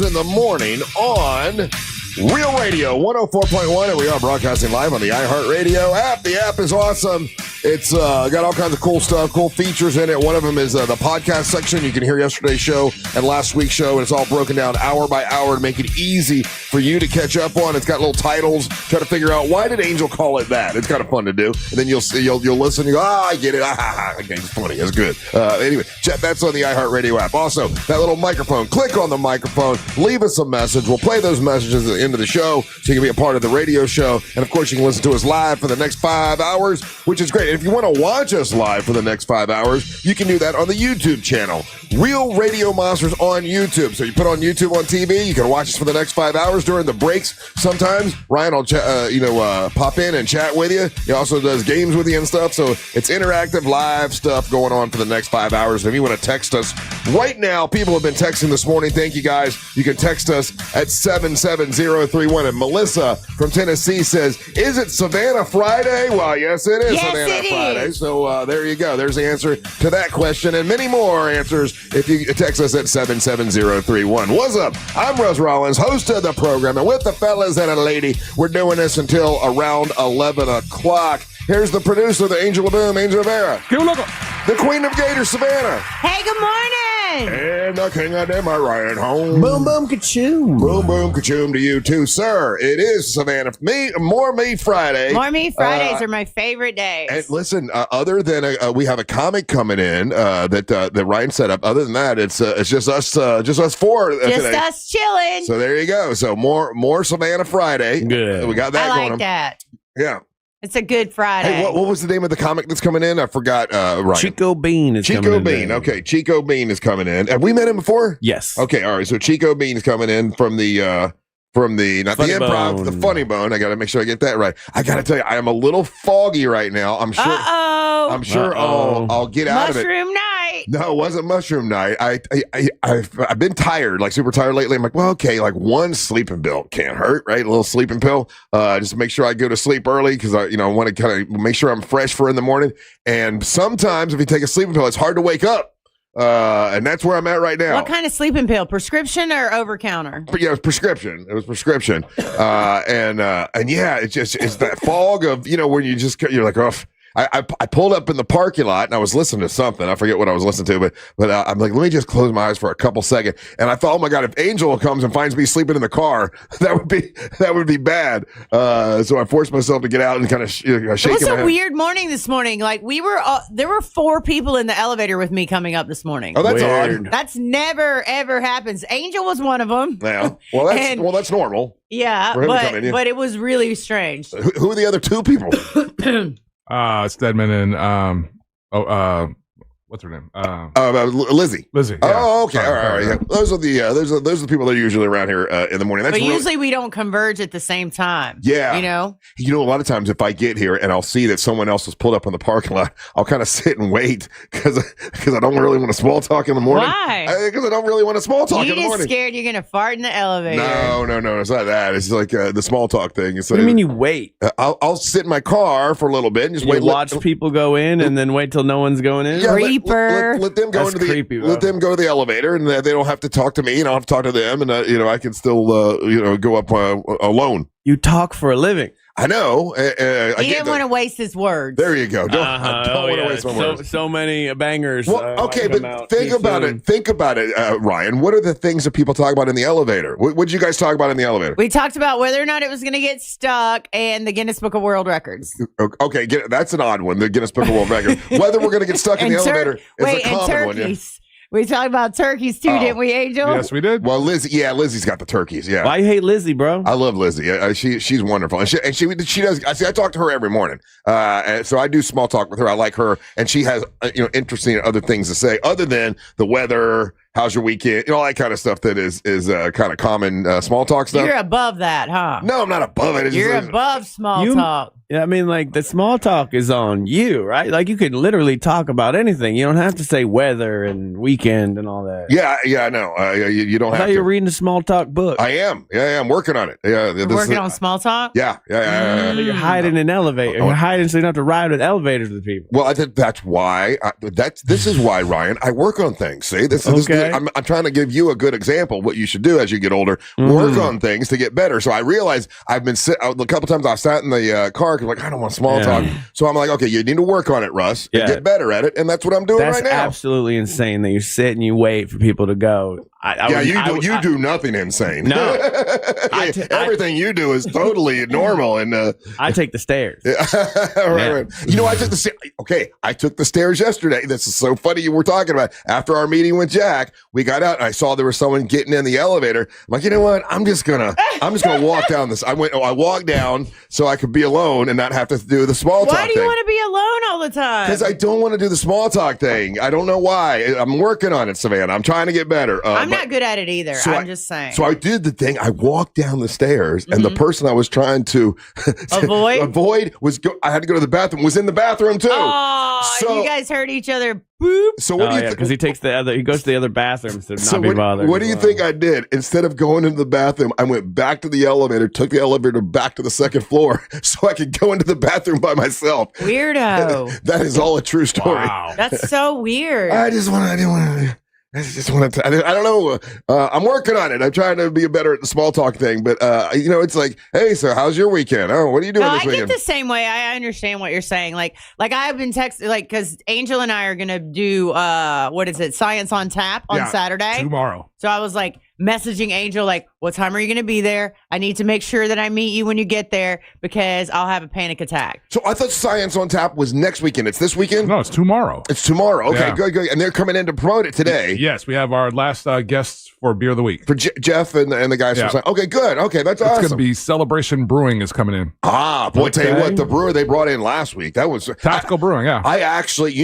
In the morning on Real Radio 104.1, and we are broadcasting live on the iHeartRadio app. The app is awesome. It's got all kinds of cool stuff, cool features in it. One of them is the podcast section. You can hear yesterday's show and last week's show, and it's all broken down hour by hour to make it easy for you to catch up on. It's got little titles. Try to figure out, why did Angel call it that? It's kind of fun to do. And then you'll listen. You go, I get it. Okay, it's funny. It's good. Anyway, that's on the iHeartRadio app. Also, that little microphone. Click on the microphone. Leave us a message. We'll play those messages at the end of the show so you can be a part of the radio show. And, of course, you can listen to us live for the next 5 hours, which is great. And if you want to watch us live for the next 5 hours, you can do that on the YouTube channel. Real Radio Monsters on YouTube. So you put on YouTube on TV, you can watch us for the next 5 hours during the breaks. Sometimes Ryan will pop in and chat with you. He also does games with you and stuff. So it's interactive, live stuff going on for the next 5 hours. And if you want to text us right now, people have been texting this morning. Thank you, guys. You can text us at 77031. And Melissa from Tennessee says, is it Savannah Friday? Well, yes, it is. Yes, Savannah it Friday. is. So there you go. There's the answer to that question and many more answers if you text us at 77031. What's up? I'm Russ Rollins, host of the program, and with the fellas and a lady, we're doing this until around 11 o'clock. Here's the producer, the Angel of Boom, Angel Rivera. The Queen of Gator, Savannah. Hey, good morning. And the King of them, Ryan home. Boom, boom, ka-choom. Boom, boom, ka-choom to you too, sir. It is Savannah. More Me Friday. More Me Fridays are my favorite days. And listen, other than we have a comic coming in that Ryan set up. Other than that, it's just us four just today. us chilling. So there you go. So more Savannah Friday. Good. We got that I going. like that. Yeah. It's a good Friday. Hey, what was the name of the comic that's coming in? I forgot. Ryan. Chico Bean is coming in. Chico Bean. Okay, Chico Bean is coming in. Have we met him before? Yes. Okay, all right. So Chico Bean is coming in from the not Funny the improv, Bone. the Funny Bone. I got to make sure I get that right. I got to tell you, I am a little foggy right now. I'm sure. Uh-oh. I'm sure I'll get out of it. Mushroom night. No, it wasn't mushroom night. I've been tired, like super tired lately. I'm like, well, okay, like one sleeping pill can't hurt, right? A little sleeping pill, just to make sure I go to sleep early because I want to kind of make sure I'm fresh for in the morning. And sometimes if you take a sleeping pill, it's hard to wake up. And that's where I'm at right now. What kind of sleeping pill? Prescription or over counter? But yeah, it was prescription. And yeah, it's that fog of where you're like, oh. I pulled up in the parking lot and I was listening to something. I forget what I was listening to, but I'm like, let me just close my eyes for a couple seconds. And I thought, oh my God, if Angel comes and finds me sleeping in the car, that would be bad. So I forced myself to get out and kind of shake It was a weird morning this morning. Like there were 4 people in the elevator with me coming up this morning. Oh, that's Weird. odd. That's never ever happens. Angel was one of them. Yeah. Well, that's normal. Yeah, For him to come in, yeah. but it was really strange. Who are the other 2 people? Stedman and what's her name? Lizzie. Lizzie. Oh, okay. Sorry, All right. Yeah. Those are the people that are usually around here in the morning. That's But usually we don't converge at the same time. Yeah. You know? A lot of times if I get here and I'll see that someone else has pulled up on the parking lot, I'll kind of sit and wait because I don't really want to small talk in the morning. Why? Because I don't really want to small talk You in the just morning. scared you're going to fart in the elevator. No. It's not that. It's like the small talk thing. What do you mean you wait? I'll sit in my car for a little bit and just wait. You watch people go in and then wait till no one's going in? Yeah, Creeper. let them go That's into creepy, let them go to the elevator, and they don't have to talk to me, and I don't have to talk to them, and I can still go up alone. You talk for a living. I know. He didn't want to waste his words. There you go. Don't want to waste my words. So many bangers. Well, okay, but think about it. Think about it, Ryan. What are the things that people talk about in the elevator? What did you guys talk about in the elevator? We talked about whether or not it was going to get stuck and the Guinness Book of World Records. Okay, that's an odd one, the Guinness Book of World Records. Whether we're going to get stuck in the elevator is a common one. Yeah. We talked about turkeys too, didn't we, Angel? Yes, we did. Well, Lizzie's got the turkeys. Yeah. Why you hate Lizzie, bro? I love Lizzie. She's wonderful, and she does. I talk to her every morning, and so I do small talk with her. I like her, and she has interesting other things to say other than the weather. How's your weekend? All that kind of stuff that is kind of common small talk stuff. You're above that, huh? No, I'm not above it. You're above small talk. Yeah, I mean, like the small talk is on you, right? Like you could literally talk about anything. You don't have to say weather and weekend and all that. Yeah, I know. You don't I have thought to. you're reading a small talk book. I am. Yeah, I'm working on it. Yeah, You're working on small talk? Yeah. But you're hiding in elevator. You're hiding so you don't have to ride with elevators with people. Well, I think that's why. This is why, Ryan. I work on things. See, this is. Okay. I'm trying to give you a good example of what you should do as you get older. Work on things to get better. So I realize I've been a couple times I've sat in the car because like I don't want small talk. So I'm like, okay, you need to work on it, Russ. And get better at it, and that's what I'm doing That's right now. absolutely insane that you sit and you wait for people to go. You do nothing insane. No. Everything you do is totally normal. And I take the stairs. right. You know, I took the stairs yesterday. This is so funny you were talking about. After our meeting with Jack, we got out and I saw there was someone getting in the elevator. I'm like, you know what? I'm just gonna walk down this. I walked down so I could be alone and not have to do the small talk thing. Why do you want to be alone all the time? Because I don't want to do the small talk thing. I don't know why. I'm working on it, Savannah. I'm trying to get better. I'm not good at it either. So I'm just saying. So I did the thing. I walked down the stairs, and the person I was trying to avoid I had to go to the bathroom. Was in the bathroom too. Oh, you guys heard each other. Boop. So what do you think? Because he goes to the other bathroom to not be bothered. What do you think I did? Instead of going into the bathroom, I went back to the elevator, took the elevator back to the second floor so I could go into the bathroom by myself. Weirdo. That is all a true story. Wow. That's so weird. I didn't want to. I don't know. I'm working on it. I'm trying to be better at the small talk thing. But, it's like, hey, so how's your weekend? Oh, what are you doing this weekend? I get the same way. I understand what you're saying. Like I've been texting, because Angel and I are going to do, Science on Tap on Saturday. Tomorrow. So I was like messaging Angel, like, what time are you going to be there? I need to make sure that I meet you when you get there because I'll have a panic attack. So I thought Science on Tap was next weekend. It's this weekend? No, it's tomorrow. It's tomorrow. Okay, good. And they're coming in to promote it today. Yes, we have our last guests for Beer of the Week. For Jeff and the guys from Science. Okay, good. Okay, that's awesome. It's going to be Celebration Brewing is coming in. Boy, tell you what, the brewer they brought in last week, that was... Tactical Brewing, yeah. I actually,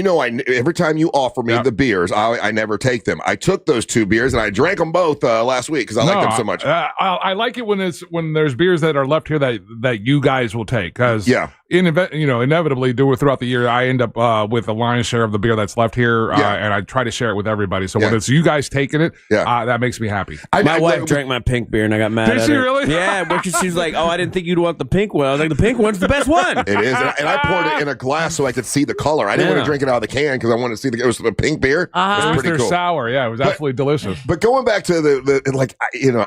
every time you offer me the beers, I never take them. I took those 2 beers and I drank them both last week because I like them so much. I like it when there's beers that are left here that you guys will take because inevitably throughout the year I end up with a lion's share of the beer that's left here and I try to share it with everybody. So when it's you guys taking it, that makes me happy. My wife drank my pink beer and I got mad at her. Did she really? Yeah, because she's like, oh, I didn't think you'd want the pink one. I was like, the pink one's the best one. It is, and I poured it in a glass so I could see the color. I didn't want to drink it out of the can because I wanted to see it was the pink beer. It was pretty cool. Sour, yeah, it was absolutely delicious. But going back to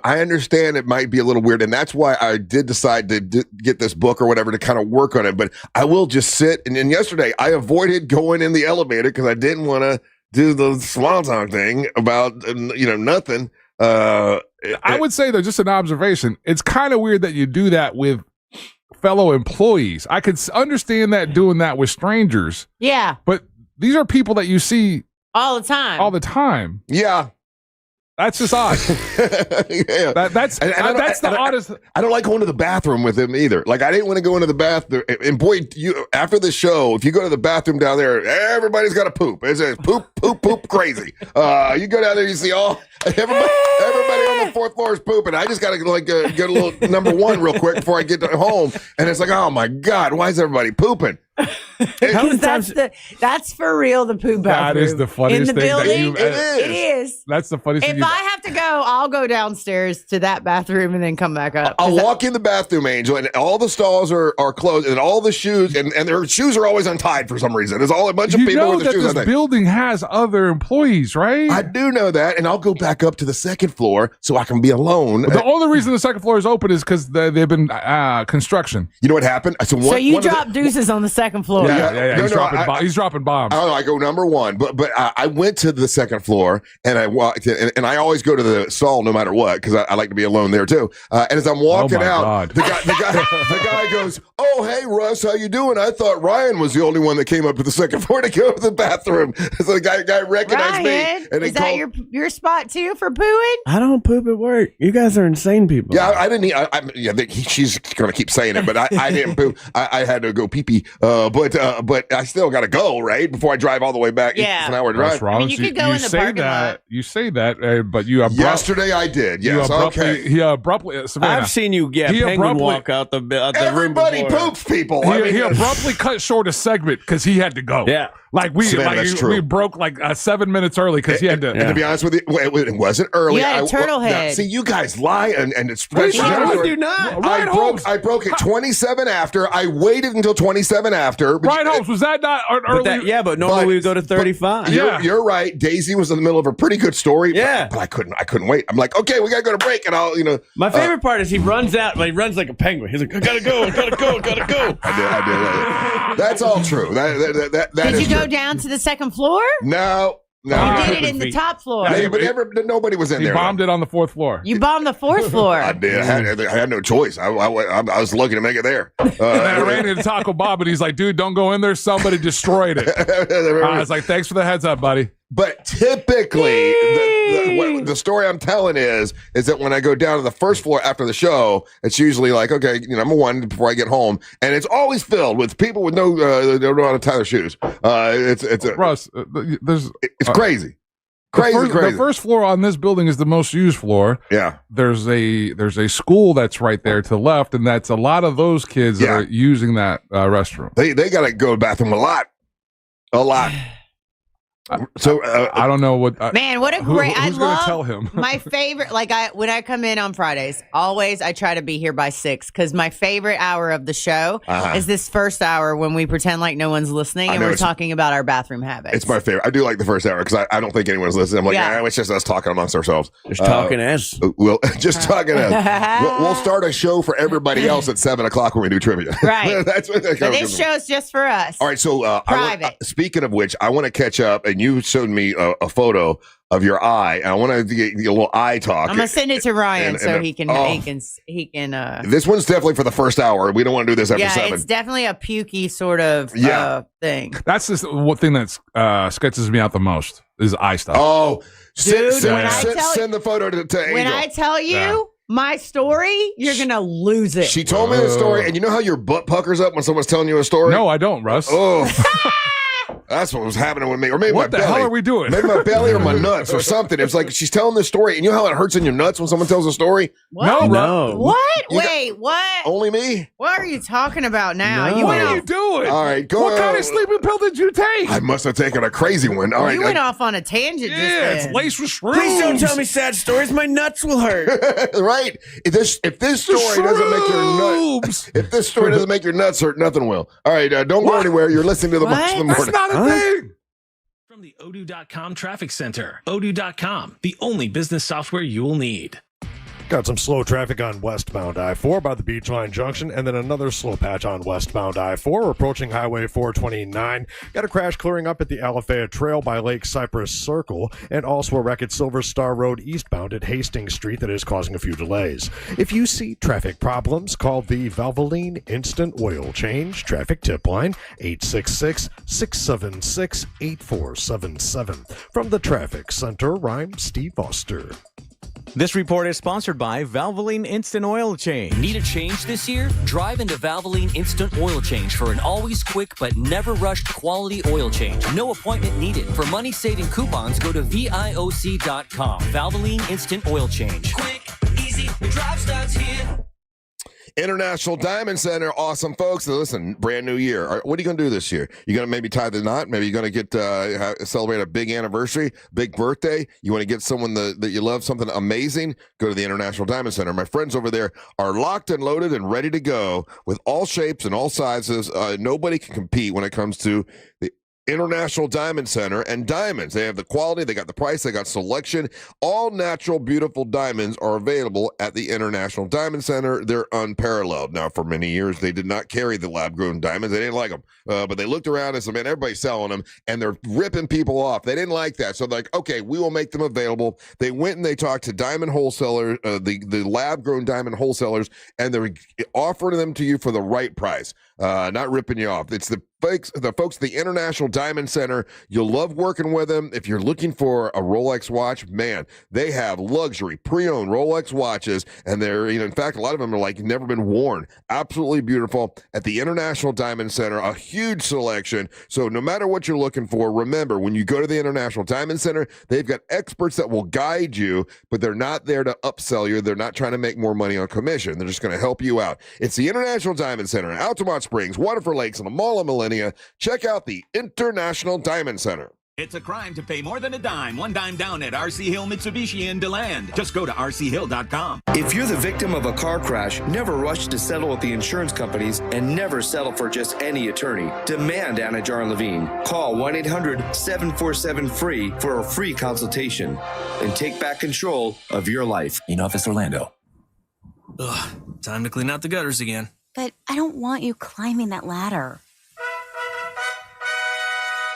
I understand it might be a little weird, and that's why I did decide to get this book or whatever to kind of work on it. But I will just sit. And then yesterday, I avoided going in the elevator because I didn't want to do the small talk thing about nothing. I would say though, just an observation. It's kind of weird that you do that with fellow employees. I could understand that doing that with strangers. Yeah, but these are people that you see all the time. Yeah. That's just odd. That's the oddest. I don't like going to the bathroom with him either. Like I didn't want to go into the bathroom. And boy, after the show, if you go to the bathroom down there, everybody's got to poop. It's a poop crazy. You go down there, you see everybody on the 4th floor is pooping. I just got to get a little number 1 real quick before I get home. And it's like, oh my God, why is everybody pooping? That's for real. The poop bathroom. That is the funniest in the thing. Building, it is. That's the funniest thing. If I have to go, I'll go downstairs to that bathroom and then come back up. I'll walk in the bathroom, Angel, and all the stalls are closed, and all the shoes and their shoes are always untied for some reason. There's all a bunch of people with their shoes untied. This building has other employees, right? I do know that, and I'll go back up to the 2nd floor so I can be alone. But the only reason the 2nd floor is open is because they've been construction. You know what happened? So you drop deuces on the 2nd floor. Yeah. He's dropping bombs. I go number 1, but I went to the 2nd floor and I walked in, and I always go to the stall no matter what because I like to be alone there too. And as I'm walking out, the guy goes, "Oh, hey Russ, how you doing? I thought Ryan was the only one that came up to the 2nd floor to go to the bathroom." So the guy recognized me, and is that your spot too for pooing? I don't poop at work. You guys are insane people. Yeah, I didn't. She's gonna keep saying it, but I didn't poop. I had to go pee pee. But but I still got to go right before I drive all the way back. Yeah, it's an hour drive. I mean, you could go in the parking lot. You say that, but you yesterday I did. Yes, He abruptly. Savannah, I've seen you penguin walk out the everybody room. Everybody poops people. He abruptly cut short a segment because he had to go. Yeah. Like we broke like 7 minutes early because he had to. And to be honest with you, it wasn't early. You had a turtle head. See, you guys lie, and it's. We do not. I broke it 27 after. I waited until 27 after. Right, Holmes, was that not early? But normally we would go to 35. You're right. Daisy was in the middle of a pretty good story. Yeah, but I couldn't wait. I'm like, okay, we gotta go to break, and I'll. My favorite part is he runs out. He runs like a penguin. He's like, I gotta go. I did. That's all true. That Did you go true. down to the second floor? No. You did it in the top floor. Nobody was in there. He bombed it on the fourth floor. You bombed the fourth floor. I did. I had no choice. I was lucky to make it there. And I ran into Taco Bob, and he's like, dude, don't go in there. Somebody destroyed it. I was like, thanks for the heads up, buddy. But typically, the story I'm telling is that when I go down to the first floor after the show, it's usually like, okay, number one, before I get home, and it's always filled with people with no they don't know how to tie their shoes. Russ, it's crazy. Crazy. The first floor on this building is the most used floor. Yeah. There's a school that's right there to the left, and that's a lot of those kids that are using that restroom. They got to go to the bathroom a lot. So I don't know what. Man, what a great! Who's going to tell him? My favorite, when I come in on Fridays, always I try to be here by 6 because my favorite hour of the show is this first hour when we pretend like no one's listening and we're talking about our bathroom habits. It's my favorite. I do like the first hour because I don't think anyone's listening. I'm like, it's just us talking amongst ourselves. Just talking as. Talking as. We'll start a show for everybody else at 7:00 when we do trivia. Right. That's what that this show's just for us. All right. So private. Speaking of which, I want to catch up. And you showed me a photo of your eye. And I want to get a little eye talk. I'm gonna send it to Ryan so he can. This one's definitely for the first hour. We don't want to do this after 7. It's definitely a pukey sort of thing. That's just one thing that sketches me out the most is eye stuff. Oh, dude! Send the photo to Angel. When I tell you. My story, you're going to lose it. She told me the story, and you know how your butt puckers up when someone's telling you a story? No, I don't, Russ. Oh. That's what was happening with me. Or maybe what my the belly. hell are we doing? Maybe my belly or my nuts or something. It's like she's telling this story, and you know how it hurts in your nuts when someone tells a story? What? No. What? Wait, what? Only me? What are you talking about now? No. What are you doing? All right, go. What kind of sleeping pill did you take? I must have taken a crazy one. All right, you went off on a tangent just then. It's laced with shrooms. Please don't tell me sad stories. My nuts will hurt. Right. If this story doesn't make your nuts, if this story doesn't make your nuts hurt, nothing will. All right, don't go anywhere. You're listening to the March of the Morning. That's not a thing. From the Odoo.com Traffic Center. Odoo.com, the only business software you will need. Got some slow traffic on westbound I-4 by the Beachline Junction, and then another slow patch on westbound I-4. We're approaching Highway 429. Got a crash clearing up at the Alafaya Trail by Lake Cypress Circle, and also a wreck at Silver Star Road eastbound at Hastings Street that is causing a few delays. If you see traffic problems, call the Valvoline Instant Oil Change traffic tip line, 866-676-8477. From the Traffic Center, I'm Steve Foster. This report is sponsored by Valvoline Instant Oil Change. Need a change this year? Drive into Valvoline Instant Oil Change for an always quick but never rushed quality oil change. No appointment needed. For money-saving coupons, go to VIOC.com. Valvoline Instant Oil Change. Quick, easy, the drive starts here. International Diamond Center, awesome folks. So listen, brand new year. What are you going to do this year? You're going to maybe tie the knot. Maybe you're going to get celebrate a big anniversary, big birthday. You want to get someone that you love, something amazing. Go to the International Diamond Center. My friends over there are locked and loaded and ready to go with all shapes and all sizes. Nobody can compete when it comes to the International Diamond Center and diamonds. They have the quality, they got the price, they got selection. All natural, beautiful diamonds are available at the International Diamond Center. They're unparalleled. Now, for many years, they did not carry the lab-grown diamonds. They didn't like them. But they looked around and said, man, everybody's selling them, and they're ripping people off. They didn't like that. So they're like, okay, we will make them available. They went and they talked to diamond wholesalers, the lab-grown diamond wholesalers, and they're offering them to you for the right price. Not ripping you off. It's the folks at the International Diamond Center. You'll love working with them. If you're looking for a Rolex watch, man, they have luxury pre-owned Rolex watches, and they're, in fact, a lot of them are like never been worn. Absolutely beautiful at the International Diamond Center. A huge selection. So no matter what you're looking for, remember, when you go to the International Diamond Center, they've got experts that will guide you, but they're not there to upsell you. They're not trying to make more money on commission. They're just going to help you out. It's the International Diamond Center in Altamont Springs, Waterford Lakes, and the Mall of Millennia. Check out the International Diamond Center. It's a crime to pay more than a dime. One dime down at RC Hill Mitsubishi in DeLand. Just go to rchill.com. If you're the victim of a car crash, never rush to settle with the insurance companies and never settle for just any attorney. Demand Anna Jar Levine. Call 1-800-747-FREE for a free consultation and take back control of your life. In Office Orlando. Ugh, time to clean out the gutters again. But I don't want you climbing that ladder.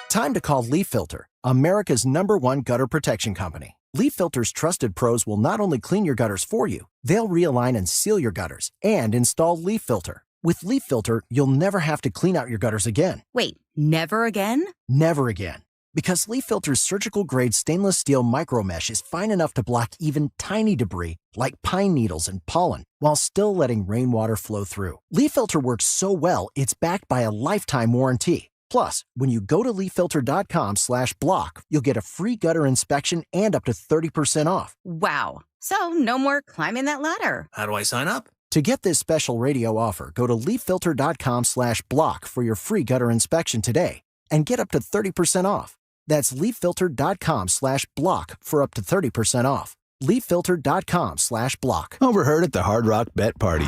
Time to call Leaf Filter, America's #1 gutter protection company. Leaf Filter's trusted pros will not only clean your gutters for you, they'll realign and seal your gutters and install Leaf Filter. With Leaf Filter, you'll never have to clean out your gutters again. Wait, never again? Never again. Because Leaf Filter's surgical-grade stainless steel micro mesh is fine enough to block even tiny debris like pine needles and pollen, while still letting rainwater flow through. Leaf Filter works so well, it's backed by a lifetime warranty. Plus, when you go to leaffilter.com/block, you'll get a free gutter inspection and up to 30% off. Wow. So no more climbing that ladder. How do I sign up? To get this special radio offer, go to leaffilter.com/block for your free gutter inspection today and get up to 30% off. That's leaffilter.com/block for up to 30% off. leaffilter.com/block. Overheard at the Hard Rock Bet Party.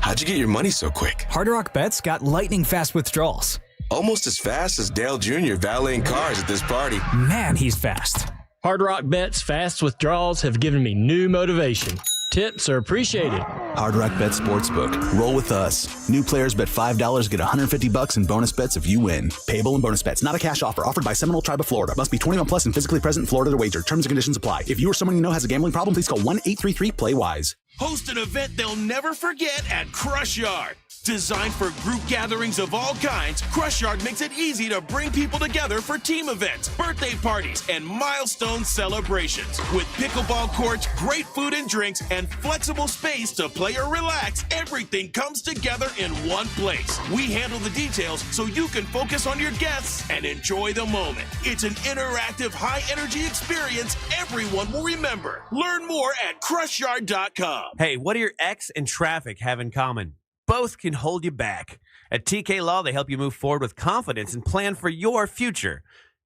How'd you get your money so quick? Hard Rock Bet's got lightning fast withdrawals. Almost as fast as Dale Jr. valeting cars at this party. Man, he's fast. Hard Rock Bet's fast withdrawals have given me new motivation. Tips are appreciated. Hard Rock Bet Sportsbook. Roll with us. New players bet $5, get $150 in bonus bets if you win. Payable in bonus bets. Not a cash offer. Offered by Seminole Tribe of Florida. Must be 21 plus and physically present in Florida to wager. Terms and conditions apply. If you or someone you know has a gambling problem, please call 1-833-PLAY-WISE. Host an event they'll never forget at Crush Yard. Designed for group gatherings of all kinds, Crush Yard makes it easy to bring people together for team events, birthday parties, and milestone celebrations. With pickleball courts, great food and drinks, and flexible space to play or relax, everything comes together in one place. We handle the details so you can focus on your guests and enjoy the moment. It's an interactive, high-energy experience everyone will remember. Learn more at crushYard.com. Hey, what do your ex and traffic have in common? Both can hold you back. At TK Law, they help you move forward with confidence and plan for your future.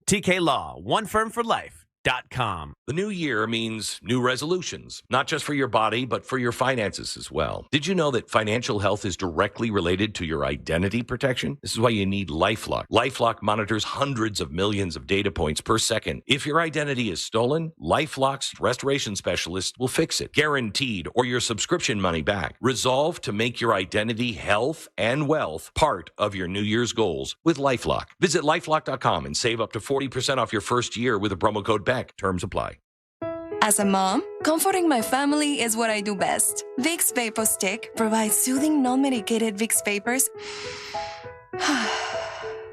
TK Law, one firm for life.com. The new year means new resolutions, not just for your body, but for your finances as well. Did you know that financial health is directly related to your identity protection? This is why you need LifeLock. LifeLock monitors hundreds of millions of data points per second. If your identity is stolen, LifeLock's restoration specialist will fix it, guaranteed, or your subscription money back. Resolve to make your identity, health, and wealth part of your New Year's goals with LifeLock. Visit LifeLock.com and save up to 40% off your first year with the promo code BECK. Terms apply. As a mom, comforting my family is what I do best. Vicks Vapor Stick provides soothing, non-medicated Vicks vapors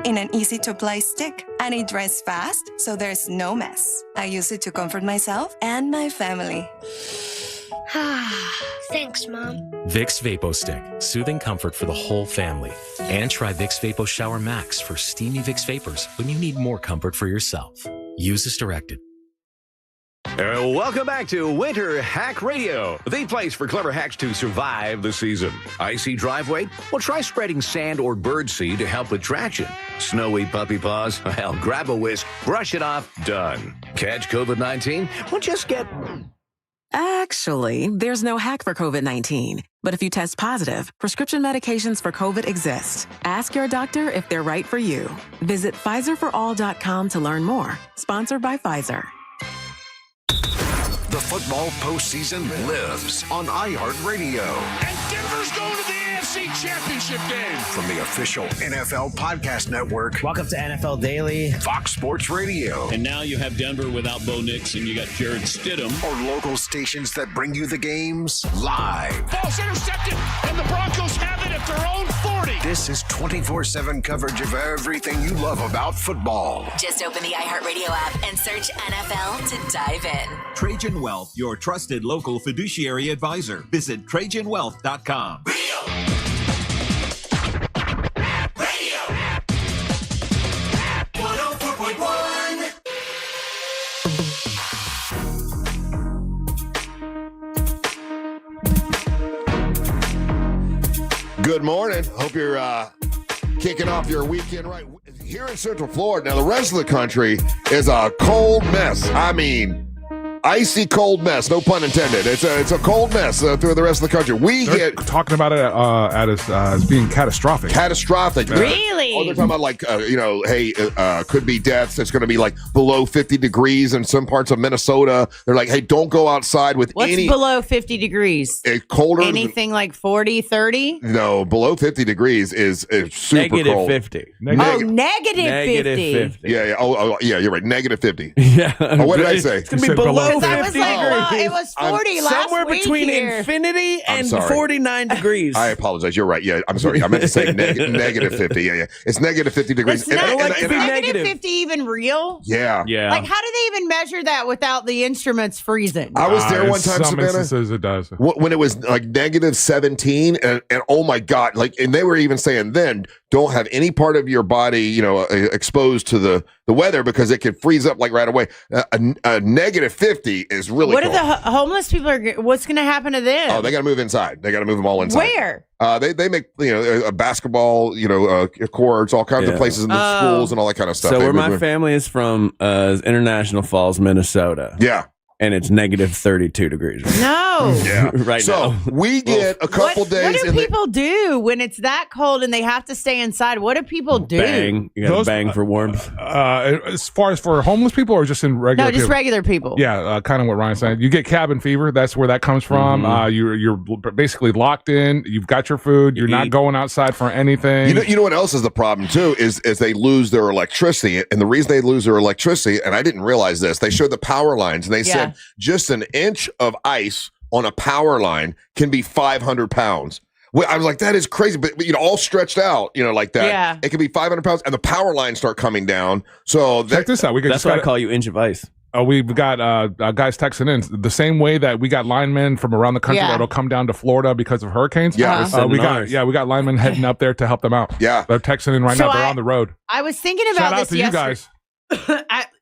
in an easy-to-apply stick, and it dries fast, so there's no mess. I use it to comfort myself and my family. Thanks, Mom. Vicks Vapo Stick, soothing comfort for the whole family. And try Vicks Vapo Shower Max for steamy Vicks vapors when you need more comfort for yourself. Use as directed. Welcome back to Winter Hack Radio, the place for clever hacks to survive the season. Icy driveway? Well, try spreading sand or birdseed to help with traction. Snowy puppy paws? Well, grab a whisk, brush it off, done. Catch COVID-19? Well, just get... Actually, there's no hack for COVID-19. But if you test positive, prescription medications for COVID exist. Ask your doctor if they're right for you. Visit PfizerForAll.com to learn more. Sponsored by Pfizer. The football postseason lives on iHeartRadio. Denver's going to the AFC Championship game. From the official NFL Podcast Network. Welcome to NFL Daily. Fox Sports Radio. And now you have Denver without Bo Nix and you got Jared Stidham. Or local stations that bring you the games live. Ball's intercepted, and the Broncos have it at their own 40. This is 24/7 coverage of everything you love about football. Just open the iHeartRadio app and search NFL to dive in. Trajan Wealth, your trusted local fiduciary advisor. Visit TrajanWealth.com. Good morning. Hope you're kicking off your weekend right here in Central Florida. Now, the rest of the country is a cold mess. I mean, icy cold mess. No pun intended. It's a cold mess through the rest of the country. They're talking about it as being catastrophic. Catastrophic. Really? Oh, they're talking about like hey, could be deaths. It's going to be like below 50 degrees in some parts of Minnesota. They're like, hey, don't go outside with What's below 50 degrees? Colder. Anything like 40, 30? No, below 50 degrees is super cold. -50. -50. Yeah. Oh, yeah. You're right. -50. Yeah. Oh, what did I say? It's going to be below 50 I was like, well, it was 40 last somewhere week between here. infinity and sorry. 49 degrees. I apologize. You're right. Yeah, I'm sorry. I meant to say -50. Yeah. It's -50 degrees. Is negative 50 even real? Yeah. Like, how do they even measure that without the instruments freezing? I was there one time, some Savannah. instances it does. When it was like -17, and oh my God, like, and they were even saying then, don't have any part of your body, exposed to the weather because it could freeze up like right away. A -50 is really What cold. are the homeless people what's going to happen to them? Oh, they got to move inside. They got to move them all inside. Where? They make a basketball courts, all kinds of places in the schools and all that kind of stuff. So They where move my family is from is International Falls, Minnesota. Yeah. And it's -32 degrees. No. Yeah. Right now. So we get a couple days. What do people do when it's that cold and they have to stay inside? What do people do? Bang. You got to bang for warmth. As far as for homeless people or just in regular No, just people? regular people. Yeah, kind of what Ryan's saying. You get cabin fever. That's where that comes from. You're basically locked in. You've got your food. You're not going outside for anything. You know what else is the problem too is they lose their electricity, and the reason they lose their electricity, and I didn't realize this, they showed the power lines, and they said just an inch of ice on a power line can be 500 pounds. Well, I was like, that is crazy, but all stretched out, like that. Yeah. It can be 500 pounds, and the power lines start coming down. So check this out. That's why I call you inch of ice. We've got guys texting in the same way that we got linemen from around the country that'll come down to Florida because of hurricanes. Yeah, we got linemen heading up there to help them out. Yeah, they're texting in right now. They're on the road. I was thinking about Shout out to you guys.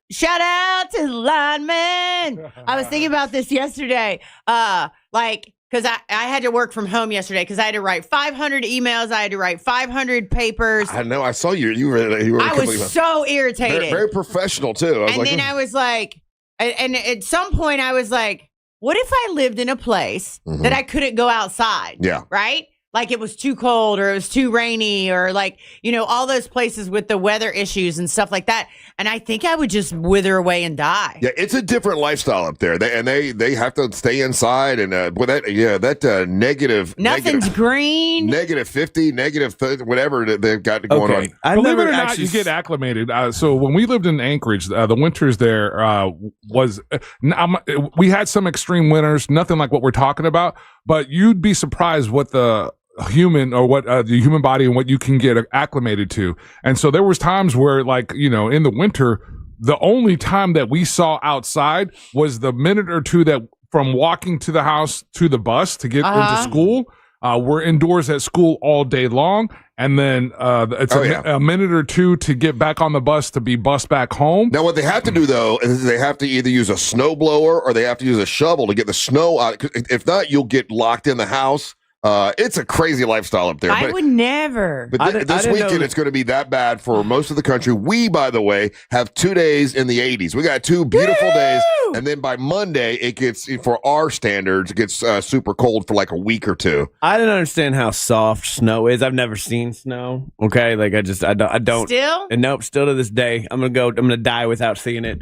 Shout out to the linemen. I was thinking about this yesterday. Because I had to work from home yesterday because I had to write 500 emails. I had to write 500 papers. I know. I saw you. You were. I was so irritated. Very, very professional too. I was like, and at some point I was like, what if I lived in a place that I couldn't go outside? Yeah. Right? Like it was too cold or it was too rainy or all those places with the weather issues and stuff like that. And I think I would just wither away and die. Yeah, it's a different lifestyle up there. They have to stay inside and negative. Nothing's green. -50, -30, whatever they've got going on. Believe it or not, you get acclimated. So when we lived in Anchorage, the winters there we had some extreme winters, nothing like what we're talking about, but you'd be surprised what the human or what the human body and what you can get acclimated to. And so there was times where in the winter, the only time that we saw outside was the minute or two that from walking to the house to the bus to get into school. We're indoors at school all day long. And then it's a minute or two to get back on the bus to be bussed back home. Now, what they have to do, though, is they have to either use a snow blower or they have to use a shovel to get the snow out. If not, you'll get locked in the house. It's a crazy lifestyle up there. I would never. But this weekend, it's going to be that bad for most of the country. We, by the way, have 2 days in the 80s. We got 2 beautiful days. And then by Monday, it gets, for our standards, it gets super cold for like a week or two. I don't understand how soft snow is. I've never seen snow. Okay. I don't. Still? And nope. Still to this day, I'm going to die without seeing it.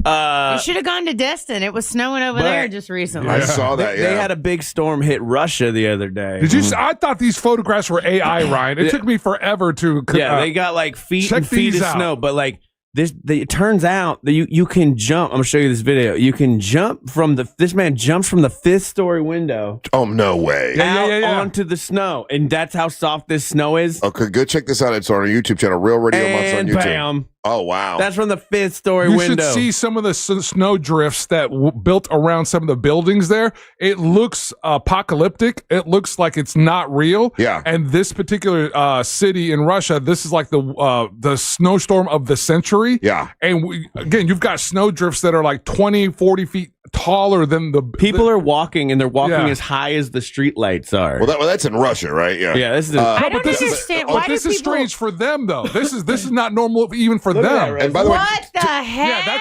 You should have gone to Destin. It was snowing over there just recently. I saw that. They had a big storm hit Russia the other day. Did you? I thought these photographs were AI, Ryan. It took me forever to. They got like feet and feet of snow, but like. It turns out that you can jump. I'm gonna show you this video. You can jump from this man jumps from the 5th story window. Oh, no way! Onto the snow, and that's how soft this snow is. Okay, go check this out. It's on our YouTube channel, Real Radio Months on And YouTube. bam. Oh wow! That's from the 5th story you window. You should see some of the snow drifts that built around some of the buildings there. It looks apocalyptic. It looks like it's not real. Yeah. And this particular city in Russia, this is like the snowstorm of the century. Yeah. And again, you've got snow drifts that are like 20, 40 feet taller than the people are walking, and they're walking as high as the street lights are. Well, that's in Russia, right? Yeah. Yeah. This is. I don't understand. Why this do is people... strange for them, though. This is not normal even for them. And by the way, what the heck? Yeah,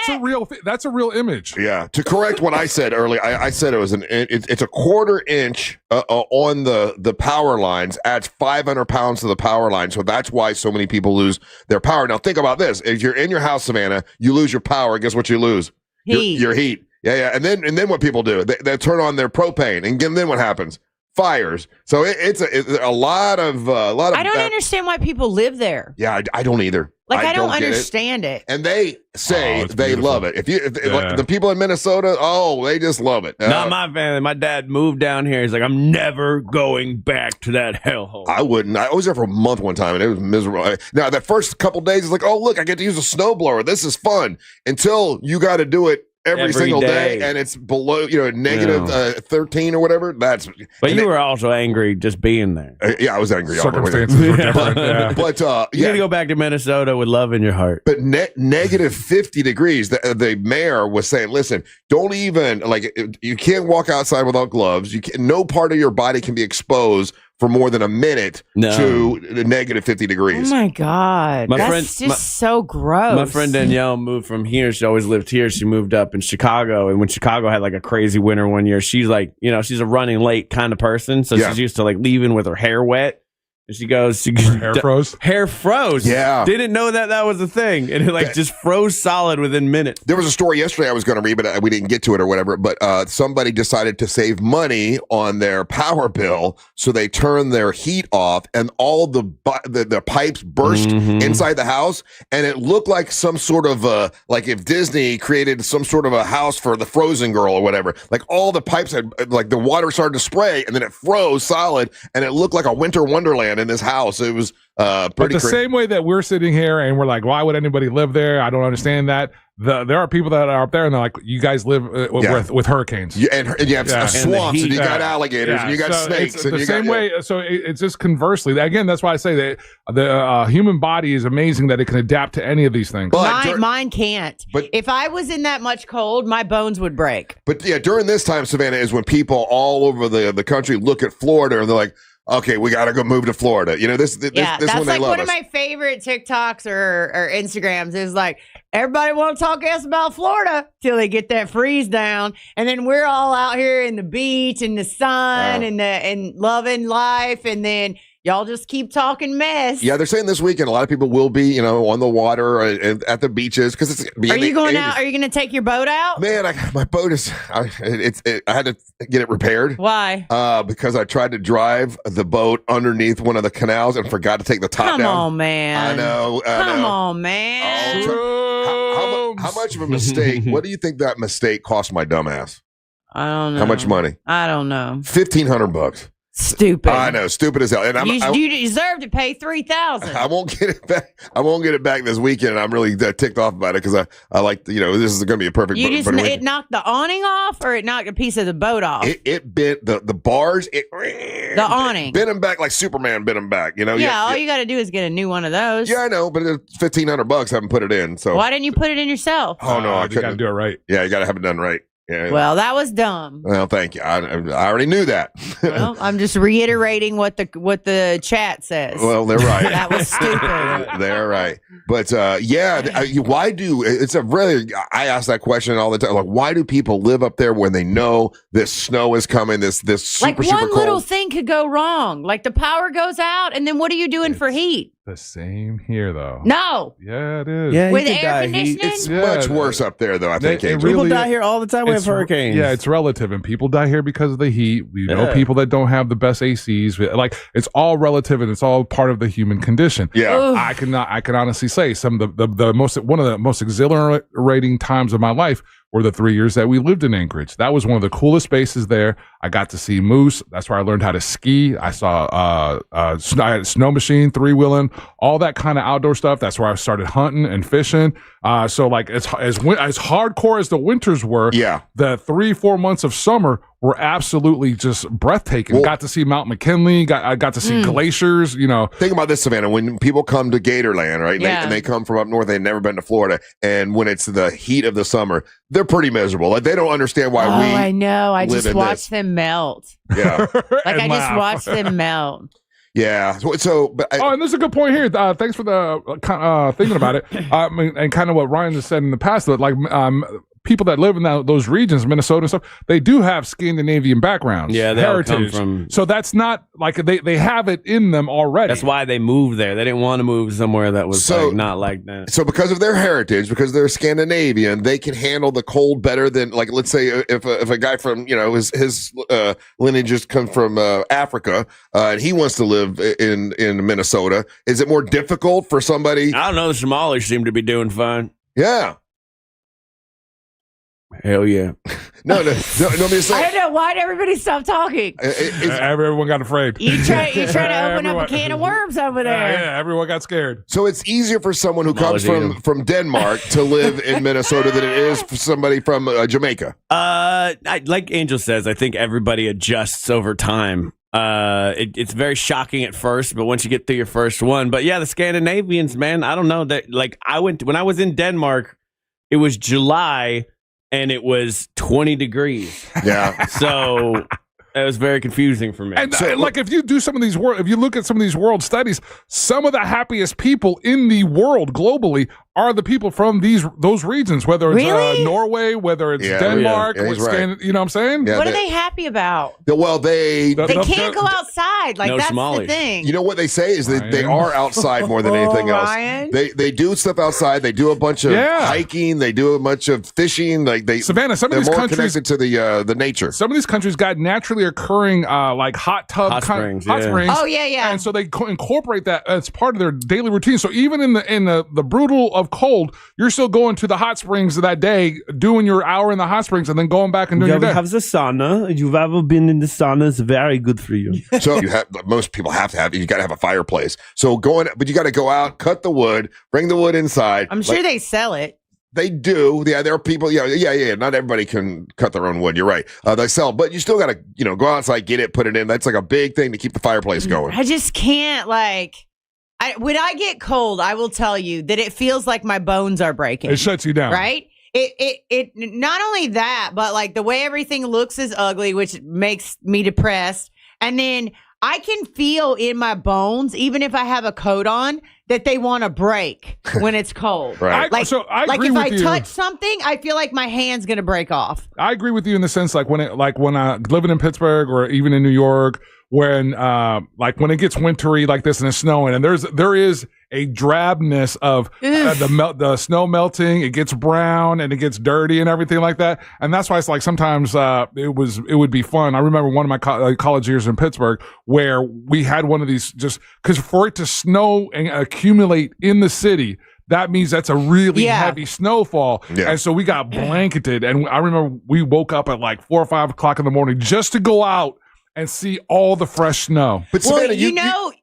that's a real image. Yeah. To correct what I said earlier, I said it was it's a quarter inch on the power lines, adds 500 pounds to the power line. So that's why so many people lose their power. Now think about this: if you're in your house, Savannah, you lose your power. Guess what you lose? Heat. Your heat. Yeah. And then what people do? They turn on their propane, and then what happens? Fires. So it's a lot of. I don't understand why people live there. Yeah, I don't either. Like I don't get understand it. And they say they love it. Like the people in Minnesota, they just love it. Not my family. My dad moved down here. He's like, I'm never going back to that hellhole. I wouldn't. I was there for a month one time, and it was miserable. Now, that first couple days, it's like, oh, look, I get to use a snowblower. This is fun. Until you got to do it every single day, and it's below, negative 13 or whatever. But you were also angry just being there. Yeah, I was angry. Circumstances were different. But you got to go back to Minnesota with love in your heart. But negative 50 degrees. The mayor was saying, listen, don't even you can't walk outside without gloves. No part of your body can be exposed for more than a minute to negative 50 degrees. Oh my God. That's so gross. My friend Danielle moved from here. She always lived here. She moved up in Chicago. And when Chicago had like a crazy winter one year, she's like, she's a running late kind of person. So she's used to like leaving with her hair wet. And she goes, hair froze? Hair froze. Yeah. Didn't know that was a thing. And it just froze solid within minutes. There was a story yesterday I was going to read, but we didn't get to it or whatever. But somebody decided to save money on their power bill. So they turned their heat off, and all the pipes burst inside the house. And it looked like some sort of, like if Disney created some sort of a house for the Frozen girl or whatever. Like all the pipes had, like the water started to spray, and then it froze solid, and it looked like a winter wonderland in this house. It was pretty But the same way that we're sitting here and we're like, why would anybody live there? I don't understand that. There are people that are up there and they're like, you guys live with hurricanes. And you have swamps, and you got alligators, and you got snakes. It's the same way. So it's just conversely. Again, that's why I say that the human body is amazing that it can adapt to any of these things. Mine can't. But if I was in that much cold, my bones would break. But yeah, during this time, Savannah, is when people all over the country look at Florida and they're like, okay, we got to go move to Florida. This that's when they like love one us. of my favorite TikToks or Instagrams is like, everybody want to talk to us about Florida till they get that freeze down. And then we're all out here in the beach and the sun and loving life. And then y'all just keep talking mess. Yeah, they're saying this weekend a lot of people will be, on the water and at the beaches because it's. Are you going out? Are you going to take your boat out? Man, my boat is. I had to get it repaired. Why? Because I tried to drive the boat underneath one of the canals and forgot to take the top down. Come on, man. I know. Come on, man. How much of a mistake? What do you think that mistake cost my dumbass? I don't know. How much money? I don't know. $1,500. Stupid. I know, stupid as hell. And you deserve to pay $3,000. I won't get it back. I won't get it back this weekend. I'm really ticked off about it because I like this is going to be a perfect. It knocked the awning off, or it knocked a piece of the boat off. It bit the bars. The awning bit him back like Superman bit him back. Yeah, all you got to do is get a new one of those. Yeah, I know, but it's $1,500. Haven't put it in. So why didn't you put it in yourself? Oh no, I couldn't. You got to do it right. Yeah, you got to have it done right. Yeah. Well, that was dumb. Well, thank you. I already knew that. Well, I'm just reiterating what the chat says. Well, they're right. That was stupid. They're right. But why do I ask that question all the time. Like, why do people live up there when they know this snow is coming? This super like super one cold? Little thing could go wrong. Like the power goes out, and then what are you doing for heat? The same here, though. No. Yeah, it is. Yeah, with air conditioning? It's much worse up there, though, I think. People die here all the time. We have hurricanes. Yeah, it's relative, and people die here because of the heat. We know people that don't have the best ACs. Like, it's all relative, and it's all part of the human condition. Yeah, I can honestly say one of the most exhilarating times of my life were the 3 years that we lived in Anchorage. That was one of the coolest spaces there. I got to see moose. That's where I learned how to ski. I saw I had a snow machine, 3-wheeling, all that kind of outdoor stuff. That's where I started hunting and fishing. So like as hardcore as the winters were, the 3-4 months of summer were absolutely just breathtaking. Well, got to see Mount McKinley. I got to see glaciers. Think about this, Savannah. When people come to Gatorland, right? And they come from up north, they've never been to Florida, and when it's the heat of the summer, they're pretty miserable. Like, they don't understand why we. I know. I just watched them melt. Yeah, I just watched them melt. Yeah. And there's a good point here. Thanks for the thinking about it. And kind of what Ryan has said in the past, that like people that live in those regions, Minnesota and stuff, they do have Scandinavian backgrounds. Yeah, they all come heritage. from. So that's not like they have it in them already. That's why they moved there. They didn't want to move somewhere that was not like that. So because of their heritage, because they're Scandinavian, they can handle the cold better than, like, let's say if a guy from his lineage just comes from Africa and he wants to live in Minnesota. Is it more difficult for somebody? I don't know. The Somalis seem to be doing fine. Yeah. Hell yeah. No, I'm just saying. I don't know. Why'd everybody stop talking? Everyone got afraid. You try to open up a can of worms over there. Yeah, everyone got scared. So it's easier for someone who comes from Denmark to live in Minnesota than it is for somebody from Jamaica. Like Angel says, I think everybody adjusts over time. It's very shocking at first, but once you get through your first one. But yeah, the Scandinavians, man, I don't know that. Like, when I was in Denmark, it was July. And it was 20 degrees. Yeah. So it was very confusing for me. And like, if you do if you look at some of these world studies, some of the happiest people in the world globally are the people from those regions, whether it's Norway, whether it's Denmark, right. You know what I'm saying? Yeah, what are they happy about? Well, they can't go outside. Like, that's the thing. You know what they say is that they are outside more than anything else. Ryan? They do stuff outside. They do a bunch of hiking. They do a bunch of fishing. Like Savannah, some of these countries connected to the nature. Some of these countries got naturally occurring like hot springs. Oh yeah. And so they incorporate that as part of their daily routine. So even in the brutal of cold, you're still going to the hot springs that day, doing your hour in the hot springs, and then going back and doing your day. You have the sauna. You've ever been in the sauna? It's very good for you. So most people have to have. You got to have a fireplace. So but you got to go out, cut the wood, bring the wood inside. I'm sure they sell it. They do. Yeah, there are people. Yeah. Not everybody can cut their own wood. You're right. They sell, but you still got to, go outside, get it, put it in. That's like a big thing to keep the fireplace going. I just can't when I get cold, I will tell you that it feels like my bones are breaking. It shuts you down. Right? It not only that, but like the way everything looks is ugly, which makes me depressed. And then I can feel in my bones, even if I have a coat on, that they want to break when it's cold. Right. I agree if with I you. touch something, I feel like my hand's gonna break off. I agree with you in the sense when I living in Pittsburgh or even in New York, when when it gets wintry like this and it's snowing, and there is a drabness of the snow melting. It gets brown and it gets dirty and everything like that. And that's why it's like sometimes it would be fun. I remember one of my college years in Pittsburgh where we had one of these, just because for it to snow and accumulate in the city, that means that's a really heavy snowfall. Yeah. And so we got blanketed. And I remember we woke up at like 4 or 5 o'clock in the morning just to go out and see all the fresh snow. But Savannah,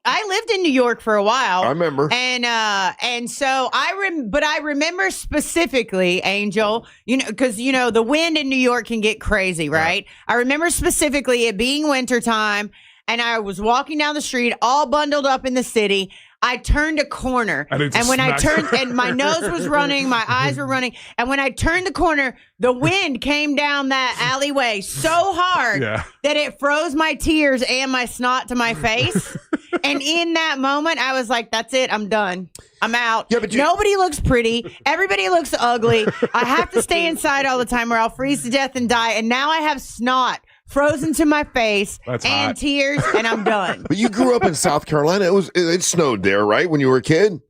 I lived in New York for a while. I remember. And so I remember specifically, Angel, because the wind in New York can get crazy, right? I remember specifically it being wintertime, and I was walking down the street all bundled up in the city. I turned a corner, and when I turned, and my nose was running, my eyes were running, and when I turned the corner, the wind came down that alleyway so hard that it froze my tears and my snot to my face. And in that moment, I was like, "That's it, I'm done. I'm out." Yeah, but nobody looks pretty. Everybody looks ugly. I have to stay inside all the time, or I'll freeze to death and die. And now I have snot frozen to my face, That's and hot. tears, and I'm done. But you grew up in South Carolina. It snowed there, right? When you were a kid?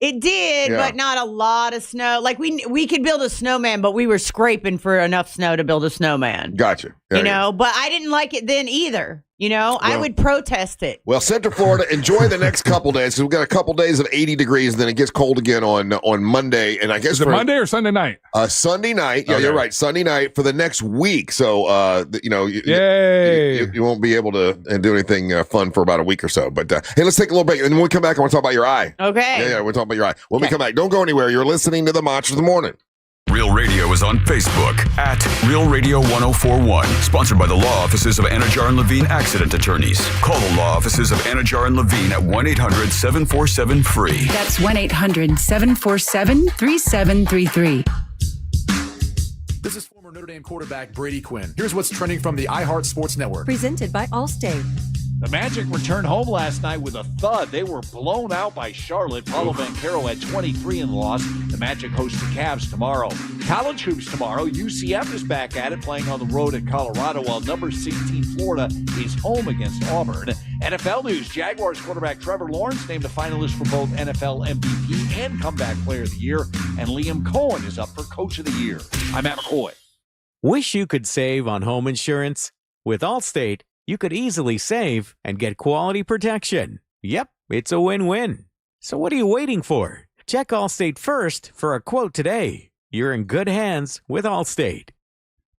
It did, Yeah. but not a lot of snow. Like we could build a snowman, but we were scraping for enough snow to build a snowman. Gotcha. Yeah, You know, but I didn't like it then either. You know, I Well- would protest it. Well, Central Florida, enjoy the next couple days. So we've got a couple days of 80 degrees, and then it gets cold again on Monday. And I guess Is it Monday or Sunday night? Sunday night. Yeah, Okay. you're right. Sunday night for the next week. So, Yay. you won't be able to do anything fun for about a week or so. But hey, let's take a little break. And when we come back, I want to talk about your eye. Okay. Yeah, we'll talk about your eye. When we come back, don't go anywhere. You're listening to the Monsters of the Morning. Real Radio is on Facebook at Real Radio 1041. Sponsored by the law offices of Anajar and Levine Accident Attorneys. Call the law offices of Anajar and Levine at 1-800-747-FREE. That's 1-800-747-3733. This is former Notre Dame quarterback Brady Quinn. Here's what's trending from the iHeart Sports Network. Presented by Allstate. The Magic returned home last night with a thud. They were blown out by Charlotte. Paulo Banchero had 23 in the loss. The Magic host the Cavs tomorrow. College hoops tomorrow. UCF is back at it, playing on the road at Colorado, while number 16 Florida is home against Auburn. NFL news. Jaguars quarterback Trevor Lawrence named a finalist for both NFL MVP and Comeback Player of the Year. And Liam Cohen is up for Coach of the Year. I'm Matt McCoy. Wish you could save on home insurance? With Allstate, you could easily save and get quality protection. Yep, it's a win-win. So what are you waiting for? Check Allstate first for a quote today. You're in good hands with Allstate.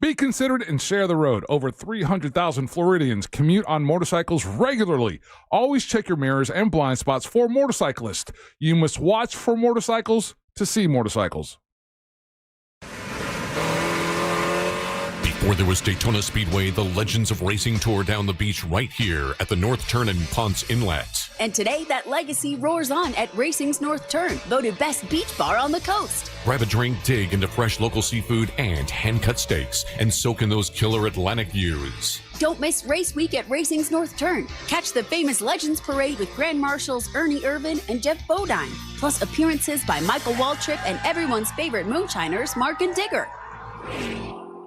Be considerate and share the road. Over 300,000 Floridians commute on motorcycles regularly. Always check your mirrors and blind spots for motorcyclists. You must watch for motorcycles to see motorcycles. Before there was Daytona Speedway, the legends of racing tore down the beach right here at the North Turn and Ponce Inlet. And today, that legacy roars on at Racing's North Turn, voted best beach bar on the coast. Grab a drink, dig into fresh local seafood and hand-cut steaks, and soak in those killer Atlantic views. Don't miss race week at Racing's North Turn. Catch the famous Legends Parade with Grand Marshals Ernie Irvin and Jeff Bodine, plus appearances by Michael Waltrip and everyone's favorite moonshiners, Mark and Digger.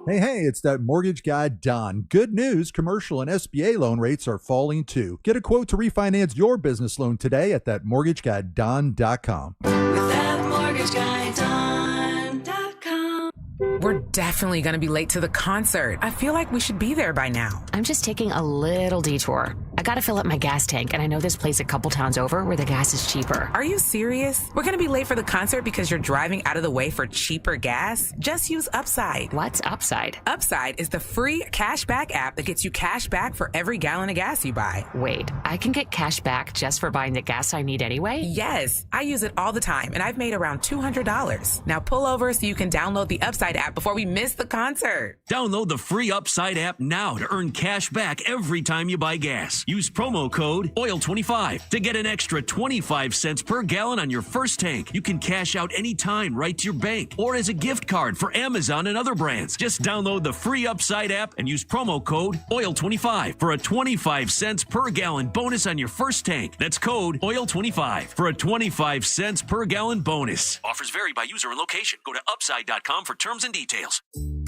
Hey, it's that mortgage guy, Don. Good news, commercial and SBA loan rates are falling too. Get a quote to refinance your business loan today at thatmortgageguyDon.com. We're definitely going to be late to the concert. I feel like we should be there by now. I'm just taking a little detour. I gotta fill up my gas tank, and I know this place a couple towns over where the gas is cheaper. Are you serious? We're going to be late for the concert because you're driving out of the way for cheaper gas? Just use Upside. What's Upside? Upside is the free cashback app that gets you cash back for every gallon of gas you buy. Wait, I can get cash back just for buying the gas I need anyway? Yes, I use it all the time, and I've made around $200. Now pull over so you can download the Upside app before we miss the concert. Download the free Upside app now to earn cash back every time you buy gas. Use promo code OIL25 to get an extra 25 cents per gallon on your first tank. You can cash out anytime right to your bank or as a gift card for Amazon and other brands. Just download the free Upside app and use promo code OIL25 for a 25 cents per gallon bonus on your first tank. That's code OIL25 for a 25 cents per gallon bonus. Offers vary by user and location. Go to upside.com for terms and details.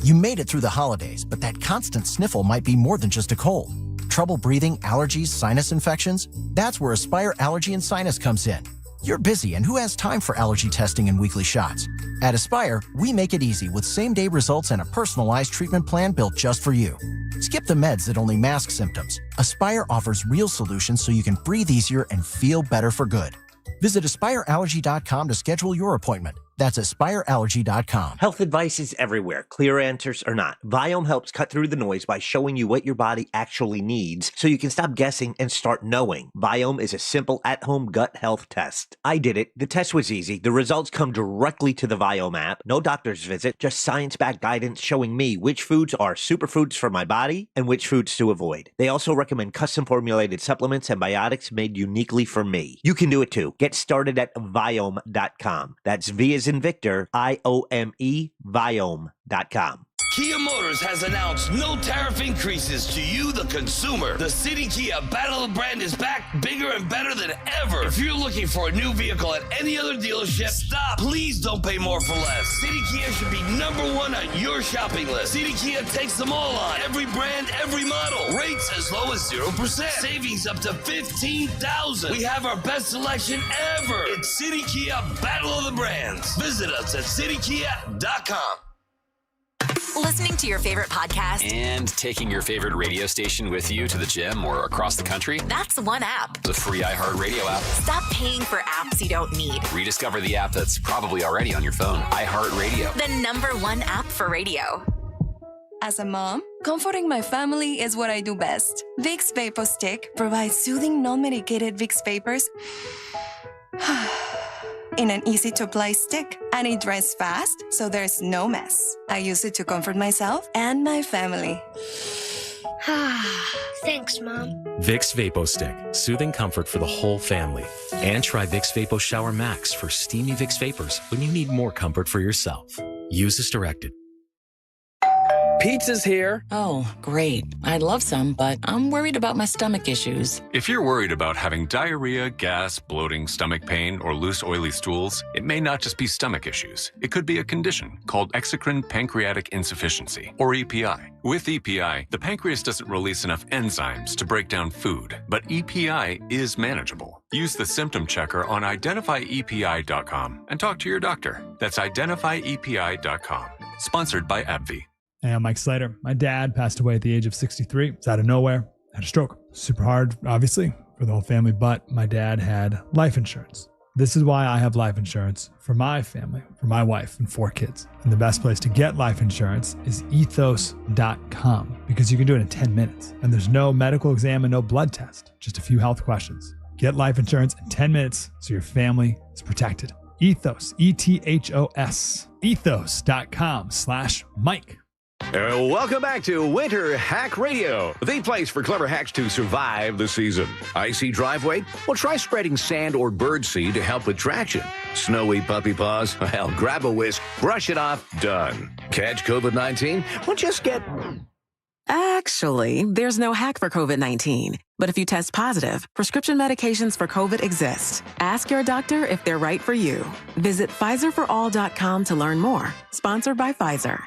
You made it through the holidays, but that constant sniffle might be more than just a cold. Trouble breathing, allergies, sinus infections? That's where Aspire Allergy and Sinus comes in. You're busy, and who has time for allergy testing and weekly shots? At Aspire, we make it easy with same-day results and a personalized treatment plan built just for you. Skip the meds that only mask symptoms. Aspire offers real solutions so you can breathe easier and feel better for good. Visit AspireAllergy.com to schedule your appointment. That's AspireAllergy.com. Health advice is everywhere, clear answers or not. Viome helps cut through the noise by showing you what your body actually needs so you can stop guessing and start knowing. Viome is a simple at-home gut health test. I did it. The test was easy. The results come directly to the Viome app. No doctor's visit, just science-backed guidance showing me which foods are superfoods for my body and which foods to avoid. They also recommend custom-formulated supplements and biotics made uniquely for me. You can do it too. Get started at Viome.com. That's V as in Victor, IOME, Viome.com. Kia Motors has announced no tariff increases to you, the consumer. The City Kia Battle of the Brand is back bigger and better than ever. If you're looking for a new vehicle at any other dealership, stop. Please don't pay more for less. City Kia should be #1 on your shopping list. City Kia takes them all on. Every brand, every model. Rates as low as 0%. Savings up to $15,000. We have our best selection ever. It's City Kia Battle of the Brands. Visit us at citykia.com. Listening to your favorite podcast and taking your favorite radio station with you to the gym or across the country. That's one app. The free iHeartRadio app. Stop paying for apps you don't need. Rediscover the app that's probably already on your phone. iHeartRadio. The #1 app for radio. As a mom, comforting my family is what I do best. Vicks Vapor Stick provides soothing, non-medicated Vicks vapors in an easy-to-apply stick, and it dries fast, so there's no mess. I use it to comfort myself and my family. Thanks, Mom. Vicks Vapo Stick, soothing comfort for the whole family. And try Vicks Vapo Shower Max for steamy Vicks vapors when you need more comfort for yourself. Use as directed. Pizza's here. Oh, great. I'd love some, but I'm worried about my stomach issues. If you're worried about having diarrhea, gas, bloating, stomach pain, or loose, oily stools, it may not just be stomach issues. It could be a condition called exocrine pancreatic insufficiency, or EPI. With EPI, the pancreas doesn't release enough enzymes to break down food, but EPI is manageable. Use the symptom checker on identifyepi.com and talk to your doctor. That's identifyepi.com. Sponsored by AbbVie. Hey, I'm Mike Slater. My dad passed away at the age of 63. It's out of nowhere. Had a stroke. Super hard, obviously, for the whole family, but my dad had life insurance. This is why I have life insurance for my family, for my wife and 4 kids. And the best place to get life insurance is ethos.com, because you can do it in 10 minutes. And there's no medical exam and no blood test, just a few health questions. Get life insurance in 10 minutes so your family is protected. Ethos, ETHOS, ethos.com/Mike. Welcome back to Winter Hack Radio, the place for clever hacks to survive the season. Icy driveway? Well, try spreading sand or birdseed to help with traction. Snowy puppy paws? Well, grab a whisk, brush it off, done. Catch COVID-19? Well, just get... Actually, there's no hack for COVID-19. But if you test positive, prescription medications for COVID exist. Ask your doctor if they're right for you. Visit PfizerForAll.com to learn more. Sponsored by Pfizer.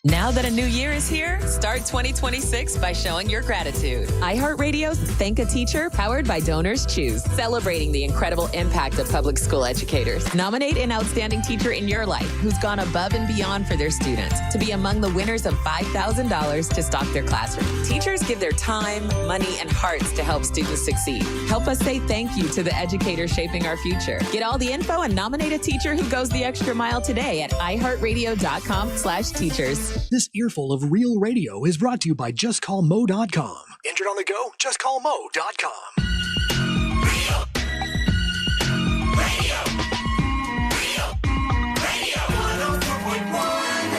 Now that a new year is here, start 2026 by showing your gratitude. iHeartRadio's Thank a Teacher, powered by Donors Choose, celebrating the incredible impact of public school educators. Nominate an outstanding teacher in your life who's gone above and beyond for their students to be among the winners of $5,000 to stock their classroom. Teachers give their time, money, and hearts to help students succeed. Help us say thank you to the educators shaping our future. Get all the info and nominate a teacher who goes the extra mile today at iHeartRadio.com/teachers. This earful of real radio is brought to you by JustCallMo.com. Injured on the go? JustCallMo.com.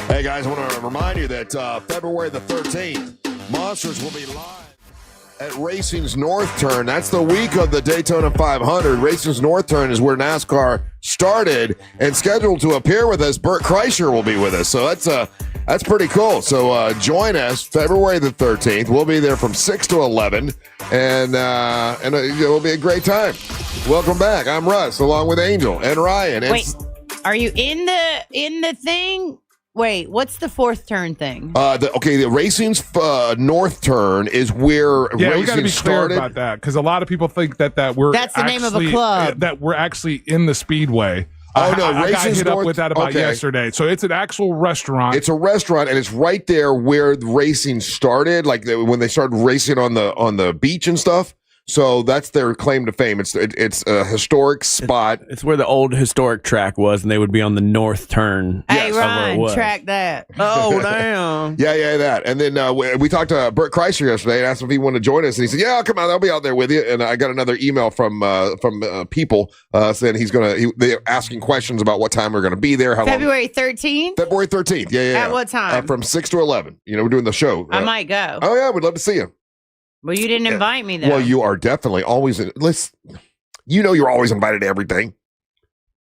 Hey guys, I want to remind you that February the 13th, Monsters will be live at Racing's North Turn. That's the week of the Daytona 500. Racing's North Turn is where NASCAR started, and scheduled to appear with us, Bert Kreischer will be with us. So that's pretty cool. So join us February the 13th. We'll be there from 6 to 11, and it will be a great time. Welcome back. I'm Russ, along with Angel and Ryan. Wait, are you in the thing? Wait, what's the fourth turn thing? The Racing's North Turn is where Racing we got to be started. clear about that, because a lot of people think that we're that's the name of a club, that we're actually in the Speedway. Oh no, I got Racing's hit up with that about yesterday. So it's an actual restaurant. It's a restaurant, and it's right there where racing started, like when they started racing on the beach and stuff. So that's their claim to fame. It's a historic spot. It's where the old historic track was, and they would be on the north turn. Hey, Ryan, track that. Oh, damn. Yeah, that. And then we talked to Bert Kreischer yesterday and asked him if he wanted to join us. And he said, yeah, I'll come out. I'll be out there with you. And I got another email from people saying they're asking questions about what time we're going to be there. February 13th? February 13th. Yeah. At what time? From 6 to 11. We're doing the show. I might go. Oh, yeah. We'd love to see you. Well, you didn't invite me, though. Well, you are definitely always you're always invited to everything.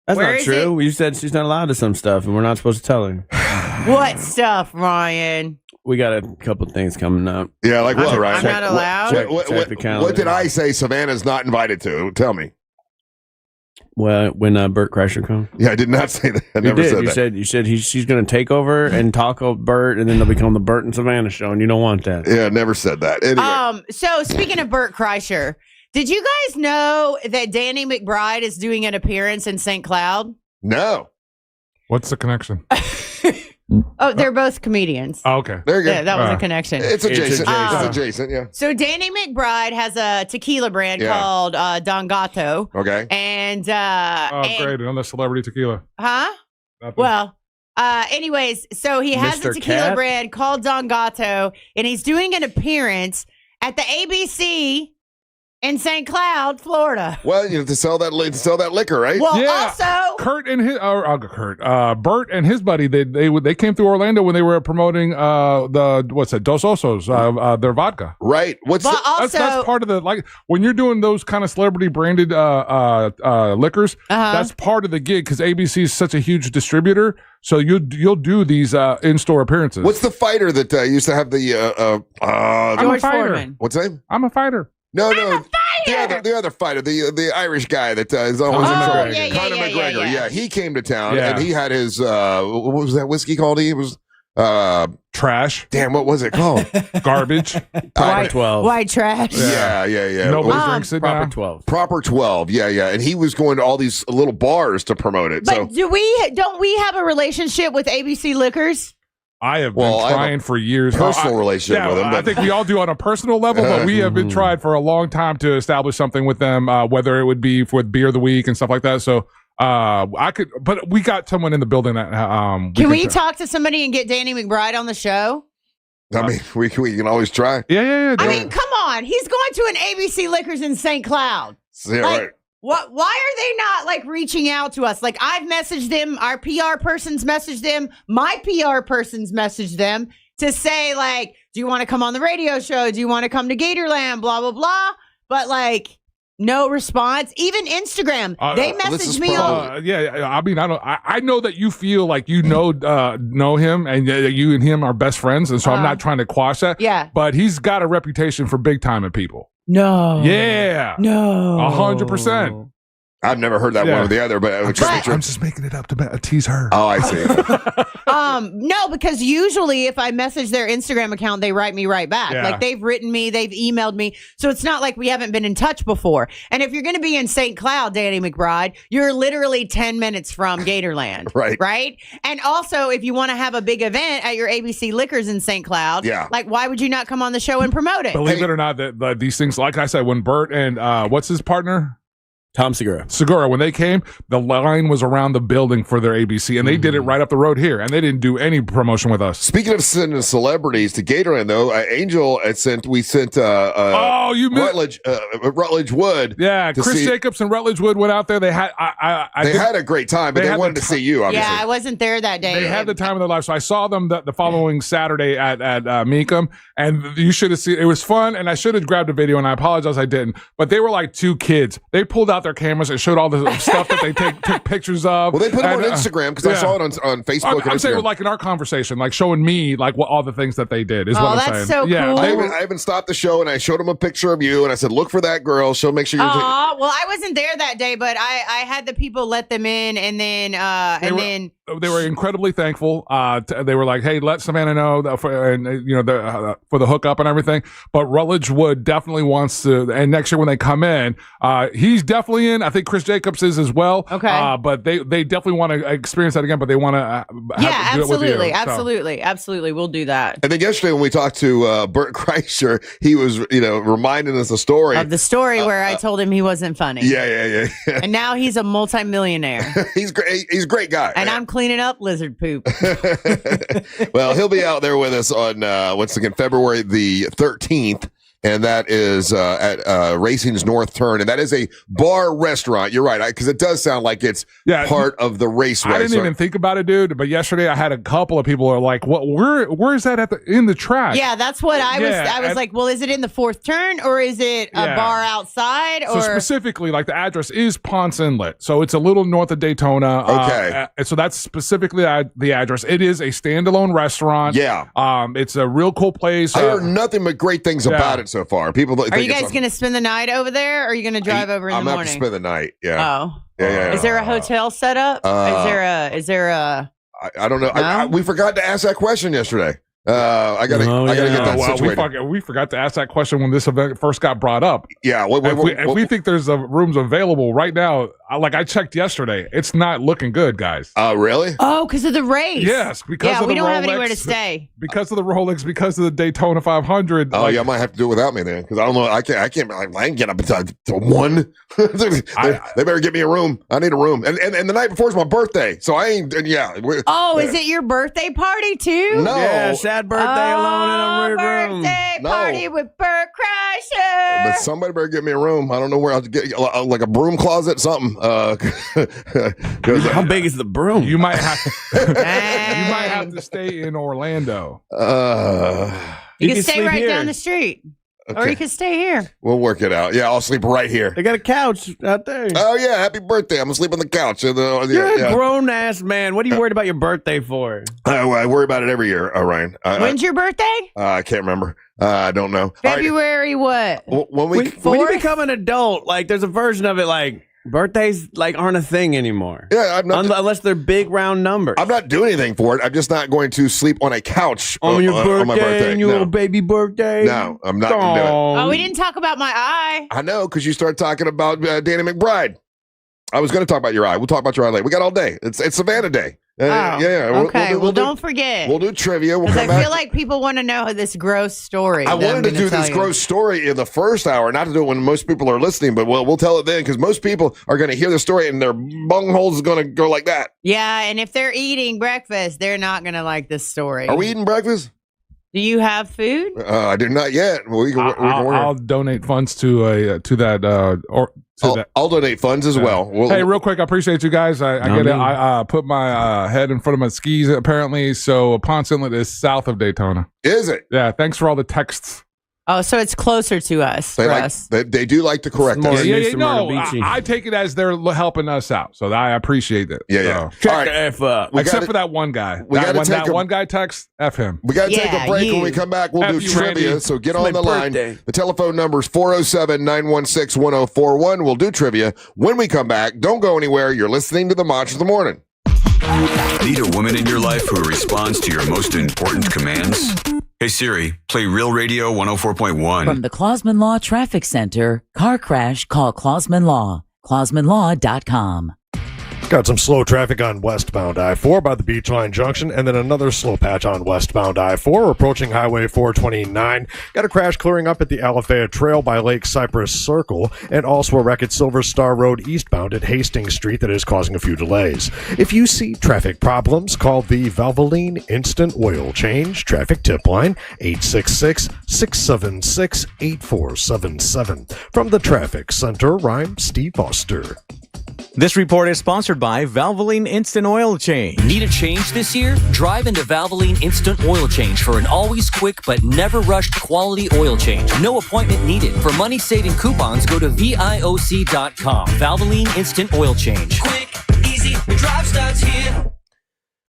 That's not true. You said she's not allowed to some stuff, and we're not supposed to tell her. What stuff, Ryan? We got a couple things coming up. Yeah, like what, Ryan? I'm not allowed. What did I say Savannah's not invited to? Tell me. Well, when Bert Kreischer comes. Yeah, I did not say that. I You never did. said You that. said she's going to take over and talk of Bert, and then they'll become the Bert and Savannah show, and you don't want that. Yeah, I never said that. Anyway. So speaking of Bert Kreischer, did you guys know that Danny McBride is doing an appearance in St. Cloud? No. What's the connection? Oh, they're both comedians. Oh, okay. There you go. Yeah, that was a connection. It's adjacent. It's adjacent, yeah. So Danny McBride has a tequila brand called Don Gato. Okay. And great. Another celebrity tequila. Huh? Nothing. Well, anyways, so he has Mr. a tequila Cat? brand called Don Gato, and he's doing an appearance at the ABC in St. Cloud, Florida. Well, you know, to sell that liquor, right? Well, also, Bert and his buddy, they came through Orlando when they were promoting Dos Osos, their vodka. Right. That's part of the, like, when you're doing those kind of celebrity branded liquors, that's part of the gig because ABC is such a huge distributor. So you'll do these in-store appearances. What's the fighter that used to have the I'm a fighter. What's his name? I'm a fighter. No. The other fighter, the Irish guy that is always in trouble. Conor McGregor. Yeah, he came to town and he had his what was that whiskey called? He was trash. Damn, what was it called? Garbage. Proper 12. White trash. Yeah. Nobody drinks it Proper now. 12. Proper 12. Yeah. And he was going to all these little bars to promote it. But So don't we have a relationship with ABC Liquors? I have been trying for years. personal relationship with him, I but- think we all do on a personal level, but we have been tried for a long time to establish something with them, whether it would be for Beer of the Week and stuff like that. So but we got someone in the building that Can we talk to somebody and get Danny McBride on the show? I mean, we can always try. Yeah. I mean, come on. He's going to an ABC Liquors in St. Cloud. Yeah, Like, right. Why are they not like reaching out to us? Like I've messaged them, our PR person's messaged them, my PR person's messaged them to say like, do you want to come on the radio show? Do you want to come to Gatorland? Blah, blah, blah. But like no response. Even Instagram, they messaged me on. I mean, I know that you feel like you know him and you and him are best friends. And so I'm not trying to quash that. Yeah. But he's got a reputation for big time at people. No. Yeah. No. 100%. I've never heard that one or the other, but I'm just making it up to tease her. Oh, I see. No, because usually if I message their Instagram account, they write me right back. Yeah. Like they've written me, they've emailed me. So it's not like we haven't been in touch before. And if you're going to be in St. Cloud, Danny McBride, you're literally 10 minutes from Gatorland. Right? And also, if you want to have a big event at your ABC Liquors in St. Cloud, like why would you not come on the show and promote it? Believe it or not, that these things, like I said, when Bert and what's his partner? Tom Segura. When they came, the line was around the building for their ABC, and they did it right up the road here, and they didn't do any promotion with us. Speaking of sending celebrities to Gatorland, though, Angel had sent Rutledge Wood. Yeah, to Chris see- Jacobs and Rutledge Wood went out there. They had They had a great time, but they wanted to see you, obviously. Yeah, I wasn't there that day. They had the time of their life. So I saw them the following Saturday at Meekum, and you should have seen it was fun. And I should have grabbed a video, and I apologize I didn't. But they were like two kids. They pulled out their cameras and showed all the stuff that they took pictures of. Well, they put it on Instagram because I saw it on Facebook. I'm and saying Instagram. like in our conversation, like showing me like what all the things that they did is what I'm saying. So yeah, cool. I even stopped the show and I showed them a picture of you and I said, "Look for that girl. She'll make sure you're." Well, I wasn't there that day, but I had the people let them in, and then they were incredibly thankful. They were like, "Hey, let Savannah know that for the hookup and everything." But Rutledge Wood definitely wants to. And next year when they come in, he's definitely in. I think Chris Jacobs is as well. Okay. But they definitely want to experience that again. But they want to. Absolutely, we'll do that. And then yesterday when we talked to Bert Kreischer, he was reminding us of the story where I told him he wasn't funny. Yeah. And now he's a multimillionaire. He's great. He's a great guy. And I'm cleaning up lizard poop. Well, he'll be out there with us on once again February the 13th. and that is at Racing's North Turn, and that is a bar restaurant. You're right, because it does sound like it's part of the raceway. I didn't even think about it, dude. But yesterday I had a couple of people are like, "What? Where is that in the track?" Yeah, that's what I was. I was like, well, is it in the fourth turn or is it a bar outside? Or so specifically, like the address is Ponce Inlet, so it's a little north of Daytona. Okay, so that's specifically the address. It is a standalone restaurant. Yeah, it's a real cool place. I heard nothing but great things about it so far. People, are you guys going to spend the night over there, or are you going to drive over in the morning? I'm going to spend the night. Yeah. Oh. Yeah. Is there a hotel set up? Is there a? I don't know. No? We forgot to ask that question yesterday. I gotta get that situated. We forgot to ask that question when this event first got brought up. Yeah, if we think there's rooms available right now, I checked yesterday, it's not looking good, guys. Really? Oh, because of the race. Yes, because of the we don't Rolex, have anywhere to stay. Because of the Rolex, because of the Daytona 500. Oh, yeah, I might have to do it without me then, because I don't know. I can't get up until 1. They better get me a room. I need a room, and the night before is my birthday, so I ain't. Is it your birthday party too? No. Yeah, sad birthday alone in a weird room. Birthday party with Bert Kreischer. But somebody better get me a room. I don't know where I'll get like a broom closet, something. How big is the broom? You might have to stay in Orlando. You can stay right down the street. Okay. Or you can stay here. We'll work it out. Yeah, I'll sleep right here. They got a couch out there. Oh, yeah. Happy birthday. I'm going to sleep on the couch. You're a grown-ass man. What are you worried about your birthday for? I worry about it every year, Ryan. When's your birthday? I can't remember. I don't know. February what? When you become an adult, like there's a version of it like birthdays like aren't a thing anymore. Yeah, I'm not unless they're big round numbers. I'm not doing anything for it. I'm just not going to sleep on a couch on your birthday. On my birthday. Your little baby birthday. No, I'm not going to do it. Oh, we didn't talk about my eye. I know, because you started talking about Danny McBride. I was going to talk about your eye. We'll talk about your eye later. We got all day. It's Savannah Day. Okay. Well, don't forget. We'll do trivia. Because I feel like people want to know this gross story. I wanted to do this gross story in the first hour, not to do it when most people are listening, but we'll tell it then because most people are going to hear the story and their bungholes is going to go like that. Yeah, and if they're eating breakfast, they're not going to like this story. Are we eating breakfast? Do you have food? I do not yet. I'll donate funds to that. I'll donate funds as well. Hey, real quick, I appreciate you guys. I get it. I put my head in front of my skis apparently. So Ponce Inlet is south of Daytona. Is it? Yeah. Thanks for all the texts. Oh, so it's closer to us. They do like to correct us. I take it as they're helping us out, so I appreciate it. Yeah. So. All right. F up. Except for that one guy. That one guy text, F him. We got to take a break. When we come back, we'll do trivia. Randy. So get on the line. The telephone number is 407-916-1041. We'll do trivia when we come back. Don't go anywhere. You're listening to the Mach of the Morning. Need a woman in your life who responds to your most important commands? Hey Siri, play Real Radio 104.1. From the Clausman Law Traffic Center, car crash, call Clausman Law. ClausmanLaw.com. Got some slow traffic on westbound I-4 by the Beachline Junction, and then another slow patch on westbound I-4 approaching Highway 429. Got a crash clearing up at the Alafaya Trail by Lake Cypress Circle, and also a wreck at Silver Star Road eastbound at Hastings Street that is causing a few delays. If you see traffic problems, call the Valvoline Instant Oil Change Traffic Tip Line, 866-676-8477. From the Traffic Center, I'm Steve Foster. This report is sponsored by Valvoline Instant Oil Change. Need a change this year? Drive into Valvoline Instant Oil Change for an always quick but never rushed quality oil change. No appointment needed. For money-saving coupons, go to VIOC.com. Valvoline Instant Oil Change. Quick, easy, the drive starts here.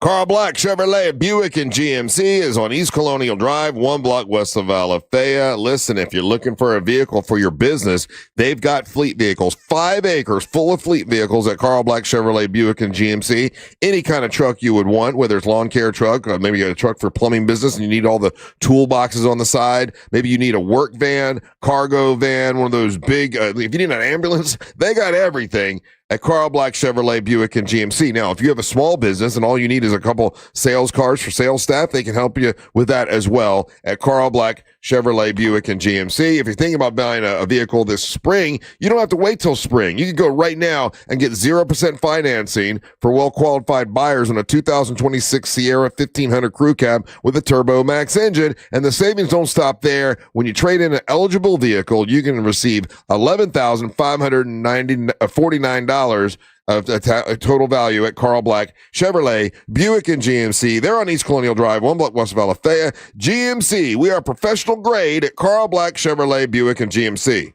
Carl Black Chevrolet Buick and GMC is on East Colonial Drive, 1 block west of Alafaya. Listen, if you're looking for a vehicle for your business, they've got fleet vehicles, 5 acres full of fleet vehicles at Carl Black Chevrolet Buick and GMC. Any kind of truck you would want, whether it's lawn care truck, or maybe you got a truck for plumbing business and you need all the toolboxes on the side. Maybe you need a work van, cargo van, one of those big, if you need an ambulance, they got everything at Carl Black Chevrolet Buick and GMC. Now, if you have a small business and all you need is a couple sales cars for sales staff, they can help you with that as well at Carl Black Chevrolet, Buick, and GMC. If you're thinking about buying a vehicle this spring, you don't have to wait till spring. You can go right now and get 0% financing for well-qualified buyers on a 2026 Sierra 1500 Crew Cab with a Turbo Max engine. And the savings don't stop there. When you trade in an eligible vehicle, you can receive $11,549 of total value at Carl Black Chevrolet, Buick, and GMC. They're on East Colonial Drive, 1 block west of Alafaya. GMC, we are professional grade at Carl Black Chevrolet, Buick, and GMC.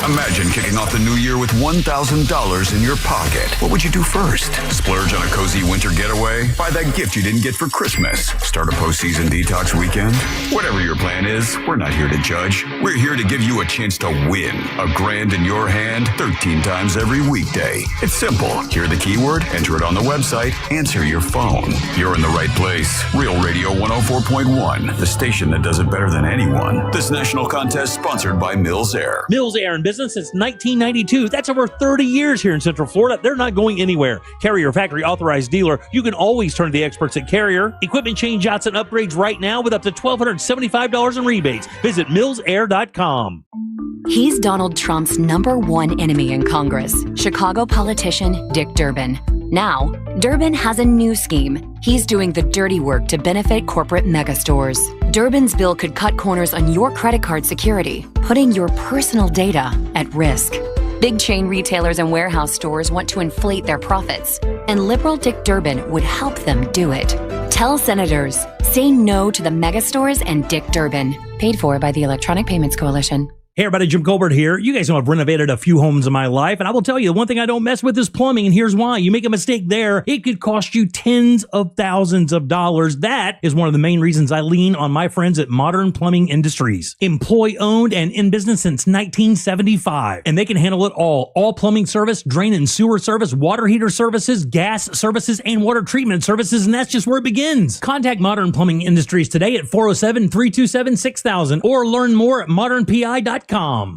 Imagine kicking off the new year with $1,000 in your pocket. What would you do first? Splurge on a cozy winter getaway? Buy that gift you didn't get for Christmas? Start a postseason detox weekend? Whatever your plan is, we're not here to judge. We're here to give you a chance to win. $1,000 in your hand 13 times every weekday. It's simple. Hear the keyword, enter it on the website, answer your phone. You're in the right place. Real Radio 104.1, the station that does it better than anyone. This national contest sponsored by Mills Air. Mills Air in business since 1992. That's over 30 years here in Central Florida. They're not going anywhere. Carrier factory authorized dealer. You can always turn to the experts at Carrier. Equipment change-outs and upgrades right now with up to $1,275 in rebates. Visit millsair.com. He's Donald Trump's #1 enemy in Congress, Chicago politician Dick Durbin. Now, Durbin has a new scheme. He's doing the dirty work to benefit corporate megastores. Durbin's bill could cut corners on your credit card security, putting your personal data at risk. Big chain retailers and warehouse stores want to inflate their profits, and liberal Dick Durbin would help them do it. Tell senators, say no to the megastores and Dick Durbin. Paid for by the Electronic Payments Coalition. Hey everybody, Jim Colbert here. You guys know I've renovated a few homes in my life, and I will tell you, the one thing I don't mess with is plumbing, and here's why. You make a mistake there, it could cost you tens of thousands of dollars. That is one of the main reasons I lean on my friends at Modern Plumbing Industries. Employee-owned and in business since 1975, and they can handle it all. All plumbing service, drain and sewer service, water heater services, gas services, and water treatment services, and that's just where it begins. Contact Modern Plumbing Industries today at 407-327-6000 or learn more at modernpi.com.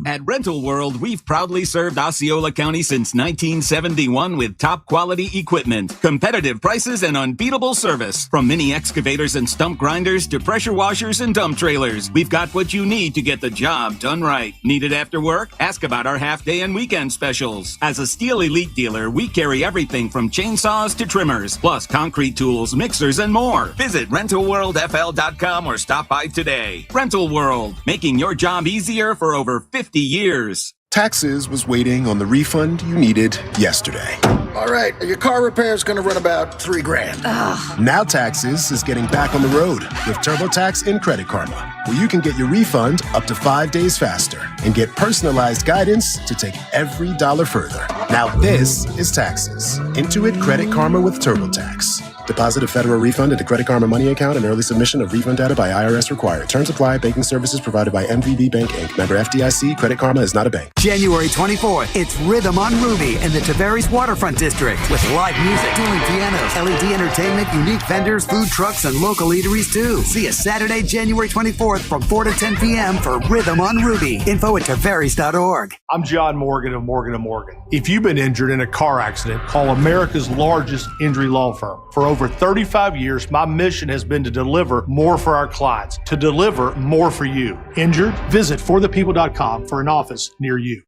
At Rental World, we've proudly served Osceola County since 1971 with top quality equipment, competitive prices, and unbeatable service. From mini excavators and stump grinders to pressure washers and dump trailers, we've got what you need to get the job done right. Need it after work? Ask about our half-day and weekend specials. As a Steel Elite dealer, we carry everything from chainsaws to trimmers, plus concrete tools, mixers, and more. Visit RentalWorldFL.com or stop by today. Rental World, making your job easier for over 50 years. Taxes was waiting on the refund you needed yesterday. All right, your car repair is going to run about $3,000. Now Taxes is getting back on the road with TurboTax and Credit Karma, where you can get your refund up to 5 days faster and get personalized guidance to take every dollar further. Now this is Taxes. Intuit Credit Karma with TurboTax. Deposit a federal refund into Credit Karma Money account and early submission of refund data by IRS required. Terms apply. Banking services provided by MVB Bank, Inc. Member FDIC. Credit Karma is not a bank. January 24th, it's Rhythm on Ruby in the Tavares Waterfront District with live music, dueling pianos, LED entertainment, unique vendors, food trucks, and local eateries too. See us Saturday, January 24th from 4 to 10 p.m. for Rhythm on Ruby. Info at Tavares.org. I'm John Morgan of Morgan & Morgan. If you've been injured in a car accident, call America's largest injury law firm. For over 35 years, my mission has been to deliver more for our clients, to deliver more for you. Injured? Visit forthepeople.com for an office near you.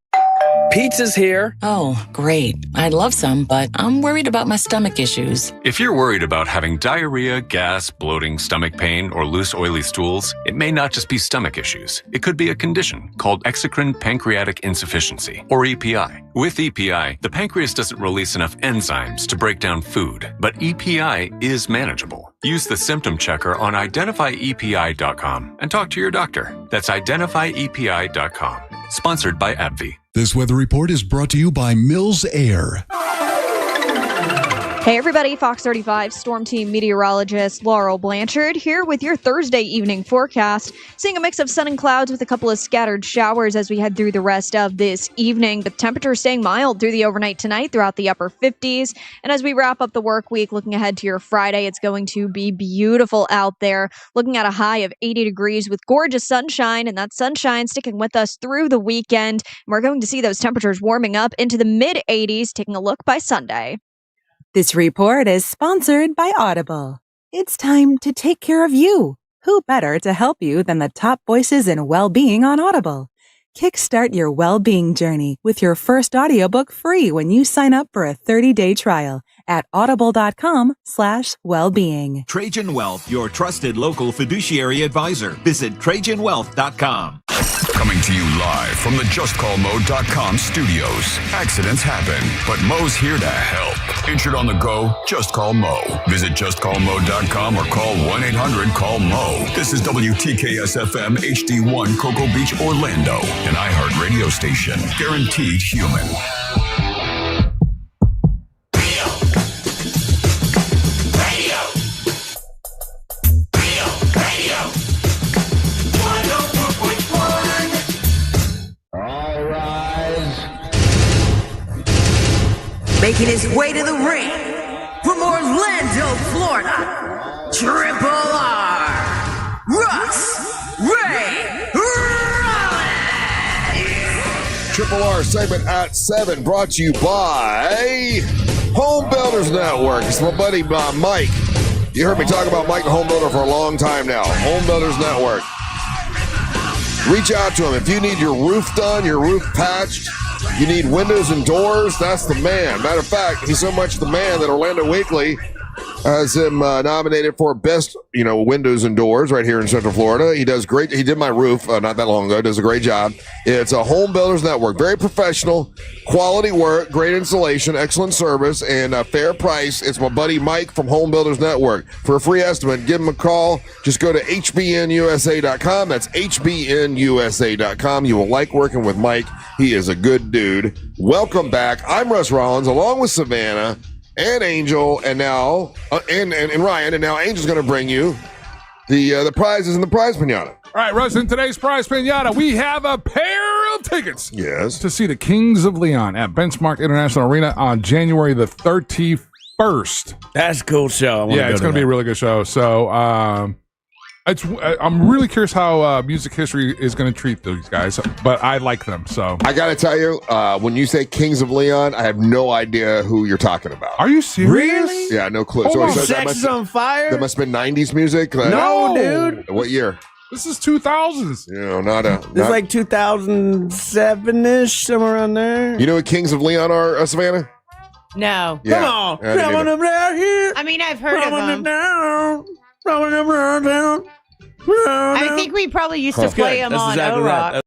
Pizza's here. Oh, great. I'd love some, but I'm worried about my stomach issues. If you're worried about having diarrhea, gas, bloating, stomach pain, or loose, oily stools, it may not just be stomach issues. It could be a condition called exocrine pancreatic insufficiency, or EPI. With EPI, the pancreas doesn't release enough enzymes to break down food, but EPI is manageable. Use the symptom checker on identifyepi.com and talk to your doctor. That's identifyepi.com. Sponsored by AbbVie. This weather report is brought to you by Mills Air. Hey everybody, Fox 35 Storm Team meteorologist Laurel Blanchard here with your Thursday evening forecast. Seeing a mix of sun and clouds with a couple of scattered showers as we head through the rest of this evening. The temperature staying mild through the overnight tonight throughout the upper 50s. And as we wrap up the work week, looking ahead to your Friday, it's going to be beautiful out there. Looking at a high of 80 degrees with gorgeous sunshine, and that sunshine sticking with us through the weekend. And we're going to see those temperatures warming up into the mid 80s, taking a look by Sunday. This report is sponsored by Audible. It's time to take care of you. Who better to help you than the top voices in well-being on Audible? Kickstart your well-being journey with your first audiobook free when you sign up for a 30-day trial at audible.com/wellbeing. Trajan Wealth, your trusted local fiduciary advisor. Visit TrajanWealth.com. Coming to you live from the JustCallMo.com studios. Accidents happen, but Mo's here to help. Injured on the go? Just call Mo. Visit JustCallMo.com or call 1-800-CALL-MO. This is WTKS-FM HD1 Cocoa Beach, Orlando, an iHeart radio station. Guaranteed human. Making his way to the ring from Orlando, Florida, Triple R, Russ Ray Rollins. Triple R segment at 7 brought to you by Home Builders Network. It's my buddy Mike. You heard me talk about Mike the Home Builder for a long time now. Home Builders Network. Reach out to him. If you need your roof done, your roof patched, you need windows and doors, that's the man. Matter of fact, he's so much the man that Orlando Weekly has him nominated for best, windows and doors right here in Central Florida. He does great. He did my roof not that long ago. Does a great job. It's a Home Builders Network. Very professional, quality work, great installation, excellent service, and a fair price. It's my buddy Mike from Home Builders Network. For a free estimate, give him a call. Just go to hbnusa.com. That's hbnusa.com. You will like working with Mike. He is a good dude. Welcome back. I'm Russ Rollins, along with Savannah and Angel, and now and Ryan, and now Angel's going to bring you the prizes in the prize pinata. All right, Russ, in today's prize pinata, we have a pair of tickets. Yes. To see the Kings of Leon at Benchmark International Arena on January the 31st. That's a cool show. It's going to be a really good show. So, I'm really curious how music history is going to treat these guys, but I like them. So I got to tell you, when you say Kings of Leon, I have no idea who you're talking about. Are you serious? Really? Yeah, no clue. Sex is on fire? That must have been 90s music? No, dude. What year? This is 2000s. It's like 2007-ish, somewhere around there. You know what Kings of Leon are, Savannah? No. Yeah. Come on. I didn't Come on down here. I mean, I've heard of them. Down. I think we probably used to play them on exactly O-Rock. Right.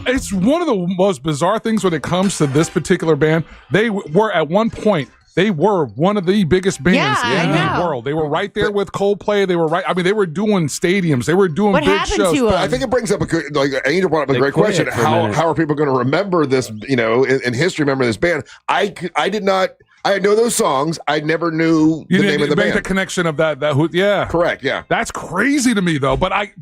It's one of the most bizarre things when it comes to this particular band. They were at one point, they were one of the biggest bands in the world. They were right there with Coldplay. They were they were doing stadiums. They were doing big shows. But I think it brings up a good, Angel brought up a great question. How are people going to remember this, in history, remember this band? I did not. I know those songs. I never knew the name of the band. The connection of that. Yeah, correct. Yeah, that's crazy to me though. But I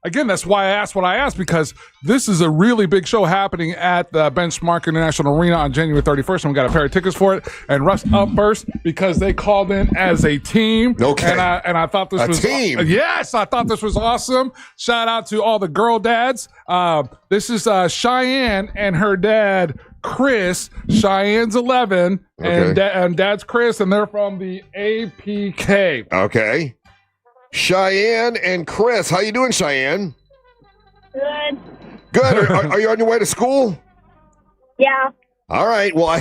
again, that's why I asked what I asked, because this is a really big show happening at the Benchmark International Arena on January 31st, and we got a pair of tickets for it. And Russ up first because they called in as a team. Okay, and I thought this was team. Yes, I thought this was awesome. Shout out to all the girl dads. This is Cheyenne and her dad, Chris. Cheyenne's 11, and Dad's Chris, and they're from the APK. Okay. Cheyenne and Chris. How you doing, Cheyenne? Good. Good. Are you on your way to school? Yeah. All right. Well,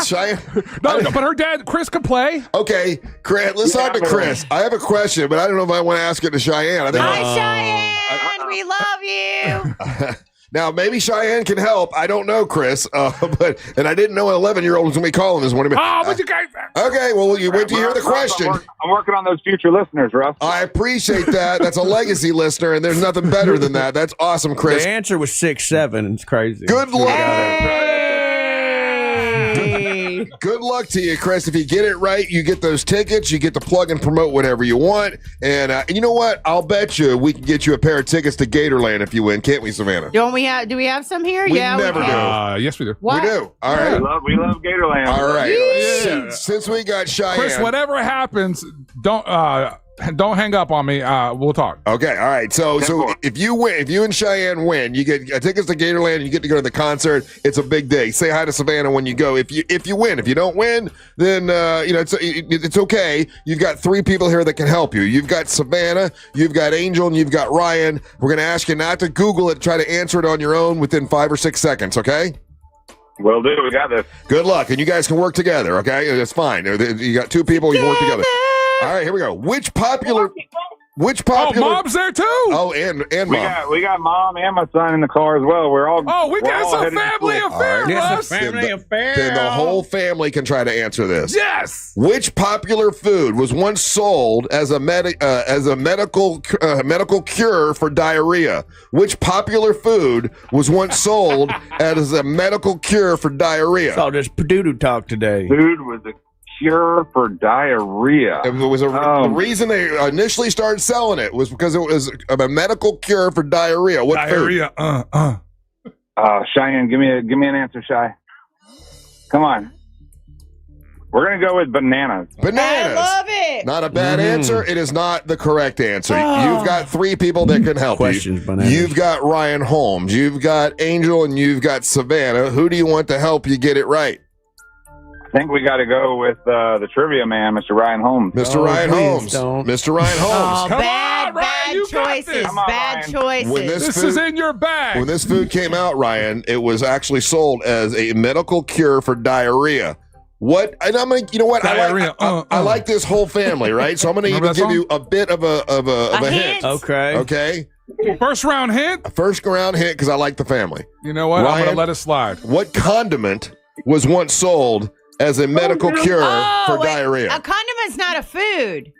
Cheyenne. No, but her dad, Chris, can play. Okay, Chris. Let's talk to Chris. I have a question, but I don't know if I want to ask it to Cheyenne. Hi, Cheyenne. We love you. Now, maybe Cheyenne can help. I don't know, Chris. And I didn't know an 11-year-old was going to be calling this morning. But you guys. Okay, well, you wait to hear the question. I'm working on those future listeners, Russ. I appreciate that. That's a legacy listener, and there's nothing better than that. That's awesome, Chris. The answer was 6'7". It's crazy. Good luck. Hey. Good luck to you, Chris. If you get it right, you get those tickets. You get to plug and promote whatever you want. And you know what? I'll bet you we can get you a pair of tickets to Gatorland if you win. Can't we, Savannah? Do we have some here? We never do. Yes, we do. What? We do. All right. We love Gatorland. All right. Yeah. Since we got Cheyenne. Chris, whatever happens, don't hang up on me. We'll talk. Okay, all right. So if you and Cheyenne win, you get tickets to Gatorland. And you get to go to the concert. It's a big day. Say hi to Savannah when you go. If you win, if you don't win, then it's okay. You've got 3 people here that can help you. You've got Savannah, you've got Angel, and you've got Ryan. We're gonna ask you not to Google it. Try to answer it on your own within 5 or 6 seconds. Okay. Will do. We got this. Good luck, and you guys can work together. Okay, it's fine. You got 2 people. You can work together. All right, here we go. Which popular? Oh, Mom's there too. Oh, and Mom. We got Mom and my son in the car as well. We're all. Oh, we got some family affair, Russ. Family affair. Then the whole family can try to answer this. Yes. Which popular food was once sold as a medical cure for diarrhea? Which popular food was once sold as a medical cure for diarrhea? It's all just Purdue talk today. Food was a cure for diarrhea. It was the reason they initially started selling it was because it was a medical cure for diarrhea. What diarrhea? food? Cheyenne, give me an answer, Shy. Come on. We're gonna go with bananas. Bananas. I love it. Not a bad answer. It is not the correct answer. You've got 3 people that can help you. Bananas. You've got Ryan Holmes. You've got Angel, and you've got Savannah. Who do you want to help you get it right? I think we got to go with the trivia man, Mr. Ryan Holmes. Mr. Ryan Holmes. Mr. Ryan Holmes. Oh, bad choices. Bad choices. This is in your bag. When this food came out, Ryan, it was actually sold as a medical cure for diarrhea. What? And I'm like, you know what? Diarrhea. I like this whole family, right? So I'm going to even give you a bit of a hint. Okay. Okay. First round hint. A first round hint because I like the family. You know what? Ryan, I'm going to let it slide. What condiment was once sold as a medical cure for diarrhea? A condiment's not a food.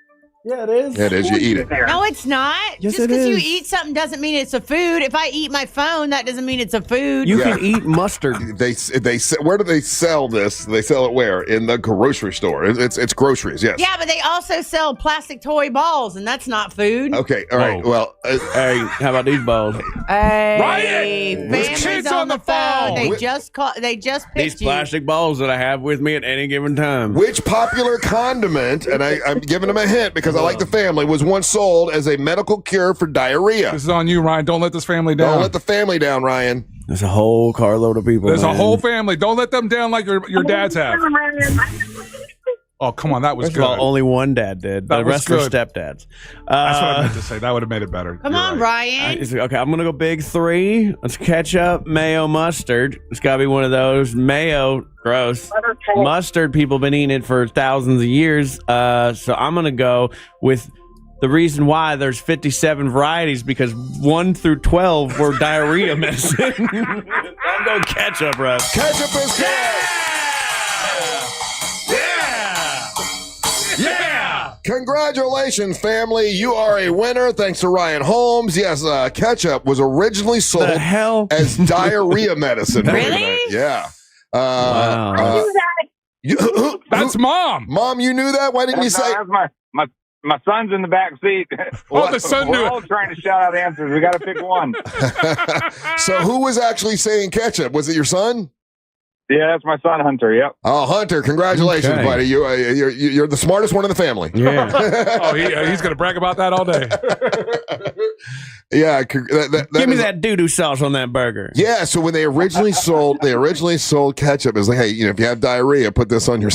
Yeah, it is. Yeah, it is. You eat it. No, it's not. Yes, Just because it you is. eat something doesn't mean it's a food. If I eat my phone, that doesn't mean it's a food. You can eat mustard. They where do they sell this? They sell it where? In the grocery store. It's groceries. Yes. Yeah, but they also sell plastic toy balls, and that's not food. Okay. All right. Well. Hey, how about these balls? Hey, Ryan, family's kids on the phone. They Wh- just picked These you. plastic balls that I have with me at any given time. Which popular condiment, and I'm giving them a hint because I like the family, was once sold as a medical cure for diarrhea? This is on you, Ryan. Don't let this family down. Don't let the family down, Ryan. There's a whole carload of people. There's man. a whole family. Don't let them down like your dads have. Oh, come on. That was good. Well, only one dad did. That The was rest were good. stepdads. That's what I meant to say. That would have made it better. Come You're on, right. Ryan. Okay, I'm going to go big 3. Let's ketchup, mayo, mustard. It's got to be one of those. Mayo, gross. Mustard, people been eating it for thousands of years. So I'm going to go with the reason why there's 57 varieties because 1 through 12 were diarrhea medicine. I'm going ketchup, Russ. Ketchup is correct. Yeah. Congratulations, family. You are a winner thanks to Ryan Holmes. Yes, ketchup was originally sold The hell? as diarrhea medicine. Really? Yeah. Wow. That's Mom. Mom, you knew that? Why didn't you say? That's my son's in the back seat. Oh, the son knew We're it. all trying to shout out answers. We got to pick one. So who was actually saying ketchup? Was it your son? Yeah, that's my son, Hunter. Yep. Oh, Hunter, congratulations, Okay. buddy. You're the smartest one in the family. Yeah. Oh, he's going to brag about that all day. Yeah. Give me that doo-doo sauce on that burger. Yeah, so when they originally sold ketchup, it's like, hey, if you have diarrhea, put this on your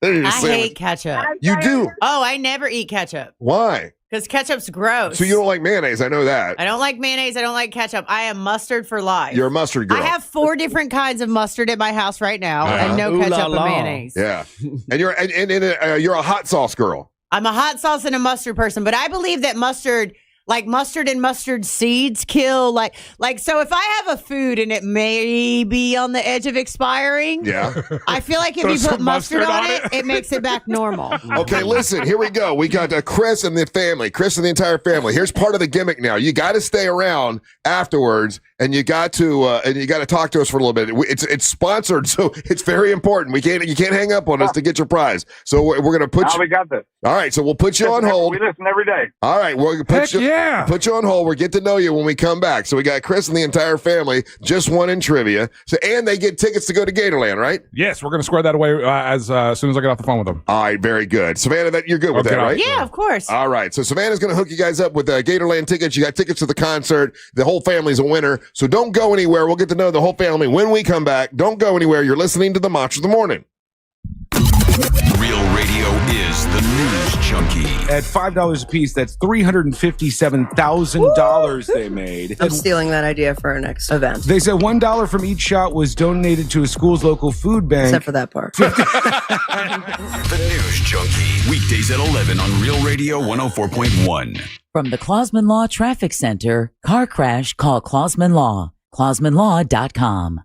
I sandwich. hate ketchup. You do? Oh, I never eat ketchup Why? because ketchup's gross. So you don't like mayonnaise? I know that. I don't like mayonnaise. I don't like ketchup. I am mustard for life. You're a mustard girl. I have 4 different kinds of mustard at my house right now, and no Ooh la ketchup la. and mayonnaise. Yeah, and you're a hot sauce girl. I'm a hot sauce and a mustard person, but I believe that mustard, like mustard and mustard seeds kill like so if I have a food and it may be on the edge of expiring, Yeah. I feel like if you put mustard on it makes it back normal. Okay, listen, here we go. We got Chris and the family, Chris and the entire family. Here's part of the gimmick now. You got to stay around afterwards, and you got to talk to us for a little bit. It's sponsored, so it's very important. You can't hang up on us to get your prize. So we're going to put you. We got this. All right, so we'll put you on hold. We listen every day. All right, we'll put you on hold. We'll get to know you when we come back. So we got Chris and the entire family just won in trivia. So and they get tickets to go to Gatorland, right? Yes, we're going to square that away as soon as I get off the phone with them. All right, very good. Savannah, you're good with that, right? Yeah, of course. All right, so Savannah's going to hook you guys up with Gatorland tickets. You got tickets to the concert. The whole family's a winner. So don't go anywhere. We'll get to know the whole family when we come back. Don't go anywhere. You're listening to the Match of the Morning. Real radio is the news junkie. At $5 a piece, that's $357,000 they made. I'm stealing that idea for our next event. They said $1 from each shot was donated to a school's local food bank. Except for that part. The news junkie. Weekdays at 11 on Real Radio 104.1. From the Clausman Law Traffic Center, car crash, call Clausman Law. ClausmanLaw.com.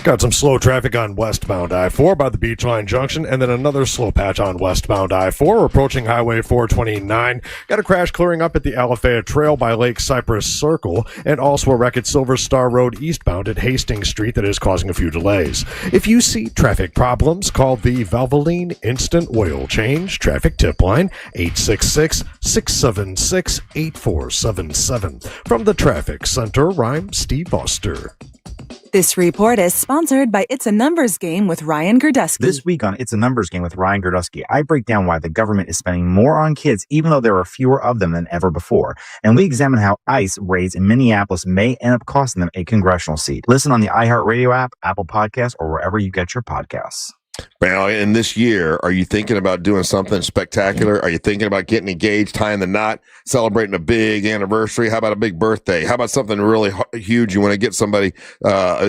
Got some slow traffic on westbound I-4 by the Beachline Junction, and then another slow patch on westbound I-4 approaching Highway 429. Got a crash clearing up at the Alafaya Trail by Lake Cypress Circle, and also a wreck at Silver Star Road eastbound at Hastings Street that is causing a few delays. If you see traffic problems, call the Valvoline Instant Oil Change traffic tip line 866-676-8477. From the Traffic Center, I'm Steve Oster. This report is sponsored by It's a Numbers Game with Ryan Gerdusky. This week on It's a Numbers Game with Ryan Gerdusky, I break down why the government is spending more on kids, even though there are fewer of them than ever before. And we examine how ICE raids in Minneapolis may end up costing them a congressional seat. Listen on the iHeartRadio app, Apple Podcasts, or wherever you get your podcasts. Now, in this year, are you thinking about doing something spectacular? Are you thinking about getting engaged, tying the knot, celebrating a big anniversary? How about a big birthday? How about something really huge? You want to get somebody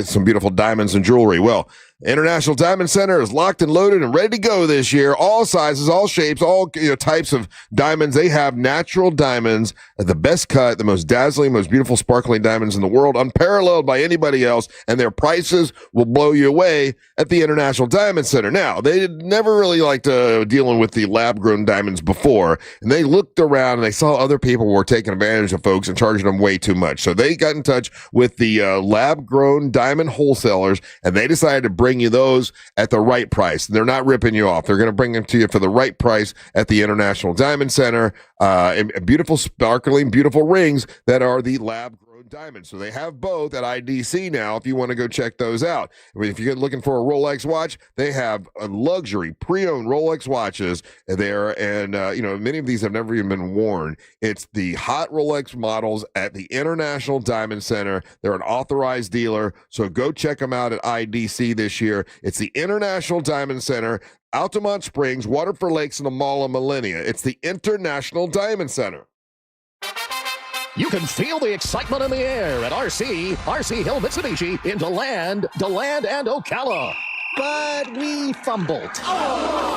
some beautiful diamonds and jewelry? Well, International Diamond Center is locked and loaded and ready to go this year. All sizes, all shapes, all types of diamonds. They have natural diamonds at the best cut, the most dazzling, most beautiful, sparkling diamonds in the world, unparalleled by anybody else, and their prices will blow you away at the International Diamond Center. Now, they never really liked dealing with the lab-grown diamonds before, and they looked around and they saw other people were taking advantage of folks and charging them way too much. So they got in touch with the lab-grown diamond wholesalers, and they decided to bring you those at the right price. They're not ripping you off. They're going to bring them to you for the right price at the International Diamond Center. And beautiful, sparkling, beautiful rings that are the lab-grown diamonds. So they have both at IDC now if you want to go check those out. I mean, if you're looking for a Rolex watch, they have a luxury pre-owned Rolex watches there. And, many of these have never even been worn. It's the hot Rolex models at the International Diamond Center. They're an authorized dealer. So go check them out at IDC this year. It's the International Diamond Center, Altamont Springs, Waterford Lakes, and the Mall of Millennia. It's the International Diamond Center. You can feel the excitement in the air at RC Hill Mitsubishi in DeLand, and Ocala. But we fumbled.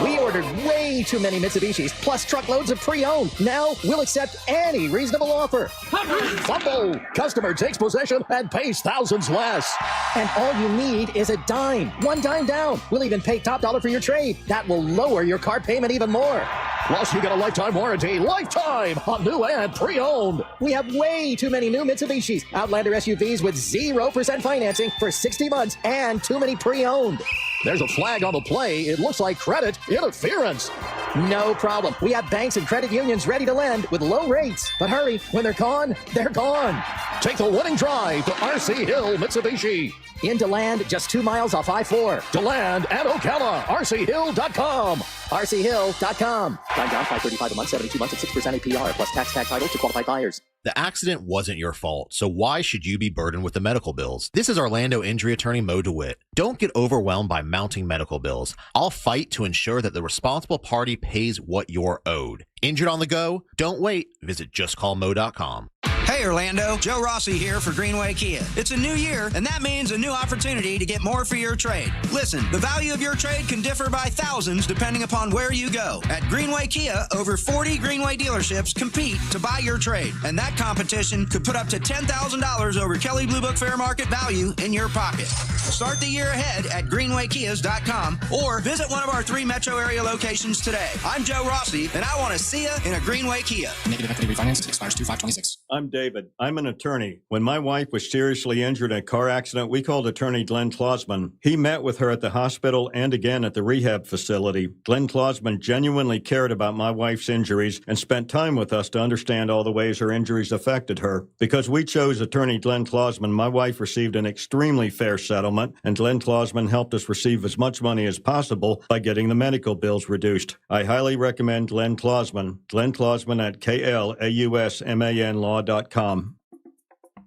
We ordered way too many Mitsubishis, plus truckloads of pre-owned. Now we'll accept any reasonable offer. Fumble! Customer takes possession and pays thousands less. And all you need is a dime. One dime down. We'll even pay top dollar for your trade. That will lower your car payment even more. Plus, you get a lifetime warranty. Lifetime on new and pre-owned. We have way too many new Mitsubishis. Outlander SUVs with 0% financing for 60 months and too many pre-owned. There's a flag on the play. It looks like credit interference. No problem. We have banks and credit unions ready to lend with low rates. But hurry, when they're gone, they're gone. Take the winning drive to RC Hill Mitsubishi. In DeLand, just 2 miles off I-4. DeLand and Ocala. RCHill.com. RCHill.com. Time down, $535 a month, 72 months at 6% APR, plus tax title to qualified buyers. The accident wasn't your fault, so why should you be burdened with the medical bills? This is Orlando injury attorney Mo DeWitt. Don't get overwhelmed by mounting medical bills. I'll fight to ensure that the responsible party pays what you're owed. Injured on the go? Don't wait. Visit justcallmo.com. Hey, Hey Orlando, Joe Rossi here for Greenway Kia. It's a new year, and that means a new opportunity to get more for your trade. Listen, the value of your trade can differ by thousands depending upon where you go. At Greenway Kia, over 40 Greenway dealerships compete to buy your trade, and that competition could put up to $10,000 over Kelley Blue Book fair market value in your pocket. Start the year ahead at greenwaykias.com or visit one of our 3 metro area locations today. I'm Joe Rossi, and I want to see you in a Greenway Kia. Negative equity refinance expires 2/5/26. I'm David. I'm an attorney. When my wife was seriously injured in a car accident, we called attorney Glenn Clausman. He met with her at the hospital and again at the rehab facility. Glenn Clausman genuinely cared about my wife's injuries and spent time with us to understand all the ways her injuries affected her. Because we chose attorney Glenn Clausman, my wife received an extremely fair settlement, and Glenn Clausman helped us receive as much money as possible by getting the medical bills reduced. I highly recommend Glenn Clausman. Glenn Clausman at KLAUSMANlaw.com.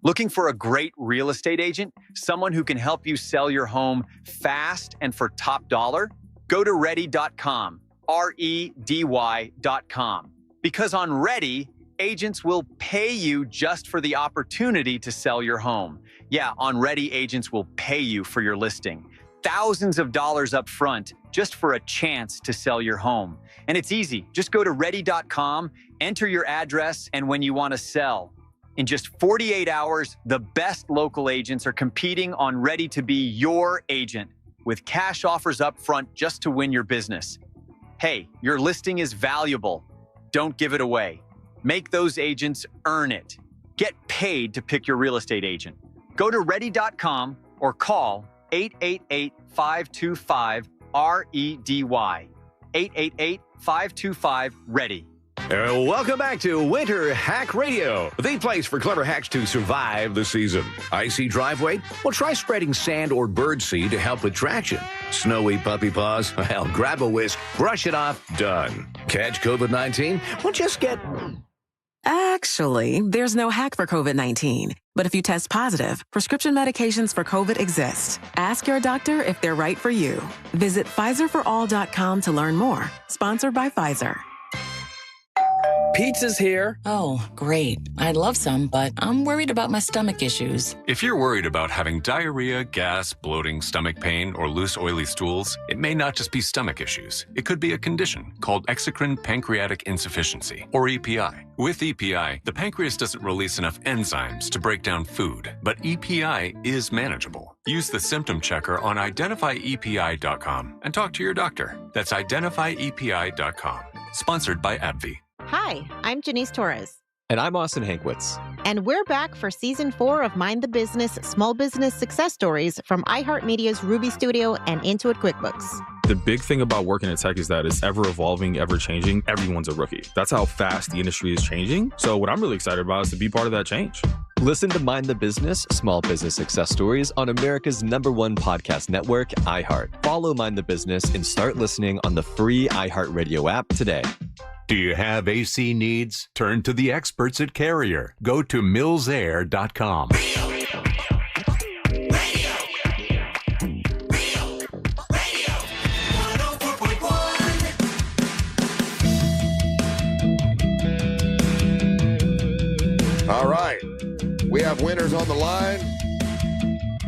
Looking for a great real estate agent? Someone who can help you sell your home fast and for top dollar? Go to ready.com, REDY.com. Because on Ready, agents will pay you just for the opportunity to sell your home. Yeah, on Ready, agents will pay you for your listing. Thousands of dollars up front just for a chance to sell your home. And it's easy. Just go to ready.com, enter your address, and when you want to sell. In just 48 hours, the best local agents are competing on Ready to be your agent with cash offers up front just to win your business. Hey, your listing is valuable. Don't give it away. Make those agents earn it. Get paid to pick your real estate agent. Go to ready.com or call 888-525-REDY. 888-525-READY. Welcome back to Winter Hack Radio, the place for clever hacks to survive the season. Icy driveway? Well, try spreading sand or birdseed to help with traction. Snowy puppy paws? Well, grab a whisk, brush it off, done. Catch COVID-19? Well, just get... Actually, there's no hack for COVID-19. But if you test positive, prescription medications for COVID exist. Ask your doctor if they're right for you. Visit PfizerForAll.com to learn more. Sponsored by Pfizer. Pizza's here. Oh, great. I'd love some, but I'm worried about my stomach issues. If you're worried about having diarrhea, gas, bloating, stomach pain, or loose, oily stools, it may not just be stomach issues. It could be a condition called exocrine pancreatic insufficiency, or EPI. With EPI, the pancreas doesn't release enough enzymes to break down food, but EPI is manageable. Use the symptom checker on identifyepi.com and talk to your doctor. That's identifyepi.com. Sponsored by AbbVie. Hi, I'm Janice Torres. And I'm Austin Hankwitz. And we're back for Season 4 of Mind the Business Small Business Success Stories from iHeartMedia's Ruby Studio and Intuit QuickBooks. The big thing about working in tech is that it's ever evolving, ever changing. Everyone's a rookie. That's how fast the industry is changing. So what I'm really excited about is to be part of that change. Listen to Mind the Business Small Business Success Stories on America's #1 podcast network, iHeart. Follow Mind the Business and start listening on the free iHeartRadio app today. Do you have AC needs? Turn to the experts at Carrier. Go to millsair.com. All right. We have winners on the line.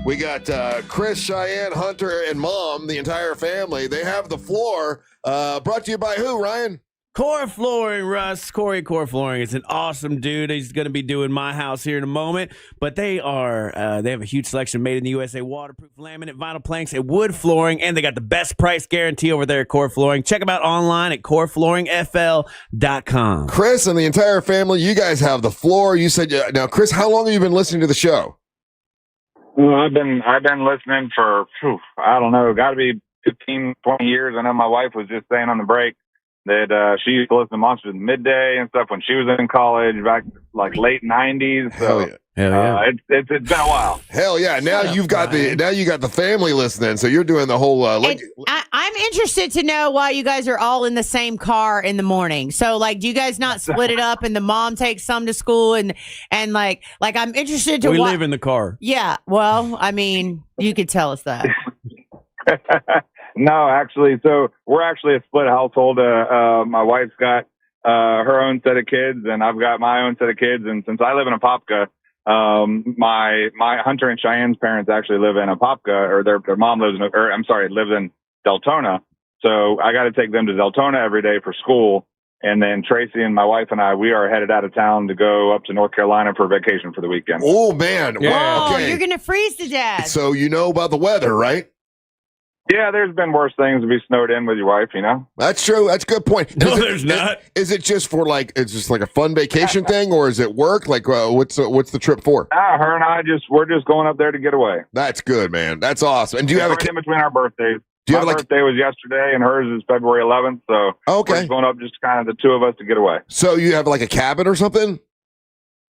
We got Chris, Cheyenne, Hunter, and Mom, the entire family. They have the floor. Brought to you by who, Ryan? Core Flooring, Russ. Corey Core Flooring is an awesome dude. He's going to be doing my house here in a moment. But they have a huge selection made in the USA, waterproof laminate, vinyl planks, and wood flooring. And they got the best price guarantee over there at Core Flooring. Check them out online at coreflooringfl.com. Chris and the entire family, you guys have the floor. You said, now, Chris, how long have you been listening to the show? Well, I've been listening for, I don't know, got to be 15, 20 years. I know my wife was just saying on the break that she used to listen to Monsters in the Midday and stuff when she was in college back like late 90s. So Hell yeah. It's been a while. Hell yeah. Now you got the family listening. So you're doing the whole I'm interested to know why you guys are all in the same car in the morning. So like, do you guys not split it up and the mom takes some to school and like I'm interested to We live in the car. Yeah. Well, I mean, you could tell us that. No, actually, so we're actually a split household. My wife's got her own set of kids, and I've got my own set of kids. And since I live in Apopka, my Hunter and Cheyenne's parents actually live in Apopka, or their mom lives lives in Deltona. So I got to take them to Deltona every day for school. And then Tracy and my wife and I, we are headed out of town to go up to North Carolina for vacation for the weekend. Oh, man. Whoa, Okay. you're going to freeze to death. So you know about the weather, right? Yeah, there's been worse things to be snowed in with your wife, you know? That's true. That's a good point. No, there's not. Is it just for it's just like a fun vacation thing, or is it work? Like, what's the trip for? Her and I we're just going up there to get away. That's good, man. That's awesome. And do you have right in between our birthdays? My birthday was yesterday, and hers is February 11th. So we're just going up, just kind of the two of us to get away. So you have like a cabin or something?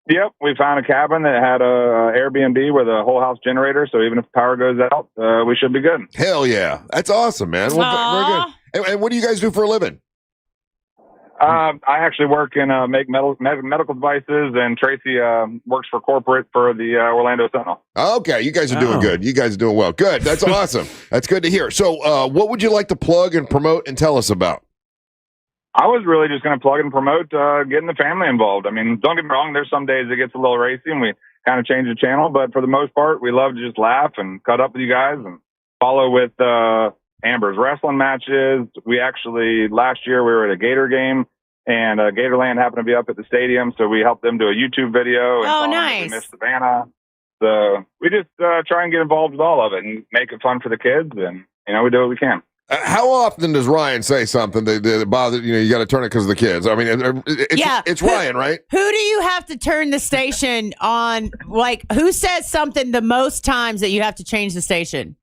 Yep, we found a cabin that had a Airbnb with a whole house generator. So even if the power goes out, we should be good. Hell yeah, that's awesome, man. Well, very good. And what do you guys do for a living? I actually work in make medical devices, and Tracy works for corporate for the Orlando Sentinel. Okay, you guys are doing good. You guys are doing well. Good. That's awesome. That's good to hear. So, what would you like to plug and promote and tell us about? I was really just going to plug and promote getting the family involved. I mean, don't get me wrong. There's some days it gets a little racy, and we kind of change the channel. But for the most part, we love to just laugh and cut up with you guys and follow with Amber's wrestling matches. We actually, last year, we were at a Gator game, and Gatorland happened to be up at the stadium, so we helped them do a YouTube video. And nice. Miss Savannah. So we just try and get involved with all of it and make it fun for the kids, and, we do what we can. How often does Ryan say something that bothers you? You got to turn it because of the kids. I mean, it's Ryan, right? Who do you have to turn the station on? Like, who says something the most times that you have to change the station?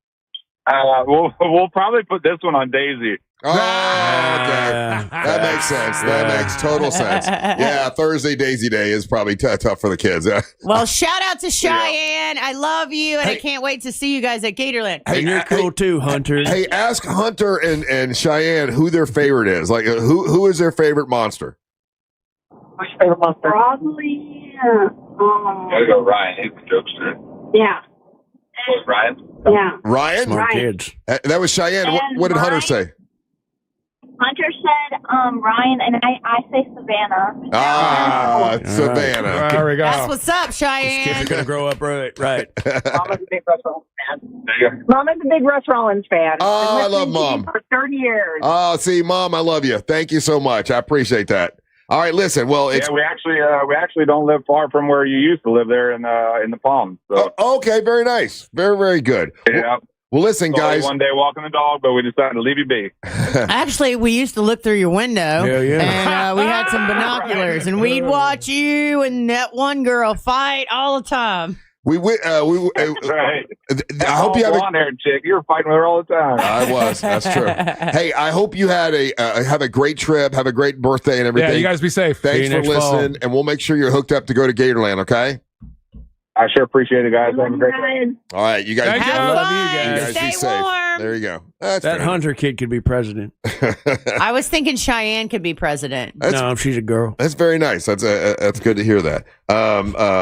We'll probably put this one on Daisy. Oh, okay. That makes sense. That makes total sense. Yeah, Thursday Daisy Day is probably tough for the kids. Well, shout out to Cheyenne. I love you, and I can't wait to see you guys at Gatorland. Hey, you're cool too, Hunter. Hey, ask Hunter and Cheyenne who their favorite is. Like, who is their favorite monster? My favorite monster? Probably. Gotta go Ryan. He's the jokester. Yeah. Ryan? Yeah. Ryan? Smart kids. That was Cheyenne. What did Hunter say? Hunter said Ryan, and I say Savannah. Savannah. There we go. That's what's up, Kids Cheyenne. are gonna grow up right. Mama's a big Russ Rollins fan. Mama's a big Russ Rollins fan. Oh, I love Mom. For 30 years. Oh, see, Mom, I love you. Thank you so much. I appreciate that. All right, listen. Well, it's we actually don't live far from where you used to live there in the Palms. So. Okay, very nice. Very, very good. Yeah. Well, listen, guys. One day walking the dog, but we decided to leave you be. Actually, we used to look through your window, and we had some binoculars, and we'd watch you and that one girl fight all the time. Right. I hope you have blonde-haired chick. You were fighting with her all the time. I was. That's true. Hey, I hope you had have a great trip, have a great birthday, and everything. Yeah, you guys be safe. Thanks for listening, and we'll make sure you're hooked up to go to Gatorland. Okay. I sure appreciate it, guys. Have a great day. All right, you guys. Have love fun. you guys. Stay be safe. warm. There you go. That fair. Hunter kid could be president. I was thinking Cheyenne could be president. No, she's a girl. That's very nice. That's good to hear that.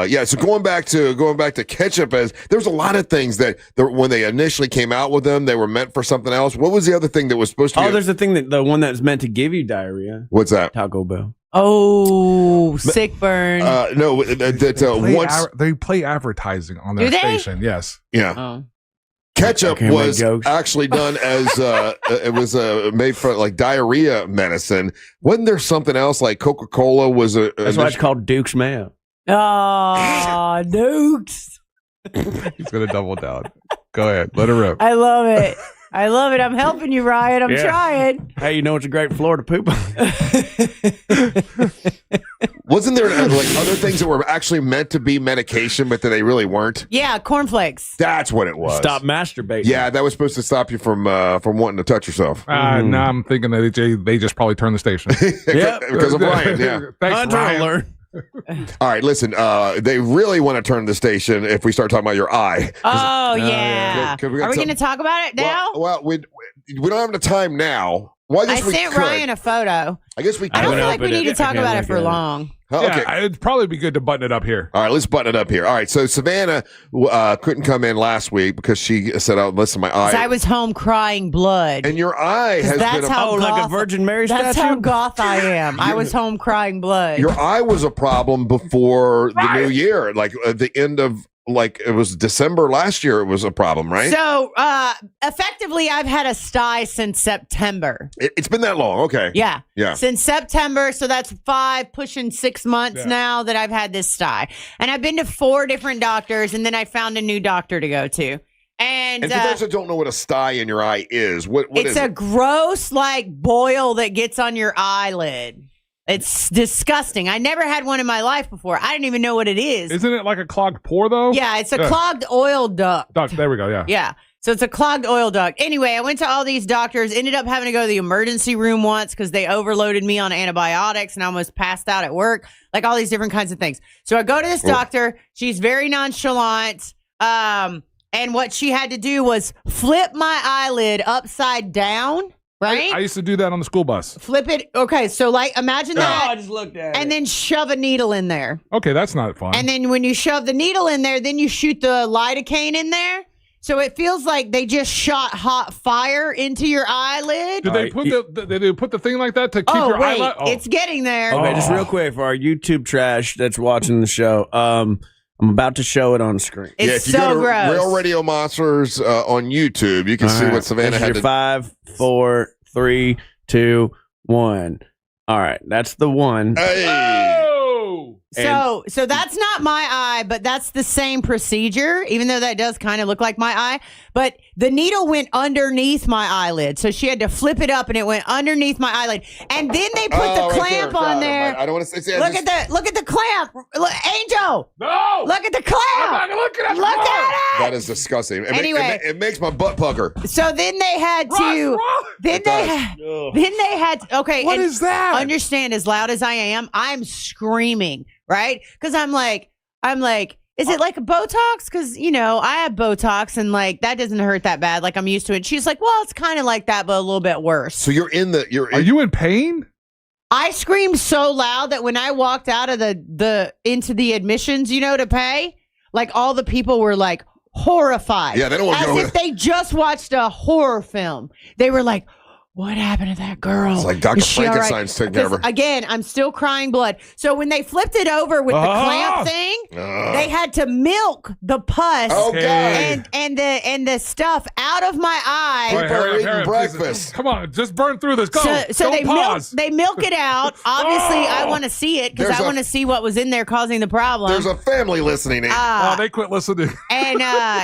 Yeah. So going back to ketchup, as there's a lot of things that when they initially came out with them, they were meant for something else. What was the other thing that was supposed to? Oh, there's the one that's meant to give you diarrhea. What's that? Taco Bell. Oh, sick burn. No, they play advertising on their station. Yes. Yeah. Oh. Ketchup was actually done as it was made for like diarrhea medicine. Wasn't there something else like Coca-Cola was a? That's why it's called Duke's Mayo. Oh, Dukes. He's gonna double down. Go ahead, let her rip. I love it. I'm helping you, Ryan. I'm trying. Hey, you know it's a great floor to poop on. Wasn't there like other things that were actually meant to be medication, but that they really weren't? Yeah, cornflakes. That's what it was. Stop masturbating. Yeah, that was supposed to stop you from wanting to touch yourself. Now I'm thinking that they just probably turned the station. Yeah, because of Ryan. Yeah, thanks, Ryan. All right, listen. They really want to turn the station if we start talking about your eye. Oh yeah. Are we going to talk about it now? Well, we don't have the time now. Well, I sent Ryan a photo. I guess we. I don't feel like we need to talk about it for long. Oh, okay. Yeah, it'd probably be good to button it up here. All right, let's button it up here. All right, so Savannah couldn't come in last week because she said, "Oh, listen, my eye." I was home crying blood. And your eye has been like a Virgin Mary statue? That's how goth I am. I was home crying blood. Your eye was a problem before the new year, like at the end of. Like it was December last year, it was a problem, right? So, effectively, I've had a sty since September. It's been that long, okay? Yeah, yeah. Since September, so that's 5, pushing 6 months now that I've had this sty, and I've been to 4 different doctors, and then I found a new doctor to go to. And for those that don't know what a sty in your eye is, what it's is a it? gross like boil that gets on your eyelid. It's disgusting. I never had one in my life before. I didn't even know what it is. Isn't it like a clogged pore, though? Yeah, it's a clogged oil duct. There we go, yeah. Yeah. So it's a clogged oil duct. Anyway, I went to all these doctors, ended up having to go to the emergency room once because they overloaded me on antibiotics and I almost passed out at work, like all these different kinds of things. So I go to this doctor. She's very nonchalant. And what she had to do was flip my eyelid upside down. Right? I used to do that on the school bus. Flip it. Okay, so like imagine that. Oh, I just looked at it. And then shove a needle in there. Okay, that's not fun. And then when you shove the needle in there, then you shoot the lidocaine in there. So it feels like they just shot hot fire into your eyelid. Did they put the thing like that to keep your wait, eyelid? it's getting there. Okay, just real quick for our YouTube trash that's watching the show. I'm about to show it on the screen. It's if you so go to gross. Real Radio Monsters on YouTube, you can see what Savannah had to 5, 4, 3, 2, 1. All right, that's the one. So that's not my eye, but that's the same procedure, even though that does kind of look like my eye. But the needle went underneath my eyelid. So she had to flip it up and it went underneath my eyelid. And then they put the clamp on there. I don't want to say Look at the clamp. Look, Angel. No. Look at the clamp. I'm not looking at Look at it. That is disgusting. Anyway. It makes my butt pucker. So then they had to. Then they had. Okay. What is that? Understand, as loud as I am, I'm screaming, right? Because I'm like, is it like a Botox? Because, I have Botox and like that doesn't hurt that bad. Like I'm used to it. She's like, well, it's kind of like that, but a little bit worse. So you're Are you in pain? I screamed so loud that when I walked out of into the admissions, to pay, like all the people were like horrified. Yeah, they don't want to go. As if they just watched a horror film. They were like, what happened to that girl? It's like Dr. Is she all right? Frankenstein's taking care of her. Again, I'm still crying blood. So when they flipped it over with the clamp thing, they had to milk the pus and the stuff out of my eye. People are eating breakfast. Come on, just burn through this. Go. So Don't pause. they milk it out. Obviously, I want to see it because I want to see what was in there causing the problem. There's a family listening in. They quit listening. And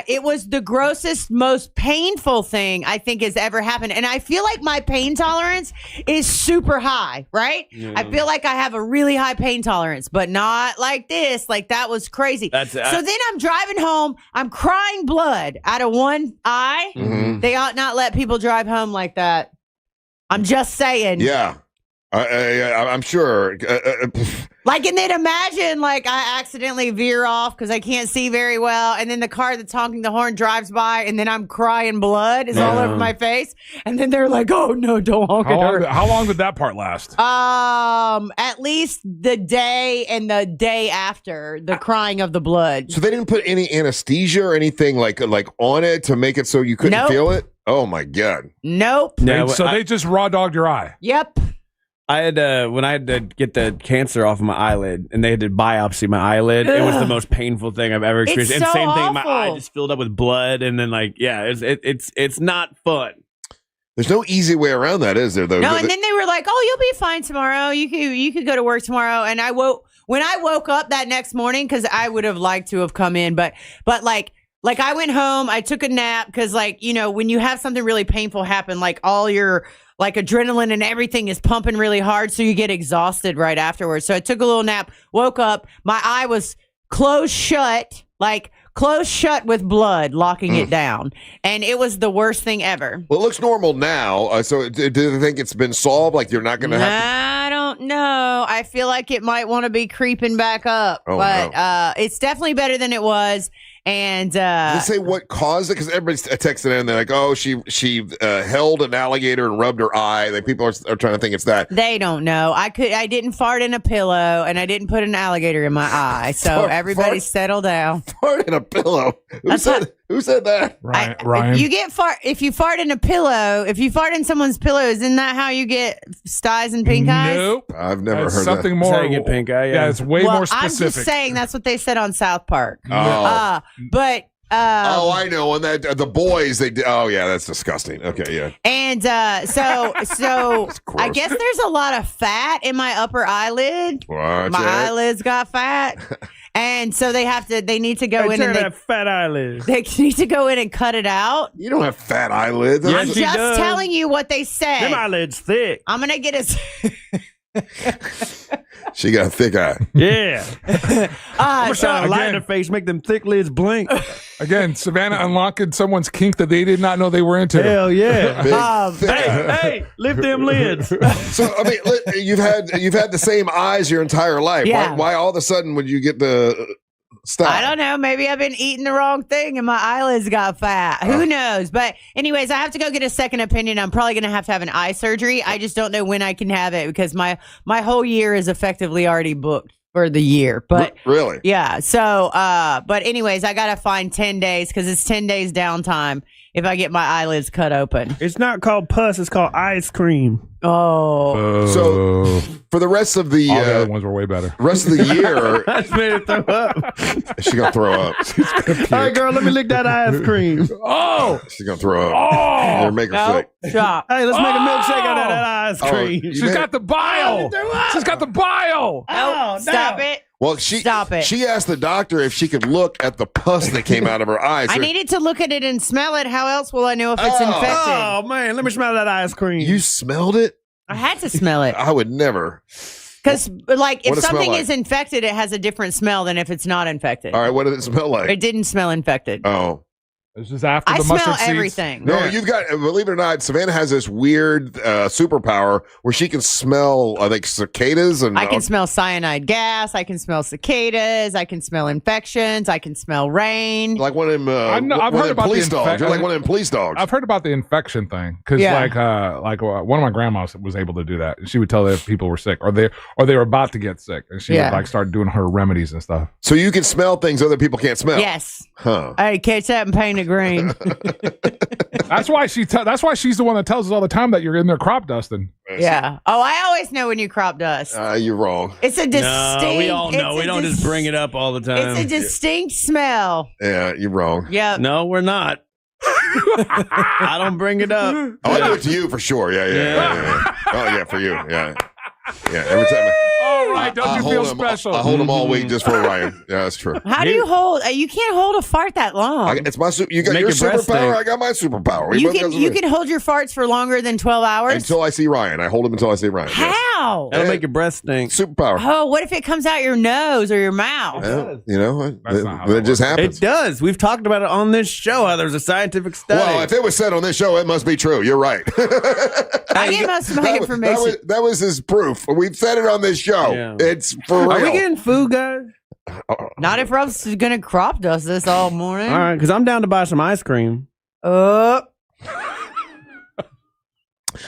it was the grossest, most painful thing I think has ever happened. And I feel like my pain tolerance is super high, right? Yeah. I feel like I have a really high pain tolerance, but not like this. Like that was crazy. So then I'm driving home. I'm crying blood out of one eye. Mm-hmm. They ought not let people drive home like that. I'm just saying. Yeah. I'm sure. Like, and then imagine, like, I accidentally veer off because I can't see very well, and then the car that's honking the horn drives by, and then I'm crying blood is all over my face, and then they're like, "Oh no, don't honk at her." How long did that part last? At least the day and the day after the crying of the blood. So they didn't put any anesthesia or anything like on it to make it so you couldn't feel it? Oh my God. Nope. No, so they just raw dogged your eye. Yep. I had when I had to get the cancer off of my eyelid, and they had to biopsy my eyelid. It was the most painful thing I've ever experienced. It's and so same thing, my awful. eye just filled up with blood, and then it's not fun. There's no easy way around that, is there? Though. No, and then they were like, "Oh, you'll be fine tomorrow. You could go to work tomorrow." And when I woke up that next morning, because I would have liked to have come in, but like I went home, I took a nap because when you have something really painful happen, like all your like adrenaline and everything is pumping really hard, so you get exhausted right afterwards. So I took a little nap, woke up, my eye was closed shut with blood locking it down, and it was the worst thing ever. Well, it looks normal now. So do they think it's been solved? Like you're not going to have to... I don't know. I feel like it might want to be creeping back up, but it's definitely better than it was. And Did they say what caused it? Because everybody's texting in. They're like, "Oh, she held an alligator and rubbed her eye." Like people are trying to think it's that. they don't know. I didn't fart in a pillow, and I didn't put an alligator in my eye. So everybody settle down. Fart in a pillow. Who said that? Ryan. You get if you fart in a pillow. If you fart in someone's pillow, isn't that how you get styes and pink eyes? Nope. I've never That's heard something that. more. That's how you get pink eye. Yeah, it's way more specific. I'm just saying that's what they said on South Park. Oh. But I know. And that the boys, they did. Oh yeah, that's disgusting. Okay, yeah. And so I guess there's a lot of fat in my upper eyelid. Watch My it. eyelids got fat. And so they need to go in and that fat eyelids. they need to go in and cut it out. You don't have fat eyelids. I'm just telling you what they said. Them eyelids thick. I'm gonna get She got a thick eye. Yeah. I'm so trying to light in her face, make them thick lids blink. Again, Savannah unlocking someone's kink that they did not know they were into. Hell yeah. Big, thick eye. Hey, lift them lids. So I mean, you've had the same eyes your entire life. Yeah. Why all of a sudden would you get the stop? I don't know. Maybe I've been eating the wrong thing and my eyelids got fat. Who knows? But anyways, I have to go get a second opinion. I'm probably going to have an eye surgery. I just don't know when I can have it because my whole year is effectively already booked for the year. But really? Yeah. So, but anyways, I got to find 10 days because it's 10 days downtime if I get my eyelids cut open. It's not called pus. It's called ice cream. Oh. So for the rest of the all the other ones were way better. Rest of the year, That's made her throw up. she's gonna throw up. All right, girl, let me lick that ice cream. Oh, She's gonna throw up. Oh. You're make her sick. Stop. Hey, let's make a milkshake out of that ice cream. She's got the bile. She's got the bile. Oh, stop it. Well, Stop it. She asked the doctor if she could look at the pus that came out of her eyes. I needed to look at it and smell it. How else will I know if it's infected? Oh, man, let me smell that ice cream. You smelled it? I had to smell it. I would never. Because, like, if What does it smell something like? is infected, it has a different smell than if it's not infected. All right, what did it smell like? It didn't smell infected. Oh. This is after I the smell mustard seeds. everything. No, you've got, believe it or not, Savannah has this weird superpower where she can smell, I think, cicadas. And I can smell cyanide gas. I can smell cicadas. I can smell infections. I can smell rain. like one of them, I've heard about police the dogs. You're like one of them police dogs. I've heard about the infection thing because, Yeah. one of my grandmas was able to do that. She would tell if people were sick or they were about to get sick, and she Yeah. would start doing her remedies and stuff. So you can smell things other people can't smell. Yes. Huh. Hey, catch that and paint it green. That's why that's why she's the one that tells us all the time that you're in there crop dusting. Yeah. Oh, I always know when you crop dust. You're wrong. It's a distinct. No, we all know. it's We a don't just bring it up all the time. It's a distinct smell. Yeah, you're wrong. Yep. No, we're not. I don't bring it up. Oh, I do it to you for sure. Yeah. Oh, yeah, for you. Yeah. Yeah, every time. All right, don't you feel hold 'em- special? I hold them all week just for Ryan. Yeah, that's true. How do you hold? You can't hold a fart that long. It's my you got Make your your breath superpower. stink. I got my superpower. We You both got can something. hold your farts for longer than 12 hours. Until I see Ryan. I hold him until I see Ryan. Yes. How? That'll make your breath stink. Superpower. Oh, what if it comes out your nose or your mouth? Yeah, you know, That's not how it that just happens. It does. We've talked about it on this show. How there's a scientific study. Well, if it was said on this show, it must be true. You're right. I get most of my information. That was his proof. We've said it on this show. Yeah. It's for real. Are we getting food, guys? Not if Russ is going to crop dust this all morning. All right, because I'm down to buy some ice cream.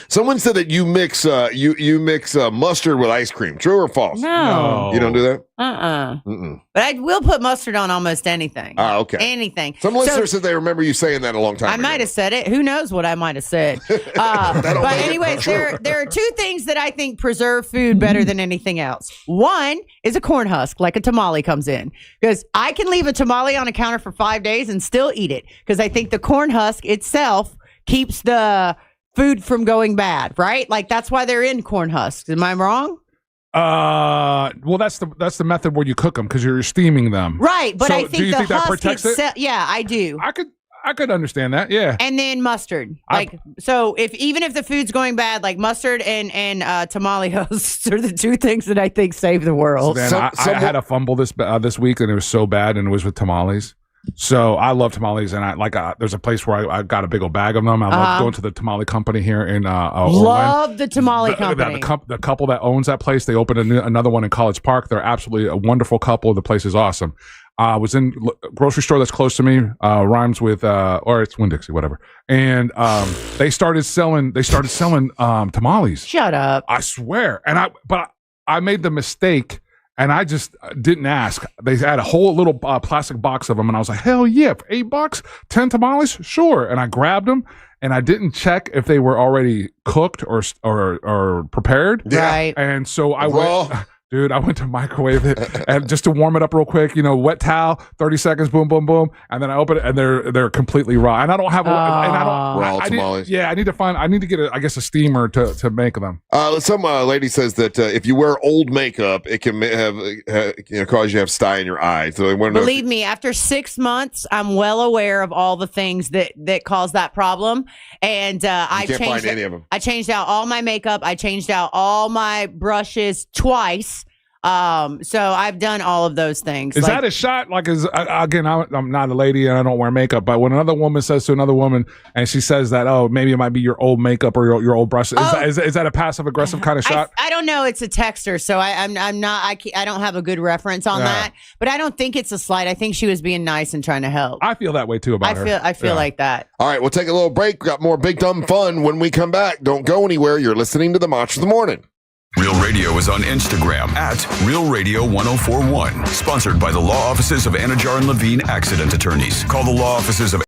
Someone said that you mix you mix mustard with ice cream. True or false? No. You don't do that? Mm-mm. But I will put mustard on almost anything. Ah, okay. Anything. Some So- listeners said they remember you saying that a long time I ago. might have said it. Who knows what I might have said? But anyways, there are two things that I think preserve food better than anything else. One is a corn husk, like a tamale comes in. Because I can leave a tamale on a counter for 5 days and still eat it. Because I think the corn husk itself keeps the food from going bad, right? Like that's why they're in corn husks. Am I wrong? Well, that's the method where you cook them because you're steaming them. Right, but So I do think you the think that husk protects it? itself. Yeah, I do. I could understand that. Yeah. And then mustard. So even if the food's going bad, like mustard and tamale husks are the two things that I think save the world. Then I had a fumble this week and it was so bad and it was with tamales. So I love tamales and there's a place where I got a big old bag of them. I love going to the tamale company here in Love the tamale company. The couple that owns that place, they opened another one in College Park. They're absolutely a wonderful couple. The place is awesome. I was in grocery store that's close to me, rhymes with or it's Winn-Dixie, whatever. And they started selling tamales. Shut up. I swear. And I made the mistake and I just didn't ask. They had a whole little plastic box of them, and I was like, hell yeah, for $8, 10 tamales, sure. And I grabbed them, and I didn't check if they were already cooked or prepared. Yeah. Right. And so I went. Dude, I went to microwave it and just to warm it up real quick, wet towel, 30 seconds, boom, boom, boom, and then I open it and they're completely raw. And I don't have raw tamales. I need to get a steamer to make them. Some lady says that if you wear old makeup, it can cause you to have sty in your eyes. So believe me, after 6 months, I'm well aware of all the things that cause that problem, and I can't find any of them. I changed out all my makeup. I changed out all my brushes twice. So I've done all of those things. Is that a shot? Like, I'm not a lady and I don't wear makeup, but when another woman says to another woman and she says that, oh, maybe it might be your old makeup or your old brush, is that a passive aggressive kind of shot? I don't know. It's a texter, so I don't have a good reference on that. But I don't think it's a slight. I think she was being nice and trying to help. I feel that way too about her. I feel like that. All right, we'll take a little break. Got more big dumb fun when we come back. Don't go anywhere. You're listening to the Monster of the Morning. Real Radio is on Instagram at Real Radio 1041. Sponsored by the law offices of Anajar and Levine Accident Attorneys. Call the law offices of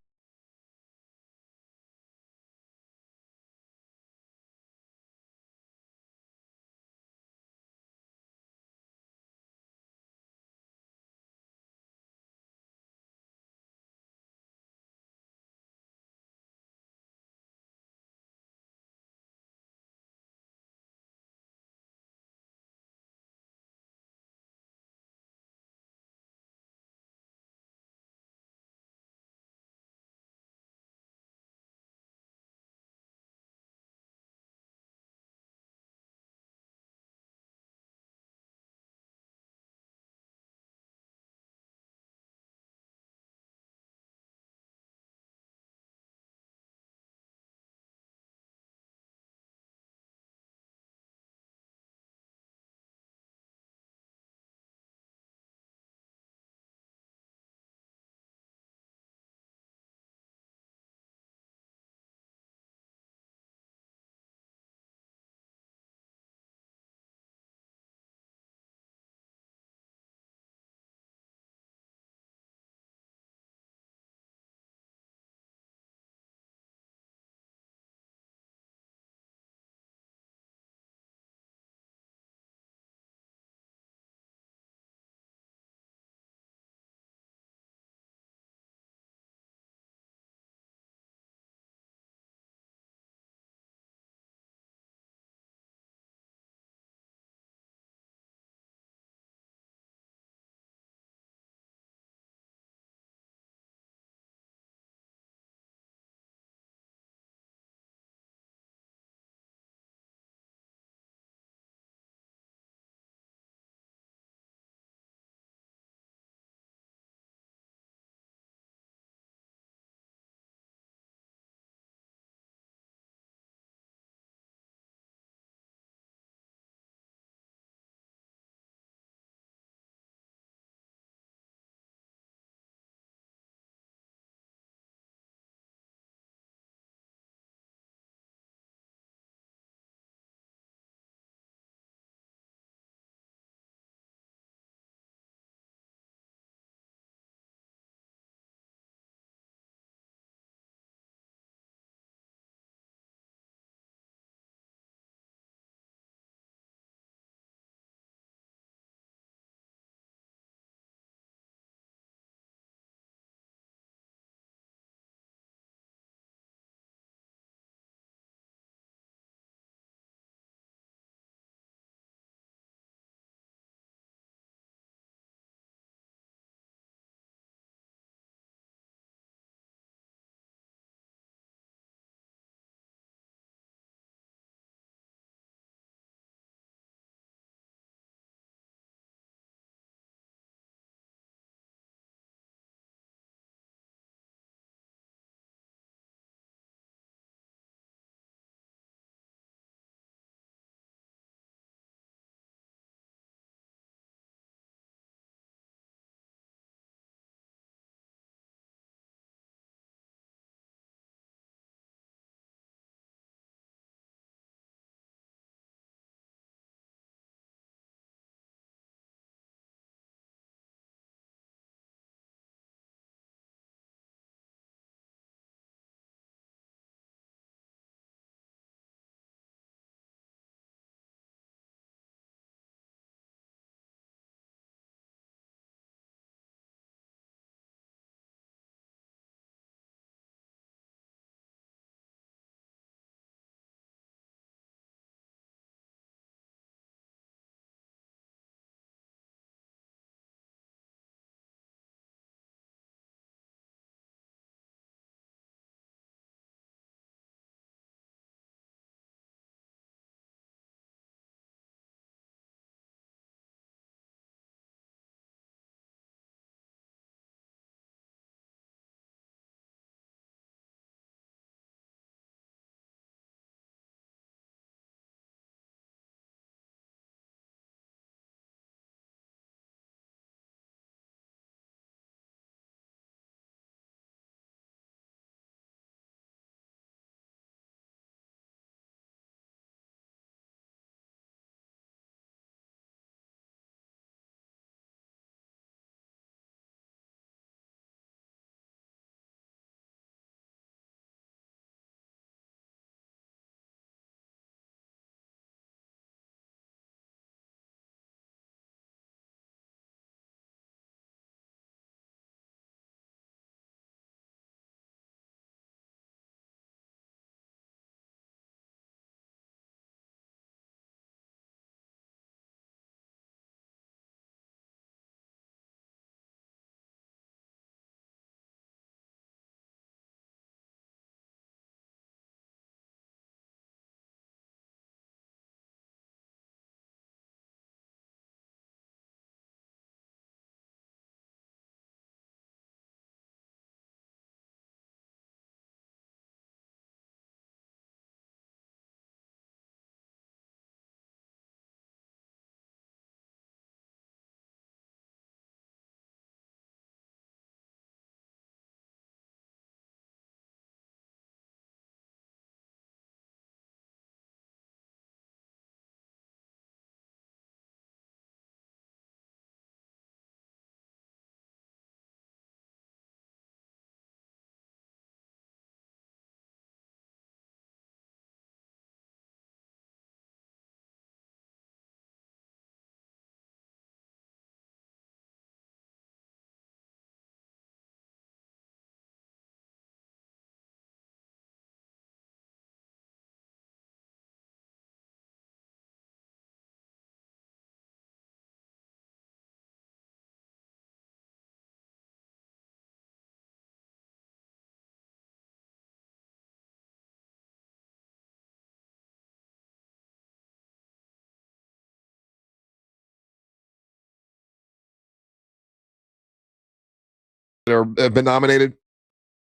or have been nominated?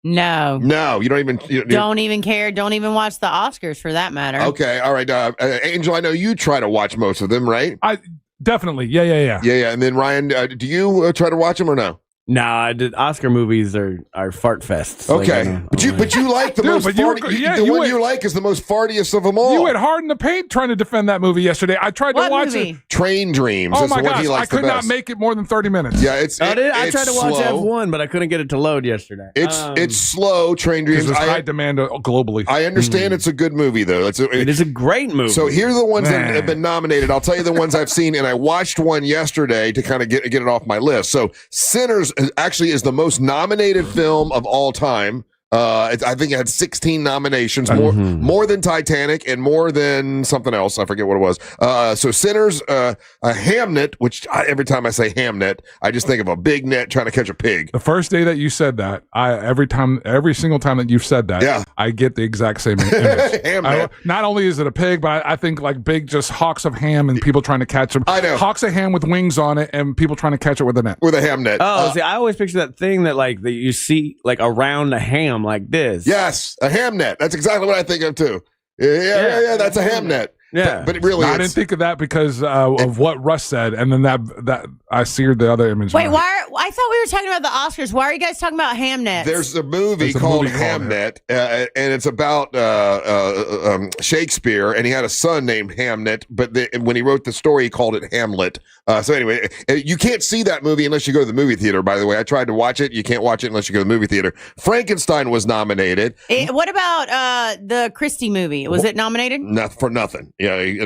No. No, you don't even. Don't even care. Don't even watch the Oscars for that matter. Okay, all right. Angel, I know you try to watch most of them, right? Definitely. Yeah. And then Ryan, do you try to watch them or no? No, Oscar movies are fart fests. Okay, but you like the most farty. The one you like is the most fartiest of them all. You went hard in the paint trying to defend that movie yesterday. I tried to watch it. Train Dreams. Oh is my the one gosh, he likes I could the not best. make it more than 30 minutes. Yeah, I tried to watch slow. F1, but I couldn't get it to load yesterday. It's slow. Train Dreams. There's high demand globally. I understand it's a good movie though. It is a great movie. So here are the ones that have been nominated. I'll tell you the ones I've seen, and I watched one yesterday to kind of get it off my list. So Sinners actually is the most nominated film of all time. I think it had 16 nominations, more than Titanic and more than something else. I forget what it was. So Sinners, Hamnet, which every time I say Hamnet, I just think of a big net trying to catch a pig. The first day that you said that, every single time that you've said that, I get the exact same image. Not only is it a pig, but I think like big just hawks of ham and people trying to catch them. I know. Hawks of ham with wings on it and people trying to catch it with a net. With a ham net. Oh, see, I always picture that thing that you see like around a ham like this. Yes, a ham net. That's exactly what I think of too. Yeah. That's a ham net. Yeah, but it really I didn't think of that because of what Russ said, and then that I seared the other image. Wait, I thought we were talking about the Oscars. Why are you guys talking about Hamnet? There's a movie called Hamnet, and it's about Shakespeare, and he had a son named Hamnet, but when he wrote the story, he called it Hamlet. So anyway, you can't see that movie unless you go to the movie theater, by the way. I tried to watch it. You can't watch it unless you go to the movie theater. Frankenstein was nominated. What about the Christie movie? Was it nominated? For nothing. Yeah, he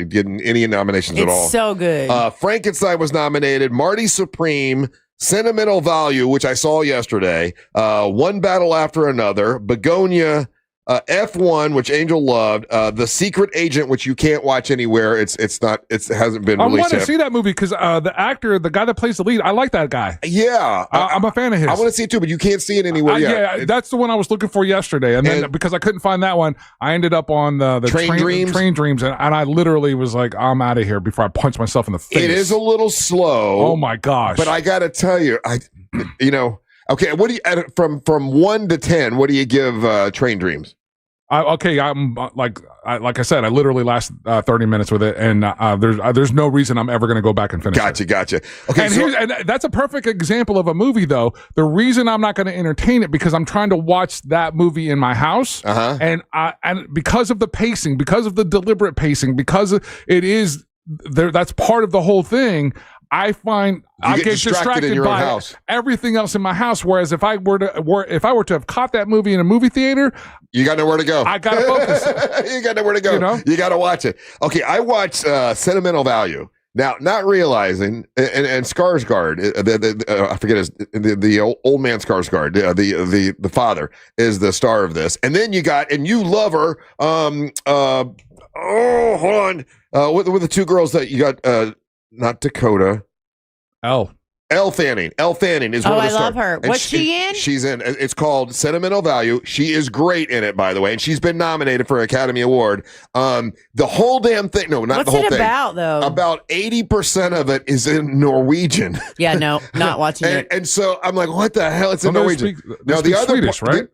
didn't any nominations at all. It's so good. Frankenstein was nominated. Marty Supreme, Sentimental Value, which I saw yesterday. One Battle After Another. Begonia. F1, which Angel loved. The Secret Agent, which you can't watch anywhere. It hasn't been released. I want to yet. see that movie because the actor, the guy that plays the lead, I like that guy. Yeah, I'm a fan of his. I want to see it too, but you can't see it anywhere yet. Yeah, that's the one I was looking for yesterday, and then because I couldn't find that one, I ended up on the Train Dreams, and I literally was like, I'm out of here before I punch myself in the face. It is a little slow. Oh my gosh! But I got to tell you, okay. What do you from 1 to 10? What do you give Train Dreams? I'm like I said, I literally last 30 minutes with it, and there's no reason I'm ever going to go back and finish. Gotcha. Okay, and that's a perfect example of a movie, though. The reason I'm not going to entertain it because I'm trying to watch that movie in my house, and because of the pacing, because of the deliberate pacing, because it is there. That's part of the whole thing. I find I get distracted by everything else in my house. Whereas if I were to have caught that movie in a movie theater, you got nowhere to go. I got to focus. You got nowhere to go. You got to watch it. Okay, I watched Sentimental Value. Now, not realizing, and Skarsgård, I forget the old man Skarsgård, the father is the star of this, and then you love her. Hold on, with the two girls that you got. Not Dakota. Elle Fanning. Elle Fanning is one of the stars. I love her. What's she in? She's in. It's called Sentimental Value. She is great in it, by the way, and she's been nominated for an Academy Award. The whole damn thing. No, not the whole thing. What's it about, though? About 80% of it is in Norwegian. Yeah, no, not watching it. And so I'm like, what the hell? It's in Norwegian. No, the other Swedish, right?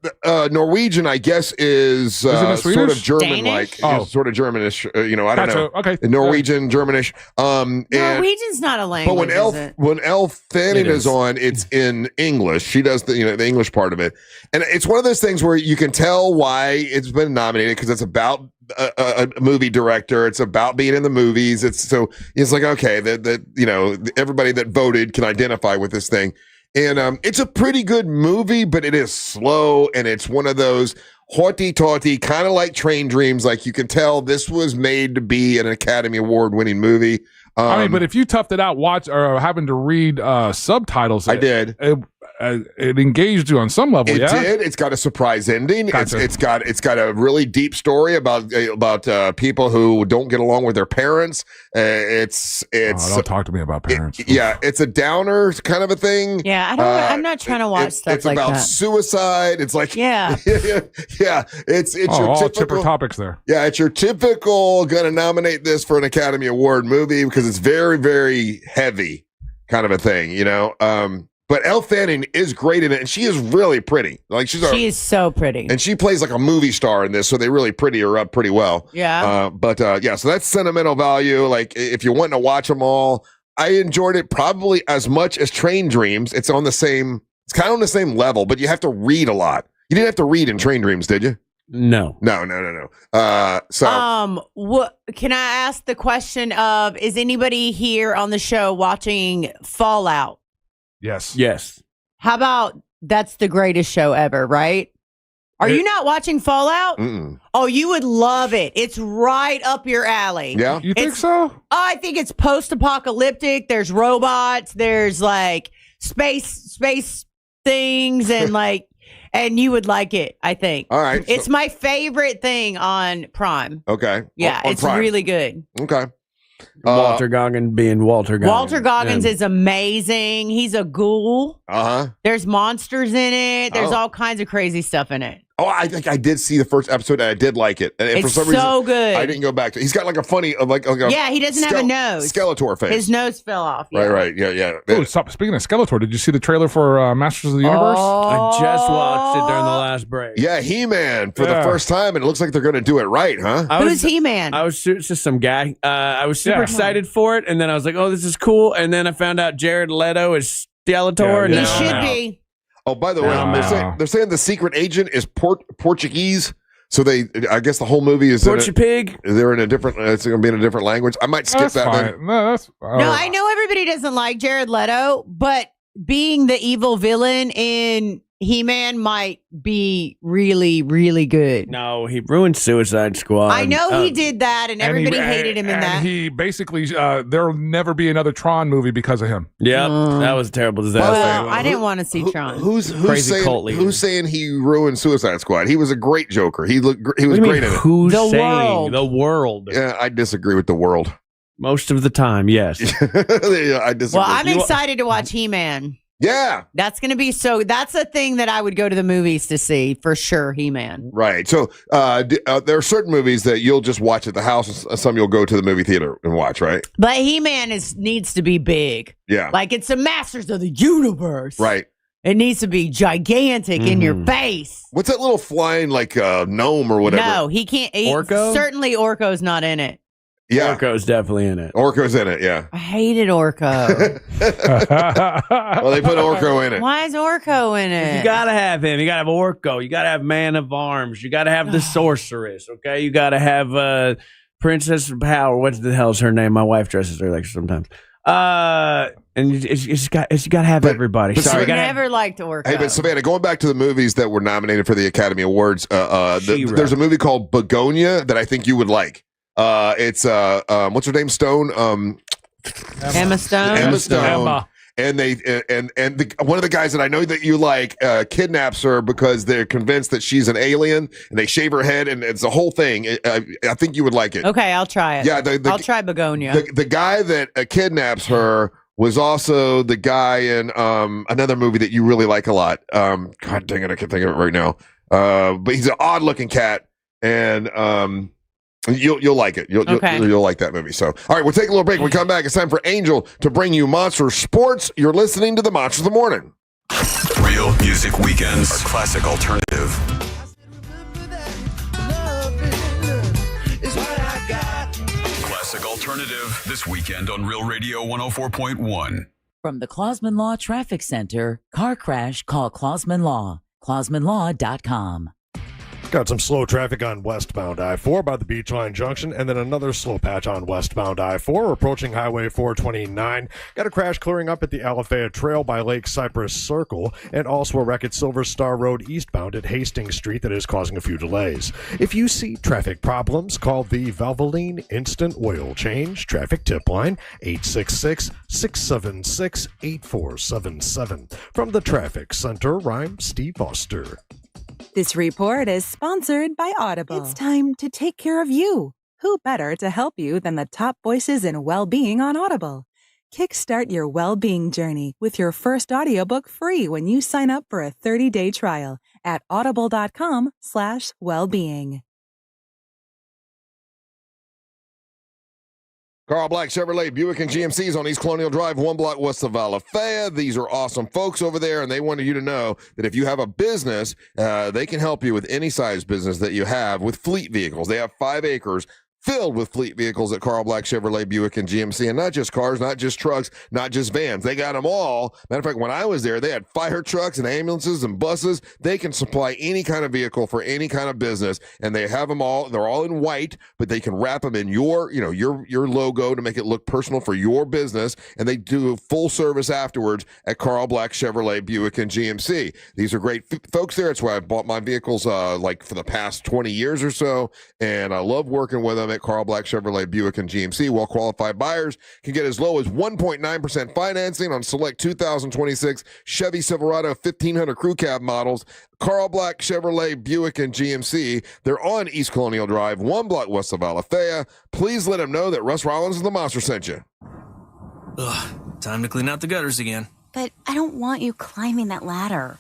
Norwegian, I guess, is sort of German-like. Sort of Germanish. I don't know. Okay. Norwegian, Germanish. Norwegian's not a language. But when Elle Fanning is on, it's in English. She does the English part of it, and it's one of those things where you can tell why it's been nominated because it's about a movie director. It's about being in the movies. It's like okay, that everybody that voted can identify with this thing, and it's a pretty good movie, but it is slow, and it's one of those haughty-taughty, kind of like Train Dreams. Like you can tell this was made to be an Academy Award-winning movie. But if you toughed it out, having to read subtitles, I did. It engaged you on some level. It did. It's got a surprise ending. Gotcha. It's got a really deep story about people who don't get along with their parents. Don't talk to me about parents. It's a downer kind of a thing. Yeah, I'm not trying to watch stuff like that. It's about suicide. It's like It's your all typical chipper topics there. Yeah, it's your typical gonna nominate this for an Academy Award movie because it's very, very heavy kind of a thing. But Elle Fanning is great in it, and she is really pretty. Like she is so pretty, and she plays like a movie star in this, so they really pretty her up pretty well. Yeah. Yeah, so that's sentimental value. Like if you're wanting to watch them all, I enjoyed it probably as much as Train Dreams. It's kind of on the same level, but you have to read a lot. You didn't have to read in Train Dreams, did you? No. What can I ask the question of? Is anybody here on the show watching Fallout? Yes. How about that's the greatest show ever, right? Are you not watching Fallout? Mm-mm. Oh, you would love it. It's right up your alley. Yeah. You think so? I think it's post-apocalyptic. There's robots. There's like space things and like, and you would like it, I think. All right. It's my favorite thing on Prime. Okay. Yeah, On it's Prime. really good. Okay. Walter Goggins being Walter Goggins. Walter Goggins is amazing. He's a ghoul. Uh-huh. There's monsters in it. There's Oh. all kinds of crazy stuff in it. Oh, I think I did see the first episode and I did like it. And for It's some so reason, good. I didn't go back to. He's got like a funny, like a Yeah, he doesn't have a nose. Skeletor face. His nose fell off. Yeah. Right. Yeah. Oh, stop. Speaking of Skeletor, did you see the trailer for Masters of the Universe? Oh. I just watched it during the last break. Yeah, He-Man for the Yeah. first time, and it looks like they're going to do it right, huh? Who's He-Man? It's just some guy. I was super Yeah. excited for it, and then I was like, "Oh, this is cool." And then I found out Jared Leto is Skeletor. and He now I'm should out. be. Oh, by the way, Wow. they're saying the secret agent is Portuguese. So I guess the whole movie is Portupig. They're in a different. It's going to be in a different language. I might skip That's that. fine. Then. No, that's No, I know everybody doesn't like Jared Leto, but being the evil villain in He-Man might be really, really good. No, he ruined Suicide Squad. I know he did that, and everybody hated him in and that. he basically, there'll never be another Tron movie because of him. Yeah, that was a terrible disaster. Well, I didn't want to see Tron. Who's Crazy cult leader. who's saying he ruined Suicide Squad? He was a great Joker. He was What do you mean, great in it. who's The saying world. the world? Yeah, I disagree with the world. Most of the time, yes. Yeah, I disagree. Well, I'm excited to watch He-Man. Yeah. That's going to be that's a thing that I would go to the movies to see for sure, He-Man. Right. So there are certain movies that you'll just watch at the house, and some you'll go to the movie theater and watch, right? But He-Man needs to be big. Yeah. Like it's the Masters of the Universe. Right. It needs to be gigantic in your face. What's that little flying like gnome or whatever? No, he can't. Orko? Certainly Orko's not in it. Yeah. Orko's definitely in it. Orko's in it, yeah. I hated Orko. Well, they put Orko in it. Why is Orko in it? You gotta have him. You gotta have Orko. You gotta have Man of Arms. You gotta have the Sorceress. Okay, you gotta have Princess of Power. What the hell's her name? My wife dresses her like sometimes. And you just got to have everybody. but Sorry, I never liked Orko. Hey, but Savannah, going back to the movies that were nominated for the Academy Awards, there's a movie called Begonia that I think you would like. It's what's her name? Stone. Emma Stone. Emma Stone. Emma. And one of the guys that I know that you like kidnaps her because they're convinced that she's an alien, and they shave her head, and it's a whole thing. I think you would like it. Okay, I'll try it. Yeah, I'll try Begonia. The guy that kidnaps her was also the guy in another movie that you really like a lot. God dang it, I can't think of it right now. But he's an odd looking cat, and you'll like it. You'll like that movie. So, all right, we'll take a little break. When we come back, it's time for Angel to bring you Monster Sports. You're listening to the Monsters of the Morning. Real Music Weekends are classic alternative. Classic alternative this weekend on Real Radio 104.1. From the Clausman Law Traffic Center, car crash, call Clausman Law. ClausmanLaw.com. Got some slow traffic on westbound I-4 by the Beachline Junction, and then another slow patch on westbound I-4 approaching Highway 429. Got a crash clearing up at the Alafaya Trail by Lake Cypress Circle, and also a wreck at Silver Star Road eastbound at Hastings Street that is causing a few delays. If you see traffic problems, call the Valvoline Instant Oil Change Traffic Tip Line, 866-676-8477. From the Traffic Center, I'm Steve Foster. This report is sponsored by Audible. It's time to take care of you. Who better to help you than the top voices in well-being on Audible? Kickstart your well-being journey with your first audiobook free when you sign up for a 30-day trial at audible.com/wellbeing. Carl Black Chevrolet Buick and GMC's on East Colonial Drive, 1 block west of Alafaya. These are awesome folks over there, and they wanted you to know that if you have a business, they can help you with any size business that you have with fleet vehicles. They have 5 acres filled with fleet vehicles at Carl Black Chevrolet Buick and GMC, and not just cars, not just trucks, not just vans. They got them all. Matter of fact, when I was there, they had fire trucks and ambulances and buses. They can supply any kind of vehicle for any kind of business, and they have them all. They're all in white, but they can wrap them in your logo to make it look personal for your business, and they do full service afterwards at Carl Black Chevrolet Buick and GMC. These are great folks there. That's why I've bought my vehicles like for the past 20 years or so, and I love working with them at Carl Black Chevrolet Buick and GMC. Well-qualified buyers can get as low as 1.9% financing on select 2026 Chevy Silverado 1500 crew cab models. Carl Black Chevrolet Buick and GMC. They're on East Colonial Drive, 1 block west of Alafaya. Please let them know that Russ Rollins and the Monster sent you. Ugh, time to clean out the gutters again. But I don't want you climbing that ladder.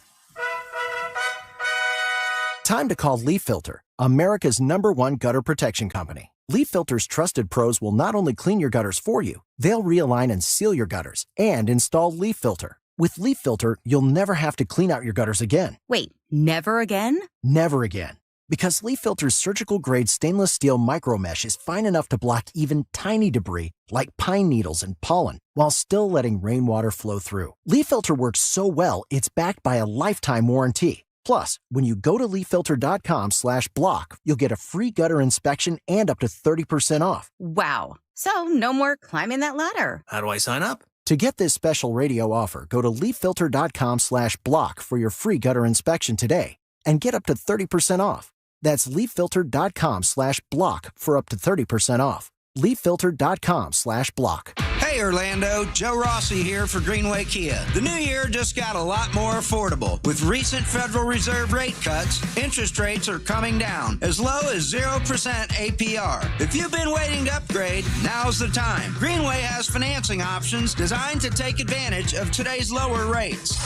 Time to call Leaf Filter, America's #1 gutter protection company. Leaf Filter's trusted pros will not only clean your gutters for you, they'll realign and seal your gutters and install Leaf Filter. With Leaf Filter, you'll never have to clean out your gutters again. Wait, never again? Never again. Because Leaf Filter's surgical-grade stainless steel micro mesh is fine enough to block even tiny debris like pine needles and pollen, while still letting rainwater flow through. Leaf Filter works so well, it's backed by a lifetime warranty. Plus, when you go to leaffilter.com/block, you'll get a free gutter inspection and up to 30% off. Wow. So no more climbing that ladder. How do I sign up? To get this special radio offer, go to leaffilter.com/block for your free gutter inspection today and get up to 30% off. That's leaffilter.com/block for up to 30% off. leaffilter.com/block. Hey Orlando, Joe Rossi here for Greenway Kia. The new year just got a lot more affordable. With recent Federal Reserve rate cuts, interest rates are coming down as low as 0% APR. If you've been waiting to upgrade, now's the time. Greenway has financing options designed to take advantage of today's lower rates.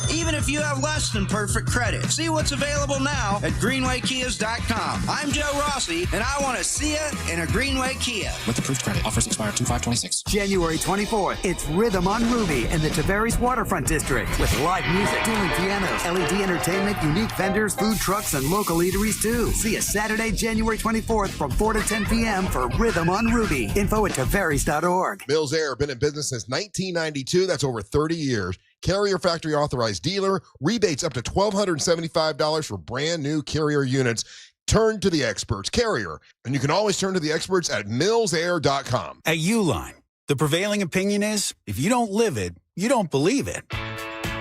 Even if you have less than perfect credit. See what's available now at greenwaykias.com. I'm Joe Rossi, and I want to see you in a Greenway Kia. With approved credit. Offers expire 2/5/26. January 24th, it's Rhythm on Ruby in the Tavares Waterfront District with live music, dueling pianos, LED entertainment, unique vendors, food trucks, and local eateries too. See us Saturday, January 24th from 4 to 10 p.m. for Rhythm on Ruby. Info at Tavares.org. Mills Air, been in business since 1992. That's over 30 years. Carrier factory authorized dealer. Rebates up to $1,275 for brand new Carrier units. Turn to the experts, Carrier. And you can always turn to the experts at millsair.com. At Uline, the prevailing opinion is, if you don't live it, you don't believe it.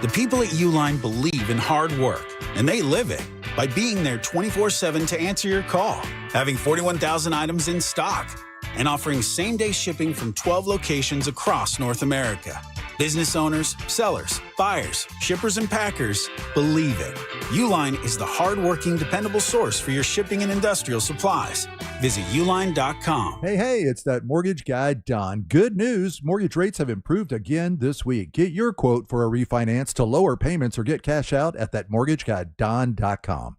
The people at Uline believe in hard work, and they live it by being there 24/7 to answer your call, having 41,000 items in stock, and offering same-day shipping from 12 locations across North America. Business owners, sellers, buyers, shippers, and packers believe it. Uline is the hard-working, dependable source for your shipping and industrial supplies. Visit uline.com. Hey, it's that mortgage guy, Don. Good news. Mortgage rates have improved again this week. Get your quote for a refinance to lower payments or get cash out at thatmortgageguyDon.com.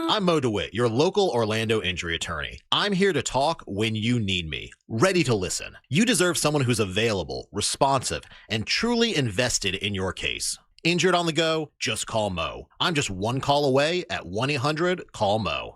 I'm Mo DeWitt, your local Orlando injury attorney. I'm here to talk when you need me, ready to listen. You deserve someone who's available, responsive, and truly invested in your case. Injured on the go? Just call Mo. I'm just one call away at 1-800-CALL-MO.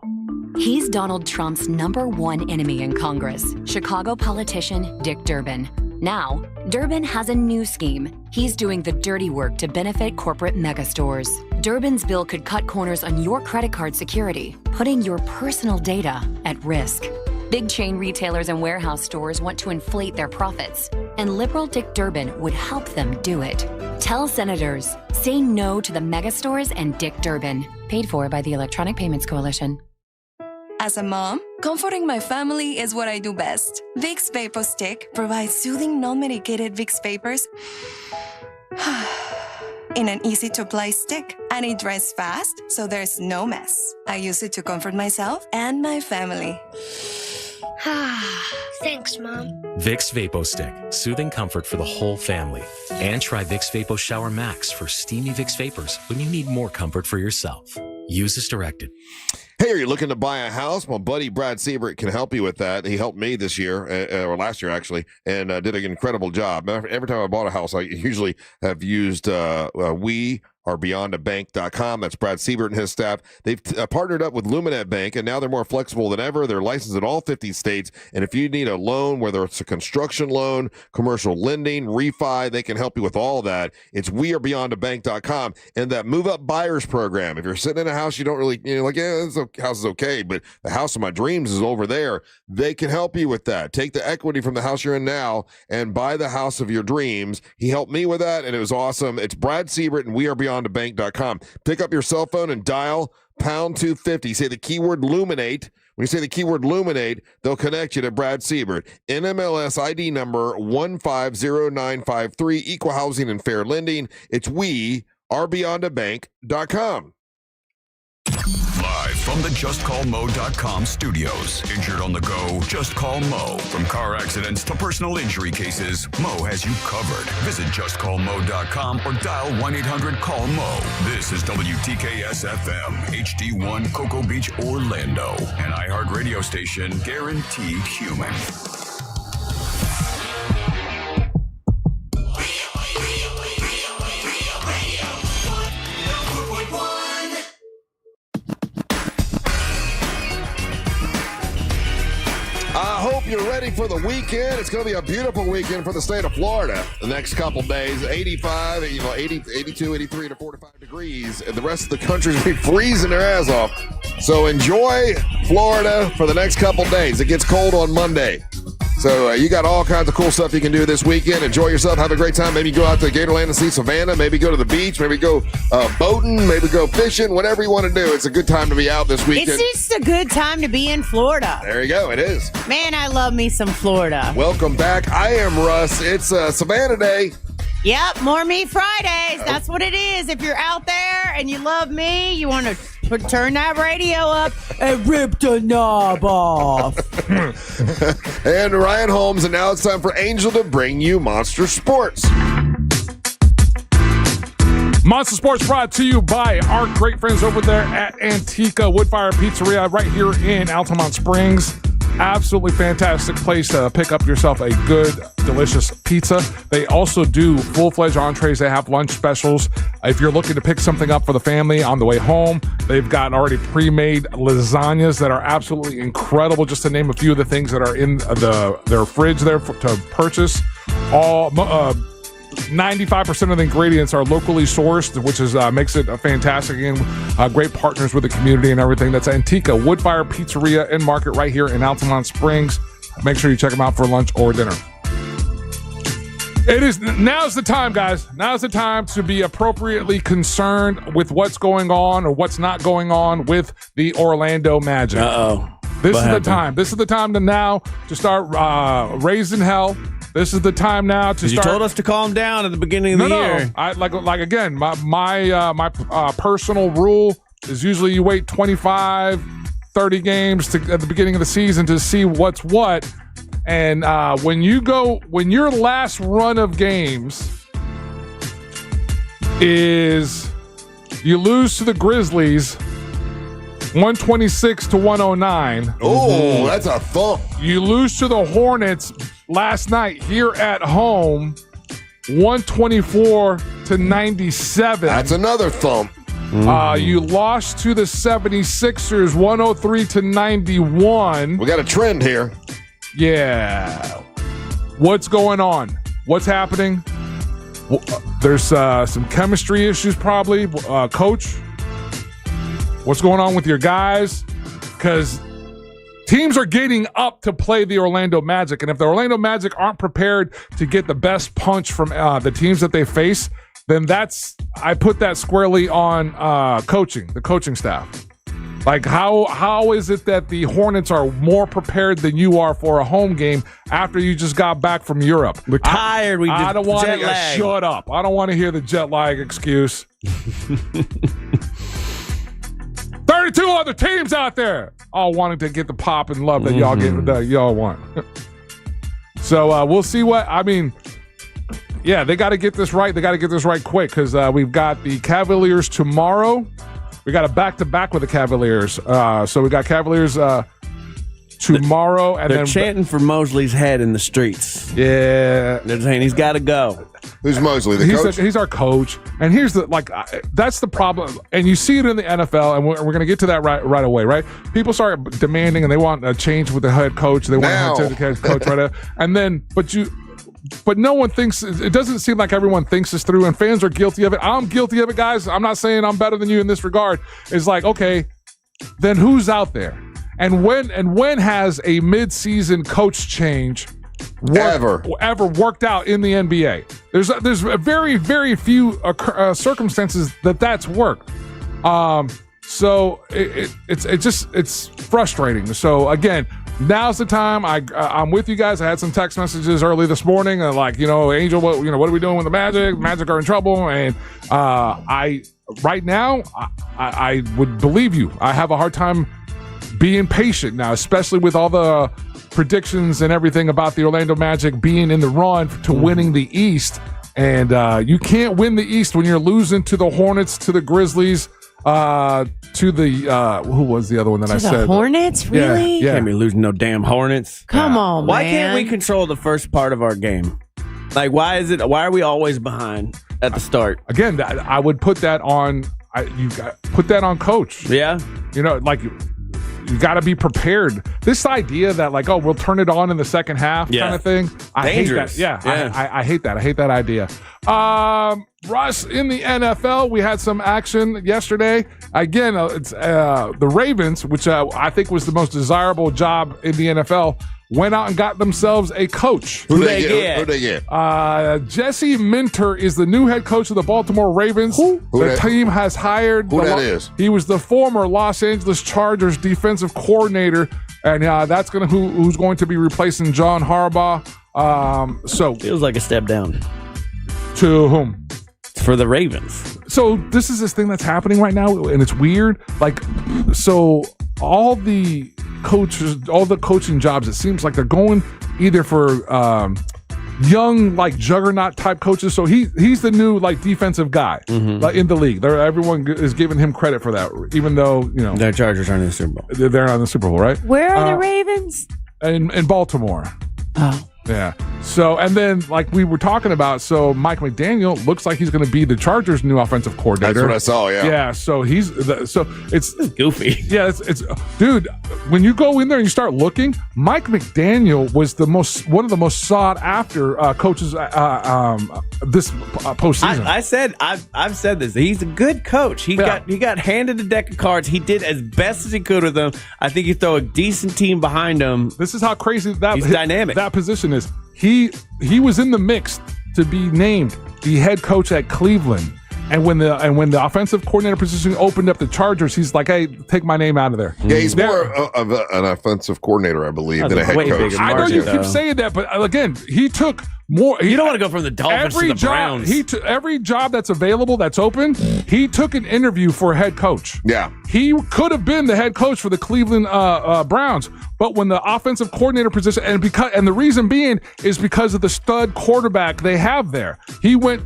He's Donald Trump's #1 enemy in Congress, Chicago politician Dick Durbin. Now, Durbin has a new scheme. He's doing the dirty work to benefit corporate megastores. Durbin's bill could cut corners on your credit card security, putting your personal data at risk. Big chain retailers and warehouse stores want to inflate their profits, and liberal Dick Durbin would help them do it. Tell senators, say no to the megastores and Dick Durbin. Paid for by the Electronic Payments Coalition. As a mom, comforting my family is what I do best. Vicks Vapor Stick provides soothing, non-medicated Vicks vapors in an easy-to-apply stick, and it dries fast, so there's no mess. I use it to comfort myself and my family. Thanks, Mom. Vicks Vapo Stick, soothing comfort for the whole family. And try Vicks Vapo Shower Max for steamy Vicks vapors when you need more comfort for yourself. Use as directed. Hey, are you looking to buy a house? My buddy Brad Siebert can help you with that. He helped me this year, or last year actually, and did an incredible job. Every time I bought a house, I usually have used beyondabank.com. That's Brad Siebert and his staff. They've partnered up with Luminet Bank, and now they're more flexible than ever. They're licensed in all 50 states, and if you need a loan, whether it's a construction loan, commercial lending, refi, they can help you with all that. It's beyondabank.com, and that move-up buyers program. If you're sitting in a house you don't really, this house is okay, but the house of my dreams is over there, they can help you with that. Take the equity from the house you're in now and buy the house of your dreams. He helped me with that, and it was awesome. It's Brad Siebert, and beyondabank.com. Pick up your cell phone and dial pound 250. Say the keyword Luminate. When you say the keyword Luminate, they'll connect you to Brad Siebert. NMLS ID number 150953. Equal housing and fair lending. It's beyondabank.com. Live from the JustCallMo.com studios. Injured on the go? Just call Mo. From car accidents to personal injury cases, Mo has you covered. Visit JustCallMo.com or dial 1-800-CALL-MO. This is WTKS-FM, HD1, Cocoa Beach, Orlando. An iHeart radio station guaranteed human. I hope you're ready for the weekend. It's going to be a beautiful weekend for the state of Florida. The next couple days, 85, 80, 82, 83 to 45 degrees. And the rest of the country is going to be freezing their ass off. So enjoy Florida for the next couple days. It gets cold on Monday. So you got all kinds of cool stuff you can do this weekend. Enjoy yourself. Have a great time. Maybe go out to Gatorland and see Savannah. Maybe go to the beach. Maybe go boating. Maybe go fishing. Whatever you want to do. It's a good time to be out this weekend. It's just a good time to be in Florida. There you go. It is. Man, I love me some Florida. Welcome back. I am Russ. It's Savannah Day. Yep, More Me Fridays. That's what it is. If you're out there and you love me, you want to turn that radio up and rip the knob off. And Ryan Holmes, and now it's time for Angel to bring you Monster Sports. Monster Sports brought to you by our great friends over there at Antica Woodfire Pizzeria right here in Altamont Springs. Absolutely fantastic place to pick up yourself a good, delicious pizza. They also do full-fledged entrees. They have lunch specials. If you're looking to pick something up for the family on the way home, they've got already pre-made lasagnas that are absolutely incredible, just to name a few of the things that are in their fridge there to purchase. 95% of the ingredients are locally sourced, which is makes it a fantastic and great partners with the community and everything. That's Antica Woodfire Pizzeria and Market right here in Altamont Springs. Make sure you check them out for lunch or dinner. Now's the time, guys. Now's the time to be appropriately concerned with what's going on or what's not going on with the Orlando Magic. This is the time. This is the time to start raising hell. This is the time now to start. You told us to calm down at the beginning of the year. Again, my personal rule is usually you wait 25, 30 games at the beginning of the season to see what's what. And when your last run of games is you lose to the Grizzlies 126-109. Oh, that's a thump. You lose to the Hornets last night here at home 124-97. That's another thump. You lost to the 76ers 103-91. We got a trend here. Yeah. What's going on? What's happening? There's some chemistry issues probably. Coach, what's going on with your guys? Because teams are getting up to play the Orlando Magic, and if the Orlando Magic aren't prepared to get the best punch from the teams that they face, then I put that squarely on the coaching staff. Like, how is it that the Hornets are more prepared than you are for a home game after you just got back from Europe? We're tired. I don't want to shut up. I don't want to hear the jet lag excuse. 32 other teams out there all wanting to get the pop and love that y'all want. So we'll see what Yeah, they got to get this right. They got to get this right quick because we've got the Cavaliers tomorrow. We got a back-to-back with the Cavaliers. So we got Cavaliers tomorrow. And They're then chanting for Mosley's head in the streets. Yeah. They're saying he's got to go. Who's Mosley, the coach? He's our coach. And here's that's the problem. And you see it in the NFL, and we're going to get to that right away, right? People start demanding, and they want a change with the head coach. They want to change the head coach right now. And then, but no one thinks, it doesn't seem like everyone thinks this through, and fans are guilty of it. I'm guilty of it, guys. I'm not saying I'm better than you in this regard. It's like, okay, then who's out there? And when has a mid-season coach change ever worked out in the NBA? There's a very, very few circumstances that's worked. So it's frustrating. So again, now's the time. I'm with you guys. I had some text messages early this morning, Angel, what are we doing with the Magic? Magic are in trouble, and right now I would believe you. I have a hard time being patient now, especially with all the predictions and everything about the Orlando Magic being in the run to winning the East. And you can't win the East when you're losing to the Hornets, to the Grizzlies, to the who was the other one that I said? The Hornets, really? Yeah. Can't be losing no damn Hornets. Come on, Why man. can't we control the first part of our game? Like, why are we always behind at the start? Again, I would put that on. Put that on coach. Yeah, you got to be prepared. This idea that we'll turn it on in the second half kind of thing. Dangerous. I hate that. Yeah. I hate that. I hate that idea. Russ, in the NFL, we had some action yesterday. Again, it's the Ravens, which I think was the most desirable job in the NFL, went out and got themselves a coach. Who they get? Jesse Minter is the new head coach of the Baltimore Ravens. The team has hired. Who that is? He was the former Los Angeles Chargers defensive coordinator, and that's who's going to be replacing John Harbaugh. So feels like a step down. To whom? For the Ravens. So this is this thing that's happening right now, and it's weird. So all the coaching jobs, it seems like they're going either for young, juggernaut type coaches. So he's the new defensive guy in the league. Everyone is giving him credit for that, even though their Chargers aren't in the Super Bowl. They're not in the Super Bowl, right? Where are the Ravens? In Baltimore. Oh. Yeah. So, and then we were talking about, so Mike McDaniel looks like he's going to be the Chargers' new offensive coordinator. That's what I saw. Yeah. Yeah. So it's goofy. Yeah. It's dude. When you go in there and you start looking, Mike McDaniel was one of the most sought after coaches this postseason. I've said this. He's a good coach. He got handed a deck of cards. He did as best as he could with them. I think you throw a decent team behind him. This is how crazy he's dynamic. That position is. He was in the mix to be named the head coach at Cleveland, and when the offensive coordinator position opened up the Chargers, he's like, "Hey, take my name out of there." Yeah, he's more of an offensive coordinator, I believe, than a head coach. I know you keep saying that, but again, he took more. You don't want to go from the Dolphins to the Browns. Every job that's available, that's open, he took an interview for a head coach. Yeah. He could have been the head coach for the Cleveland Browns, but when the offensive coordinator position, and the reason being is because of the stud quarterback they have there. He went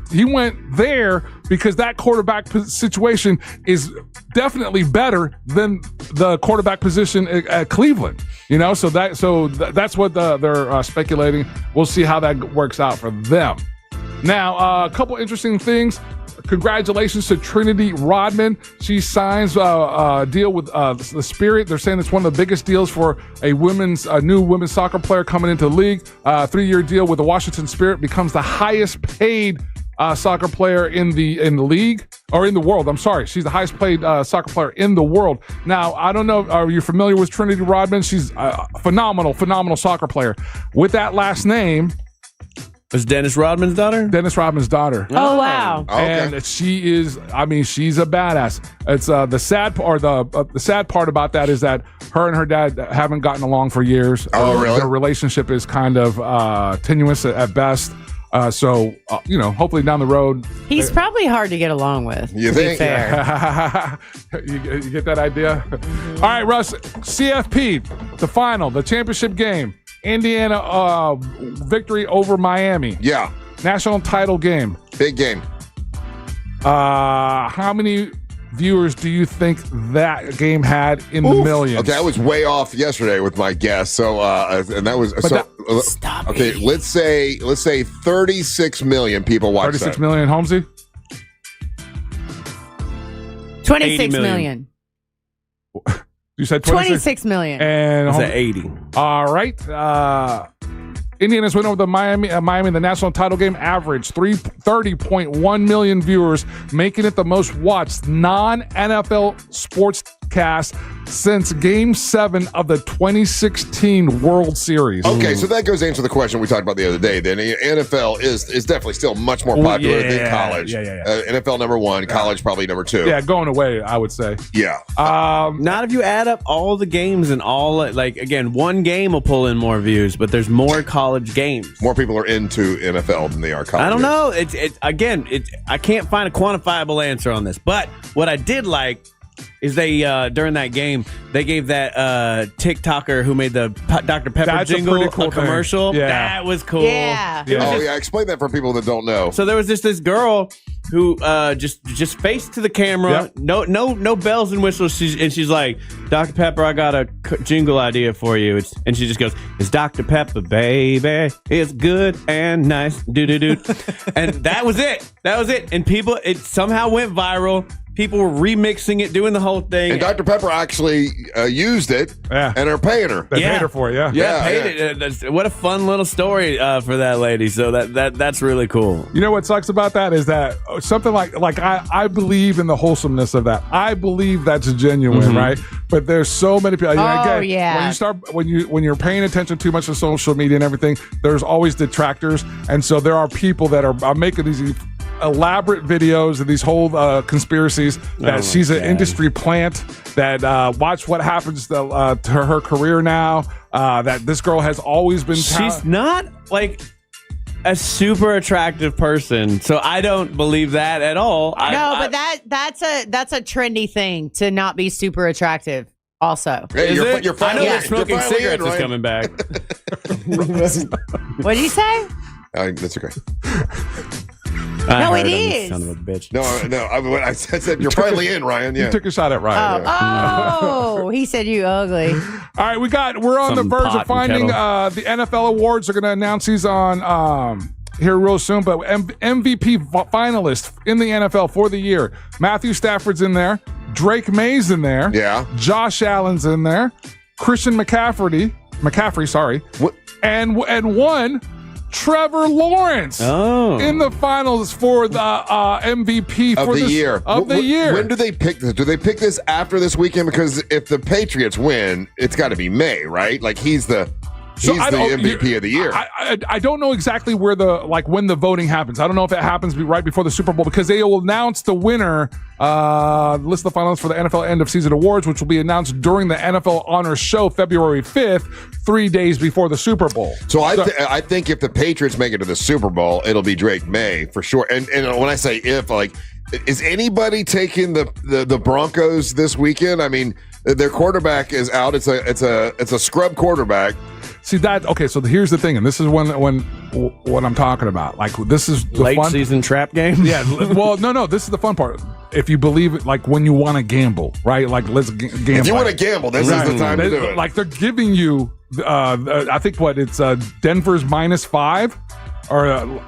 there because that quarterback situation is definitely better than the quarterback position at Cleveland. So that's what they're speculating. We'll see how that works out for them. Now, a couple interesting things. Congratulations to Trinity Rodman. She signs a deal with the Spirit. They're saying it's one of the biggest deals for a new women's soccer player coming into the league. 3-year deal with the Washington Spirit, becomes the highest paid soccer player in the league, or in the world. I'm sorry. She's the highest paid soccer player in the world. Now, I don't know. Are you familiar with Trinity Rodman? She's a phenomenal soccer player. With that last name, is Dennis Rodman's daughter? Dennis Rodman's daughter. Oh, wow. And she is, she's a badass. It's the sad part about that is that her and her dad haven't gotten along for years. Oh, really? Their relationship is kind of tenuous at best. Hopefully down the road. He's probably hard to get along with. You to think? Be fair. You get that idea? All right, Russ. CFP, the final, the championship game. Indiana victory over Miami. Yeah. National title game. Big game. How many viewers do you think that game had in the millions? Okay, I was way off yesterday with my guess. So, and that was Stop okay. it. Let's say 36 million people watched 36 that. million, Holmesy? 26 million. million. You said 26? 26 million. And It's at 80. All right. Indiana's win over the Miami in the national title game averaged 30.1 million viewers, making it the most watched non-NFL sportscast since Game 7 of the 2016 World Series. Okay, so that goes into the question we talked about the other day. Then the NFL is definitely still much more popular than college. NFL number 1, college probably number 2. Yeah, going away, I would say. Yeah. Not if you add up all the games and all, like, again, one game will pull in more views, but there's more college games. More people are into NFL than they are college. I don't know. I can't find a quantifiable answer on this, but what I did like is they during that game they gave that TikToker who made the Dr. Pepper jingle cool a commercial. Yeah. That was cool. Yeah. Explain that for people that don't know. So there was this girl who just faced to the camera, no bells and whistles. She's like, Dr. Pepper, I got a jingle idea for you. And she just goes, it's Dr. Pepper, baby. It's good and nice. Do. And that was it. And people, it somehow went viral. People were remixing it, doing the whole thing. And Dr. Pepper actually used it and are paying her. They paid her for it, paid it. What a fun little story for that lady. So that's really cool. You know what sucks about that is that something like I believe in the wholesomeness of that. I believe that's genuine, right? But there's so many people. When you're paying attention too much to social media and everything, there's always detractors, and so there are people that are making these elaborate videos and these whole conspiracies that she's an industry plant, that watch what happens to her career now, that this girl has always been she's not like a super attractive person, so I don't believe that at all. But that's a trendy thing to not be super attractive. Also, hey, you're finally, I know smoking cigarettes is coming back. What did you say? That's okay. No, it is. Son of a bitch. No. I said you're finally in, Ryan. Yeah. You took a shot at Ryan. Oh, he said you ugly. All right, we're on the verge of finding the NFL awards. They're going to announce these on here real soon. But MVP finalists in the NFL for the year: Matthew Stafford's in there, Drake May's in there, Josh Allen's in there, Christian McCaffrey, sorry, and one. Trevor Lawrence in the finals for the MVP of the year. When do they pick this? Do they pick this after this weekend? Because if the Patriots win, it's got to be May, right? Like he's the MVP of the year. I don't know exactly where when the voting happens. I don't know if it happens right before the Super Bowl, because they will announce the winner, list of the finalists for the NFL End of Season Awards, which will be announced during the NFL Honors Show February 5th, 3 days before the Super Bowl. So I think if the Patriots make it to the Super Bowl, it'll be Drake May for sure. And when I say if, is anybody taking the Broncos this weekend? I mean, their quarterback is out. It's a scrub quarterback. See that? Okay, so here's the thing, and this is when what I'm talking about. Like, this is the late fun season trap game. Yeah. Well, no. This is the fun part. If you believe it, like when you want to gamble, right? Like let's gamble. If you want to gamble, this is the time to do it. Like they're giving you, I think it's Denver's -5. Or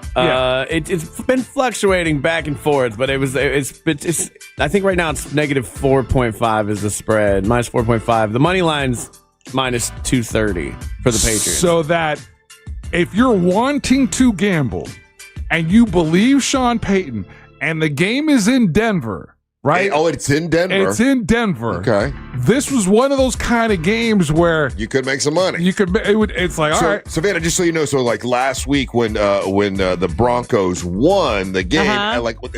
it's been fluctuating back and forth, but it's I think right now it's -4.5 is the spread, -4.5. The money line's -230 for the Patriots. So that if you're wanting to gamble and you believe Sean Payton and the game is in Denver, right? Oh, it's in Denver. It's in Denver. Okay. This was one of those kind of games where you could make some money. It's like, all right. Savannah, just so you know, so like last week when the Broncos won the game,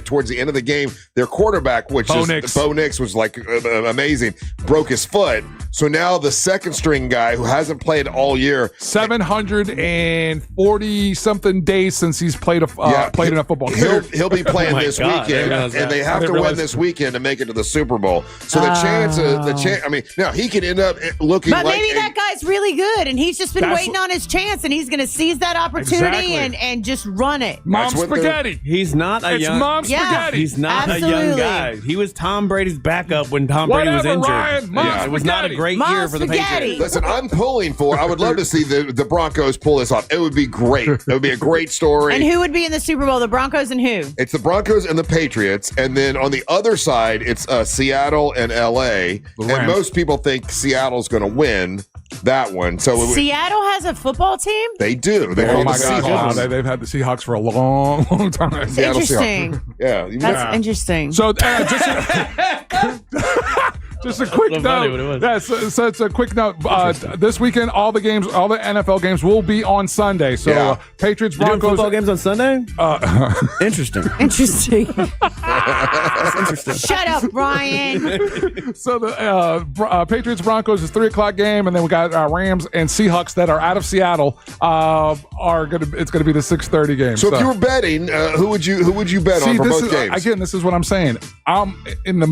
towards the end of the game, their quarterback, Bo Nix was like amazing, broke his foot. So now the second string guy who hasn't played all year, 740 something days since he's played enough football. He'll be playing this weekend, and they have to win this weekend weekend to make it to the Super Bowl. So the chance, I mean, now he could end up looking But like maybe that guy's really good, and he's just been waiting on his chance, and he's going to seize that opportunity and just run it. Mom spaghetti. He's not a It's young. Mom spaghetti. He's not a young Absolutely. guy. He was Tom Brady's backup when Tom Brady was injured. Ryan. Mom It was not a great Mom year for the spaghetti. Patriots. Listen, I'm pulling for. I would love to see the Broncos pull this off. It would be great. It would be a great story. And who would be in the Super Bowl? The Broncos and who? It's the Broncos and the Patriots, and then on the other side, it's Seattle and LA. And most people think Seattle's going to win that one. So Seattle has a football team? they do. They call Oh my the God! Seahawks. Wow, they've had the Seahawks for a long, long time. Seattle Interesting. Seahawks. Yeah, That's interesting. So just a quick So funny what it note. was. Yeah, so it's a quick note. This weekend, all the NFL games will be on Sunday. So Patriots, You doing Broncos. football games on Sunday? Interesting. Interesting. That's interesting. Shut up, Brian. So the Patriots Broncos is 3:00 game, and then we got Rams and Seahawks that are out of Seattle. It's gonna be the 6:30 game. So if you were betting, who would you bet on for both games? Again, this is what I'm saying. I'm in the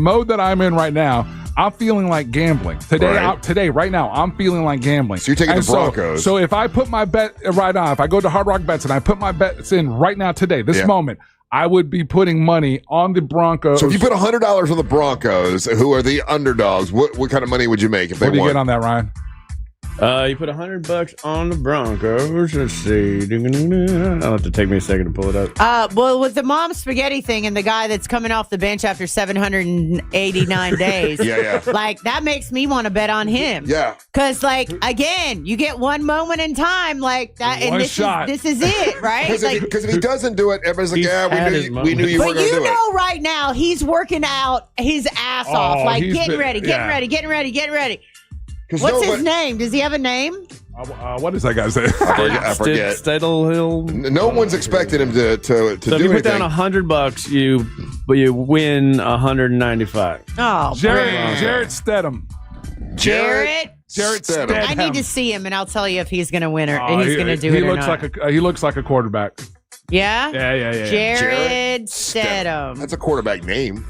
mode that I'm in right now. I'm feeling like gambling today. Right now, I'm feeling like gambling. So you're taking the Broncos. So if I put my bet right now, if I go to Hard Rock Bets and I put my bets in right now today, this moment, I would be putting money on the Broncos. So if you put $100 on the Broncos, who are the underdogs, what kind of money would you make if they what do you won? get on that, Ryan? You put $100 on the Broncos. Let's see. I'll have to take me a second to pull it up. Well, with the mom spaghetti thing and the guy that's coming off the bench after 789 days, like that makes me want to bet on him. Yeah. Because, like, again, you get one moment in time, like that, and One this shot. is it, right? Because if he doesn't do it, everybody's like, we knew you but weren't going to you do it. know, right now he's working out his ass off, like he's getting been- ready. What's his name? Does he have a name? What is that guy's name? I forget. Steddle Hill. No one's expecting him to So if do you put anything. down $100, you win 195. Oh, Jared Stedham. Jared Stedham. I need to see him, and I'll tell you if he's going to win or Oh, he's going to do he it or looks not. he looks like a quarterback. Yeah? Yeah. Jared Stedham. That's a quarterback name.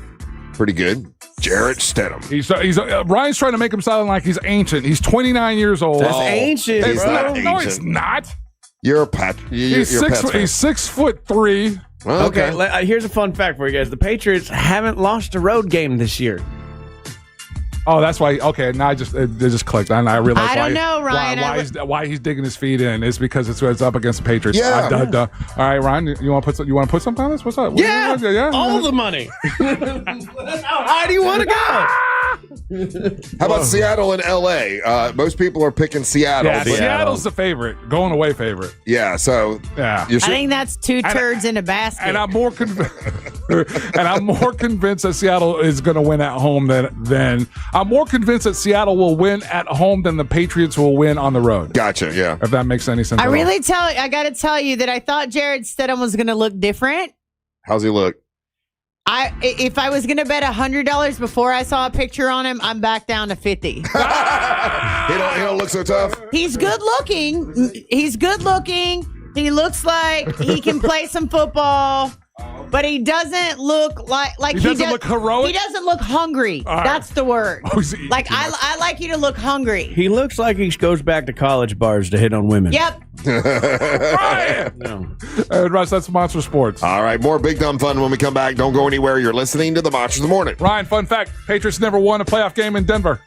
Pretty good. Jared Stedham. He's Ryan's trying to make him sound like he's ancient. He's 29 years old. That's ancient, He's bro. not No, ancient. it's not. You're a pet. He's you're a Pats fan. He's 6'3". Okay, here's a fun fact for you guys. The Patriots haven't lost a road game this year. Oh, that's why. Okay, now it just clicked. And I realized I don't know, Ryan. why he's digging his feet in is because it's up against the Patriots. Yeah. All right, Ryan, you want to put something on this? What's up? Yeah, all the money. How high do you want to go? How about Seattle and LA? Most people are picking Seattle. Yeah, but- Seattle's the favorite, going away favorite. Yeah, so Yeah. you're I think that's two turds in a basket. And I'm more convinced that Seattle is going to win at home than I'm more convinced that Seattle will win at home than the Patriots will win on the road. Gotcha. Yeah. If that makes any sense. I at all. I got to tell you that I thought Jared Stedham was going to look different. How's he look? If I was going to bet $100 before I saw a picture on him, I'm back down to 50. He don't look so tough. He's good looking. He looks like he can play some football. But he doesn't look like he doesn't look heroic? He doesn't look hungry. All right. That's the word. Oh, is he- Like I like you to look hungry. He looks like he goes back to college bars to hit on women. Yep. No. Russ, that's Monster Sports. All right, more Big Dumb Fun when we come back. Don't go anywhere. You're listening to the Monsters of the Morning. Ryan, fun fact: Patriots never won a playoff game in Denver.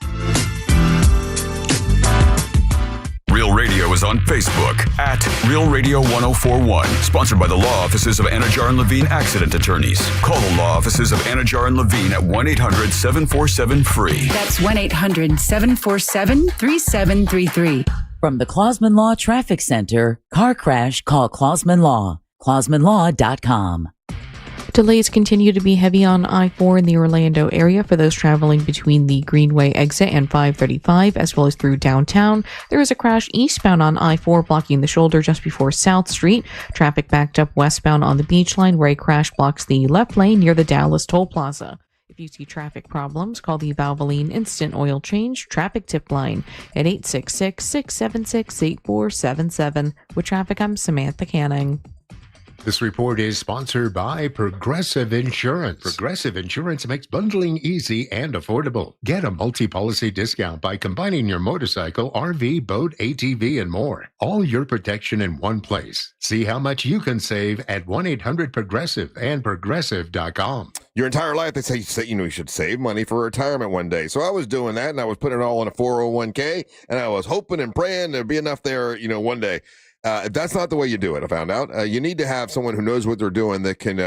Real Radio is on Facebook at Real Radio 1041. Sponsored by the law offices of Anajar and Levine Accident Attorneys. Call the law offices of Anajar and Levine at 1-800-747-FREE. That's 1-800-747-3733. From the Clausman Law Traffic Center, car crash, call Clausman Law. ClausmanLaw.com. Delays continue to be heavy on I-4 in the Orlando area for those traveling between the Greenway exit and 535, as well as through downtown. There is a crash eastbound on I-4 blocking the shoulder just before South Street. Traffic backed up westbound on the beach line where a crash blocks the left lane near the Dallas Toll Plaza. If you see traffic problems, call the Valvoline Instant Oil Change Traffic Tip Line at 866-676-8477. With traffic, I'm Samantha Canning. This report is sponsored by Progressive Insurance. Progressive Insurance makes bundling easy and affordable. Get a multi-policy discount by combining your motorcycle, RV, boat, ATV, and more. All your protection in one place. See how much you can save at 1-800-PROGRESSIVE and progressive.com. Your entire life, they say, you should save money for retirement one day. So I was doing that, and I was putting it all in a 401k, and I was hoping and praying there'd be enough there, one day. That's not the way you do it, I found out. You need to have someone who knows what they're doing that can,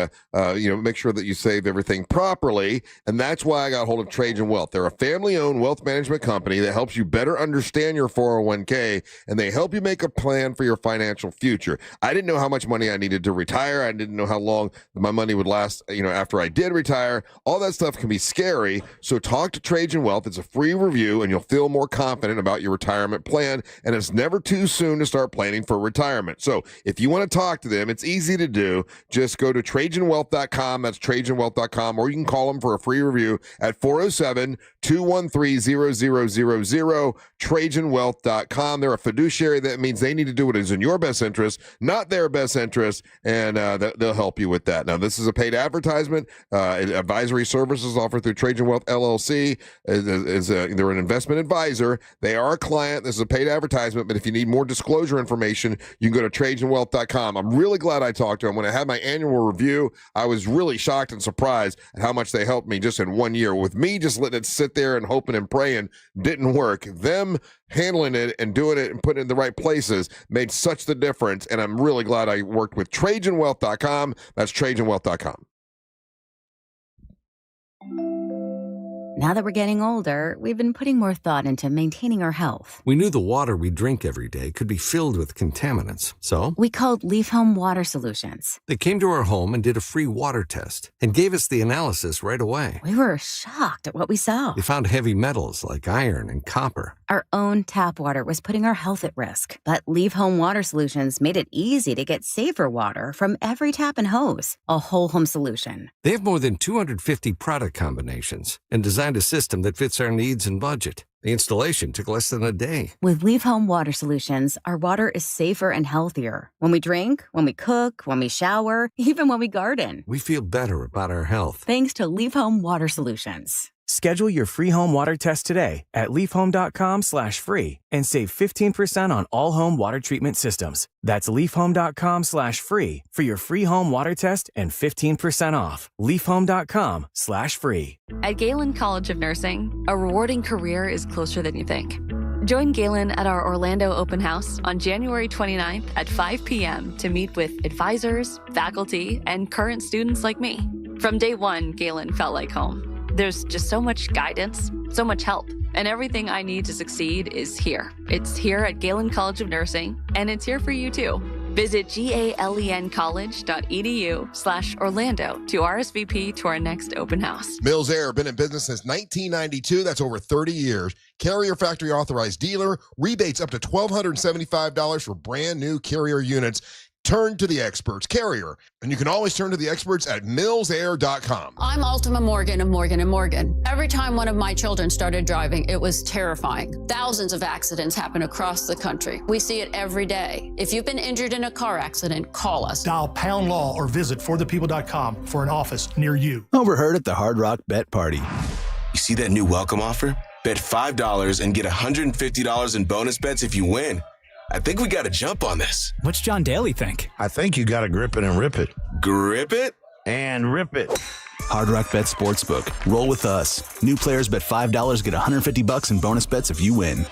make sure that you save everything properly. And that's why I got hold of Trajan Wealth. They're a family-owned wealth management company that helps you better understand your 401k, and they help you make a plan for your financial future. I didn't know how much money I needed to retire. I didn't know how long my money would last, after I did retire. All that stuff can be scary. So talk to Trajan Wealth. It's a free review, and you'll feel more confident about your retirement plan. And it's never too soon to start planning for retirement. So if you want to talk to them, it's easy to do. Just go to TrajanWealth.com. That's TrajanWealth.com, or you can call them for a free review at 407-213-0000, TrajanWealth.com. They're a fiduciary. That means they need to do what is in your best interest, not their best interest, and they'll help you with that. Now, this is a paid advertisement. Advisory services offered through Trajan Wealth LLC. They're an investment advisor. They are a client. This is a paid advertisement, but if you need more disclosure information, you can go to TrajanWealth.com. I'm really glad I talked to them. When I had my annual review, I was really shocked and surprised at how much they helped me just in 1 year. With me just letting it sit there and hoping and praying didn't work. Them handling it and doing it and putting it in the right places made such the difference, and I'm really glad I worked with TrajanWealth.com. That's TrajanWealth.com. Now that we're getting older, we've been putting more thought into maintaining our health. We knew the water we drink every day could be filled with contaminants, so we called Leaf Home Water Solutions. They came to our home and did a free water test and gave us the analysis right away. We were shocked at what we saw. They found heavy metals like iron and copper. Our own tap water was putting our health at risk, but Leaf Home Water Solutions made it easy to get safer water from every tap and hose. A whole home solution. They have more than 250 product combinations and designed a system that fits our needs and budget. The installation took less than a day. With Leaf Home Water Solutions, our water is safer and healthier. When we drink, when we cook, when we shower, even when we garden. We feel better about our health. Thanks to Leaf Home Water Solutions. Schedule your free home water test today at leafhome.com/free and save 15% on all home water treatment systems. That's leafhome.com/free for your free home water test and 15% off. leafhome.com/free. At Galen College of Nursing, a rewarding career is closer than you think. Join Galen at our Orlando open house on January 29th at 5 p.m. to meet with advisors, faculty, and current students like me. From day one, Galen felt like home. There's just so much guidance, so much help, and everything I need to succeed is here. It's here at Galen College of Nursing, and it's here for you too. Visit galencollege.edu/Orlando to RSVP to our next open house. Mills Air, been in business since 1992. That's over 30 years. Carrier factory authorized dealer. Rebates up to $1,275 for brand new Carrier units. Turn to the experts, Carrier. And you can always turn to the experts at millsair.com. I'm Ultima Morgan of Morgan & Morgan. Every time one of my children started driving, it was terrifying. Thousands of accidents happen across the country. We see it every day. If you've been injured in a car accident, call us. Dial pound law or visit forthepeople.com for an office near you. Overheard at the Hard Rock Bet Party. You see that new welcome offer? Bet $5 and get $150 in bonus bets if you win. I think we got to jump on this. What's John Daly think? I think you got to grip it and rip it. Grip it? And rip it. Hard Rock Bet Sportsbook. Roll with us. New players bet $5, get $150 in bonus bets if you win.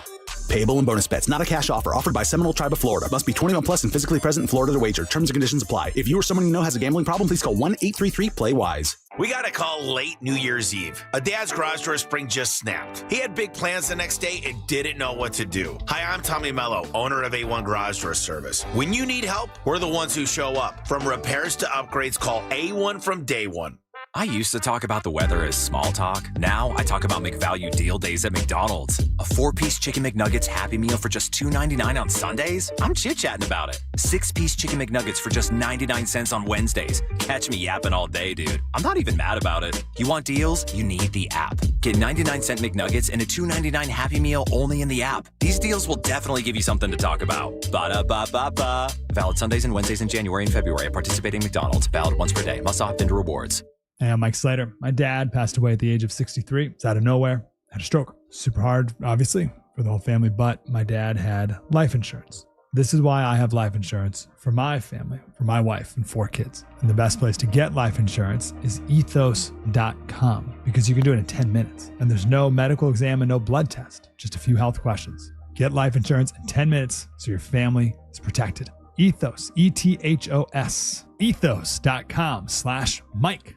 Payable in bonus bets. Not a cash offer. Offered by Seminole Tribe of Florida. Must be 21 plus and physically present in Florida to wager. Terms and conditions apply. If you or someone you know has a gambling problem, please call 1-833-PLAY-WISE. We got a call late New Year's Eve. A dad's garage door spring just snapped. He had big plans the next day and didn't know what to do. Hi, I'm Tommy Mello, owner of A1 Garage Door Service. When you need help, we're the ones who show up. From repairs to upgrades, call A1 from day one. I used to talk about the weather as small talk. Now I talk about McValue deal days at McDonald's. A 4-piece Chicken McNuggets Happy Meal for just $2.99 on Sundays? I'm chit-chatting about it. 6-piece Chicken McNuggets for just 99 cents on Wednesdays. Catch me yapping all day, dude. I'm not even mad about it. You want deals? You need the app. Get 99-cent McNuggets and a $2.99 Happy Meal only in the app. These deals will definitely give you something to talk about. Ba-da-ba-ba-ba. Valid Sundays and Wednesdays in January and February at participating McDonald's. Valid once per day. Must opt into rewards. Hey, I'm Mike Slater. My dad passed away at the age of 63. It's out of nowhere. Had a stroke. Super hard, obviously, for the whole family, but my dad had life insurance. This is why I have life insurance for my family, for my wife and 4 kids. And the best place to get life insurance is ethos.com because you can do it in 10 minutes. And there's no medical exam and no blood test, just a few health questions. Get life insurance in 10 minutes so your family is protected. Ethos, E-T-H-O-S, ethos.com/Mike.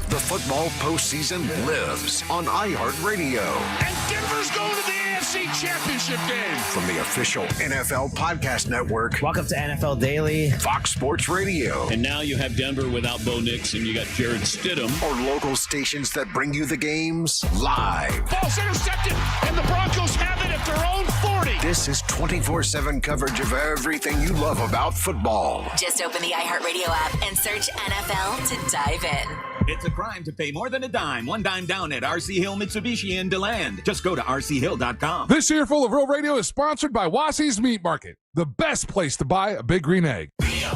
The football postseason lives on iHeartRadio. And Denver's going to the AFC Championship game. From the official NFL Podcast Network. Welcome to NFL Daily. Fox Sports Radio. And now you have Denver without Bo Nix and you got Jared Stidham. Or local stations that bring you the games live. Ball's intercepted and the Broncos have it at their own 40. This is 24/7 coverage of everything you love about football. Just open the iHeartRadio app and search NFL to dive in. It's a crime to pay more than a dime. One dime down at RC Hill Mitsubishi in DeLand. Just go to rchill.com. This year full of Real Radio is sponsored by Wassy's Meat Market, the best place to buy a big green egg. Radio.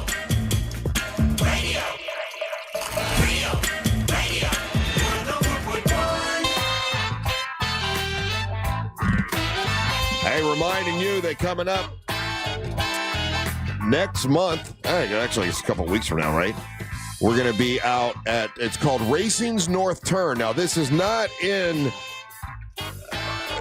Hey, reminding you that coming up next month, actually it's a couple weeks from now, right? We're going to be out at, it's called Racing's North Turn. Now, this is not in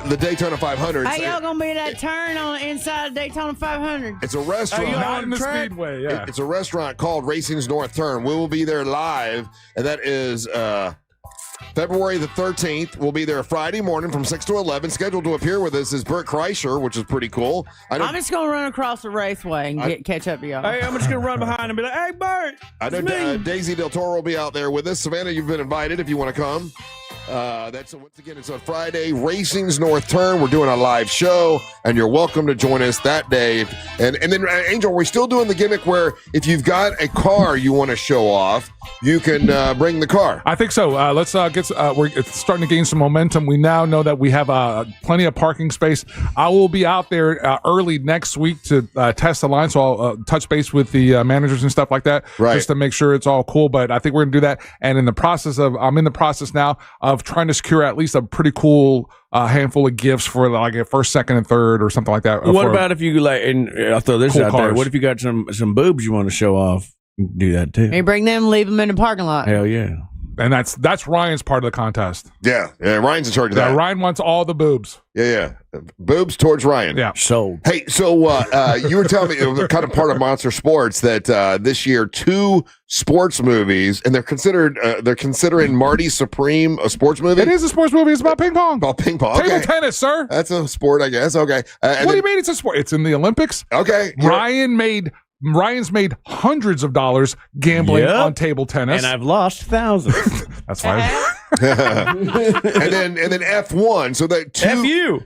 the Daytona 500. How y'all going to be that turn on inside Daytona 500? It's a restaurant. Not in the Speedway, yeah. It's a restaurant called Racing's North Turn. We will be there live, and that is February the 13th. We'll be there Friday morning from 6 to 11. Scheduled to appear with us is Burt Kreischer, which is pretty cool. I'm just going to run across the raceway and catch up to y'all. Hey, I'm just going to run behind and be like, hey, Burt. I know Daisy Del Toro will be out there with us. Savannah, you've been invited if you want to come. Once again, it's on Friday, Racing's North Turn. We're doing a live show, and you're welcome to join us that day. And then, Angel, we're still doing the gimmick where if you've got a car you want to show off, you can bring the car. I think so. Let's get. It's starting to gain some momentum. We now know that we have plenty of parking space. I will be out there early next week to test the line, so I'll touch base with the managers and stuff like that, just to make sure it's all cool. But I think we're going to do that. And I'm in the process now of trying to secure at least a pretty cool handful of gifts for like a first, second, and third or something like that. What about if you like, and I'll throw this cool out there. cars. What if you got some boobs you want to show off? You can do that too. You bring them, leave them in the parking lot. Hell yeah. And that's Ryan's part of the contest. Yeah, Ryan's in charge of that. Ryan wants all the boobs. Yeah. Boobs towards Ryan. Yeah. So, hey, you were telling me it was kind of part of Monster Sports that this year 2 sports movies, and they're considering Marty Supreme a sports movie. It is a sports movie. It's about ping pong. About ping pong. Table Okay. tennis, sir. That's a sport, I guess. Okay. What do you mean it's a sport? It's in the Olympics. Okay. Ryan's made hundreds of dollars gambling on table tennis, and I've lost thousands. That's fine. and then F1. So that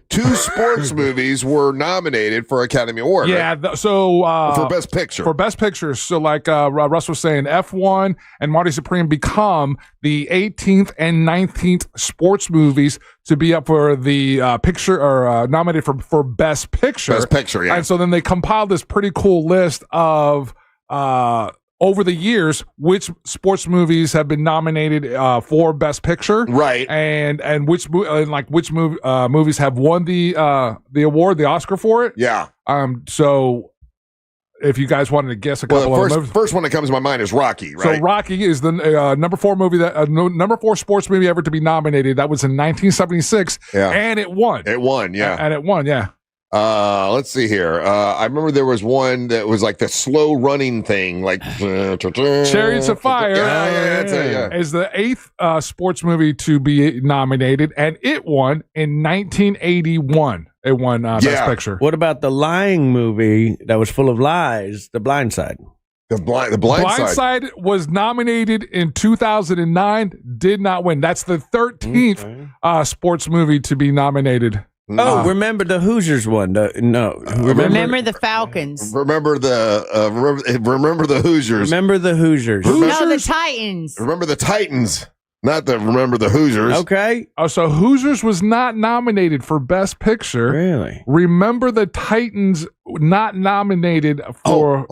two sports movies were nominated for Academy Award. Yeah. Right? For Best Picture. For Best Picture. So like Russ was saying, F1 and Marty Supreme become the 18th and 19th sports movies to be up for the picture or nominated for Best Picture. Best Picture, yeah. And so then they compiled this pretty cool list of over the years which sports movies have been nominated for Best Picture, right? And which movies have won the award, the Oscar for it. Yeah. So if you guys wanted to guess a couple of movies. First one that comes to my mind is Rocky, right? So Rocky is the number 4 movie number 4 sports movie ever to be nominated. That was in 1976, and it won. It won, yeah. And it won, yeah. Let's see here. I remember there was one that was like the slow running thing, like Chariots of Fire. Is the 8th sports movie to be nominated, and it won in 1981. It won Best Picture. What about the lying movie that was full of lies, The Blind Side? The Blind Side was nominated in 2009, did not win. That's the 13th sports movie to be nominated. Remember the Hoosiers one? Remember the Falcons. Remember the Hoosiers. Remember the Hoosiers. No, the Titans. Remember the Titans. Not the Remember the Hoosiers. Okay. Oh, so Hoosiers was not nominated for Best Picture. Really? Remember the Titans not nominated for.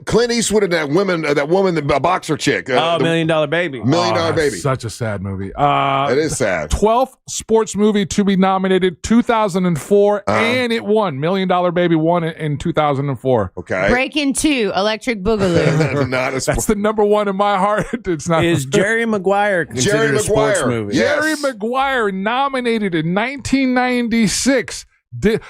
Clint Eastwood and that woman, the boxer chick. $1 Million Baby. $1 Million Baby. Such a sad movie. It is sad. 12th sports movie to be nominated, 2004, and it won. $1 Million Baby won it in 2004. Okay. Breaking 2, Electric Boogaloo. That's the number one in my heart. It's not. Is Jerry Maguire considered a sports movie? Yes. Jerry Maguire nominated in 1996.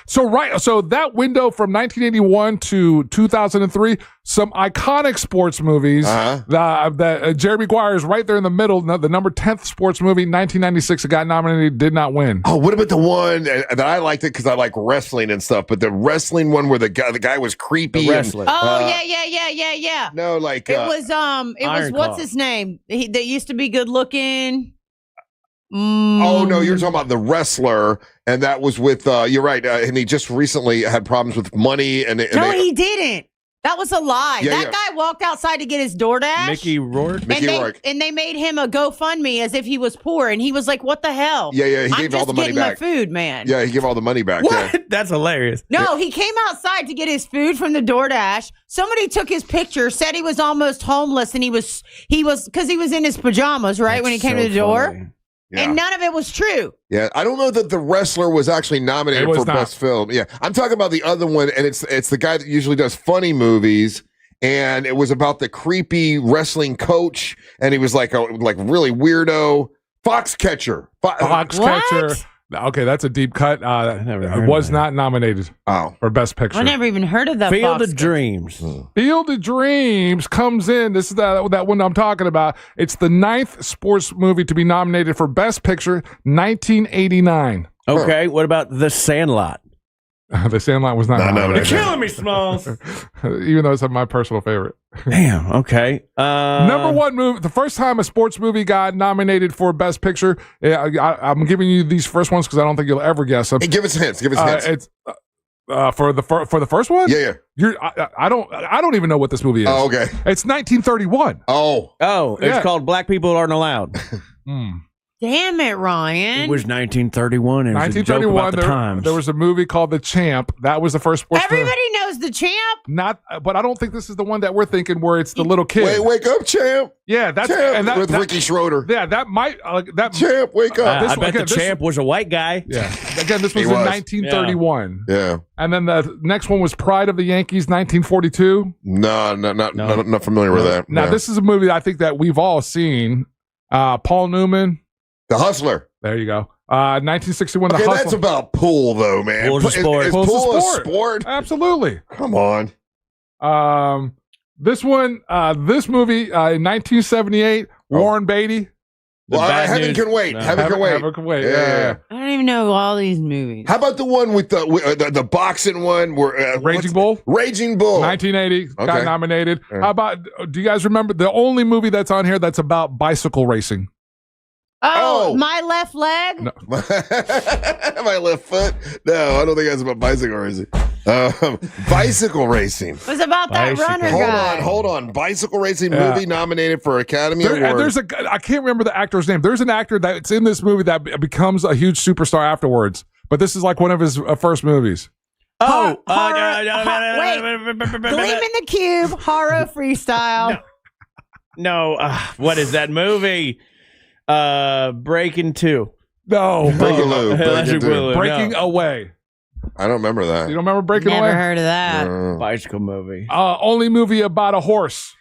So that window from 1981 to 2003, some iconic sports movies. That Jerry Maguire is right there in the middle. The number 10th sports movie, 1996, it got nominated, did not win. Oh, what about the one that I liked it because I like wrestling and stuff, but the wrestling one where the guy was creepy. Yeah. No, like it was what's his name? That used to be good looking. Oh no, you're talking about the wrestler, and that was with you're right, and he just recently had problems with money, and he didn't. That was a lie. That guy walked outside to get his DoorDash. Mickey Rourke. And they made him a GoFundMe as if he was poor, and he was like, "What the hell?" Yeah. He gave all the money back. My food, man. Yeah, he gave all the money back. What? Yeah. That's hilarious. No, he came outside to get his food from the DoorDash. Somebody took his picture, said he was almost homeless, and he was because he was in his pajamas, right, when he came to the door. Yeah. And none of it was true. Yeah, I don't know that the wrestler was actually nominated for best film. Yeah, I'm talking about the other one, and it's the guy that usually does funny movies, and it was about the creepy wrestling coach, and he was like really weirdo Foxcatcher. Foxcatcher. Okay, that's a deep cut. Was not nominated for Best Picture. I never even heard of that. Field of Dreams. Field of Dreams comes in. This is that one I'm talking about. It's the 9th sports movie to be nominated for Best Picture, 1989. Okay, what about The Sandlot? The Sandlot was not nominated. You're killing me, Smalls. Even though it's my personal favorite. Damn, okay. Number one movie, the first time a sports movie got nominated for Best Picture. I'm giving you these first ones because I don't think you'll ever guess them. Hey, give us hints. It's for the first one. Yeah. I don't even know what this movie is. Oh, okay. It's 1931. It's called Black People Aren't Allowed. Damn it, Ryan. It was 1931. And 1931. There was a movie called The Champ. That was the first sports. Everybody knows The Champ. But I don't think this is the one that we're thinking where it's the little kid. Wake up, Champ. Yeah, that's Champ, with Ricky Schroeder. Yeah, that might Champ, wake up. I bet the Champ was a white guy. Yeah. Again, this was in 1931. Yeah. And then the next one was Pride of the Yankees, 1942. No, not familiar with that. Now, this is a movie I think that we've all seen. Paul Newman. The Hustler. There you go. 1961. Okay, The Hustler. that's about pool, though, man. Pool's a sport. Is pool a sport? Absolutely. Come on. This movie, in 1978, Warren Beatty. Heaven Can Wait. No. Heaven Can Wait. Heaven Can Wait. Yeah. I don't even know all these movies. How about the one with the boxing one? Where Raging Bull? Raging Bull. 1980. Okay. Got nominated. Yeah. How about, do you guys remember the only movie that's on here that's about bicycle racing? Oh, My Left Leg? No. My left foot? No, I don't think that's about bicycle racing. Bicycle racing. It was about that runner guy. Hold on. Bicycle racing movie nominated for Academy Award. I can't remember the actor's name. There's an actor that's in this movie that becomes a huge superstar afterwards. But this is like one of his first movies. Wait. Gleam in the Cube, horror freestyle. No, what is that movie? Breaking 2. No. Breaking Away. I don't remember that. You don't remember Breaking Away? Never heard of that. Bicycle movie. Only movie about a horse.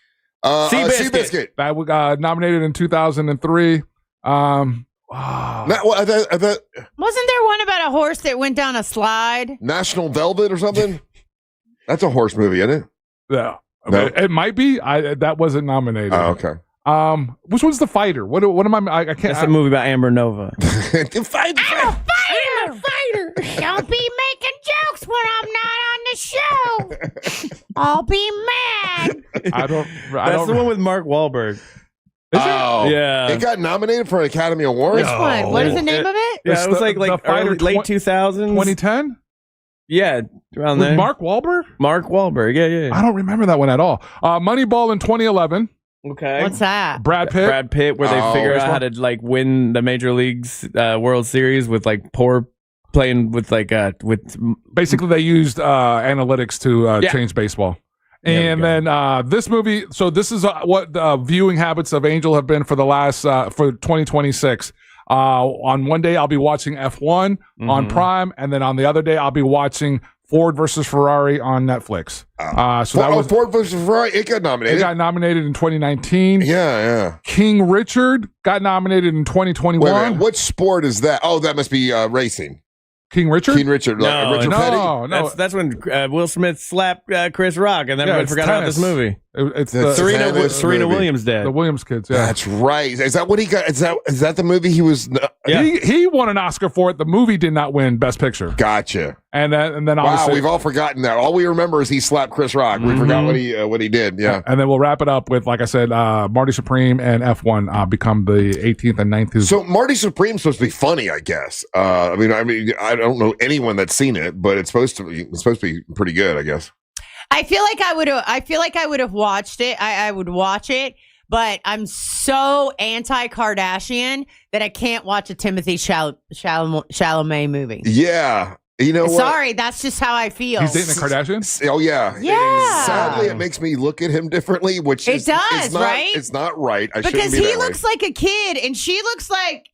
Seabiscuit. That got nominated in 2003. Wasn't there one about a horse that went down a slide? National Velvet or something? That's a horse movie, isn't it? Yeah. No. It might be. That wasn't nominated. Oh, okay. Which one's The Fighter? What am I can't. That's a movie about Amber Nova. The Fighter. I'm a fighter. Don't be making jokes when I'm not on the show. I'll be mad. That's the one with Mark Wahlberg. Oh, yeah. It got nominated for an Academy Award. Which one? What is the name of it? Yeah, it was like the fighter late 2000s. 2010? Yeah, around With there. Mark Wahlberg? Mark Wahlberg, yeah. I don't remember that one at all. Moneyball in 2011. Okay. What's that? Brad Pitt. Brad Pitt, where they figure out how to like win the Major League's World Series with like playing with like with basically they used analytics to change baseball. And then this movie, so this is what the viewing habits of Angel have been for the last for 2026. On one day I'll be watching F1 on Prime, and then on the other day I'll be watching Ford versus Ferrari on Netflix. So that was Ford versus Ferrari. It got nominated. It got nominated in 2019. Yeah. King Richard got nominated in 2021. Wait a minute, what sport is that? Oh, that must be racing. King Richard? King Richard. Richard Petty? No. That's when Will Smith slapped Chris Rock, and everybody forgot about this movie. It's Serena Williams dead. The Williams kids. Yeah, that's right. Is that what he got? Is that the movie he was? Yeah. He won an Oscar for it. The movie did not win Best Picture. Gotcha. And then wow, we've all forgotten that. All we remember is he slapped Chris Rock. We forgot what he did. Yeah. And then we'll wrap it up with, like I said, Marty Supreme and F1 become the 18th and 19th. So Marty Supreme's supposed to be funny, I guess. I mean, I don't know anyone that's seen it, but it's supposed to be pretty good, I guess. I feel like I would have watched it. I would watch it, but I'm so anti-Kardashian that I can't watch a Timothy Chalamet movie. Yeah. You know what? Sorry, that's just how I feel. He's dating a Kardashian? Oh, yeah. Yeah. Sadly, it makes me look at him differently, which it does, not, right? It's not right. Because he looks like a kid, and she looks like,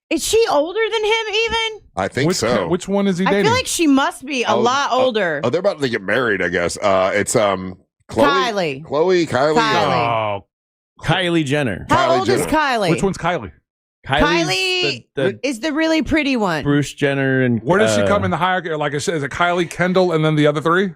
is she older than him even? I think so. Which one is he dating? I feel like she must be a lot older. Oh, they're about to get married, I guess. It's Kylie. Kylie. Oh, Kylie Jenner. How old is Kylie? Which one's Kylie? Kylie is the really pretty one. Bruce Jenner. And where does she come in the hierarchy? Like I said, is it Kylie, Kendall, and then the other three?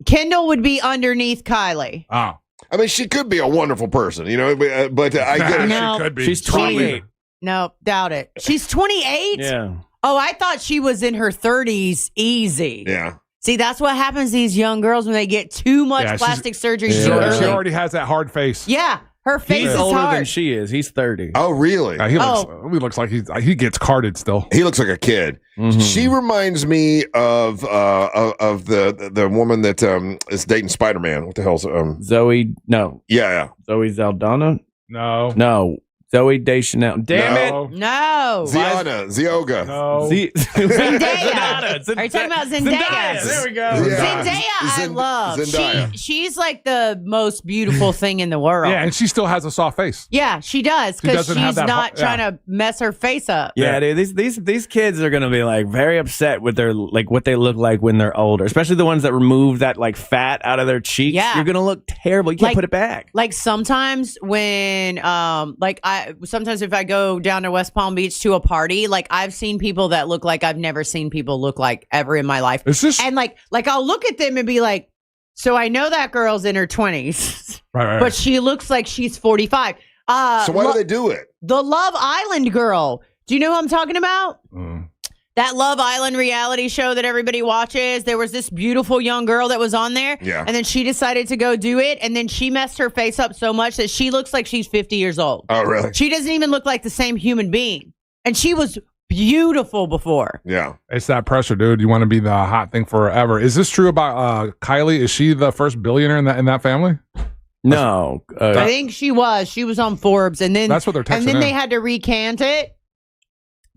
Kendall would be underneath Kylie. Oh. I mean, she could be a wonderful person, but I get it. No. She could be. She's 28. No, doubt it. She's 28? Yeah. Oh, I thought she was in her 30s easy. Yeah. See, that's what happens to these young girls when they get too much plastic surgery too early. She already has that hard face. Yeah. Her face He's is older hard. than she is. He's 30. Oh, really? He looks like he gets carded still. He looks like a kid. Mm-hmm. She reminds me of the woman that is dating Spider-Man. What the hell's Zoe? No. Yeah. Zoe Saldana? No. Zoe Deschanel. Damn it. No. Zioga. No. Zendaya. Are you talking about Zendaya? There we go. Zendaya, I love. Zendaya. She's like the most beautiful thing in the world. Yeah, and she still has a soft face. Yeah, she does because doesn't have she's that not trying to mess her face up. Yeah, dude, these kids are gonna be like very upset with their like what they look like when they're older, especially the ones that remove that like fat out of their cheeks. Yeah. You're gonna look terrible. You can't put it back. Like sometimes when sometimes if I go down to West Palm Beach to a party, like I've seen people that look like I've never seen people look like ever in my life. And like I'll look at them and be like, so I know that girl's in her 20s, right. but she looks like she's 45. So why do they do it? The Love Island girl. Do you know who I'm talking about? That Love Island reality show that everybody watches. There was this beautiful young girl that was on there. Yeah. And then she decided to go do it. And then she messed her face up so much that she looks like she's 50 years old. Oh, really? She doesn't even look like the same human being. And she was beautiful before. Yeah. It's that pressure, dude. You want to be the hot thing forever. Is this true about Kylie? Is she the first billionaire in that family? No. I think she was. She was on Forbes. And then that's what they're texting And then in. they had to recant it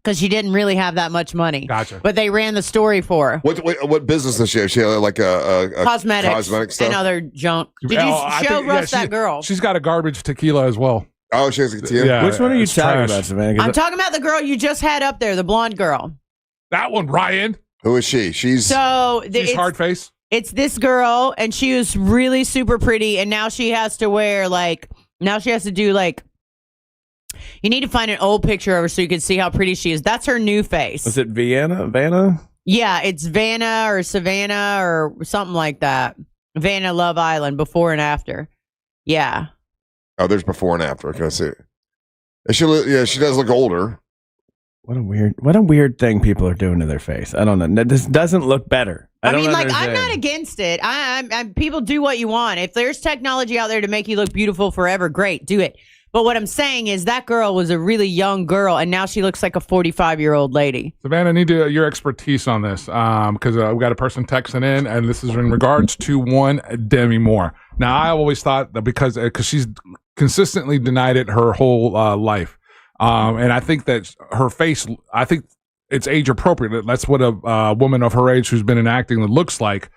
because she didn't really have that much money. Gotcha. But they ran the story for her. What business does she have? She like a cosmetic stuff and other junk. Did you show Russ that girl? She's got a garbage tequila as well. Oh, she has a tequila. Yeah, which one are you it's talking trash. about, Savannah? I'm talking about the girl you just had up there, the blonde girl. That one, Ryan. Who is she? She's hard face. It's this girl, and she was really super pretty, and now she has to do you need to find an old picture of her so you can see how pretty she is. That's her new face. Was it Vanna? Yeah, it's Vanna or Savannah or something like that. Vanna Love Island, before and after. Yeah. Oh, there's before and after. Can I see it? She does look older. What a weird thing people are doing to their face. I don't know. This doesn't look better. I mean, like, I'm not against it. I'm people do what you want. If there's technology out there to make you look beautiful forever, great, do it. But what I'm saying is that girl was a really young girl, and now she looks like a 45-year-old lady. Savannah, I need your expertise on this because we've got a person texting in, and this is in regards to one Demi Moore. Now, I always thought that because she's consistently denied it her whole life. And I think that her face, I think it's age appropriate. That's what a woman of her age who's been in acting looks like.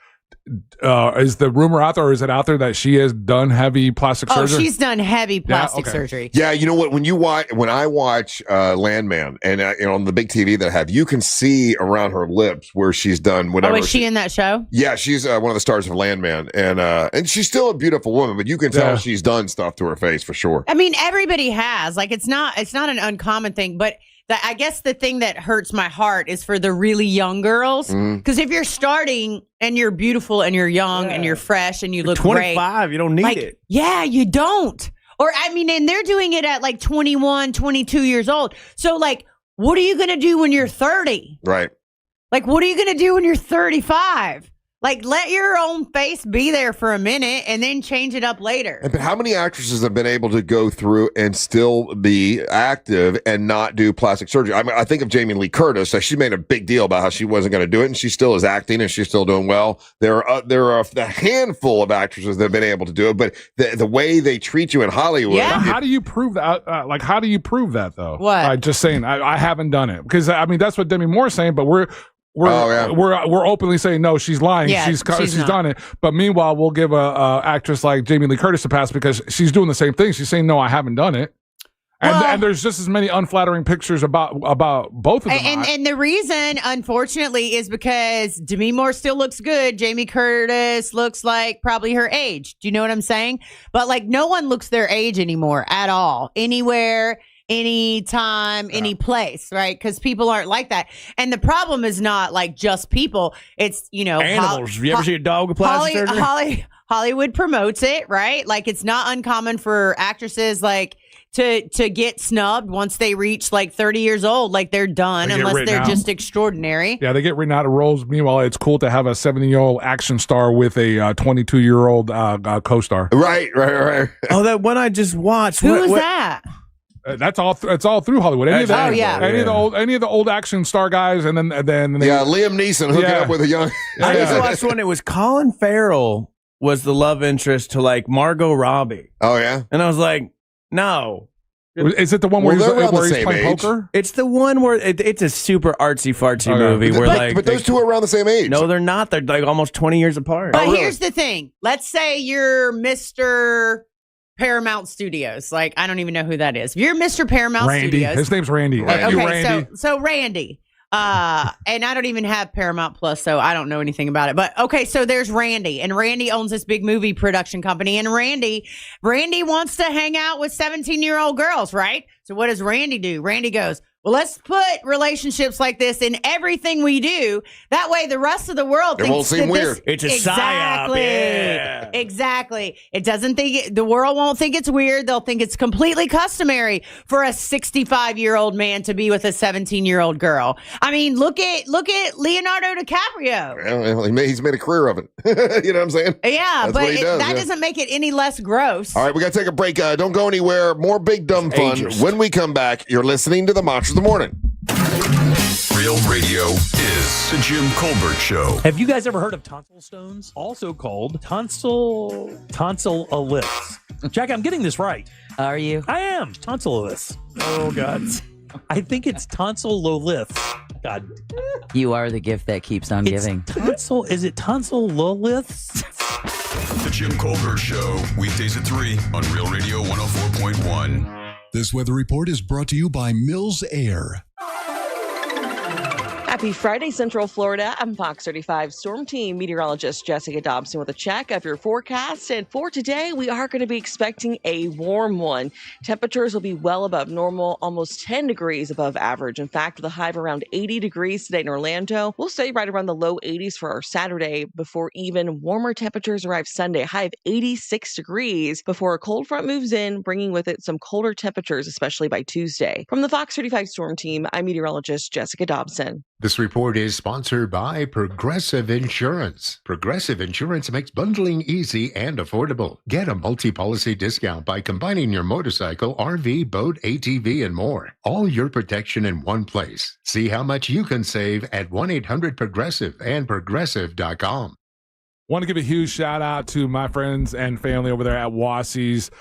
Is the rumor out there, or is it out there that she has done heavy plastic surgery? Oh, she's done heavy plastic surgery. Yeah, you know what? When I watch Landman and on the big TV that I have, you can see around her lips where she's done whatever. Oh, is she in that show? Yeah, she's one of the stars of Landman, and she's still a beautiful woman, but you can tell she's done stuff to her face for sure. I mean, everybody has. Like, it's not an uncommon thing, but. I guess the thing that hurts my heart is for the really young girls. Because if you're starting and you're beautiful and you're young and you're fresh and you look 25, great. you don't need it. Yeah, you don't. Or, I mean, and they're doing it at like 21, 22 years old. So, like, what are you going to do when you're 30? Right. Like, what are you going to do when you're 35? Like, let your own face be there for a minute and then change it up later. But how many actresses have been able to go through and still be active and not do plastic surgery? I mean, I think of Jamie Lee Curtis. She made a big deal about how she wasn't going to do it, and she still is acting, and she's still doing well. There are a handful of actresses that have been able to do it, but the way they treat you in Hollywood. Yeah. How do you prove that? How do you prove that, though? What? Just saying, I haven't done it. Because, I mean, that's what Demi Moore's saying, but we're openly saying no, she's lying. Yeah, she's not. done it. But meanwhile, we'll give a actress like Jamie Lee Curtis a pass because she's doing the same thing. She's saying no, I haven't done it. And there's just as many unflattering pictures about both of them. And the reason, unfortunately, is because Demi Moore still looks good. Jamie Curtis looks like probably her age. Do you know what I'm saying? But like, no one looks their age anymore at all, anywhere. Anytime, any place, right? Because people aren't like that. And the problem is not like just people. It's, animals. You ever see a dog with plastic surgery? Hollywood promotes it, right? Like, it's not uncommon for actresses like to get snubbed once they reach like 30 years old. Like, they're done unless they're just extraordinary. Yeah, they get written out of roles. Meanwhile, it's cool to have a 70-year-old action star with a 22-year-old co-star. Right. Oh, that one I just watched. Who was that? It's all through Hollywood. Any of the old action star guys, and then Liam Neeson hooking up with a young. I just watched one. It was Colin Farrell was the love interest to like Margot Robbie. Oh yeah, and I was like, no. Is it the one where he's playing poker? It's the one where it's a super artsy fartsy movie but those two are around the same age. No, they're not. They're like almost 20 years apart. But here's the thing. Let's say you're Mr. Paramount Studios. Like, I don't even know who that is. If you're Mr. Paramount Studios. His name's Randy. Okay, Randy. so Randy. And I don't even have Paramount Plus, so I don't know anything about it. But okay, so there's Randy, and Randy owns this big movie production company, and Randy wants to hang out with 17-year-old girls, right? So what does Randy do? Randy goes, well, let's put relationships like this in everything we do. That way, the rest of the world thinks won't seem weird. It's a exactly, psyop. Yeah. Exactly. It doesn't think the world won't think it's weird. They'll think it's completely customary for a 65-year-old man to be with a 17-year-old girl. I mean, look at Leonardo DiCaprio. He's made a career of it. You know what I'm saying? Yeah, That's but what he does, that doesn't make it any less gross. All right, we got to take a break. Don't go anywhere. More Big Dumb Fun. Ageist. When we come back, you're listening to the Monster of the Morning. Real radio is the Jim Colbert Show. Have you guys ever heard of tonsil stones? Also called tonsillitis. Jack, I'm getting this right. Are you? I am. Tonsillitis. Oh, God. I think it's tonsillolith. God. You are the gift that keeps on giving. Is it tonsillolith? The Jim Colbert Show, weekdays at 3 on Real Radio 104.1. This weather report is brought to you by Mills Air. Happy Friday, Central Florida. I'm Fox 35 Storm Team meteorologist Jessica Dobson with a check of your forecast. And for today, we are going to be expecting a warm one. Temperatures will be well above normal, almost 10 degrees above average. In fact, with a high of around 80 degrees today in Orlando, we'll stay right around the low 80s for our Saturday before even warmer temperatures arrive Sunday. High of 86 degrees before a cold front moves in, bringing with it some colder temperatures, especially by Tuesday. From the Fox 35 Storm Team, I'm meteorologist Jessica Dobson. This report is sponsored by Progressive Insurance. Progressive Insurance makes bundling easy and affordable. Get a multi-policy discount by combining your motorcycle, RV, boat, ATV, and more. All your protection in one place. See how much you can save at 1-800-PROGRESSIVE and progressive.com. Want to give a huge shout out to my friends and family over there at Wassie's,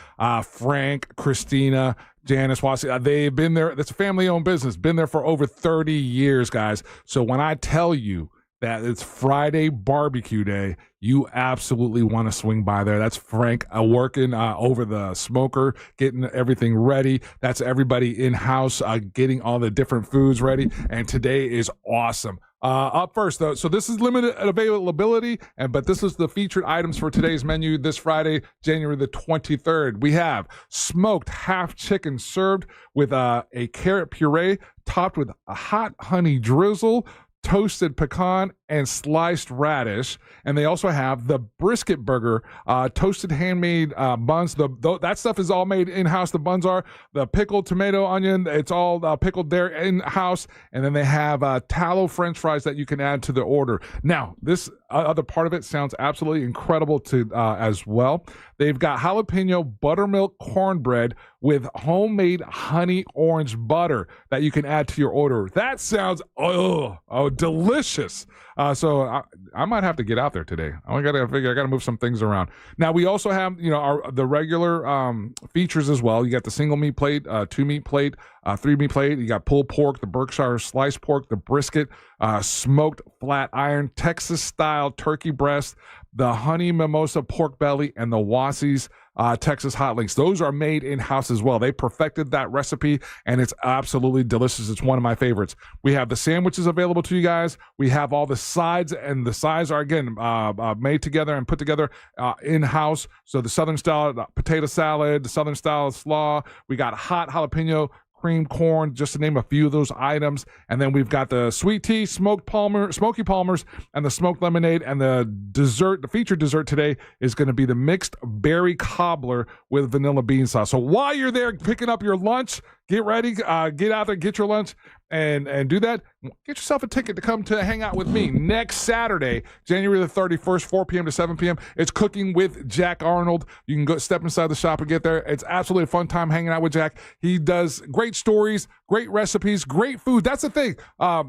Frank, Christina, Janice Wassie. They've been there. It's a family-owned business. Been there for over 30 years, guys. So when I tell you that it's Friday barbecue day, you absolutely want to swing by there. That's Frank working over the smoker, getting everything ready. That's everybody in-house getting all the different foods ready. And today is awesome. Up first, though, so this is limited availability, but this is the featured items for today's menu this Friday, January the 23rd. We have smoked half chicken served with a carrot puree topped with a hot honey drizzle, toasted pecan, and sliced radish. And they also have the brisket burger, toasted handmade buns. That stuff is all made in-house. The buns are the pickled tomato, onion. It's all pickled there in-house. And then they have tallow french fries that you can add to the order. Now, this other part of it sounds absolutely incredible to as well. They've got jalapeno buttermilk cornbread with homemade honey orange butter that you can add to your order. That sounds delicious. So I might have to get out there today. I got to move some things around. Now we also have the regular features as well. You got the single meat plate, 2 meat plate, 3 meat plate. You got pulled pork, the Berkshire sliced pork, the brisket, smoked flat iron Texas style turkey breast, the honey mimosa pork belly, and the Wassie's Texas hot links. Those are made in-house as well. They perfected that recipe, and it's absolutely delicious. It's one of my favorites. We have the sandwiches available to you guys. We have all the sides, and the sides are, again, made together and put together in-house. So the Southern style potato salad, the Southern style slaw. We got hot jalapeno cream corn, just to name a few of those items. And then we've got the sweet tea, Smoky Palmer's, and the smoked lemonade. And the dessert, the featured dessert today is going to be the mixed berry cobbler with vanilla bean sauce. So while you're there picking up your lunch, get ready, get out there, get your lunch, and do that. Get yourself a ticket to come to hang out with me next Saturday, January the 31st, 4 p.m. to 7 p.m. It's Cooking with Jack Arnold. You can go step inside the shop and get there. It's absolutely a fun time hanging out with Jack. He does great stories, great recipes, great food. That's the thing.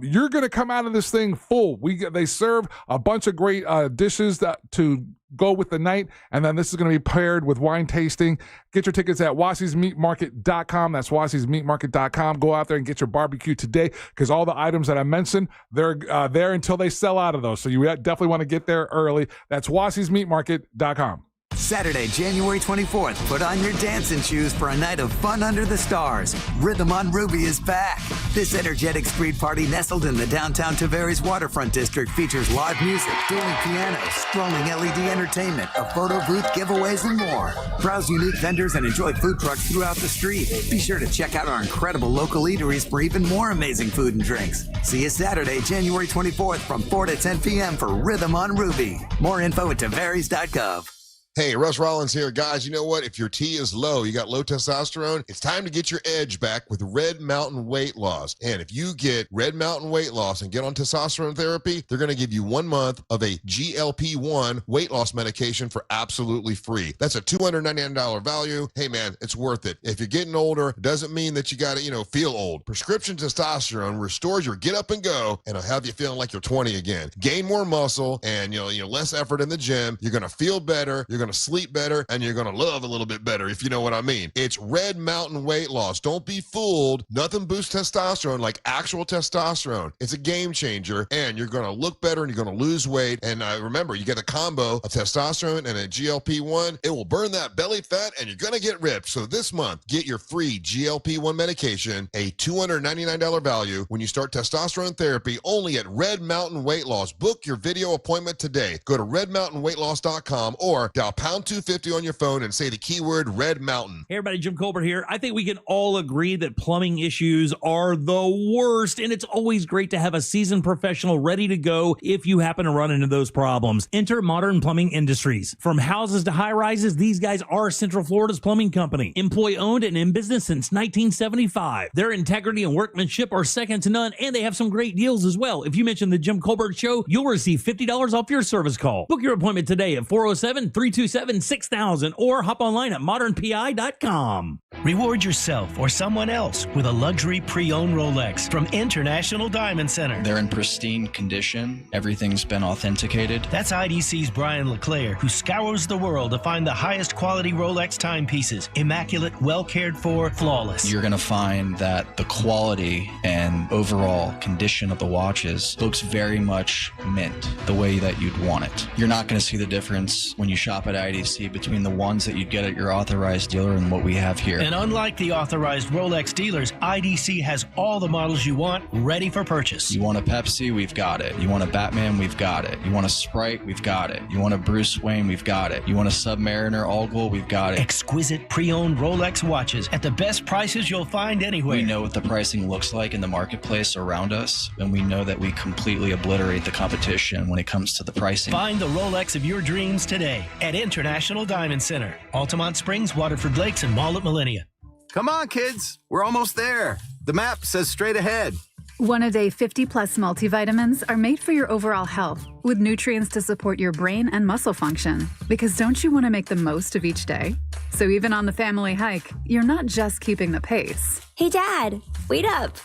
You're going to come out of this thing full. They serve a bunch of great dishes to go with the night, and then this is going to be paired with wine tasting. Get your tickets at wassiesmeatmarket.com. That's wassiesmeatmarket.com. Go out there and get your barbecue today, because all the items that I mentioned, they're there until they sell out of those. So you definitely want to get there early. That's wassiesmeatmarket.com. Saturday, January 24th, put on your dancing shoes for a night of fun under the stars. Rhythm on Ruby is back. This energetic street party nestled in the downtown Tavares waterfront district features live music, dueling pianos, strolling LED entertainment, a photo booth, giveaways, and more. Browse unique vendors and enjoy food trucks throughout the street. Be sure to check out our incredible local eateries for even more amazing food and drinks. See you Saturday, January 24th from 4 to 10 p.m. for Rhythm on Ruby. More info at tavares.gov. Hey, Russ Rollins here. Guys, you know what? If your T is low, you got low testosterone, it's time to get your edge back with Red Mountain Weight Loss. And if you get Red Mountain Weight Loss and get on testosterone therapy, they're going to give you 1 month of a GLP-1 weight loss medication for absolutely free. That's a $299 value. Hey, man, it's worth it. If you're getting older, it doesn't mean that you got to, feel old. Prescription testosterone restores your get up and go, and it'll have you feeling like you're 20 again. Gain more muscle and, less effort in the gym. You're going to feel better. You're going to sleep better, and you're going to love a little bit better, if you know what I mean. It's Red Mountain Weight Loss. Don't be fooled. Nothing boosts testosterone like actual testosterone. It's a game changer, and you're going to look better, and you're going to lose weight. And remember, you get a combo of testosterone and a GLP-1. It will burn that belly fat, and you're going to get ripped. So this month, get your free GLP-1 medication, a $299 value when you start testosterone therapy only at Red Mountain Weight Loss. Book your video appointment today. Go to redmountainweightloss.com or dial pound 250 on your phone and say the keyword Red Mountain. Hey everybody, Jim Colbert here. I think we can all agree that plumbing issues are the worst, and it's always great to have a seasoned professional ready to go if you happen to run into those problems. Enter Modern Plumbing Industries. From houses to high-rises, these guys are Central Florida's plumbing company. Employee-owned and in business since 1975. Their integrity and workmanship are second to none, and they have some great deals as well. If you mention the Jim Colbert Show, you'll receive $50 off your service call. Book your appointment today at 407-327-6000 or hop online at modernpi.com. Reward yourself or someone else with a luxury pre-owned Rolex from International Diamond Center. They're in pristine condition. Everything's been authenticated. That's IDC's Brian LeClaire, who scours the world to find the highest quality Rolex timepieces. Immaculate, well cared for, flawless. You're going to find that the quality and overall condition of the watches looks very much mint, the way that you'd want it. You're not going to see the difference when you shop at IDC between the ones that you'd get at your authorized dealer and what we have here. And unlike the authorized Rolex dealers, IDC has all the models you want ready for purchase. You want a Pepsi? We've got it. You want a Batman? We've got it. You want a Sprite? We've got it. You want a Bruce Wayne? We've got it. You want a Submariner All-Gold? We've got it. Exquisite pre-owned Rolex watches at the best prices you'll find anywhere. We know what the pricing looks like in the marketplace around us, and we know that we completely obliterate the competition when it comes to the pricing. Find the Rolex of your dreams today at International Diamond Center, Altamont Springs, Waterford Lakes, and Mall at Millennia. Come on, kids. We're almost there. The map says straight ahead. One-a-day 50-plus multivitamins are made for your overall health, with nutrients to support your brain and muscle function. Because don't you want to make the most of each day? So even on the family hike, you're not just keeping the pace. Hey, Dad, wait up.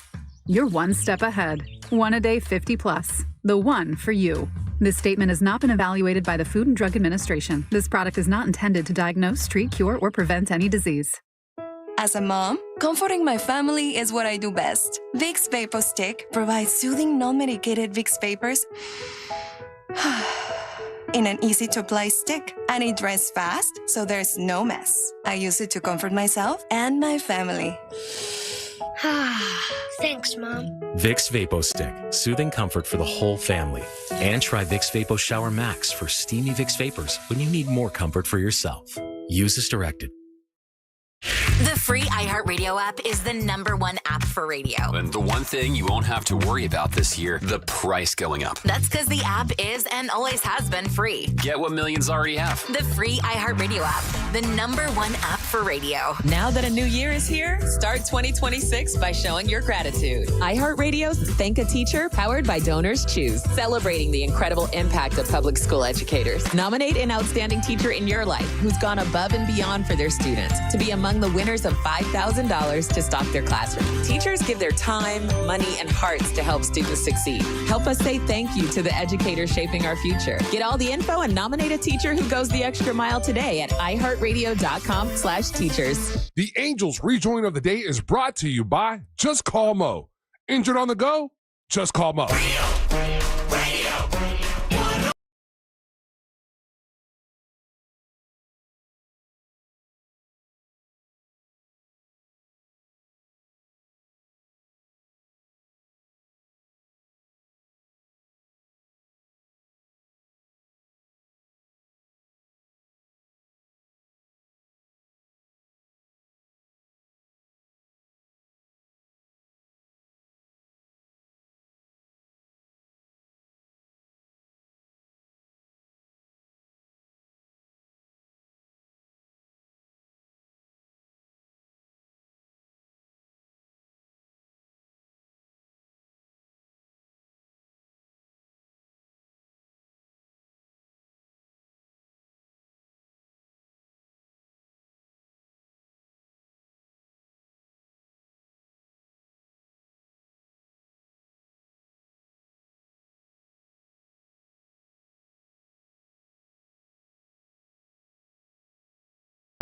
You're one step ahead. One-a-day 50-plus. The one for you. This statement has not been evaluated by the Food and Drug Administration. This product is not intended to diagnose, treat, cure, or prevent any disease. As a mom, comforting my family is what I do best. Vicks Vapor Stick provides soothing, non-medicated Vicks vapors in an easy-to-apply stick, and it dries fast, so there's no mess. I use it to comfort myself and my family. Thanks, Mom. Vicks Vapo Stick, soothing comfort for the whole family. And try Vicks Vapo Shower Max for steamy Vicks Vapors when you need more comfort for yourself. Use as directed. The free iHeartRadio app is the #1 app for radio. And the one thing you won't have to worry about this year, the price going up. That's because the app is and always has been free. Get what millions already have. The free iHeartRadio app, the #1 app for radio. Now that a new year is here, start 2026 by showing your gratitude. iHeartRadio's Thank a Teacher, powered by Donors Choose, celebrating the incredible impact of public school educators. Nominate an outstanding teacher in your life who's gone above and beyond for their students to be among the winners of $5,000 to stock their classroom. Teachers give their time, money, and hearts to help students succeed. Help us say thank you to the educators shaping our future. Get all the info and nominate a teacher who goes the extra mile today at iHeartRadio.com/teachers. The Angels rejoin of the day is brought to you by Just Call Mo. Injured on the go? Just call Mo.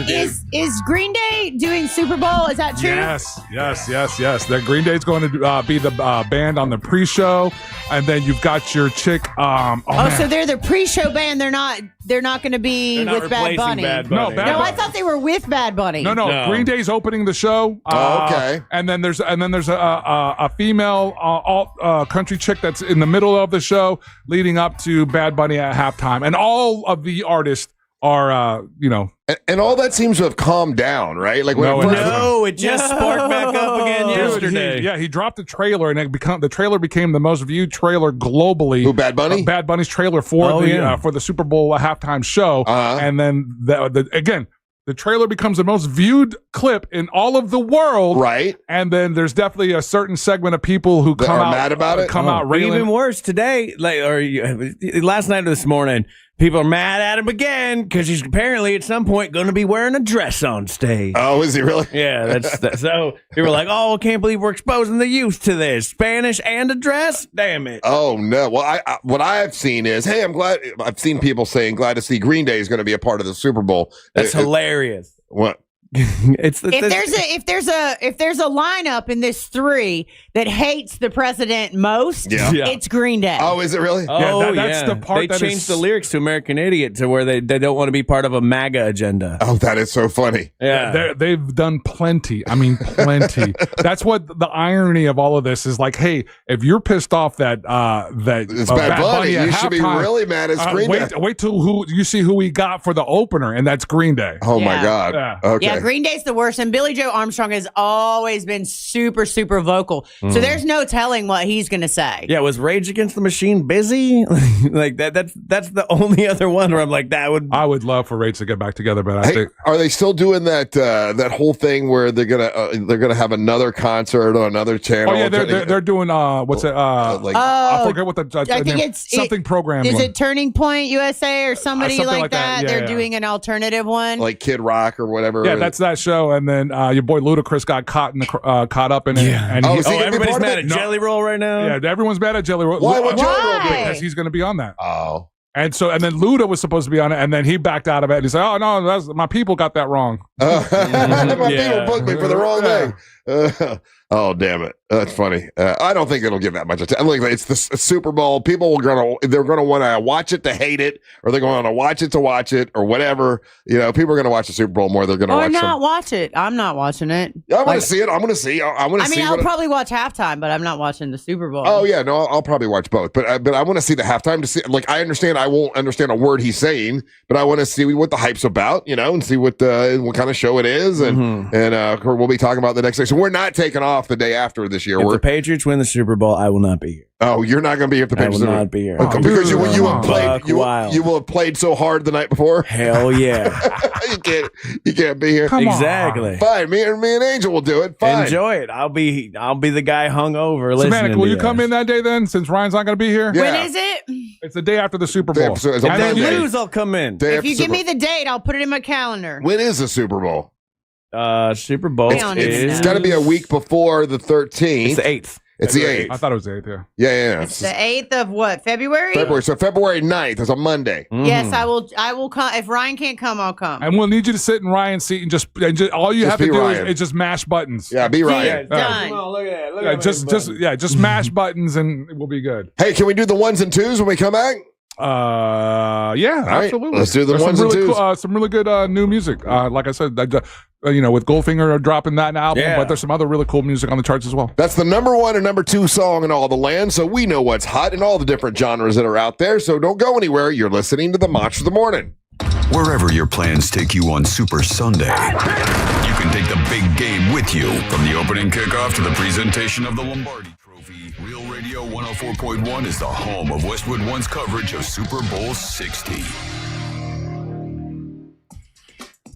Is Green Day doing Super Bowl? Is that true? Yes. The Green Day's going to be the band on the pre-show, and then you've got your chick. So they're the pre-show band. They're not going to be with Bad Bunny. No, I thought they were with Bad Bunny. No. Green Day's opening the show. Okay. And then there's a female alt country chick that's in the middle of the show, leading up to Bad Bunny at halftime, and all of the artists are and all that seems to have calmed down, right? Like it just sparked back up again yesterday. He dropped the trailer, and the trailer became the most viewed trailer globally. Who, Bad Bunny? Bad Bunny's trailer for the Super Bowl halftime show, and then the trailer becomes the most viewed clip in all of the world. Right. And then there's definitely a certain segment of people who come out mad about it. Come out railing. Even worse today, last night or this morning, people are mad at him again because he's apparently at some point going to be wearing a dress on stage. Oh, is he really? Yeah, so people were like, "Oh, I can't believe we're exposing the youth to this Spanish and a dress." Damn it! Oh no! Well, what I've seen is, hey, I'm glad. I've seen people saying glad to see Green Day is going to be a part of the Super Bowl. That's hilarious. What? If there's a lineup in this 3 that hates the president most, it's Green Day. Oh, is it really? Oh, that's the part they changed the lyrics to American Idiot to where they don't want to be part of a MAGA agenda. Oh, that is so funny. Yeah, they've done plenty. I mean, plenty. That's what the irony of all of this is. Like, hey, if you're pissed off that it's Bad Bunny, you should be really mad at Green Day. Wait till you see who we got for the opener, and that's Green Day. Oh my God. Yeah. Okay. Yeah, Green Day's the worst, and Billy Joe Armstrong has always been super, super vocal. So there's no telling what he's going to say. Yeah, was Rage Against the Machine busy? Like that's the only other one where I'm like, I would love for Rage to get back together, but I think are they still doing that whole thing where they're gonna have another concert on another channel? Oh yeah, they're doing what's it? I forget what the I think it's something program. Is it Turning Point USA or somebody something like that? Yeah, they're doing an alternative one, like Kid Rock or whatever. Yeah, that's that show. And then your boy Ludacris got caught up in it. Yeah. And everybody's mad at Jelly Roll right now. Yeah, everyone's mad at Jelly Roll. Why would Jelly Roll be? Because he's going to be on that. Oh. And then Luda was supposed to be on it, and then he backed out of it. And he said, "Oh no, my people got that wrong. My people booked me for the wrong thing." Oh, damn it. That's funny. I don't think it'll get that much attention. Like, it's the Super Bowl. People they're going to want to watch it to hate it, or they're going to watch it to watch it, or whatever. You know, people are going to watch the Super Bowl more. They're going to watch it. I'm not watching it. I want to see it. I want to see. I'll probably watch halftime, but I'm not watching the Super Bowl. Oh yeah, no, I'll probably watch both. But I want to see the halftime to see. Like, I understand I won't understand a word he's saying, but I want to see what the hype's about, and see what kind of show it is, and we'll be talking about the next day. So we're not taking off the day after this year. If the Patriots win the Super Bowl, I will not be here. Oh, you're not going to be here if the Patriots will not be here. Because you will have played so hard the night before. Hell yeah. you can't be here. Exactly. Fine. Me and Angel will do it. Fine. Enjoy it. I'll be the guy hungover. Samantha, will you come in that day then, since Ryan's not going to be here? Yeah. When is it? It's the day after the Super Bowl. If they lose, I'll come in. If you give me the date, I'll put it in my calendar. When is the Super Bowl? Super Bowl it's got to be a week before the 13th. It's the 8th. It's the 8th. I thought it was the 8th, yeah. Yeah. It's the 8th of what? February? So February 9th is a Monday. Yes, I will come. If Ryan can't come, I'll come. And we'll need you to sit in Ryan's seat and just all you have to do is just mash buttons. Yeah, be Ryan. Done. Oh, look at that. Just mash buttons and we'll be good. Hey, can we do the 1s and 2s when we come back? Yeah, absolutely. Right, let's do the 1s and 2s. Some really good new music. Like I said, with Goldfinger dropping that album, but there's some other really cool music on the charts as well. That's the number 1 and number 2 song in all the land, so we know what's hot in all the different genres that are out there. So don't go anywhere. You're listening to the Mach of the Morning. Wherever your plans take you on Super Sunday, you can take the big game with you. From the opening kickoff to the presentation of the Lombardi Trophy, Real Radio 104.1 is the home of Westwood One's coverage of Super Bowl 60.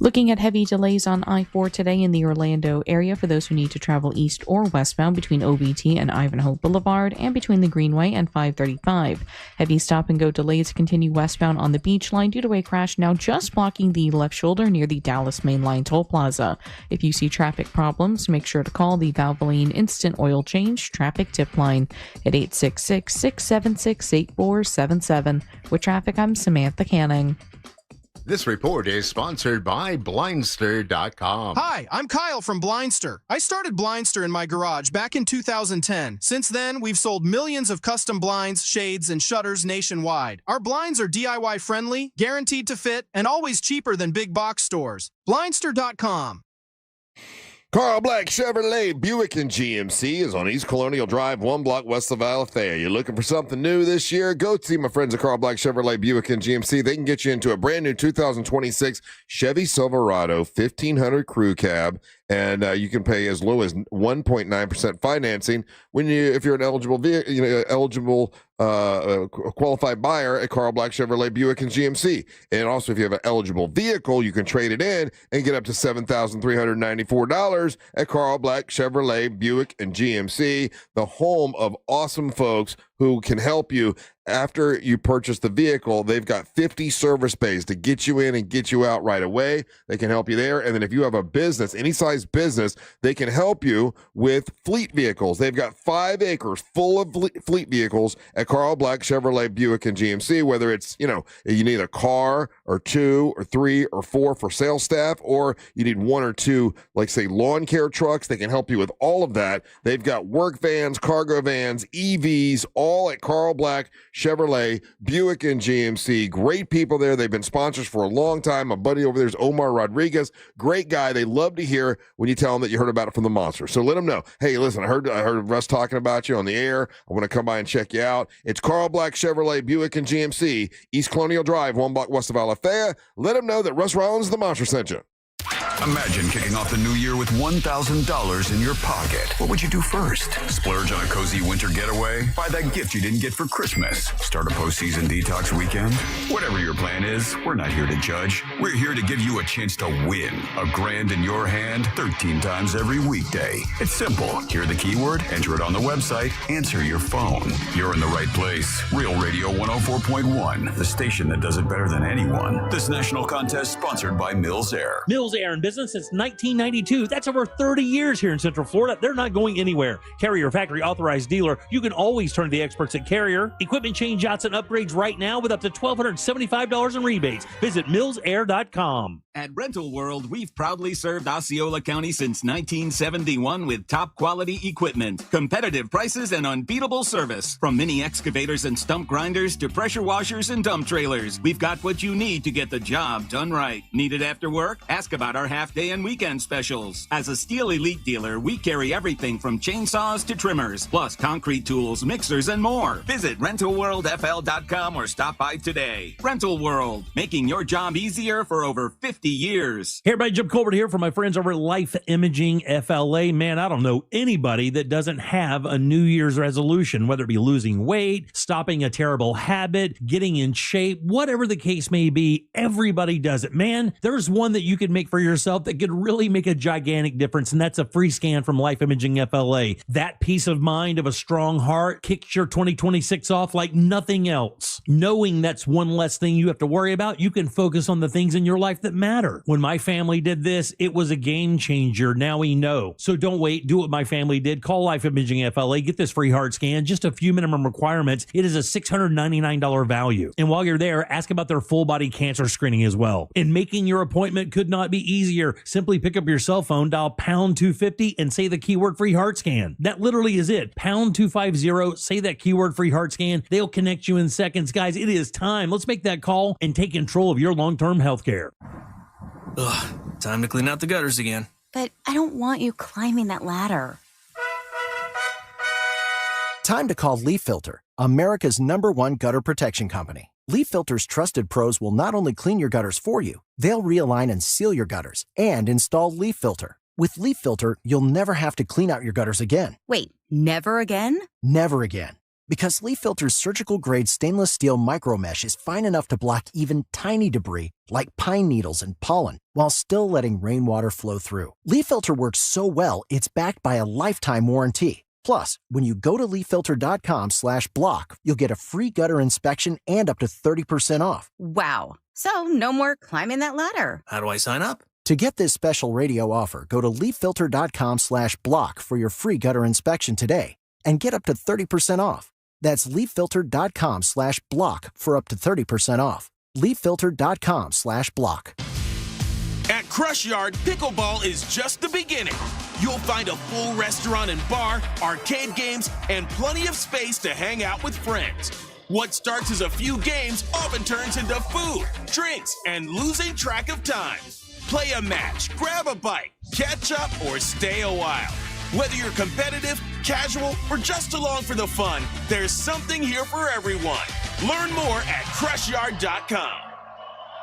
Looking at heavy delays on I-4 today in the Orlando area for those who need to travel east or westbound between OBT and Ivanhoe Boulevard and between the Greenway and 535. Heavy stop-and-go delays continue westbound on the beach line due to a crash now just blocking the left shoulder near the Dallas Main Line Toll Plaza. If you see traffic problems, make sure to call the Valvoline Instant Oil Change Traffic Tip Line at 866-676-8477. With traffic, I'm Samantha Canning. This report is sponsored by Blindster.com. Hi, I'm Kyle from Blindster. I started Blindster in my garage back in 2010. Since then, we've sold millions of custom blinds, shades, and shutters nationwide. Our blinds are DIY friendly, guaranteed to fit, and always cheaper than big box stores. Blindster.com. Carl Black Chevrolet Buick and GMC is on East Colonial Drive, 1 block west of Alethea. You're looking for something new this year? Go see my friends at Carl Black Chevrolet Buick and GMC. They can get you into a brand new 2026 Chevy Silverado 1500 crew cab, and you can pay as low as 1.9% financing if you're an eligible qualified buyer at Carl Black Chevrolet Buick and GMC. And also, if you have an eligible vehicle, you can trade it in and get up to $7,394 at Carl Black Chevrolet Buick and GMC, the home of awesome folks who can help you after you purchase the vehicle. They've got 50 service bays to get you in and get you out right away. They can help you there. And then if you have a business, any size business, they can help you with fleet vehicles. They've got 5 acres full of fleet vehicles at Carl Black Chevrolet Buick and GMC, whether it's, you need a car or 2 or 3 or 4 for sales staff, or you need 1 or 2, like say lawn care trucks. They can help you with all of that. They've got work vans, cargo vans, EVs, all at Carl Black Chevrolet Buick and GMC. Great people there. They've been sponsors for a long time. My buddy over there is Omar Rodriguez. Great guy. They love to hear when you tell them that you heard about it from the Monster. So let them know, hey, listen, I heard Russ talking about you on the air. I want to come by and check you out. It's Carl Black Chevrolet Buick and GMC, East Colonial Drive, 1 block west of Alethea. Let them know that Russ Rollins, the Monster, sent you. Imagine kicking off the new year with $1,000 in your pocket. What would you do first? Splurge on a cozy winter getaway? Buy that gift you didn't get for Christmas? Start a postseason detox weekend? Whatever your plan is, we're not here to judge. We're here to give you a chance to win. $1,000 in your hand 13 times every weekday. It's simple. Hear the keyword, enter it on the website, answer your phone. You're in the right place. Real Radio 104.1, the station that does it better than anyone. This national contest sponsored by Mills Air. Mills Air in business since 1992. That's over 30 years here in Central Florida. They're not going anywhere. Carrier factory authorized dealer. You can always turn to the experts at Carrier. Equipment change outs and upgrades right now with up to $1,275 in rebates. Visit millsair.com. At Rental World, we've proudly served Osceola County since 1971 with top quality equipment, competitive prices, and unbeatable service. From mini excavators and stump grinders to pressure washers and dump trailers, we've got what you need to get the job done right. Need it after work? Ask about our half-day and weekend specials. As a Steel Elite dealer, we carry everything from chainsaws to trimmers, plus concrete tools, mixers, and more. Visit RentalWorldFL.com or stop by today. Rental World, making your job easier for over 50 years. Hey everybody, Jim Colbert here for my friends over at Life Imaging FLA. Man, I don't know anybody that doesn't have a New Year's resolution, whether it be losing weight, stopping a terrible habit, getting in shape, whatever the case may be, everybody does it. Man, there's one that you can make for yourself that could really make a gigantic difference, and that's a free scan from Life Imaging FLA. That peace of mind of a strong heart kicks your 2026 off like nothing else. Knowing that's one less thing you have to worry about, you can focus on the things in your life that matter. When my family did this, it was a game changer. Now we know. So don't wait. Do what my family did. Call Life Imaging FLA. Get this free heart scan. Just a few minimum requirements. It is a $699 value. And while you're there, ask about their full body cancer screening as well. And making your appointment could not be easier. Simply pick up your cell phone, dial pound 250 and say the keyword free heart scan. That literally is it. Pound 250, say that keyword free heart scan. They'll connect you in seconds. Guys, it is time. Let's make that call and take control of your long-term health care. Ugh, time to clean out the gutters again. But I don't want you climbing that ladder. Time to call Leaf Filter, America's #1 gutter protection company. Leaf Filter's trusted pros will not only clean your gutters for you, they'll realign and seal your gutters and install Leaf Filter. With Leaf Filter, you'll never have to clean out your gutters again. Wait, never again? Never again. Because Leaf Filter's surgical-grade stainless steel micro mesh is fine enough to block even tiny debris like pine needles and pollen while still letting rainwater flow through. Leaf Filter works so well, it's backed by a lifetime warranty. Plus, when you go to leaffilter.com/block, you'll get a free gutter inspection and up to 30% off. Wow. So no more climbing that ladder. How do I sign up? To get this special radio offer, go to leaffilter.com/block for your free gutter inspection today and get up to 30% off. That's leaffilter.com/block for up to 30% off. leaffilter.com/block. At Crush Yard, pickleball is just the beginning. You'll find a full restaurant and bar, arcade games, and plenty of space to hang out with friends. What starts as a few games often turns into food, drinks, and losing track of time. Play a match, grab a bite, catch up, or stay a while. Whether you're competitive, casual, or just along for the fun, there's something here for everyone. Learn more at crushYard.com.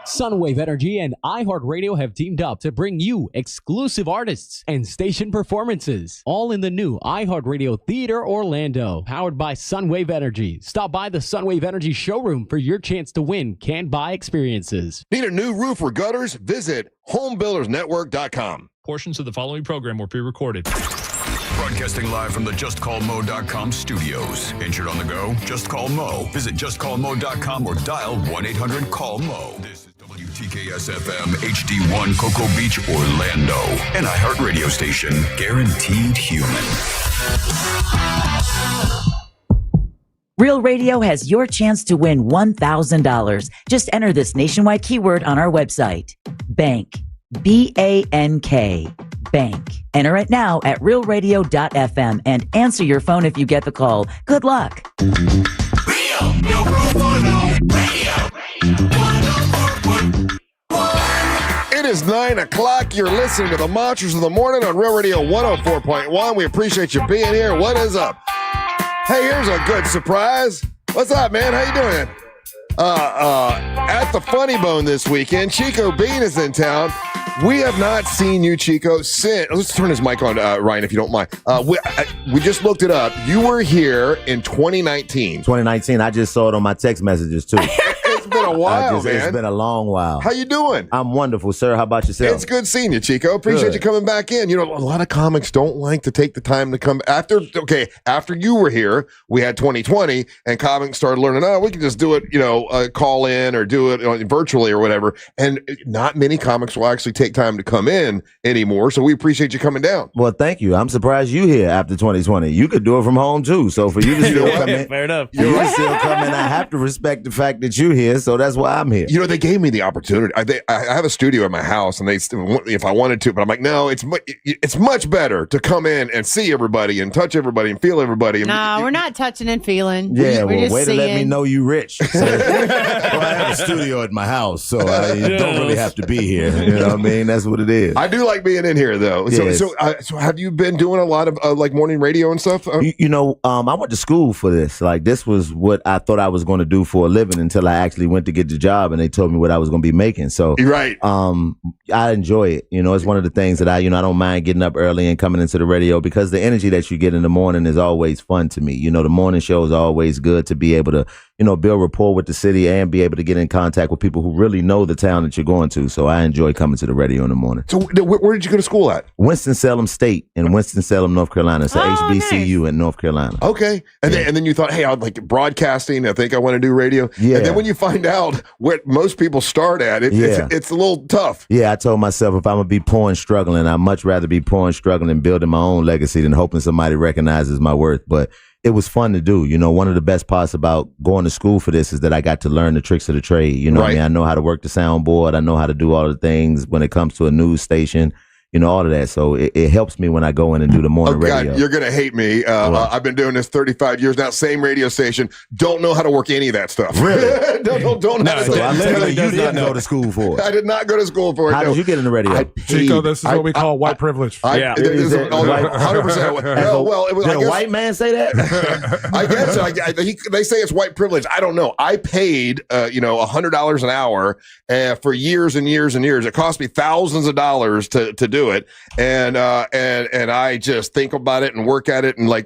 Sunwave Energy and iHeartRadio have teamed up to bring you exclusive artists and station performances, all in the new iHeartRadio Theater Orlando, powered by Sunwave Energy. Stop by the Sunwave Energy showroom for your chance to win can-buy experiences. Need a new roof or gutters? Visit homebuildersnetwork.com. Portions of the following program were pre-recorded. Broadcasting live from the JustCallMo.com studios. Injured on the go? Just call Mo. Visit JustCallMo.com or dial 1-800-CALL-MO. This is WTKS-FM HD1 Cocoa Beach, Orlando. An iHeartRadio station. Guaranteed human. Real Radio has your chance to win $1,000. Just enter this nationwide keyword on our website. Bank. B-A-N-K. Bank. Enter it now at realradio.fm and answer your phone if you get the call. Good luck. It is 9 o'clock. You're listening to the Monsters of the Morning on Real Radio 104.1. We appreciate you being here. What is up? Hey, here's a good surprise. What's up, man? How you doing? At the Funny Bone this weekend, Chico Bean is in town. We have not seen you, Chico, since... Let's turn his mic on, Ryan, if you don't mind. We just looked it up. You were here in 2019. 2019. I just saw it on my text messages, too. It's been a while, man. It's been a long while. How you doing? I'm wonderful, sir. How about yourself? It's good seeing you, Chico. Appreciate you coming back in. You know, a lot of comics don't like to take the time to come after you were here. We had 2020, and comics started learning, we can just do it, call in or do it virtually or whatever. And not many comics will actually take time to come in anymore. So we appreciate you coming down. Well, thank you. I'm surprised you here after 2020. You could do it from home too. So for you to still come in, fair enough. You can still come in. I have to respect the fact that you're here. So that's why I'm here. You know, they gave me the opportunity. I have a studio at my house, and if I wanted to, but I'm like, no, it's much better to come in and see everybody and touch everybody and feel everybody. No, we're not touching and feeling. Yeah, we're just way seeing. to let me know you rich. So, I have a studio at my house, so I don't really have to be here. You know what I mean? That's what it is. I do like being in here, though. Yes. So have you been doing a lot of like morning radio and stuff? I went to school for this. Like, this was what I thought I was going to do for a living until I actually went to get the job, and they told me what I was going to be making. So, right. I enjoy it. It's one of the things that I don't mind getting up early and coming into the radio, because the energy that you get in the morning is always fun to me. The morning show is always good to be able to, build rapport with the city and be able to get in contact with people who really know the town that you're going to. So I enjoy coming to the radio in the morning. So where did you go to school at? Winston-Salem State in Winston-Salem, North Carolina. So HBCU in North Carolina. Okay. And then you thought, hey, I'd like broadcasting. I think I want to do radio. Yeah. And then when you find out where most people start at, it's a little tough. Yeah, I told myself if I'm going to be poor and struggling, I'd much rather be poor and struggling and building my own legacy than hoping somebody recognizes my worth. But it was fun to do. One of the best parts about going to school for this is that I got to learn the tricks of the trade. What I mean? I know how to work the soundboard. I know how to do all the things when it comes to a news station. All of that. So it helps me when I go in and do the morning radio. God, you're going to hate me. I've been doing this 35 years now, same radio station. Don't know how to work any of that stuff. Really? don't know how to so do I'm telling you didn't go to school for it. I did not go to school for it. How did you get in the radio? Chico, this is what we call white privilege. 100%. Did a white man say that? I guess they say it's white privilege. I don't know. I paid $100 an hour for years and years and years. It cost me thousands of dollars to do it, and I just think about it and work at it, and I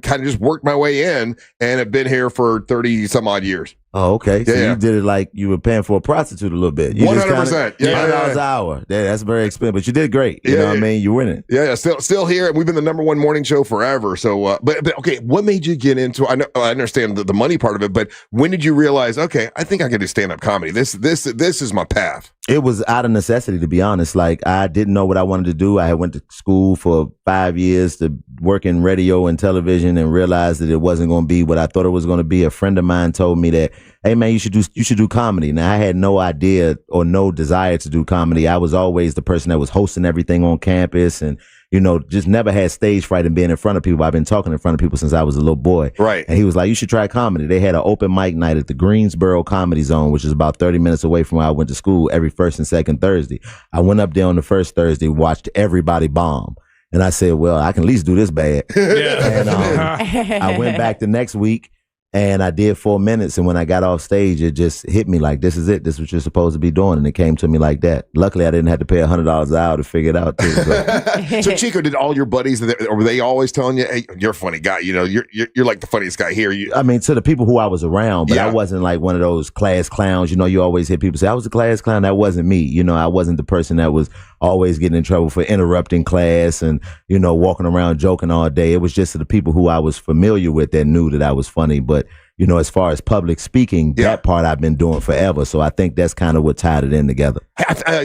kind of just worked my way in and have been here for 30 some odd years. Oh, okay. So you did it like you were paying for a prostitute a little bit. 100%. $100 an hour. Yeah, that's very expensive, but you did great. You know what I mean? You win it. Yeah, still here, and we've been the number one morning show forever. So, but okay, what made you get into? I understand the money part of it, but when did you realize? Okay, I think I can do stand up comedy. This is my path. It was out of necessity, to be honest. Like, I didn't know what I wanted to do. I had went to school for 5 years to working radio and television and realized that it wasn't going to be what I thought it was going to be, a friend of mine told me that, hey man, you should do comedy. Now, I had no idea or no desire to do comedy. I was always the person that was hosting everything on campus and, you know, just never had stage fright and being in front of people. I've been talking in front of people since I was a little boy. Right. And he was like, you should try comedy. They had an open mic night at the Greensboro Comedy Zone, which is about 30 minutes away from where I went to school, every first and second Thursday. I went up there on the first Thursday, watched everybody bomb. And I said, well, I can at least do this bad. And I went back the next week and I did 4 minutes. And when I got off stage, it just hit me like, this is it. This is what you're supposed to be doing. And it came to me like that. Luckily, I didn't have to pay $100 an hour to figure it out, too. So Chico, did all your buddies, were they always telling you, hey, you're a funny guy? You know, you're like the funniest guy here. I mean, to the people who I was around, but I wasn't like one of those class clowns. You know, you always hear people say, I was a class clown. That wasn't me. You know, I wasn't the person that was always getting in trouble for interrupting class and, you know, walking around joking all day. It was just to the people who I was familiar with that knew that I was funny. But, you know, as far as public speaking, that part I've been doing forever. So I think that's kind of what tied it in together.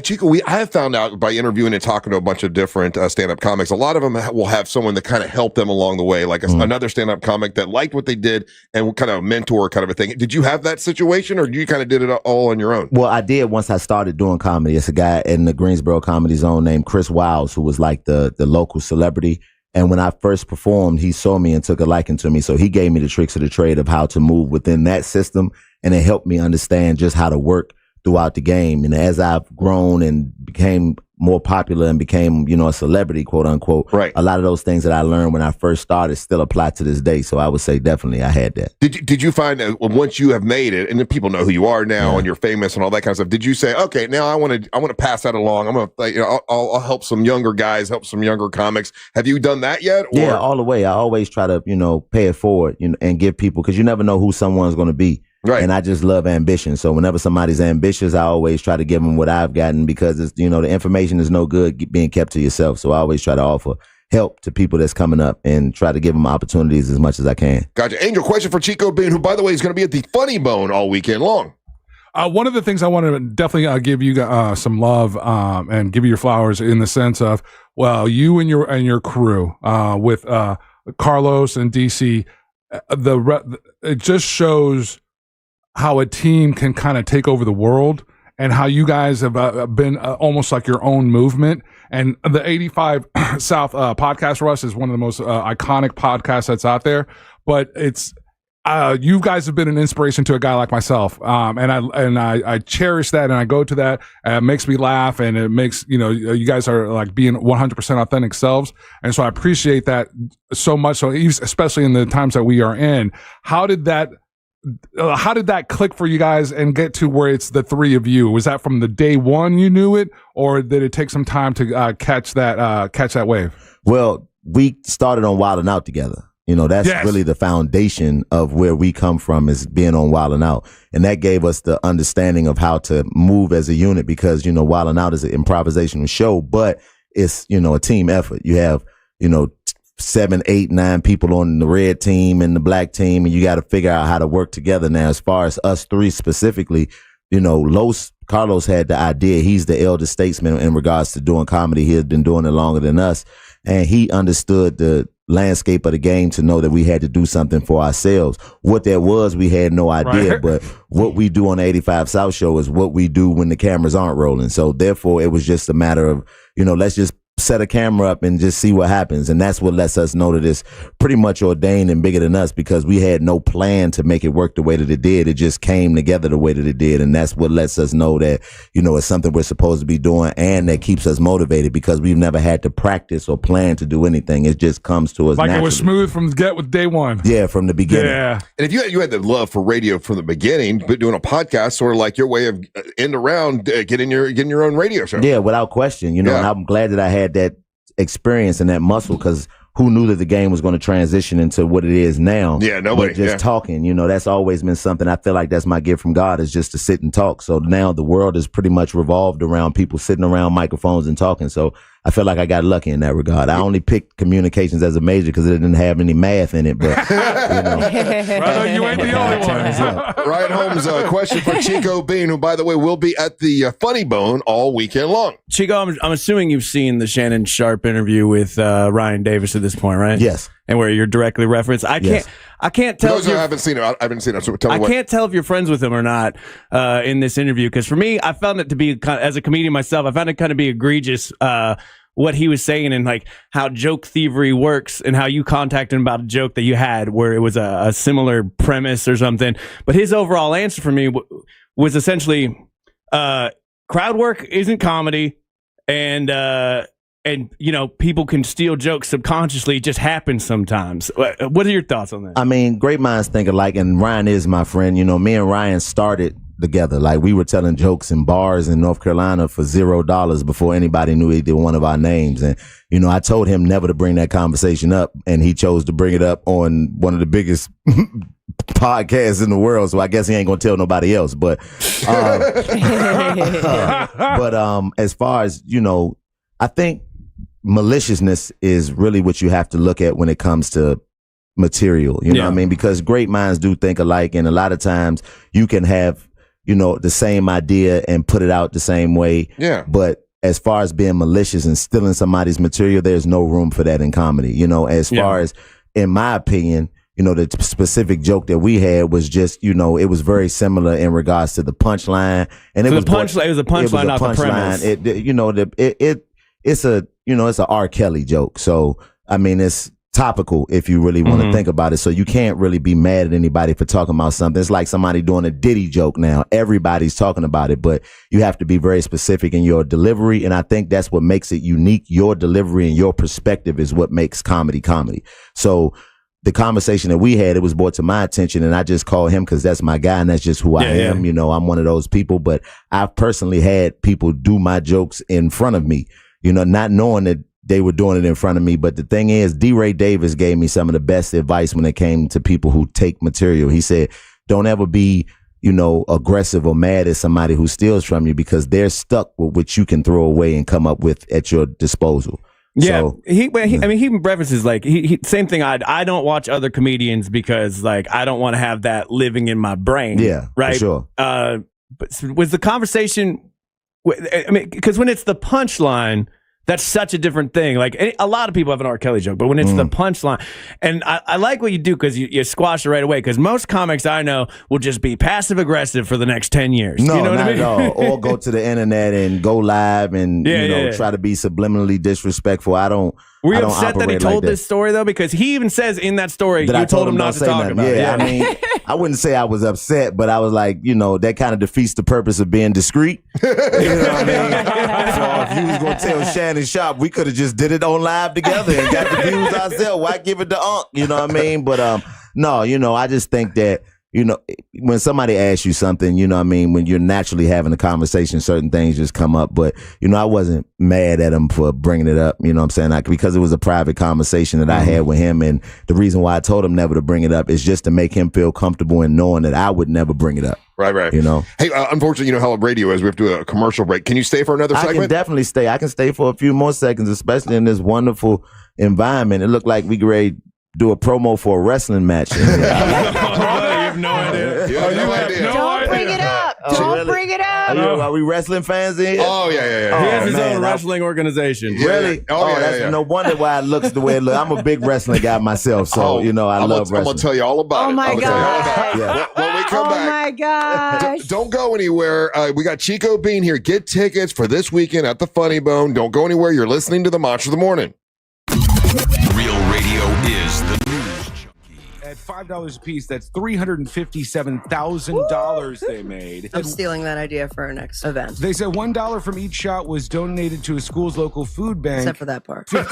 Chico, I have found out by interviewing and talking to a bunch of different stand-up comics, a lot of them will have someone that kind of helped them along the way, like another stand-up comic that liked what they did and kind of a mentor kind of a thing. Did you have that situation or you kind of did it all on your own? Well, I did once I started doing comedy. It's a guy in the Greensboro Comedy Zone named Chris Wiles, who was like the local celebrity. And when I first performed, he saw me and took a liking to me. So he gave me the tricks of the trade of how to move within that system. And it helped me understand just how to work throughout the game. And as I've grown and became more popular and became, you know, a celebrity, quote unquote, a lot of those things that I learned when I first started still apply to this day. So I would say definitely I had that. Did you find that once you have made it and then people know who you are now and you're famous and all that kind of stuff, did you say, okay, now I want to pass that along. I'm going to, you know, I'll help some younger guys, help some younger comics. Have you done that yet? Or? Yeah, all the way. I always try to, you know, pay it forward, you know, and give people, because you never know who someone's going to be. Right. And I just love ambition. So whenever somebody's ambitious, I always try to give them what I've gotten, because it's, you know, the information is no good being kept to yourself. So I always try to offer help to people that's coming up and try to give them opportunities as much as I can. Gotcha. Angel, question for Chico Bean, who, by the way, is going to be at the Funny Bone all weekend long. One of the things I want to definitely give you some love and give you your flowers in the sense of, well, you and your crew with Carlos and DC, it just shows how a team can kind of take over the world and how you guys have been almost like your own movement. And the 85 South podcast, Russ, is one of the most iconic podcasts that's out there. But it's you guys have been an inspiration to a guy like myself, and I cherish that, and I go to that, and it makes me laugh, and it makes, you know, you guys are like being 100% authentic selves, and so I appreciate that so much. So especially in the times that we are in, how did that click for you guys and get to where it's the three of you? Was that from the day one you knew it, or did it take some time to catch that wave? Well, we started on Wild 'N Out together. You know, that's really the foundation of where we come from, is being on Wild 'N Out. And that gave us the understanding of how to move as a unit, because, you know, Wild 'N Out is an improvisational show, but it's, you know, a team effort. You have, you know, 7, 8, 9 people on the red team and the black team, and you got to figure out how to work together. Now, as far as us three specifically, you know, Carlos had the idea. He's the elder statesman in regards to doing comedy. He had been doing it longer than us, and he understood the landscape of the game to know that we had to do something for ourselves. What that was, we had no idea, but what we do on the 85 South show is what we do when the cameras aren't rolling. So therefore, it was just a matter of, you know, let's just set a camera up and just see what happens. And that's what lets us know that it's pretty much ordained and bigger than us, because we had no plan to make it work the way that it did. It just came together the way that it did. And that's what lets us know that, you know, it's something we're supposed to be doing, and that keeps us motivated, because we've never had to practice or plan to do anything. It just comes to us like naturally. It was smooth from with day one. Yeah, from the beginning. Yeah. And if you had the love for radio from the beginning, but doing a podcast, sort of like your way of end around getting your own radio show. Yeah, without question. You know, and I'm glad that I had that experience and that muscle, because who knew that the game was going to transition into what it is now? Yeah, nobody. But just talking, you know, that's always been something. I feel like that's my gift from God, is just to sit and talk. So now the world is pretty much revolved around people sitting around microphones and talking. So I feel like I got lucky in that regard. I only picked communications as a major because it didn't have any math in it, but you ain't the only one. Ryan Holmes, question for Chico Bean, who, by the way, will be at the Funny Bone all weekend long. Chico, I'm assuming you've seen the Shannon Sharp interview with Ryan Davis at this point, right? Yes. And where you're directly referenced. I can't tell. For those who haven't seen it, I haven't seen it. So tell me I can't tell if you're friends with him or not in this interview, because for me, I found it to be as a comedian myself. I found it kind of be egregious what he was saying and like how joke thievery works and how you contacted him about a joke that you had where it was a similar premise or something. But his overall answer for me was essentially crowd work isn't comedy, and people can steal jokes subconsciously. It just happens sometimes. What are your thoughts on that? I mean, great minds think alike, and Ryan is my friend. Me and Ryan started together. Like, we were telling jokes in bars in North Carolina for $0 before anybody knew either one of our names. And, I told him never to bring that conversation up, and he chose to bring it up on one of the biggest podcasts in the world. So I guess he ain't gonna tell nobody else. But, as far as, I think maliciousness is really what you have to look at when it comes to material. You know what I mean? Because great minds do think alike, and a lot of times you can have, the same idea and put it out the same way. Yeah. But as far as being malicious and stealing somebody's material, there's no room for that in comedy. As far as, in my opinion, the specific joke that we had was just, it was very similar in regards to the punchline. And it was a punchline, not the premise. It's a R. Kelly joke. So, I mean, it's topical if you really want to think about it. So you can't really be mad at anybody for talking about something. It's like somebody doing a Diddy joke now. Everybody's talking about it, but you have to be very specific in your delivery. And I think that's what makes it unique. Your delivery and your perspective is what makes comedy comedy. So the conversation that we had, it was brought to my attention, and I just called him because that's my guy and that's just who I am. I'm one of those people, but I've personally had people do my jokes in front of me, not knowing that they were doing it in front of me. But the thing is, D. Ray Davis gave me some of the best advice when it came to people who take material. He said, don't ever be, aggressive or mad at somebody who steals from you, because they're stuck with what you can throw away and come up with at your disposal. Yeah, so, he references like he same thing. I don't watch other comedians because like I don't want to have that living in my brain. Yeah, right. For sure. But was the conversation? Because when it's the punchline, that's such a different thing. Like a lot of people have an R. Kelly joke, but when it's the punchline, and I like what you do because you squash it right away. Because most comics I know will just be passive aggressive for the next 10 years. No, you know what not I mean? at all. Or go to the internet and go live and try to be subliminally disrespectful. Were you I don't upset that he told this story though? Because he even says in that story, you told him not to talk about it. Yeah, I mean, I wouldn't say I was upset, but I was like, that kind of defeats the purpose of being discreet. You know what I mean? So if you was gonna tell Shannon Sharp, we could have just did it on live together and got the views ourselves. Why give it to Unc? You know what I mean? But no, I just think that, when somebody asks you something, when you're naturally having a conversation, certain things just come up. But, I wasn't mad at him for bringing it up, you know what I'm saying? Because it was a private conversation that I had with him. And the reason why I told him never to bring it up is just to make him feel comfortable in knowing that I would never bring it up. Right. Hey, unfortunately, how radio is. We have to do a commercial break. Can you stay for another segment? I can definitely stay. I can stay for a few more seconds, especially in this wonderful environment. It looked like we could ready do a promo for a wrestling match. No idea. Don't bring it up. Don't bring it up. Are we wrestling fans in here? Oh, yeah. He has his own wrestling organization. Really? Yeah. No wonder why it looks the way it looks. I'm a big wrestling guy myself, so I love wrestling. I'm going to tell you all about it. Oh, my God. When we come back. Oh, my gosh. Don't go anywhere. We got Chico Bean here. Get tickets for this weekend at the Funny Bone. Don't go anywhere. You're listening to the Monster of the Morning. Real radio is the news. At $5 a piece, that's $357,000 they made. I'm stealing that idea for our next event. They said $1 from each shot was donated to a school's local food bank. Except for that part. News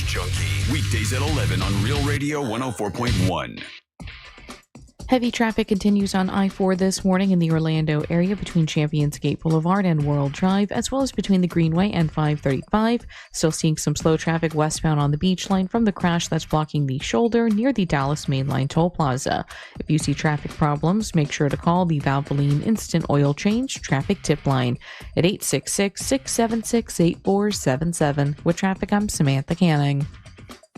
Junkie. Weekdays at 11 on Real Radio 104.1. Heavy traffic continues on I-4 this morning in the Orlando area between Champions Gate Boulevard and World Drive, as well as between the Greenway and 535. Still seeing some slow traffic westbound on the beach line from the crash that's blocking the shoulder near the Dallas Mainline Toll Plaza. If you see traffic problems, make sure to call the Valvoline Instant Oil Change Traffic Tip Line at 866-676-8477. With traffic, I'm Samantha Canning.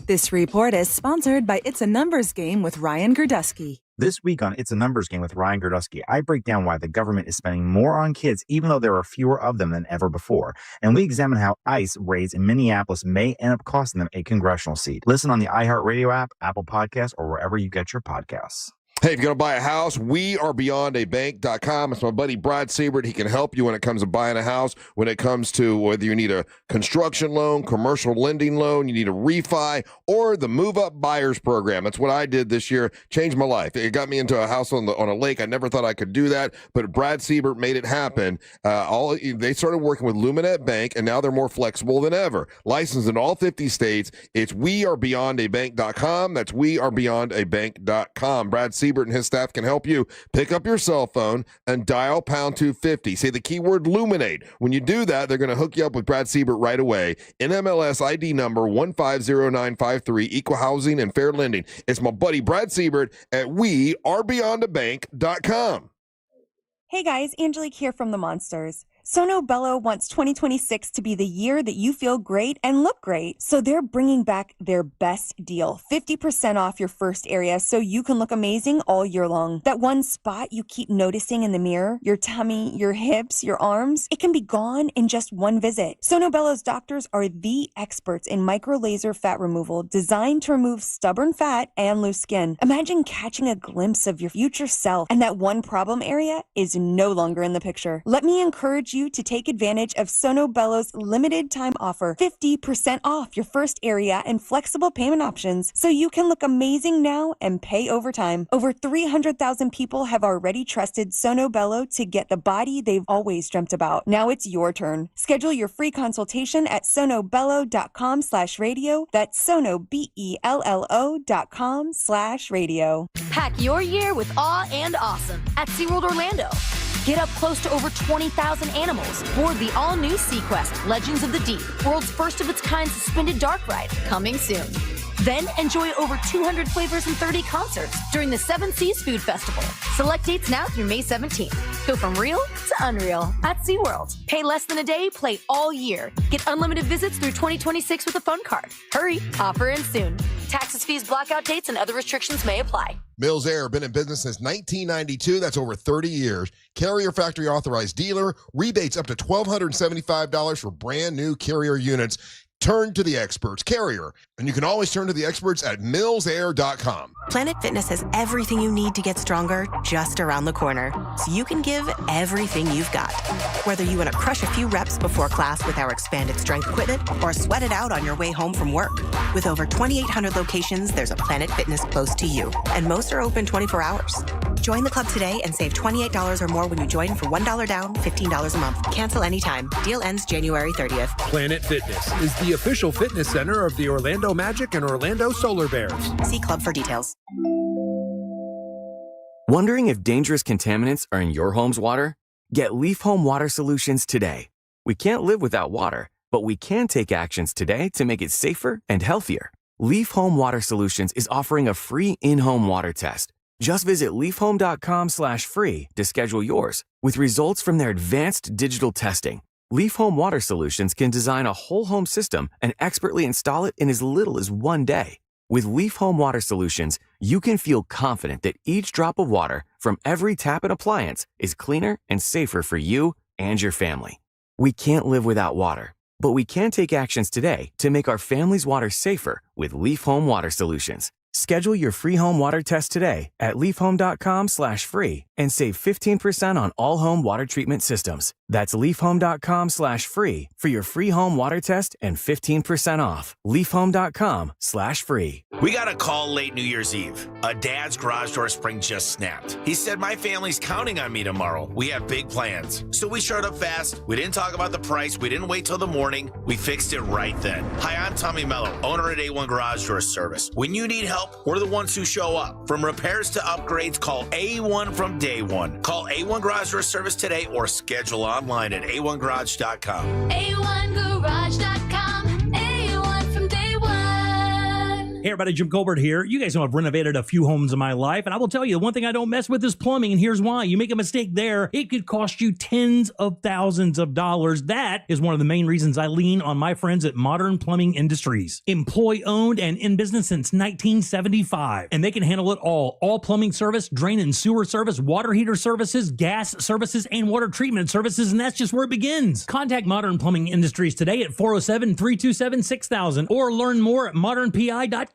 This report is sponsored by It's a Numbers Game with Ryan Gerdusky. This week on It's a Numbers Game with Ryan Gerdusky, I break down why the government is spending more on kids even though there are fewer of them than ever before. And we examine how ICE raids in Minneapolis may end up costing them a congressional seat. Listen on the iHeartRadio app, Apple Podcasts, or wherever you get your podcasts. Hey, if you're going to buy a house, wearebeyondabank.com. It's my buddy Brad Siebert. He can help you when it comes to buying a house, when it comes to whether you need a construction loan, commercial lending loan, you need a refi, or the move-up buyers program. That's what I did this year. Changed my life. It got me into a house on a lake. I never thought I could do that, but Brad Siebert made it happen. They started working with Luminette Bank, and now they're more flexible than ever. Licensed in all 50 states. It's wearebeyondabank.com. That's wearebeyondabank.com. Brad Siebert and his staff can help you. Pick up your cell phone and dial pound 250. Say the keyword Luminate. When you do that, they're going to hook you up with Brad Siebert right away. NMLS ID number 150953, Equal Housing and Fair Lending. It's my buddy Brad Siebert at wearebeyondabank.com. Hey guys, Angelique here from The Monsters. Sono Bello wants 2026 to be the year that you feel great and look great. So they're bringing back their best deal, 50% off your first area so you can look amazing all year long. That one spot you keep noticing in the mirror, your tummy, your hips, your arms, it can be gone in just one visit. Sono Bello's doctors are the experts in micro laser fat removal designed to remove stubborn fat and loose skin. Imagine catching a glimpse of your future self and that one problem area is no longer in the picture. Let me encourage you to take advantage of Sono Bello's limited time offer, 50% off your first area and flexible payment options so you can look amazing now and pay over time. Over 300,000 people have already trusted Sono Bello to get the body they've always dreamt about. Now it's your turn. Schedule your free consultation at sonobello.com/radio. That's sonobello.com/radio. Pack your year with awe and awesome at SeaWorld Orlando. Get up close to over 20,000 animals. Board the all-new SeaQuest Legends of the Deep, world's first-of-its-kind suspended dark ride, coming soon. Then enjoy over 200 flavors and 30 concerts during the Seven Seas Food Festival. Select dates now through May 17th. Go from real to unreal at SeaWorld. Pay less than a day, play all year. Get unlimited visits through 2026 with a phone card. Hurry, offer ends soon. Taxes, fees, blackout dates, and other restrictions may apply. Mills Air, been in business since 1992. That's over 30 years. Carrier factory authorized dealer. Rebates up to $1,275 for brand new Carrier units. Turn to the experts, Carrier. And you can always turn to the experts at millsair.com. Planet Fitness has everything you need to get stronger just around the corner, so you can give everything you've got. Whether you want to crush a few reps before class with our expanded strength equipment or sweat it out on your way home from work. With over 2,800 locations, there's a Planet Fitness close to you, and most are open 24 hours. Join the club today and save $28 or more when you join for $1 down, $15 a month. Cancel anytime. Deal ends January 30th. Planet Fitness is the official fitness center of the Orlando Magic and Orlando Solar Bears. See club for details. Wondering if dangerous contaminants are in your home's water? Get Leaf Home Water Solutions today. We can't live without water, but we can take actions today to make it safer and healthier. Leaf Home Water Solutions is offering a free in-home water test. Just visit leafhome.com/free to schedule yours. With results from their advanced digital testing, Leaf Home Water Solutions can design a whole home system and expertly install it in as little as 1 day. With Leaf Home Water Solutions, you can feel confident that each drop of water from every tap and appliance is cleaner and safer for you and your family. We can't live without water, but we can take actions today to make our family's water safer with Leaf Home Water Solutions. Schedule your free home water test today at leafhome.com/free and save 15% on all home water treatment systems. That's leafhome.com/free for your free home water test and 15% off. leafhome.com/free. We got a call late New Year's Eve. A dad's garage door spring just snapped. He said, my family's counting on me tomorrow. We have big plans. So we showed up fast. We didn't talk about the price. We didn't wait till the morning. We fixed it right then. Hi, I'm Tommy Mello, owner at A1 Garage Door Service. When you need help, we're the ones who show up. From repairs to upgrades, call A1 from day one. Call A1 Garage Door Service today or schedule online at a1garage.com. A1Garage.com. A1 from day one. Hey everybody, Jim Colbert here. You guys know I've renovated a few homes in my life, and I will tell you, the one thing I don't mess with is plumbing, and here's why. You make a mistake there, it could cost you tens of thousands of dollars. That is one of the main reasons I lean on my friends at Modern Plumbing Industries. Employee-owned and in business since 1975, and they can handle it all. All plumbing service, drain and sewer service, water heater services, gas services, and water treatment services, and that's just where it begins. Contact Modern Plumbing Industries today at 407-327-6000 or learn more at modernpi.com.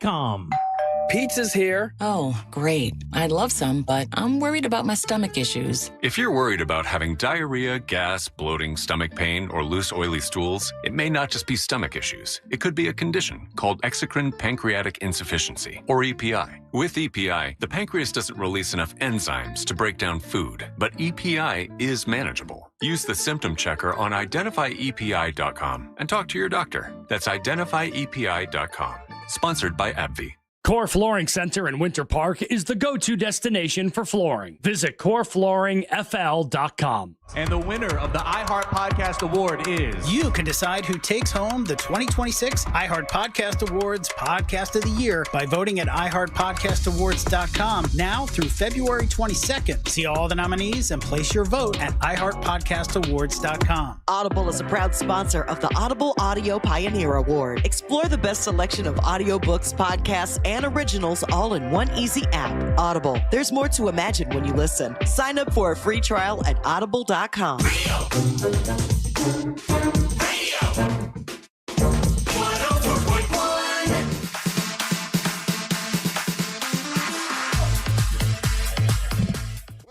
Pizza's here. Oh, great. I'd love some, but I'm worried about my stomach issues. If you're worried about having diarrhea, gas, bloating, stomach pain, or loose, oily stools, it may not just be stomach issues. It could be a condition called exocrine pancreatic insufficiency, or EPI. With EPI, the pancreas doesn't release enough enzymes to break down food, but EPI is manageable. Use the symptom checker on identifyepi.com and talk to your doctor. That's identifyepi.com. Sponsored by AbbVie. Core Flooring Center in Winter Park is the go-to destination for flooring. Visit coreflooringfl.com. And the winner of the iHeart Podcast Award is... You can decide who takes home the 2026 iHeart Podcast Awards Podcast of the Year by voting at iHeartPodcastAwards.com now through February 22nd. See all the nominees and place your vote at iHeartPodcastAwards.com. Audible is a proud sponsor of the Audible Audio Pioneer Award. Explore the best selection of audiobooks, podcasts, and originals all in one easy app. Audible. There's more to imagine when you listen. Sign up for a free trial at audible.com. Well,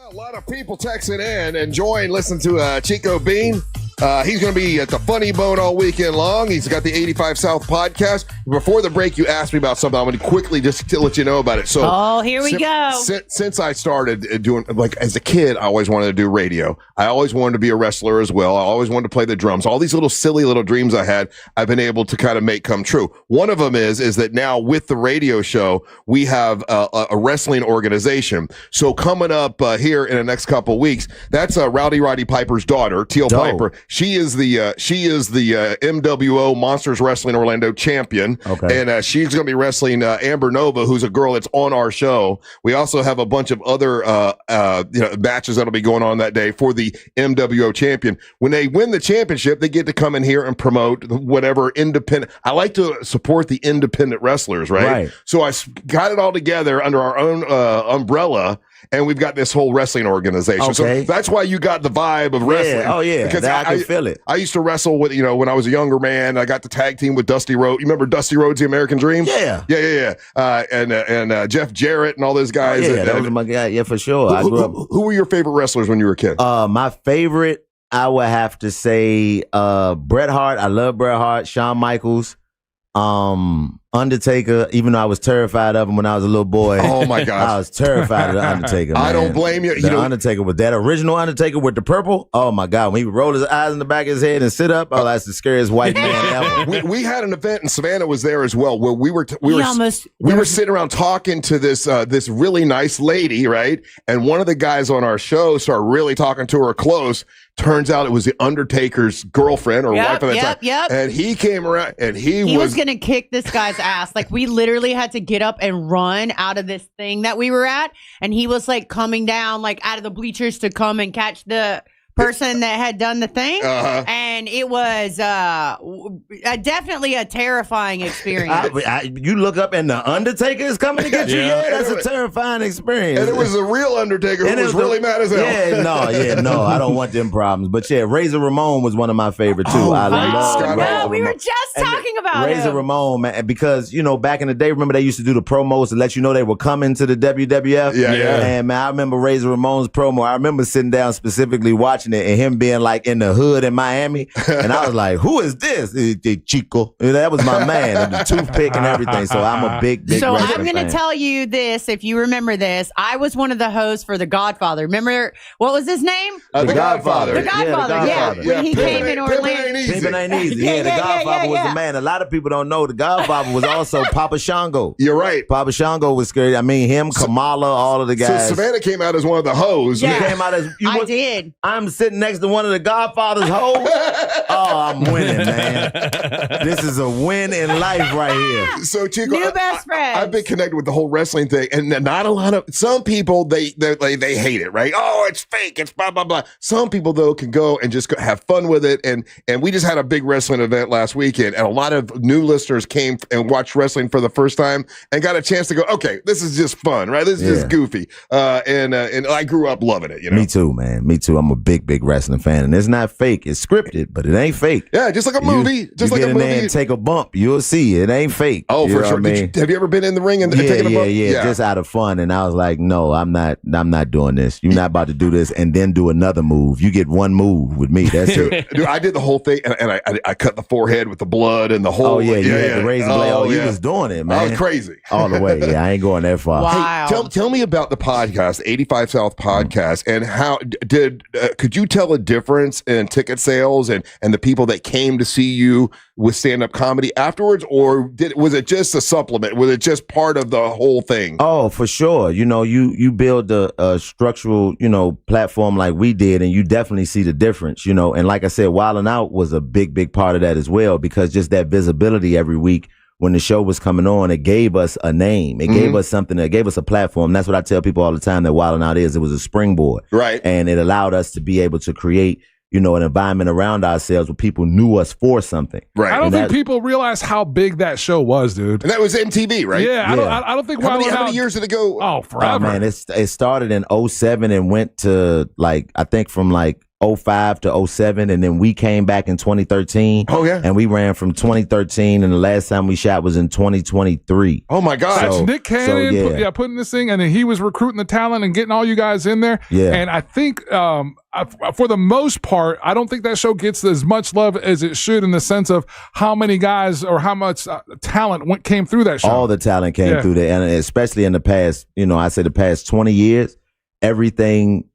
a lot of people texting in, enjoying listening to Chico Bean. He's going to be at the Funny Bone all weekend long. He's got the 85 South podcast. Before the break, you asked me about something. I'm going to quickly just to let you know about it. So, here we go. Since I started doing, like, as a kid, I always wanted to do radio. I always wanted to be a wrestler as well. I always wanted to play the drums. All these little silly little dreams I had, I've been able to kind of make come true. One of them is that now with the radio show, we have a wrestling organization. So coming up here in the next couple of weeks, that's Rowdy Roddy Piper's daughter, Teal Piper. She is the MWO Monsters Wrestling Orlando champion. Okay. And she's going to be wrestling Amber Nova, who's a girl that's on our show. We also have a bunch of other matches that'll be going on that day for the MWO champion. When they win the championship, they get to come in here and promote whatever independent. I like to support the independent wrestlers, right? So I got it all together under our own umbrella. And we've got this whole wrestling organization. So that's why you got the vibe of wrestling. Yeah. Oh, yeah. Because I can feel it. I used to wrestle with, when I was a younger man. I got the tag team with Dusty Rhodes. You remember Dusty Rhodes, the American Dream? Yeah. And Jeff Jarrett and all those guys. Oh, yeah, that was my guy. Yeah, for sure. Who were your favorite wrestlers when you were a kid? My favorite, I would have to say Bret Hart. I love Bret Hart. Shawn Michaels. Undertaker, even though I was terrified of him when I was a little boy. Oh my gosh. I was terrified of the Undertaker. Man. I don't blame you. The Undertaker with that original Undertaker with the purple. Oh my God. When he would roll his eyes in the back of his head and sit up, oh, that's the scariest white man ever. We had an event and Savannah was there as well where we were sitting around talking to this really nice lady, right? And one of the guys on our show started really talking to her close. Turns out it was the Undertaker's girlfriend or wife at the time. And he came around and he was going to kick this guy's ass. Like, we literally had to get up and run out of this thing that we were at. And he was like coming down like out of the bleachers to come and catch the person that had done the thing. And it was definitely a terrifying experience. You look up and the Undertaker is coming to get you. Yeah, that's a terrifying experience. And it was the real Undertaker who was really mad as hell. No, I don't want them problems. But yeah, Razor Ramon was one of my favorite too. I love Razor Ramon. We were just talking about Razor Ramon, man, because back in the day, remember they used to do the promos to let you know they were coming to the WWF. Yeah. And man, I remember Razor Ramon's promo. I remember sitting down specifically watching watching it and him being like in the hood in Miami. And I was like, who is this? Chico. That was my man. And the toothpick and everything. So I'm a big So wrestling I'm going to fan. tell you this, if you remember this. I was one of the hosts for The Godfather. Remember, what was his name? The Godfather. The Godfather, yeah. When he came in Orlando. Pimpin' ain't easy. Yeah, the Godfather was the man. A lot of people don't know the Godfather was also Papa Shango. You're right. Papa Shango was scary. I mean, him, Kamala, all of the guys. So Savannah came out as one of the hoes. Yeah. You came out as I did. I'm sitting next to one of the Godfather's hoes. Oh, I'm winning, man. This is a win in life right here. So Chico, New best friends. I've been connected with the whole wrestling thing, and not a lot of some people they hate it, right? Oh, it's fake, it's blah blah blah. Some people though can go and just have fun with it, and we just had a big wrestling event last weekend, and a lot of new listeners came and watched wrestling for the first time and got a chance to go, okay, this is just fun, right? This is just goofy, and I grew up loving it. You know? Me too, man. Me too. I'm a big wrestling fan, and it's not fake. It's scripted, but it ain't fake. Yeah, just like a movie. You get in there and take a bump, you'll see it ain't fake. Oh, You for know sure. what I mean? Have you ever been in the ring and taken a bump? Yeah, just out of fun. And I was like, no, I'm not doing this. You're not about to do this and then do another move. You get one move with me. That's it. Dude, I did the whole thing, and I cut the forehead with the blood and the whole. Oh yeah, you had the razor blade. Oh, you was doing it, man. I was crazy all the way. Yeah, I ain't going that far. Wow. Hey, tell me about the podcast, 85 South podcast, and how could you tell a difference in ticket sales and the people that came to see you with stand-up comedy afterwards, or was it just a supplement? Was it just part of the whole thing? Oh, for sure. You build a structural, platform like we did, and you definitely see the difference, And like I said, Wildin' Out was a big part of that as well, because just that visibility every week when the show was coming on, it gave us a name. It gave us something. It gave us a platform. That's what I tell people all the time that Wildin' Out is. It was a springboard. Right. And it allowed us to be able to create an environment around ourselves where people knew us for something. Right. I don't think people realize how big that show was, dude. And that was MTV, right? Yeah. I don't think how many years did it go? Oh, forever. Oh, man, it started in 2007 and went to I think from 2005 to 2007, and then we came back in 2013. Oh yeah, and we ran from 2013, and the last time we shot was in 2023. Oh my God, that's Nick Cannon, putting this thing, and then he was recruiting the talent and getting all you guys in there. Yeah, and I think for the most part, I don't think that show gets as much love as it should in the sense of how many guys or how much talent came through that show. All the talent came through there, and especially in the past, I say the past 20 years, everything.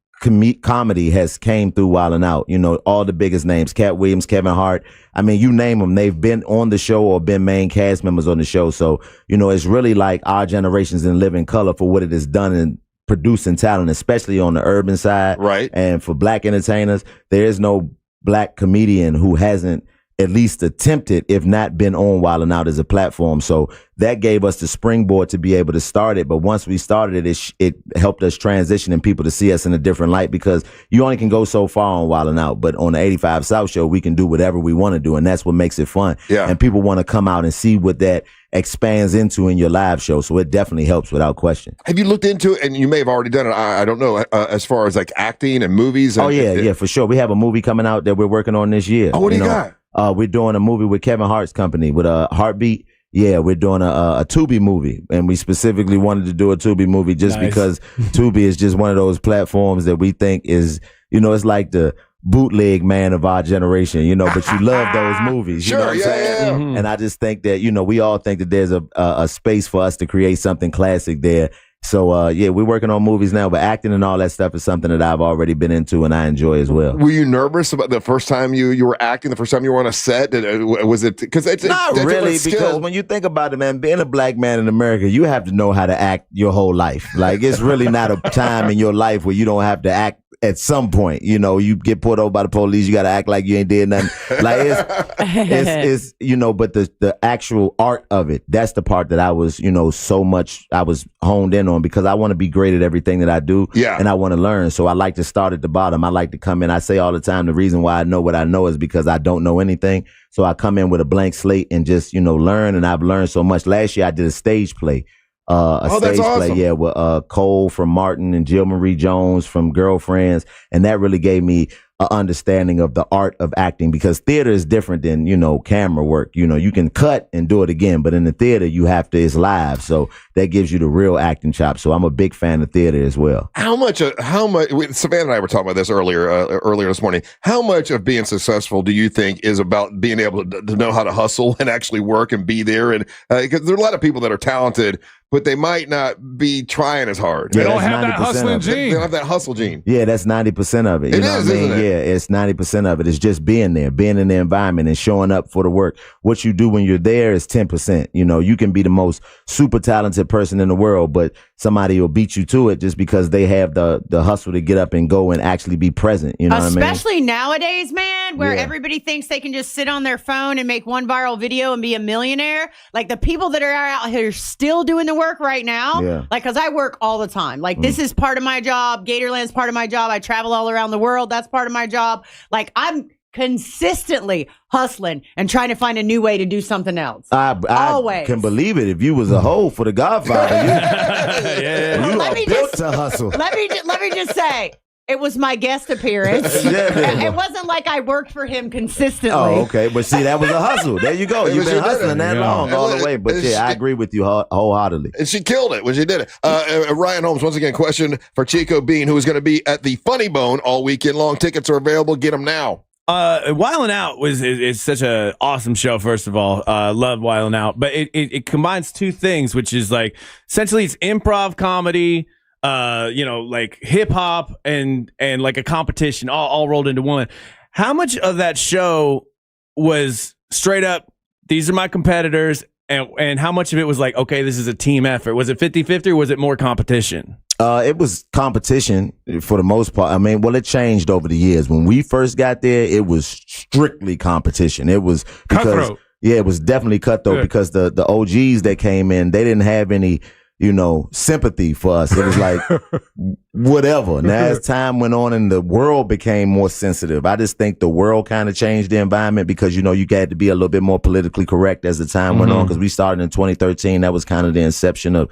Comedy has came through Wildin' Out. All the biggest names, Cat Williams, Kevin Hart. I mean, you name them. They've been on the show or been main cast members on the show. So, it's really like our generations in living color for what it has done in producing talent, especially on the urban side. Right. And for black entertainers, there is no black comedian who hasn't at least attempted, if not been on Wildin' Out as a platform. So that gave us the springboard to be able to start it. But once we started it, it helped us transition and people to see us in a different light, because you only can go so far on Wildin' Out. But on the 85 South show, we can do whatever we want to do. And that's what makes it fun. Yeah. And people want to come out and see what that expands into in your live show. So it definitely helps without question. Have you looked into it? And you may have already done it. I don't know, as far as acting and movies. And, yeah, for sure. We have a movie coming out that we're working on this year. Oh, what do you got? We're doing a movie with Kevin Hart's company with Heartbeat. Yeah, we're doing a Tubi movie, and we specifically wanted to do a Tubi movie just because Tubi is just one of those platforms that we think is, it's like the bootleg man of our generation, but you love those movies. You know what I'm saying? Yeah. And I just think that, we all think that there's a space for us to create something classic there. So, we're working on movies now, but acting and all that stuff is something that I've already been into and I enjoy as well. Were you nervous about the first time you were acting, the first time you were on a set? Was it, because it's not really, because when you think about it, man, being a black man in America, you have to know how to act your whole life. It's really not a time in your life where you don't have to act. At some point, you get pulled over by the police, you got to act like you ain't did nothing. It's but the actual art of it, that's the part that I was, so much I was honed in on, because I want to be great at everything that I do. Yeah. And I want to learn. So I like to start at the bottom. I like to come in. I say all the time, the reason why I know what I know is because I don't know anything. So I come in with a blank slate and just, learn. And I've learned so much. Last year I did a stage play. That's awesome. Play, with Cole from Martin and Jill Marie Jones from Girlfriends, and that really gave me understanding of the art of acting, because theater is different than, camera work. You can cut and do it again, but in the theater, it's live. So that gives you the real acting chops. So I'm a big fan of theater as well. How much, Savannah and I were talking about this earlier this morning. How much of being successful do you think is about being able to know how to hustle and actually work and be there? And because there are a lot of people that are talented, but they might not be trying as hard. They don't have that hustling gene. They don't have that hustle gene. Yeah, that's 90% of it. You know what I mean? Isn't it? Yeah, it's 90% of it. It's just being there, being in the environment and showing up for the work. What you do when you're there is 10%. You can be the most super talented person in the world, but somebody will beat you to it just because they have the hustle to get up and go and actually be present. You know what I mean? Especially nowadays, man, where everybody thinks they can just sit on their phone and make one viral video and be a millionaire. Like the people that are out here still doing the work right now, like, because I work all the time. Like, this is part of my job. Gatorland's part of my job. I travel all around the world. That's part of my job. Like, I'm consistently hustling and trying to find a new way to do something else. I can believe it. If you was a hoe for the Godfather, you Let are me built just- to hustle. Let me just say, it was my guest appearance. It wasn't like I worked for him consistently. Oh, okay. But see, that was a hustle. There you go. You've been hustling that long all the way. But I agree with you wholeheartedly. And she killed it when she did it. Ryan Holmes, once again, question for Chico Bean, who is going to be at the Funny Bone all weekend long. Tickets are available. Get them now. Wildin' Out is such a awesome show. First of all, love Wildin' Out, but it combines two things, which is like essentially it's improv comedy, like hip hop and like a competition all rolled into one. How much of that show was straight up, these are my competitors, and how much of it was like, okay, this is a team effort? Was it 50-50 or was it more competition? It was competition for the most part. I mean, well, it changed over the years. When we first got there, it was strictly competition. It was because, cutthroat. Yeah, it was definitely cutthroat because the OGs that came in, they didn't have any, sympathy for us. It was like, whatever. Now, as time went on and the world became more sensitive, I just think the world kind of changed the environment because, you had to be a little bit more politically correct as the time went on, because we started in 2013. That was kind of the inception of,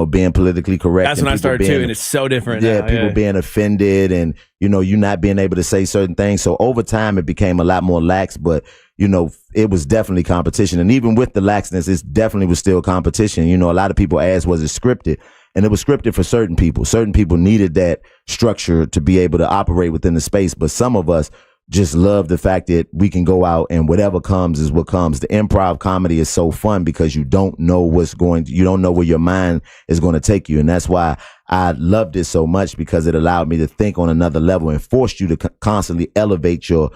being politically correct. That's when I started too, and it's so different now. People being offended and, you not being able to say certain things. So over time, it became a lot more lax, but, it was definitely competition. And even with the laxness, it definitely was still competition. A lot of people asked, was it scripted? And it was scripted for certain people. Certain people needed that structure to be able to operate within the space. But some of us just love the fact that we can go out and whatever comes is what comes. The improv comedy is so fun because you don't know you don't know where your mind is going to take you. And that's why I loved it so much, because it allowed me to think on another level and forced you to constantly elevate your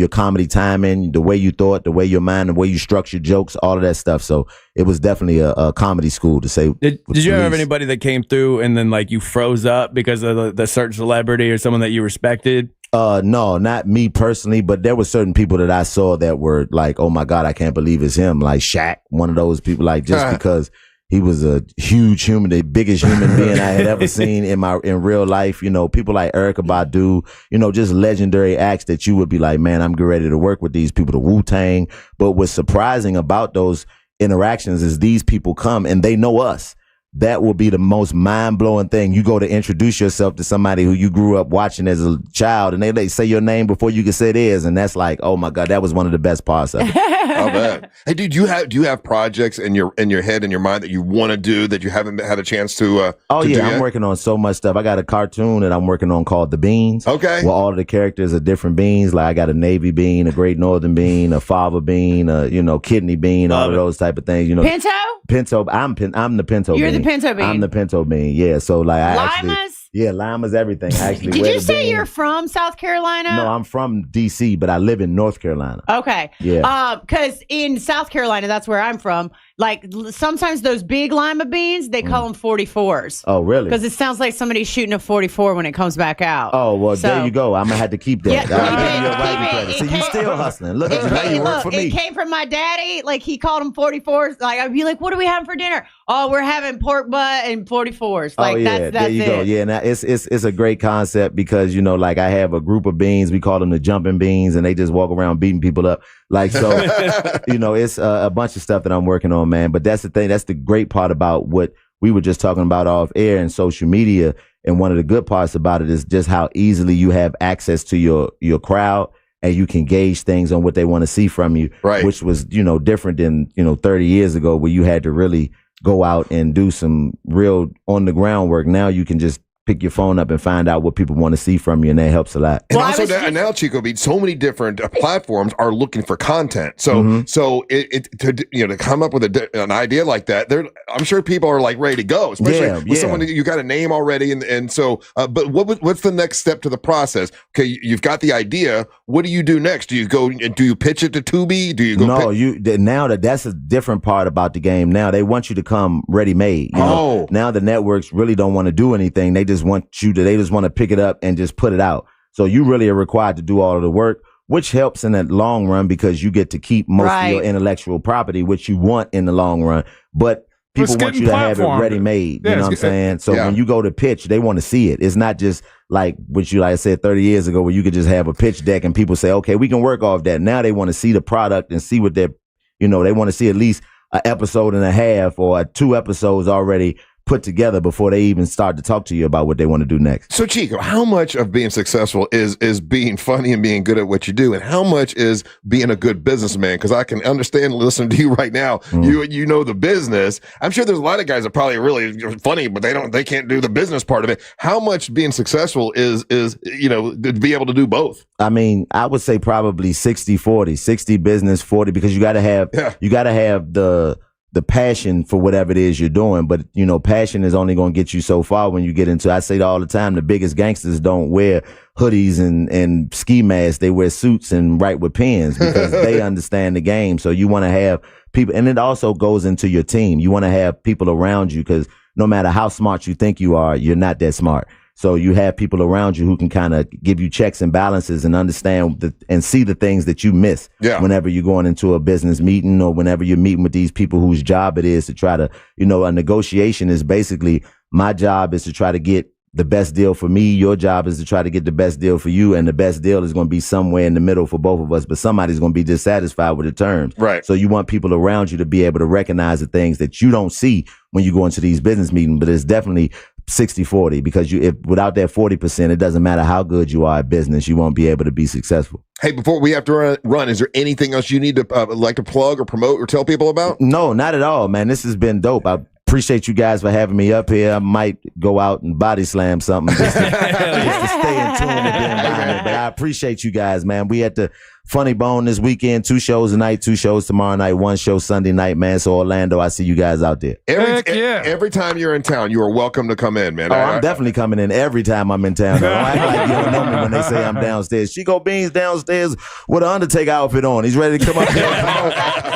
comedy timing, the way you thought, the way your mind, the way you structure jokes, all of that stuff. So it was definitely a comedy school, to say. Did you ever have anybody that came through and then like you froze up because of the certain celebrity or someone that you respected? No, not me personally, but there were certain people that I saw that were like, oh my God, I can't believe it's him. Like Shaq, one of those people, like just because he was a huge human, the biggest human being I had ever seen in real life. People like Erykah Badu, just legendary acts that you would be like, man, I'm getting ready to work with these people, the Wu-Tang. But what's surprising about those interactions is these people come and they know us. That will be the most mind-blowing thing. You go to introduce yourself to somebody who you grew up watching as a child, and they say your name before you can say theirs, and that's like, oh my God, that was one of the best parts of it. I bet. Hey, dude, do you have projects in your head, in your mind that you want to do that you haven't had a chance to? I'm working on so much stuff. I got a cartoon that I'm working on called The Beans. Okay. Where all of the characters are different beans. Like I got a navy bean, a great northern bean, a fava bean, a kidney bean, all of those type of things. Pinto? I'm the pinto bean. You're the pinto bean. I'm the pinto bean. Yeah. So like Limas? Lima's everything. Actually, Did you say you're from South Carolina? No, I'm from DC, but I live in North Carolina. Okay. Yeah. Because in South Carolina, that's where I'm from. Like sometimes those big lima beans, they call them 44s. Oh, really? Because it sounds like somebody's shooting a 44 when it comes back out. Oh, well, there you go. I'm gonna have to keep that. Yeah, so you still hustling? Look at you. Now you work for me. It came from my daddy. Like he called them 44s. Like I'd be like, "What are we having for dinner?" Oh, we're having pork butt and 44s. Like that's there you go. Yeah, now it's a great concept because like I have a group of beans. We call them the jumping beans, and they just walk around beating people up. Like so, it's a bunch of stuff that I'm working on, man. But that's the thing. That's the great part about what we were just talking about off air and social media And one of the good parts about it is just how easily you have access to your crowd, and you can gauge things on what they want to see from you, right? Which was, different than, 30 years ago where you had to really go out and do some real on the ground work. Now you can just pick your phone up and find out what people want to see from you, and that helps a lot. And also now, Chico Bean, so many different platforms are looking for content. So to come up with an idea like that, I'm sure people are like ready to go, especially with someone you got a name already. And so, but what's the next step to the process? Okay, you've got the idea. What do you do next? Do you pitch it to Tubi? Do you go? No, now that's a different part about the game. Now they want you to come ready made. Now the networks really don't want to do anything. They just want to pick it up and just put it out. So you really are required to do all of the work, which helps in the long run because you get to keep most of your intellectual property, which you want in the long run. But people want you to have it ready made. You know what I'm saying? So when you go to pitch, they want to see it. It's not just like I said 30 years ago where you could just have a pitch deck and people say, okay, we can work off that. Now they want to see the product and see what they want to see at least an episode and a half or 2 episodes already put together before they even start to talk to you about what they want to do next. So Chico, how much of being successful is being funny and being good at what you do, and how much is being a good businessman? Because I can understand listening to you right now. You know the business. I'm sure there's a lot of guys that probably are really funny, but they can't do the business part of it. How much being successful is to be able to do both? I mean, I would say probably 60-40, 60 business, 40, because you got to have the passion for whatever it is you're doing. But, passion is only going to get you so far when you get into, I say all the time, the biggest gangsters don't wear hoodies and ski masks. They wear suits and write with pens because they understand the game. So you want to have people, and it also goes into your team. You want to have people around you because no matter how smart you think you are, you're not that smart. So you have people around you who can kind of give you checks and balances and understand and see the things that you miss whenever you're going into a business meeting or whenever you're meeting with these people whose job it is to try to, a negotiation is basically my job is to try to get the best deal for me. Your job is to try to get the best deal for you. And the best deal is going to be somewhere in the middle for both of us, but somebody's going to be dissatisfied with the terms. Right. So you want people around you to be able to recognize the things that you don't see when you go into these business meetings, but it's definitely 60-40 because without that 40%, it doesn't matter how good you are at business, you won't be able to be successful. Hey, before we have to run, is there anything else you need to like to plug or promote or tell people about? No, not at all, man. This has been dope. I appreciate you guys for having me up here. I might go out and body slam something just to stay in tune with the environment. But I appreciate you guys, man. We at the Funny Bone this weekend, 2 shows tonight, 2 shows tomorrow night, 1 show Sunday night, man. So Orlando, I see you guys out there. Every time you're in town, you are welcome to come in, man. I'm definitely coming in every time I'm in town. Don't act like you don't know me when they say I'm downstairs. Chico Bean's downstairs with an Undertaker outfit on. He's ready to come up here.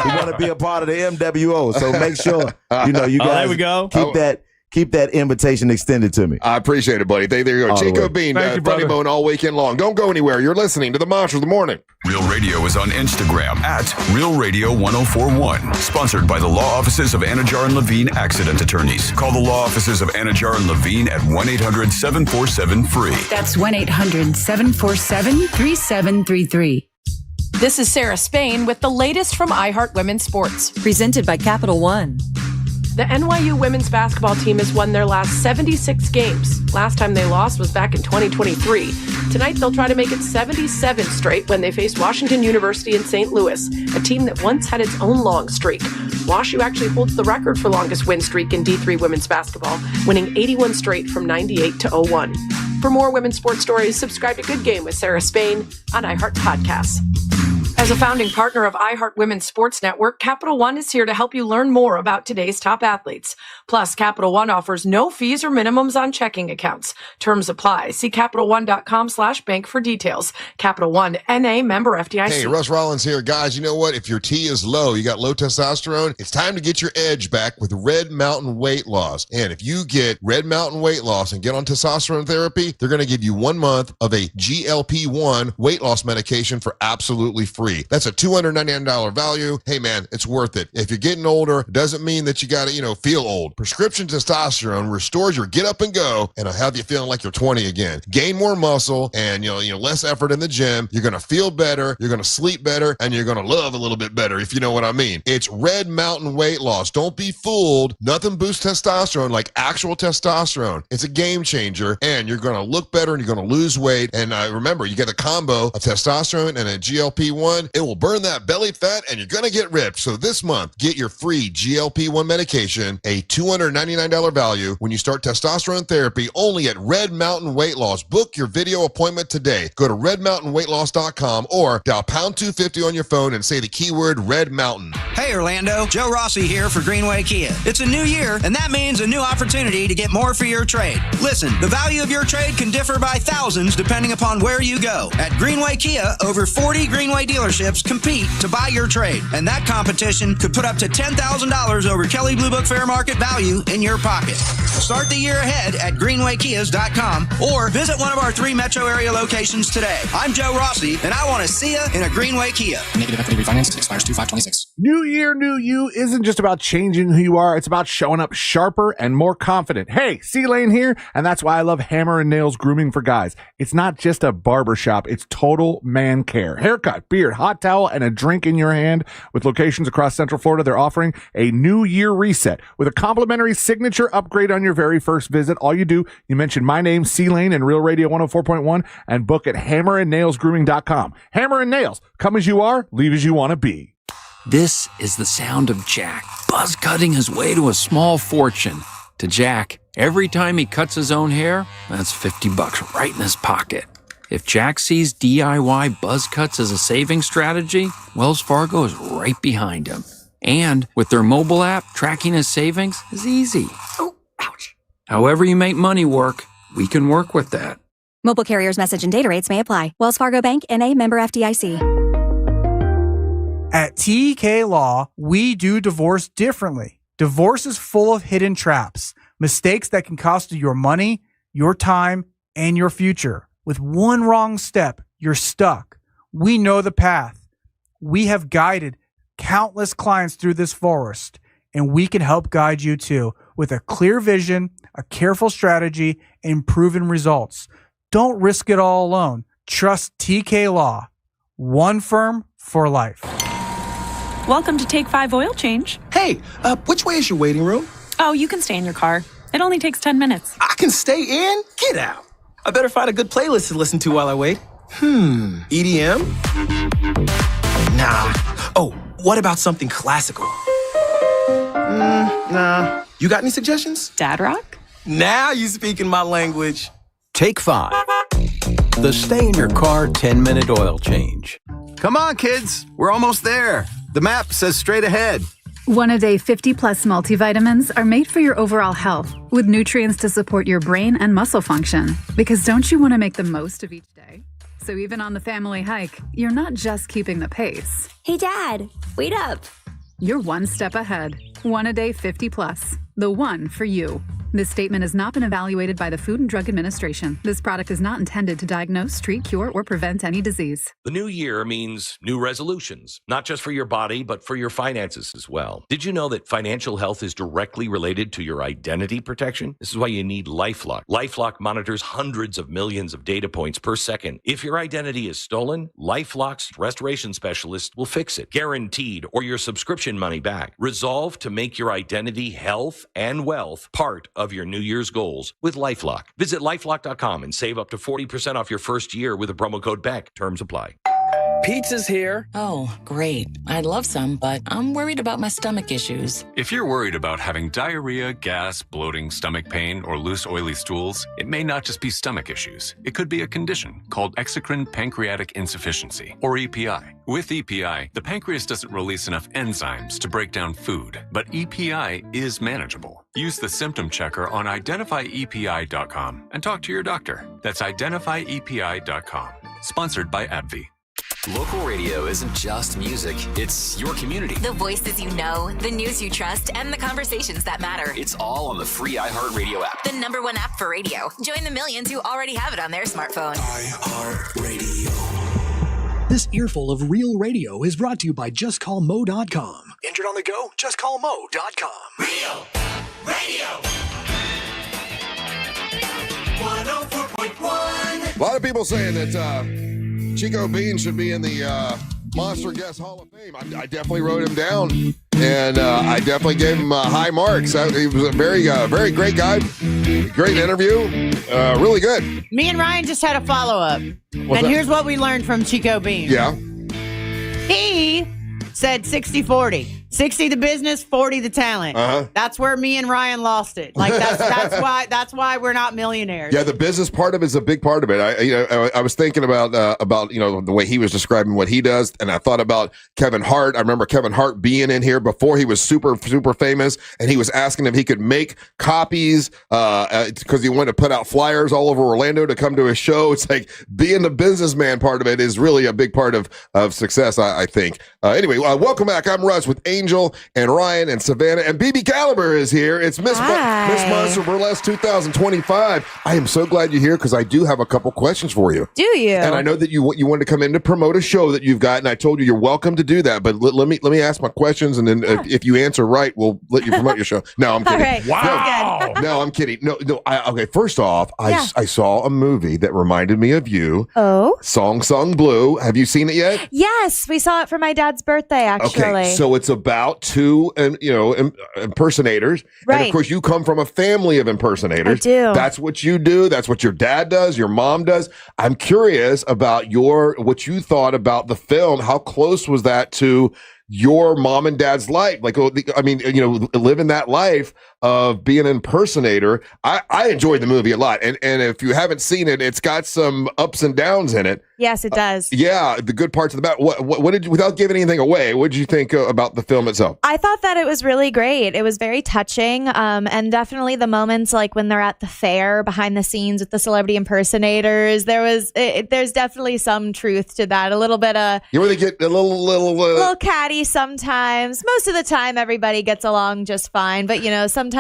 We want to be a part of the MWO. So make sure, you guys there we go. Keep that invitation extended to me. I appreciate it, buddy. There you go. Chico Bean, Funny Bone all weekend long. Don't go anywhere. You're listening to the Monster of the Morning. Real Radio is on Instagram at Real Radio 1041. Sponsored by the law offices of Anajar and Levine Accident Attorneys. Call the law offices of Anajar and Levine at 1-800-747-FREE. That's 1-800-747-3733. This is Sarah Spain with the latest from iHeart Women's Sports. Presented by Capital One. The NYU women's basketball team has won their last 76 games. Last time they lost was back in 2023. Tonight they'll try to make it 77 straight when they face Washington University in St. Louis, a team that once had its own long streak. WashU actually holds the record for longest win streak in D3 women's basketball, winning 81 straight from 98 to 01. For more women's sports stories, subscribe to Good Game with Sarah Spain on iHeart Podcasts. As a founding partner of iHeart Women's Sports Network, Capital One is here to help you learn more about today's top athletes. Plus, Capital One offers no fees or minimums on checking accounts. Terms apply. See CapitalOne.com/bank for details. Capital One, N.A., member FDIC. Hey, Russ Rollins here. Guys, you know what? If your T is low, you got low testosterone, it's time to get your edge back with Red Mountain Weight Loss. And if you get Red Mountain Weight Loss and get on testosterone therapy, they're going to give you 1 month of a GLP-1 weight loss medication for absolutely free. free. That's a $299 value. Hey man, it's worth it. If you're getting older, it doesn't mean that you gotta, feel old. Prescription testosterone restores your get up and go and it'll have you feeling like you're 20 again. Gain more muscle and less effort in the gym. You're gonna feel better, you're gonna sleep better, and you're gonna love a little bit better, if you know what I mean. It's Red Mountain Weight Loss. Don't be fooled. Nothing boosts testosterone like actual testosterone. It's a game changer, and you're gonna look better and you're gonna lose weight. And remember, you get the combo of testosterone and a GLP-1. It will burn that belly fat and you're gonna get ripped. So this month, get your free GLP-1 medication, a $299 value when you start testosterone therapy only at Red Mountain Weight Loss. Book your video appointment today. Go to redmountainweightloss.com or dial pound 250 on your phone and say the keyword Red Mountain. Hey Orlando, Joe Rossi here for Greenway Kia. It's a new year, and that means a new opportunity to get more for your trade. Listen, the value of your trade can differ by thousands depending upon where you go. At Greenway Kia, over 40 Greenway dealerships compete to buy your trade, and that competition could put up to $10,000 over Kelley Blue Book fair market value in your pocket. Start the year ahead at greenwaykias.com or visit one of our 3 metro area locations today. I'm Joe Rossi, and I want to see you in a Greenway Kia. Negative equity refinance expires 2/5/26. New year, new you isn't just about changing who you are. It's about showing up sharper and more confident. Hey, C-Lane here, and that's why I love Hammer and Nails Grooming for Guys. It's not just a barber shop. It's total man care. Haircut, beard, hot towel, and a drink in your hand. With locations across Central Florida, they're offering a New Year reset with a complimentary signature upgrade on your very first visit. All you do, you mention my name, C-Lane, and Real Radio 104.1, and book at hammerandnailsgrooming.com. Hammer and Nails. Come as you are, leave as you want to be. This is the sound of Jack buzz cutting his way to a small fortune. To Jack, every time he cuts his own hair, that's $50 right in his pocket. If Jack sees DIY buzz cuts as a saving strategy, Wells Fargo is right behind him. And with their mobile app, tracking his savings is easy. Oh, ouch. However you make money work, we can work with that. Mobile carriers' message and data rates may apply. Wells Fargo Bank, N.A., member FDIC. At TK Law, we do divorce differently. Divorce is full of hidden traps, mistakes that can cost you your money, your time, and your future. With one wrong step, you're stuck. We know the path. We have guided countless clients through this forest, and we can help guide you too with a clear vision, a careful strategy, and proven results. Don't risk it all alone. Trust TK Law. One firm for life. Welcome to Take 5 Oil Change. Hey, which way is your waiting room? Oh, you can stay in your car. It only takes 10 minutes. I can stay in? Get out. I better find a good playlist to listen to while I wait. EDM? Nah. Oh, what about something classical? Nah. You got any suggestions? Dad rock? Now you speaking my language. Take 5. The stay in your car 10-minute oil change. Come on, kids. We're almost there. The map says straight ahead. One-a-day 50-plus multivitamins are made for your overall health, with nutrients to support your brain and muscle function. Because don't you want to make the most of each day? So even on the family hike, you're not just keeping the pace. Hey, Dad, wait up. You're one step ahead. One-a-day 50-plus. The one for you. This statement has not been evaluated by the Food and Drug Administration. This product is not intended to diagnose, treat, cure, or prevent any disease. The new year means new resolutions, not just for your body, but for your finances as well. Did you know that financial health is directly related to your identity protection? This is why you need LifeLock. LifeLock monitors hundreds of millions of data points per second. If your identity is stolen, LifeLock's restoration specialist will fix it, guaranteed, or your subscription money back. Resolve to make your identity, health, and wealth part of your New Year's goals with LifeLock. Visit LifeLock.com and save up to 40% off your first year with the promo code BECK. Terms apply. Pizza's here. Oh, great. I'd love some, but I'm worried about my stomach issues. If you're worried about having diarrhea, gas, bloating, stomach pain, or loose, oily stools, it may not just be stomach issues. It could be a condition called exocrine pancreatic insufficiency, or EPI. With EPI, the pancreas doesn't release enough enzymes to break down food, but EPI is manageable. Use the symptom checker on identifyepi.com and talk to your doctor. That's identifyepi.com. Sponsored by AbbVie. Local radio isn't just music, it's your community. The voices you know, the news you trust, and the conversations that matter. It's all on the free iHeartRadio app. The #1 app for radio. Join the millions who already have it on their smartphone. iHeartRadio. This earful of real radio is brought to you by JustCallMo.com. Injured on the go? JustCallMo.com. Real Radio 104.1. A lot of people saying that Chico Bean should be in the Monster Guest Hall of Fame. I definitely wrote him down, and I definitely gave him high marks. He was a very great guy. Great interview. Really good. Me and Ryan just had a follow-up. Here's what we learned from Chico Bean. Yeah. He said 60-40. 60 the business, 40 the talent. That's where me and Ryan lost it. Like that's why we're not millionaires. Yeah, the business part of it is a big part of it. I was thinking about the way he was describing what he does, and I thought about Kevin Hart. I remember Kevin Hart being in here before he was super famous, and he was asking if he could make copies because he wanted to put out flyers all over Orlando to come to his show. It's like being the businessman part of it is really a big part of success, I think. Anyway, welcome back. I'm Russ with Angel and Ryan and Savannah, and Bebe Caliber is here. It's Miss Monster Burlesque 2025. I am so glad you're here because I do have a couple questions for you. Do you? And I know that you wanted to come in to promote a show that you've got, and I told you you're welcome to do that. But let me ask my questions, and then if you answer right, we'll let you promote your show. No, I'm kidding. Right. Wow. No, I'm kidding. No. Okay. First off, I saw a movie that reminded me of you. Oh. Song Sung Blue. Have you seen it yet? Yes, we saw it for my dad's birthday, actually. Okay, so it's about two impersonators. Right. And of course, you come from a family of impersonators. I do. That's what you do. That's what your dad does. Your mom does. I'm curious about what you thought about the film. How close was that to your mom and dad's life? Like, I mean, living that life of being an impersonator. I enjoyed the movie a lot. And if you haven't seen it, it's got some ups and downs in it. Yes, it does. Yeah, the good parts of the bad. What did you, without giving anything away, what did you think about the film itself? I thought that it was really great. It was very touching, and definitely the moments like when they're at the fair behind the scenes with the celebrity impersonators. There's definitely some truth to that. A little bit of you really get a little catty sometimes. Most of the time, everybody gets along just fine, but sometimes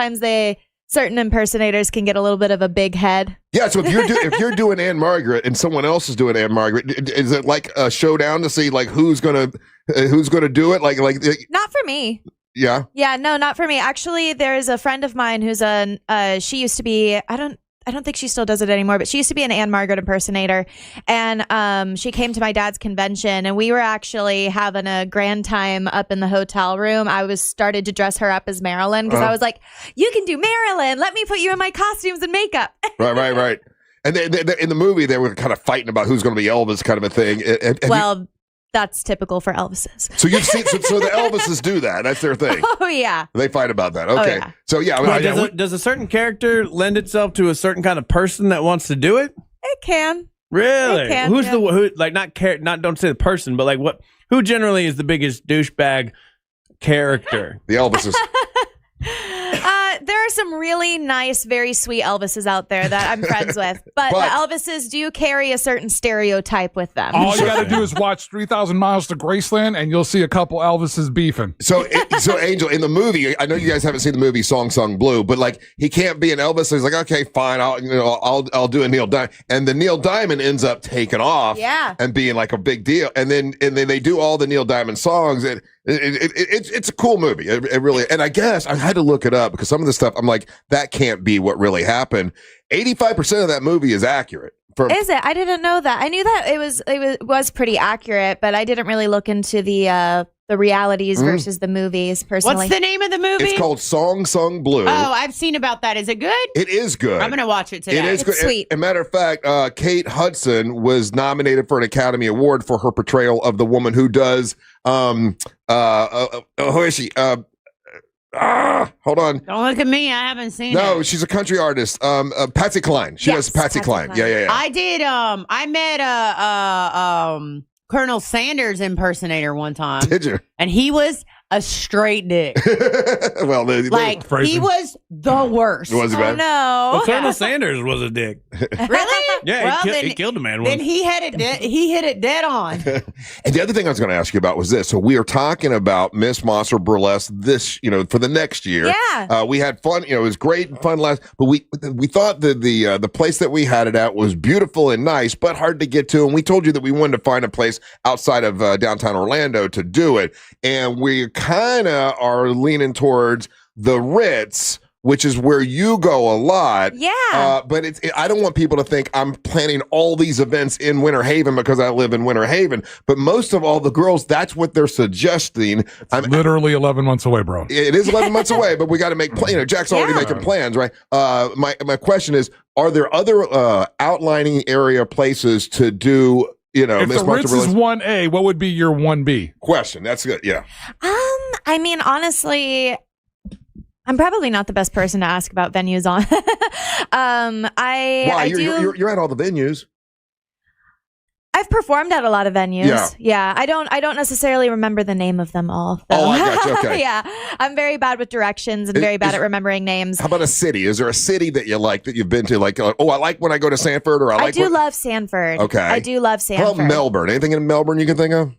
certain impersonators can get a little bit of a big head. Yeah, so if you're doing Anne Margaret and someone else is doing Anne Margaret, is it like a showdown to see like who's gonna do it? Like not for me. Yeah. Yeah, no, not for me. Actually, there's a friend of mine who's she used to be, I don't think she still does it anymore, but she used to be an Anne Margaret impersonator. And she came to my dad's convention, and we were actually having a grand time up in the hotel room. I started to dress her up as Marilyn because I was like, you can do Marilyn. Let me put you in my costumes and makeup. Right. And they, in the movie, they were kind of fighting about who's going to be Elvis kind of a thing. That's typical for Elvises. So you've seen, so the Elvises do that. That's their thing. Oh, yeah. They fight about that. Okay. Yeah. So, yeah. Does a certain character lend itself to a certain kind of person that wants to do it? It can. Really? It can, Who's don't say the person, but like who generally is the biggest douchebag character? The Elvises. There are some really nice, very sweet Elvises out there that I'm friends with, but the Elvises do carry a certain stereotype with them. All you got to do is watch 3,000 Miles to Graceland, and you'll see a couple Elvises beefing. So Angel, in the movie, I know you guys haven't seen the movie Song Sung Blue, but like he can't be an Elvis. So he's like, okay, fine, I'll do a Neil Diamond, and the Neil Diamond ends up taking off, and being like a big deal, and then they do all the Neil Diamond songs, and it's a cool movie. It really, and I guess I had to look it up because some of the stuff I'm like, that can't be what really happened. 85% of that movie is accurate. Is it? I didn't know that. I knew that it was pretty accurate, but I didn't really look into the realities versus the movies personally. What's the name of the movie? It's called Song Sung Blue. Oh, I've seen about that. Is it good? It is good. I'm going to watch it today. It is good. Sweet. As a matter of fact, Kate Hudson was nominated for an Academy Award for her portrayal of the woman who does who is she? Hold on. Don't look at me. I haven't seen it. No, she's a country artist. Patsy Cline. She does Patsy Cline. Yeah. I did. I met a Colonel Sanders impersonator one time. Did you? And he was a straight dick. Well, he was the worst. Was it bad? No. Well, Colonel Sanders was a dick. Really? Yeah, Well, he killed a man Then once. he hit it dead on. And the other thing I was going to ask you about was this. So we are talking about Miss Monster Burlesque this, for the next year. Yeah. We had fun. It was great and fun last. But we thought that the place that we had it at was beautiful and nice, but hard to get to. And we told you that we wanted to find a place outside of downtown Orlando to do it. And we kind of are leaning towards the Ritz, which is where you go a lot. Yeah. But I don't want people to think I'm planning all these events in Winter Haven because I live in Winter Haven. But most of all the girls, that's what they're suggesting. I'm literally 11 months away, bro. It is 11 months away, but we got to make plans. Jack's already making plans, right? My question is, are there other outlining area places to do, If Miss the Monster Ritz is Burlesque? 1A, what would be your 1B? Question. That's good. Yeah. I mean, honestly, I'm probably not the best person to ask about venues on. Why? You're at all the venues. I've performed at a lot of venues. Yeah. I don't necessarily remember the name of them all, though. Oh, I got you. Okay. Yeah. I'm very bad with directions and very bad at remembering names. How about a city? Is there a city that you like that you've been to? Like, I like when I go to Sanford, or I do love Sanford. Okay. I do love Sanford. How about Melbourne? Anything in Melbourne you can think of?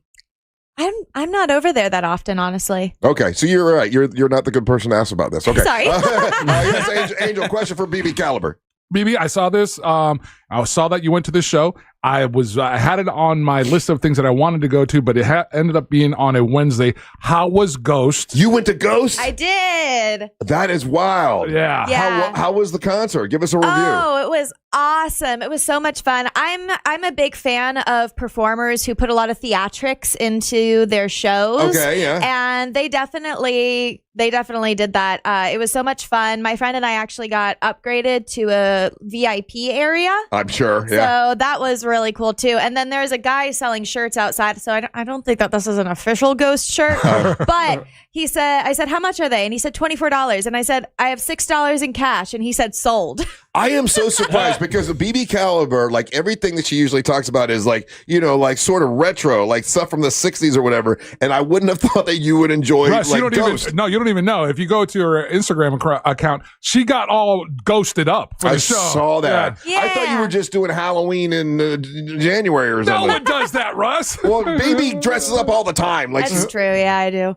I'm not over there that often, honestly. Okay, so you're right. You're not the good person to ask about this. Okay. Sorry. Yes, Angel, question for Bebe Caliber. BB, I saw this. I saw that you went to this show. I had it on my list of things that I wanted to go to, but it ended up being on a Wednesday. How was Ghost? You went to Ghost? I did. That is wild. Yeah. How was the concert? Give us a review. Oh, it was awesome. It was so much fun. I'm a big fan of performers who put a lot of theatrics into their shows. Okay, yeah. And they definitely did that. It was so much fun. My friend and I actually got upgraded to a VIP area. I'm sure. Yeah. So that was really cool too. And then there's a guy selling shirts outside. So I don't think that this is an official Ghost shirt, but I said, how much are they? And he said $24. And I said, I have $6 in cash. And he said, sold. I am so surprised because the Bebe Caliber, like everything that she usually talks about is like, sort of retro, like stuff from the 60s or whatever. And I wouldn't have thought that you would enjoy Russ, like you Ghost. don't even know. If you go to her Instagram account, she got all ghosted up for the show. I saw that. Yeah. I thought you were just doing Halloween in January or something. No one does that, Russ. Well, Bebe dresses up all the time. Like That's true. Yeah, I do.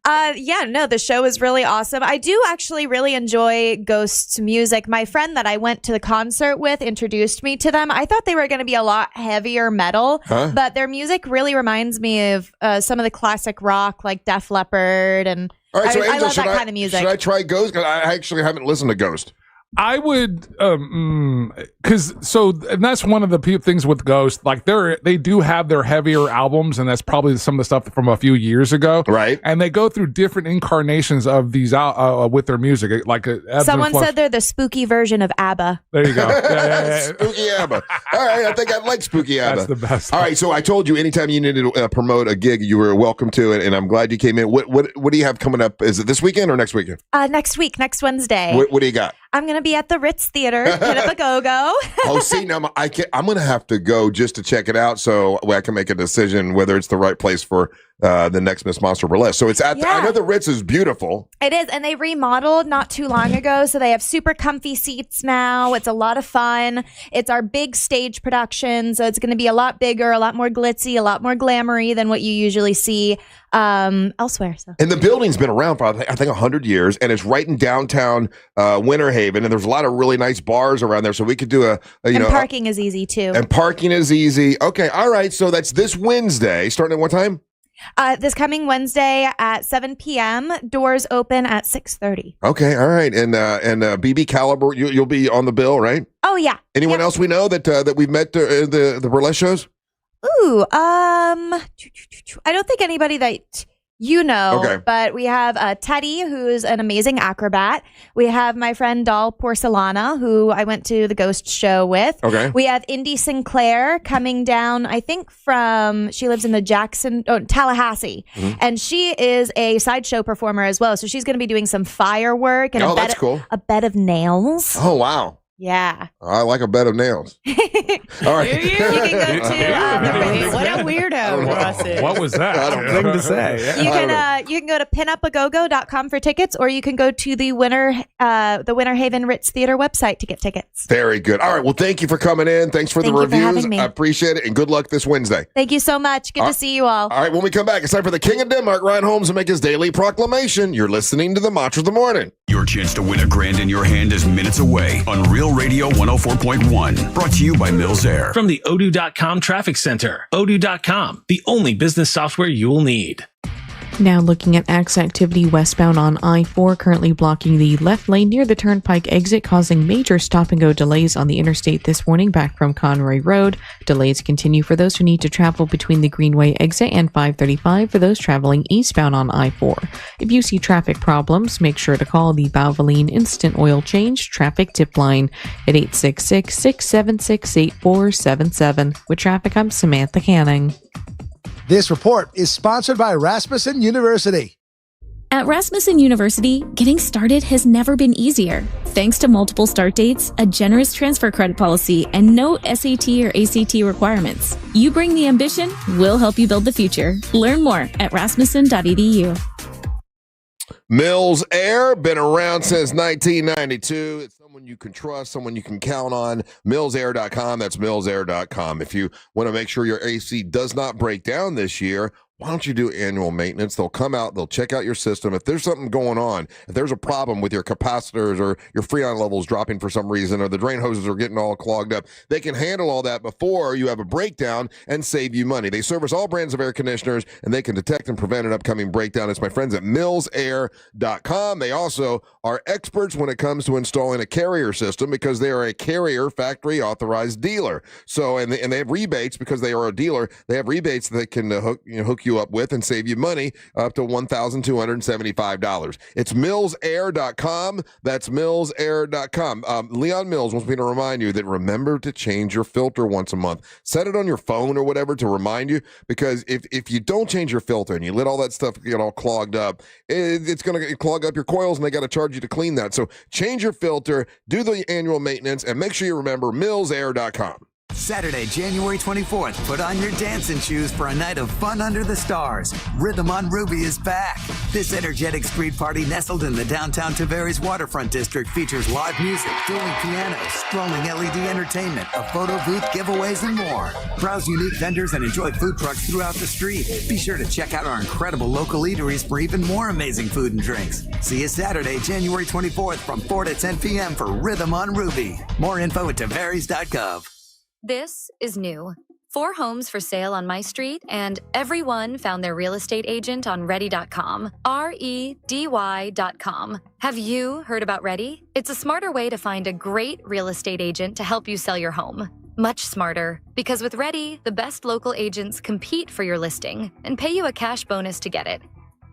The show is really awesome. I do actually really enjoy Ghost's music. My friend that I went to the concert with introduced me to them. I thought they were going to be a lot heavier metal, but their music really reminds me of some of the classic rock like Def Leppard, and all right, so I Angel, love that kind of music. Should I try Ghost? 'Cause I actually haven't listened to Ghost. I would, and that's one of the things with Ghost. Like they do have their heavier albums, and that's probably some of the stuff from a few years ago, right? And they go through different incarnations of these with their music. Like someone said they're the spooky version of ABBA. There you go, yeah. Spooky ABBA. All right, I think I'd like Spooky ABBA. That's the best. All right, so I told you anytime you needed to promote a gig, you were welcome to it, and I'm glad you came in. What do you have coming up? Is it this weekend or next weekend? Next week, next Wednesday. What do you got? I'm going to be at the Ritz Theater. Hit up a go-go. Oh, see, now I'm going to have to go just to check it out so I can make a decision whether it's the right place for the next Miss Monster Burlesque. So it's at, I know the Ritz is beautiful. It is, and they remodeled not too long ago, so they have super comfy seats now. It's a lot of fun. It's our big stage production, so it's going to be a lot bigger, a lot more glitzy, a lot more glamoury than what you usually see elsewhere. So. And the building's been around for, I think, 100 years, and it's right in downtown Winter Haven, and there's a lot of really nice bars around there, so we could do parking is easy, too. And parking is easy. Okay, all right, so that's this Wednesday, starting at what time? This coming Wednesday at 7 p.m. Doors open at 6:30. Okay, all right, and Bebe Caliber, you'll be on the bill, right? Oh yeah. Anyone else we know that we've met the burlesque shows? Ooh, I don't think anybody that you know, but we have Teddy, who's an amazing acrobat. We have my friend Doll Porcelana, who I went to the Ghost show with. Okay. We have Indy Sinclair coming down, I think she lives in the Tallahassee. Mm-hmm. And she is a sideshow performer as well. So she's going to be doing some firework and a bed of nails. Oh, wow. Yeah. I like a bed of nails. All right. You can go to What a weirdo Russ is. What was that? I don't Thing to say. Yeah. you can go to pinupagogo.com for tickets, or you can go to the Winter Haven Ritz Theater website to get tickets. Very good. All right. Well, thank you for coming in. Thanks for the Thank you for reviews. having me. I appreciate it. And good luck this Wednesday. Thank you so much. Good to see you all. All right. When we come back, it's time for the King of Denmark, Ryan Holmes, to make his daily proclamation. You're listening to the Mantra of the Morning. Your chance to win $1,000 in your hand is minutes away on Real Radio 104.1. Brought to you by Mills Air. From the Odoo.com Traffic Center. Odoo.com, the only business software you will need. Now looking at activity westbound on I-4, currently blocking the left lane near the Turnpike exit, causing major stop-and-go delays on the interstate this morning back from Conroy Road. Delays continue for those who need to travel between the Greenway exit and 535 for those traveling eastbound on I-4. If you see traffic problems, make sure to call the Valvoline Instant Oil Change Traffic Tip Line at 866-676-8477. With traffic, I'm Samantha Canning. This report is sponsored by Rasmussen University. At Rasmussen University, getting started has never been easier. Thanks to multiple start dates, a generous transfer credit policy, and no SAT or ACT requirements. You bring the ambition, we'll help you build the future. Learn more at rasmussen.edu. Mills Air, been around since 1992. It's someone you can trust, someone you can count on. MillsAir.com. That's MillsAir.com. If you want to make sure your AC does not break down this year, why don't you do annual maintenance? They'll come out, they'll check out your system. If there's something going on, if there's a problem with your capacitors or your Freon levels dropping for some reason, or the drain hoses are getting all clogged up, they can handle all that before you have a breakdown and save you money. They service all brands of air conditioners, and they can detect and prevent an upcoming breakdown. It's my friends at MillsAir.com. They also are experts when it comes to installing a Carrier system, because they are a Carrier factory authorized dealer. So, and they have rebates because they are a dealer. They have rebates that they can hook you up with and save you money up to $1,275. It's MillsAir.com. That's MillsAir.com. Leon Mills wants me to remind you that remember to change your filter once a month. Set it on your phone or whatever to remind you, because if you don't change your filter and you let all that stuff get all clogged up, it's going to clog up your coils, and they got to charge you to clean that. So change your filter, do the annual maintenance, and make sure you remember MillsAir.com. Saturday, January 24th, put on your dancing shoes for a night of fun under the stars. Rhythm on Ruby is back. This energetic street party nestled in the downtown Tavares waterfront district features live music, dueling pianos, strolling LED entertainment, a photo booth, giveaways, and more. Browse unique vendors and enjoy food trucks throughout the street. Be sure to check out our incredible local eateries for even more amazing food and drinks. See you Saturday, January 24th from 4 to 10 p.m. for Rhythm on Ruby. More info at Tavares.gov. This is new. 4 homes for sale on my street, and everyone found their real estate agent on Ready.com. REDY.com. Have you heard about Ready? It's a smarter way to find a great real estate agent to help you sell your home. Much smarter, because with Ready, the best local agents compete for your listing and pay you a cash bonus to get it.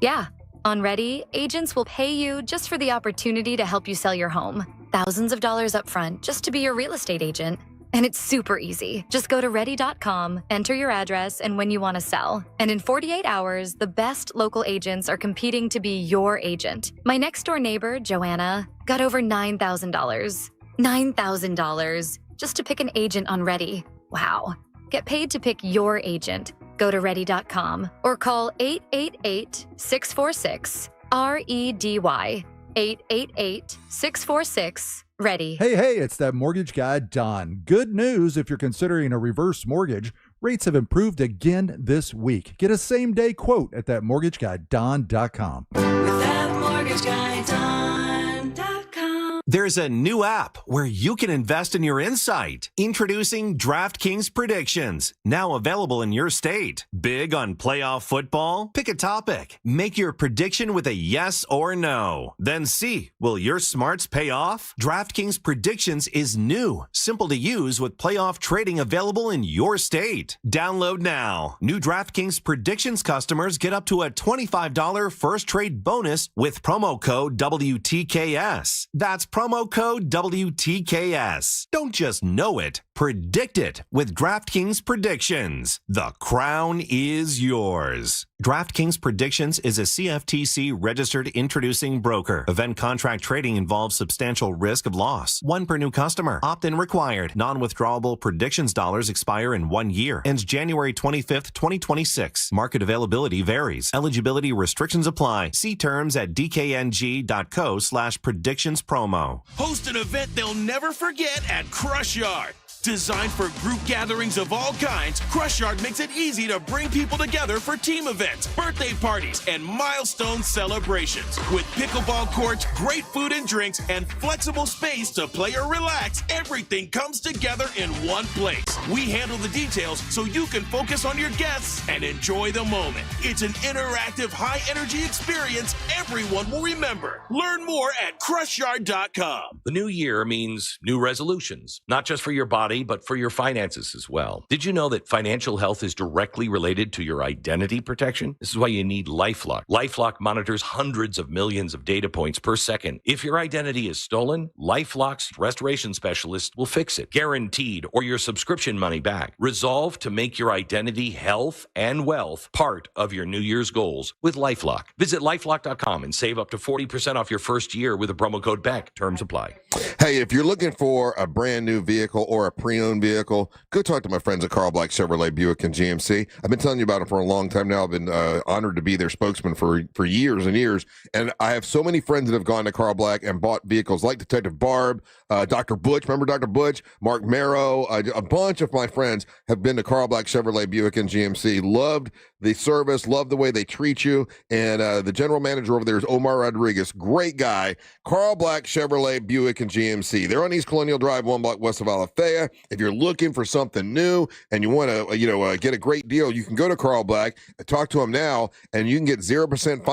Yeah, on Ready, agents will pay you just for the opportunity to help you sell your home. Thousands of dollars up front just to be your real estate agent. And it's super easy. Just go to Ready.com, enter your address and when you want to sell. And in 48 hours, the best local agents are competing to be your agent. My next door neighbor, Joanna, got over $9,000. $9,000 just to pick an agent on Ready. Wow. Get paid to pick your agent. Go to Ready.com or call 888-646-REDY. 888-646-READY. Hey, it's that mortgage guy, Don. Good news if you're considering a reverse mortgage. Rates have improved again this week. Get a same-day quote at thatmortgageguyDon.com. With that mortgage guy, Don.com. There's a new app where you can invest in your insight. Introducing DraftKings Predictions, now available in your state. Big on playoff football? Pick a topic. Make your prediction with a yes or no. Then see, will your smarts pay off? DraftKings Predictions is new, simple to use with playoff trading available in your state. Download now. New DraftKings Predictions customers get up to a $25 first trade bonus with promo code WTKS. That's promo code WTKS. Don't just know it, Predict it with DraftKings Predictions. The crown is yours. DraftKings Predictions is a CFTC registered introducing broker. Event contract trading involves substantial risk of loss. One per new customer. Opt-in required. Non-withdrawable predictions dollars expire in 1 year. Ends January 25th, 2026. Market availability varies. Eligibility restrictions apply. See terms at dkng.co/predictions promo. Host an event they'll never forget at Crush Yard. Designed for group gatherings of all kinds, Crush Yard makes it easy to bring people together for team events, birthday parties, and milestone celebrations. With pickleball courts, great food and drinks, and flexible space to play or relax, everything comes together in one place. We handle the details so you can focus on your guests and enjoy the moment. It's an interactive, high-energy experience everyone will remember. Learn more at crushyard.com. The new year means new resolutions, not just for your body, but for your finances as well. Did you know that financial health is directly related to your identity protection? This is why you need LifeLock. LifeLock monitors hundreds of millions of data points per second. If your identity is stolen, LifeLock's restoration specialist will fix it, guaranteed, or your subscription money back. Resolve to make your identity, health, and wealth part of your New Year's goals with LifeLock. Visit LifeLock.com and save up to 40% off your first year with a promo code BECK. Terms apply. Hey, if you're looking for a brand new vehicle or a pre-owned vehicle, go talk to my friends at Carl Black Chevrolet Buick and GMC. I've been telling you about them for a long time now. I've been honored to be their spokesman for years and years. And I have so many friends that have gone to Carl Black and bought vehicles like Detective Barb, Dr. Butch. Remember Dr. Butch? Mark Marrow. A bunch of my friends have been to Carl Black Chevrolet Buick and GMC. Loved the service, loved the way they treat you. And the general manager over there is Omar Rodriguez. Great guy. Carl Black Chevrolet Buick and GMC. They're on East Colonial Drive, 1 block west of Alafaya. If you're looking for something new and you want to, get a great deal, you can go to Carl Black, talk to him now, and you can get 0%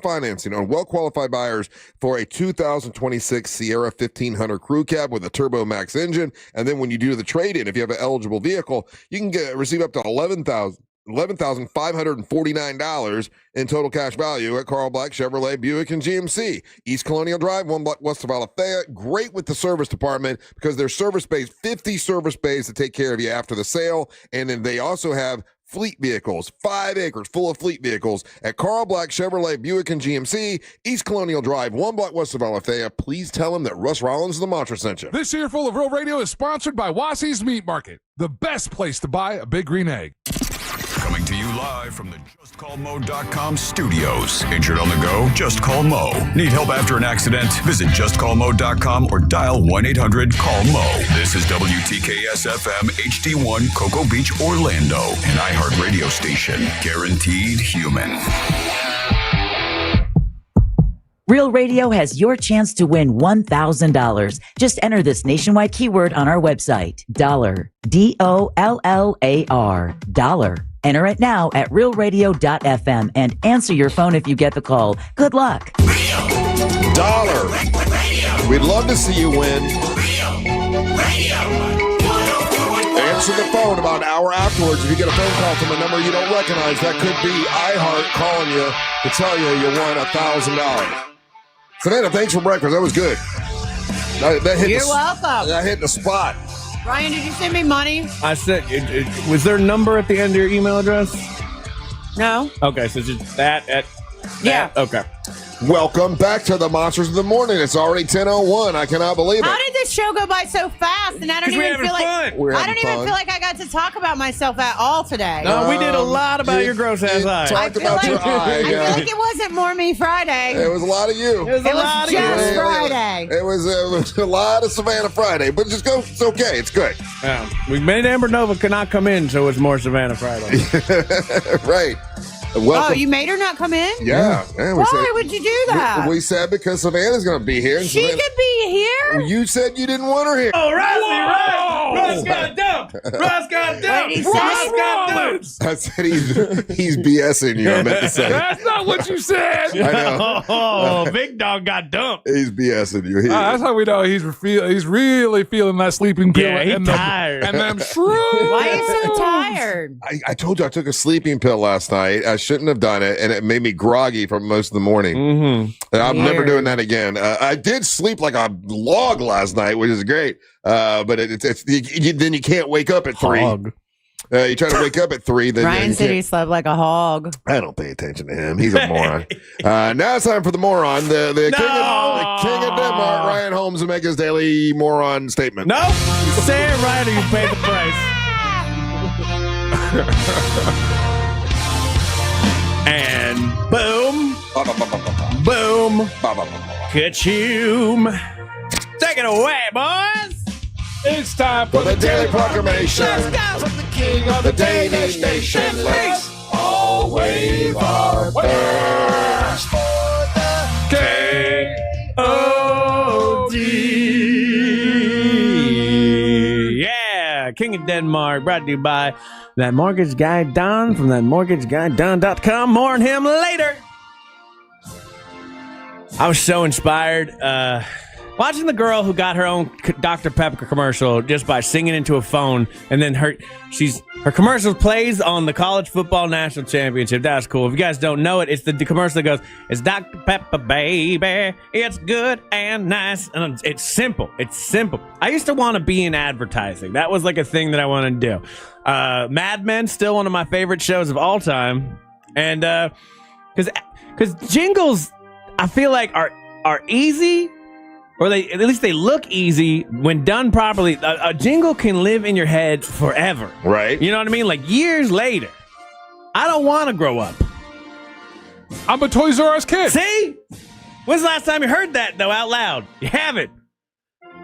financing on well-qualified buyers for a 2026 Sierra 1500 Crew Cab with a Turbo Max engine. And then when you do the trade-in, if you have an eligible vehicle, you can receive up to $11,549 in total cash value at Carl Black Chevrolet Buick and GMC. East Colonial Drive, 1 block west of Alafaya. Great with the service department because they're service bays, 50 service bays to take care of you after the sale. And then they also have fleet vehicles, 5 acres full of fleet vehicles at Carl Black Chevrolet Buick and GMC, East Colonial Drive, 1 block west of Alafaya. Please tell them that Russ Rollins of the Mantra sent you. This year full of Real Radio is sponsored by Wassey's Meat Market, the best place to buy a big green egg. Coming to you live from the JustCallMo.com studios. Injured on the go? Just call Mo. Need help after an accident? Visit JustCallMo.com or dial 1-800-CALL-MO. This is WTKS-FM HD1 Cocoa Beach, Orlando, an iHeart radio station. Guaranteed human. Real Radio has your chance to win $1,000. Just enter this nationwide keyword on our website. Dollar. DOLLAR. Dollar. Enter it now at realradio.fm and answer your phone if you get the call. Good luck. Dollar. We'd love to see you win. Answer the phone about an hour afterwards. If you get a phone call from a number you don't recognize, that could be iHeart calling you to tell you won $1,000. Savannah, thanks for breakfast. That was good. That hit You're welcome. That hit the spot. Ryan, did you send me money? I said, was there a number at the end of your email address? No. Okay, so just that at Yeah. that? Okay. Welcome back to the Monsters of the Morning. It's already 10:01. I cannot believe it. How did this show go by so fast? And I don't even feel like We're I having don't even fun. feel like I got to talk about myself at all today. No, we did a lot about your gross ass eye. Talked about your eye. I feel like it wasn't more me Friday. It was a lot of you. It was just Friday. It was a lot of Savannah Friday, but just go. It's okay. It's good. Yeah. We made Amber Nova cannot come in, so it's more Savannah Friday. Right. Oh, Welcome. you made her not come in? Yeah. Why would you do that? We said because Savannah's going to be here. And She Savannah- could be here? You said you didn't want her here. Oh, Russ got dumped. Russ got dumped. Russ got dumped. I said he's BSing you. I meant to say. That's not what you said. I know. Oh, Big Dog got dumped. He's BSing you. That's how we know he's really feeling that sleeping pill. Yeah, he's and tired. And them shrooms. Why are you so tired? I told you I took a sleeping pill last night. I shouldn't have done it, and it made me groggy for most of the morning. Mm-hmm. And I'm never doing that again. I did sleep like a log last night, which is great. But then you can't wake up at 3. Hog. You try to wake up at 3. Then Ryan you said he can't. slept like a hog. I don't pay attention to him. He's a moron. Now it's time for the moron. The king of Denmark, Ryan Holmes, to make his daily moron statement. No, say it right or you pay the price. And boom, boom, ka-choom. Take it away, boys. It's time For the Daily Proclamation Let's of the King of the Danish Nation. Let's all wave our prayers for the K-O-D. Yeah, King of Denmark, brought to you by that mortgage guy Don from thatmortgageguyDon.com. More on him later. I was so inspired watching the girl who got her own Dr. Pepper commercial just by singing into a phone, and then her commercial plays on the college football national championship. That's cool. If you guys don't know it, it's the commercial that goes, "It's Dr. Pepper, baby. It's good and nice." And it's simple. It's simple. I used to want to be in advertising. That was like a thing that I wanted to do. Mad Men, still one of my favorite shows of all time. And because jingles, I feel like are easy. Or at least they look easy when done properly. A jingle can live in your head forever. Right. You know what I mean? Like years later. I don't want to grow up. I'm a Toys R Us kid. See? When's the last time you heard that, though, out loud? You haven't.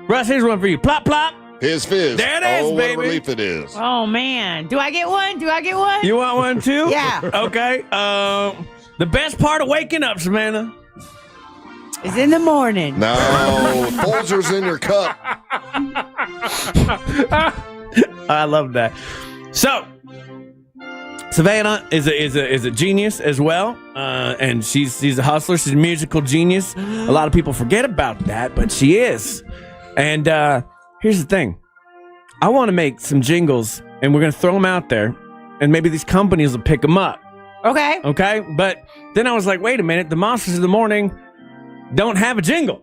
Russ, here's one for you. Plop, plop. His fizz. There it is, what baby. a relief it is. Oh, man. Do I get one? You want one, too? Yeah. Okay. The best part of waking up, Savannah. It's in the morning. No, Folgers in your cup. I love that. So, Savannah is a genius as well, and she's a hustler. She's a musical genius. A lot of people forget about that, but she is. And here's the thing: I want to make some jingles, and we're gonna throw them out there, and maybe these companies will pick them up. Okay. Okay, but then I was like, wait a minute, the Monsters of the Morning don't have a jingle.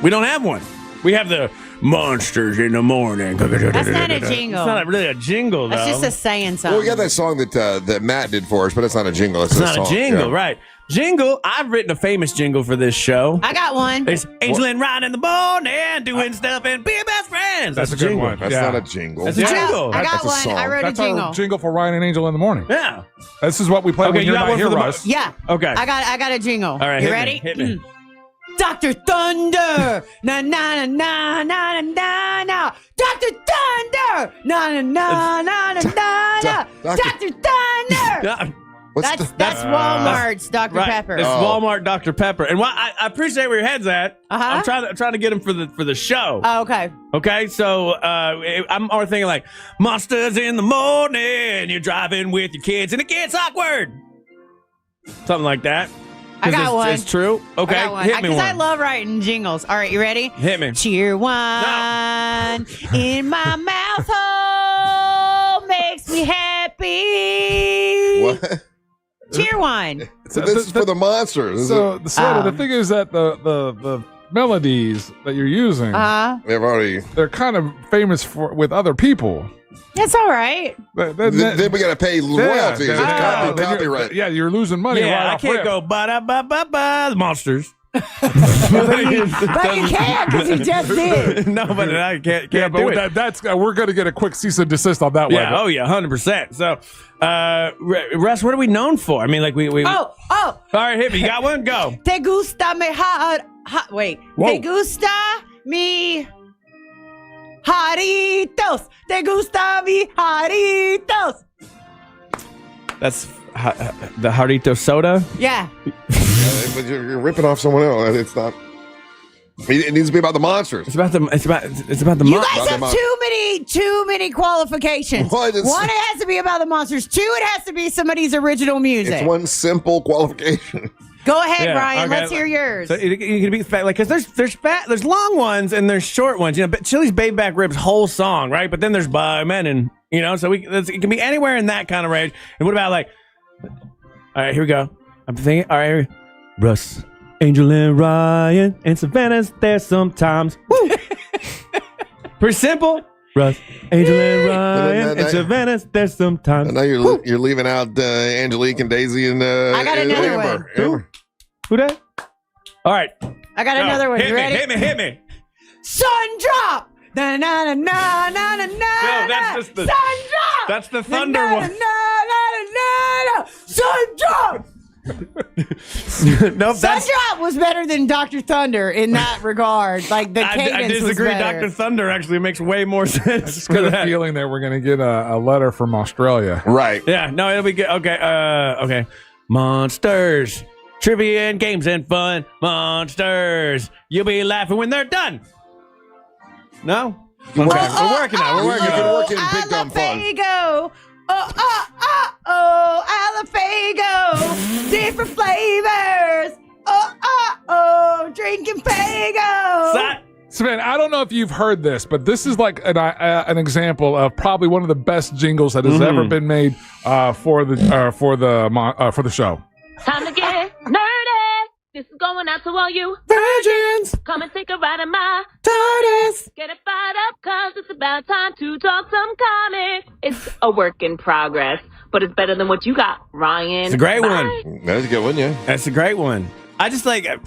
We don't have one. We have the Monsters in the Morning. That's not a jingle. It's not really a jingle, though. That's just a saying something. Well, we got that song that Matt did for us, but it's not a jingle. It's not a a song. jingle, Yeah. right? Jingle. I've written a famous jingle for this show. I got one. It's Angel and Ryan in the morning, doing stuff and being best friends. That's a good jingle. one. That's Yeah. not a jingle. That's a jingle. I got That's a one. song. I wrote That's a jingle. our jingle for Ryan and Angel in the morning. Yeah. This is what we play Okay, when you you're got not one here, for the Russ. Yeah. Okay. I got a jingle. All right. You hit ready? Me, hit me. Dr. Thunder. Na na na na na na na. Dr. Thunder. Na na na na na na. Dr. Thunder. That's Walmart's Dr. Right. Pepper. It's Walmart Dr. Pepper. And I appreciate where your head's at. I'm trying to get him for the show. Oh, okay. Okay, so I'm already thinking like Monsters in the morning. You're driving with your kids and it gets awkward. Something like that. I got one. It's true. Okay, I got one. hit me Because one. I love writing jingles. All right, you ready? Hit me. Cheer wine in my mouth hole makes me happy. What? Cheer wine. So this is for the Monsters. So the thing is that the melodies that you're using, they're kind of famous with other people. That's all right. Then we got to pay royalties. It's copyright. Yeah, you're losing money. Yeah, right I off can't rip. go ba-da-ba-ba-ba, the Monsters. But you can because you just did. No, but I can't Yeah, do but it. that's we're going to get a quick cease and desist on that one. Yeah, oh yeah, 100%. So, Russ, what are we known for? I mean, like we. Oh. All right, hit me. You got one? Go. Te gusta me wait. Whoa. Te gusta mi Jaritos. Te gusta mi Jaritos. That's the Jarrito soda. Yeah. But you're ripping off someone else. It's not. It needs to be about the Monsters. It's about the. It's about the. You guys have too many qualifications. What? One, it has to be about the Monsters. Two, it has to be somebody's original music. It's one simple qualification. Go ahead, Yeah, Ryan. okay. Let's hear yours. So it can be fat, like, because there's long ones and there's short ones. You know, but Chili's Baby Back Ribs whole song, right? But then there's By Men, and you know, so it can be anywhere in that kind of range. And what about like? All right, here we go. I'm thinking. All right, here. Russ, Angel, and Ryan, and Savannah's there sometimes. Woo! Pretty simple. Russ, Angel, and Ryan, and Savannah. There's sometimes. I know you're leaving out Angelique and Daisy and I got another one. Who that? All right. I got another one. Hit You me, ready? hit me. Sun drop. Na na na na na na na. No, that's just the. Sun drop. That's the thunder one. Na na na na. Sun drop. Nope, Sun drop was better than Dr. Thunder in that regard. Like the cadence I disagree. was better. Dr. Thunder actually makes way more sense. I just got a feeling that we're going to get a letter from Australia. Right. Yeah, no, it'll be good. Okay, okay. Monsters. Trivia and games and fun. Monsters. You'll be laughing when they're done. No? Okay, we're working on it. We're working on it. Working big dumb fun. Alafago. Alafago. Different flavors. Drinking Fago. Sven, I don't know if you've heard this, but this is like an example of probably one of the best jingles that has ever been made for the show. Time to get nerdy. This is going out to all you virgins. Come and take a ride in my TARDIS. Get it fired up, cause it's about time to talk some comic. It's a work in progress, but it's better than what you got, Ryan. It's a great Bye. one. That's a good one, yeah. That's a great one. I just like I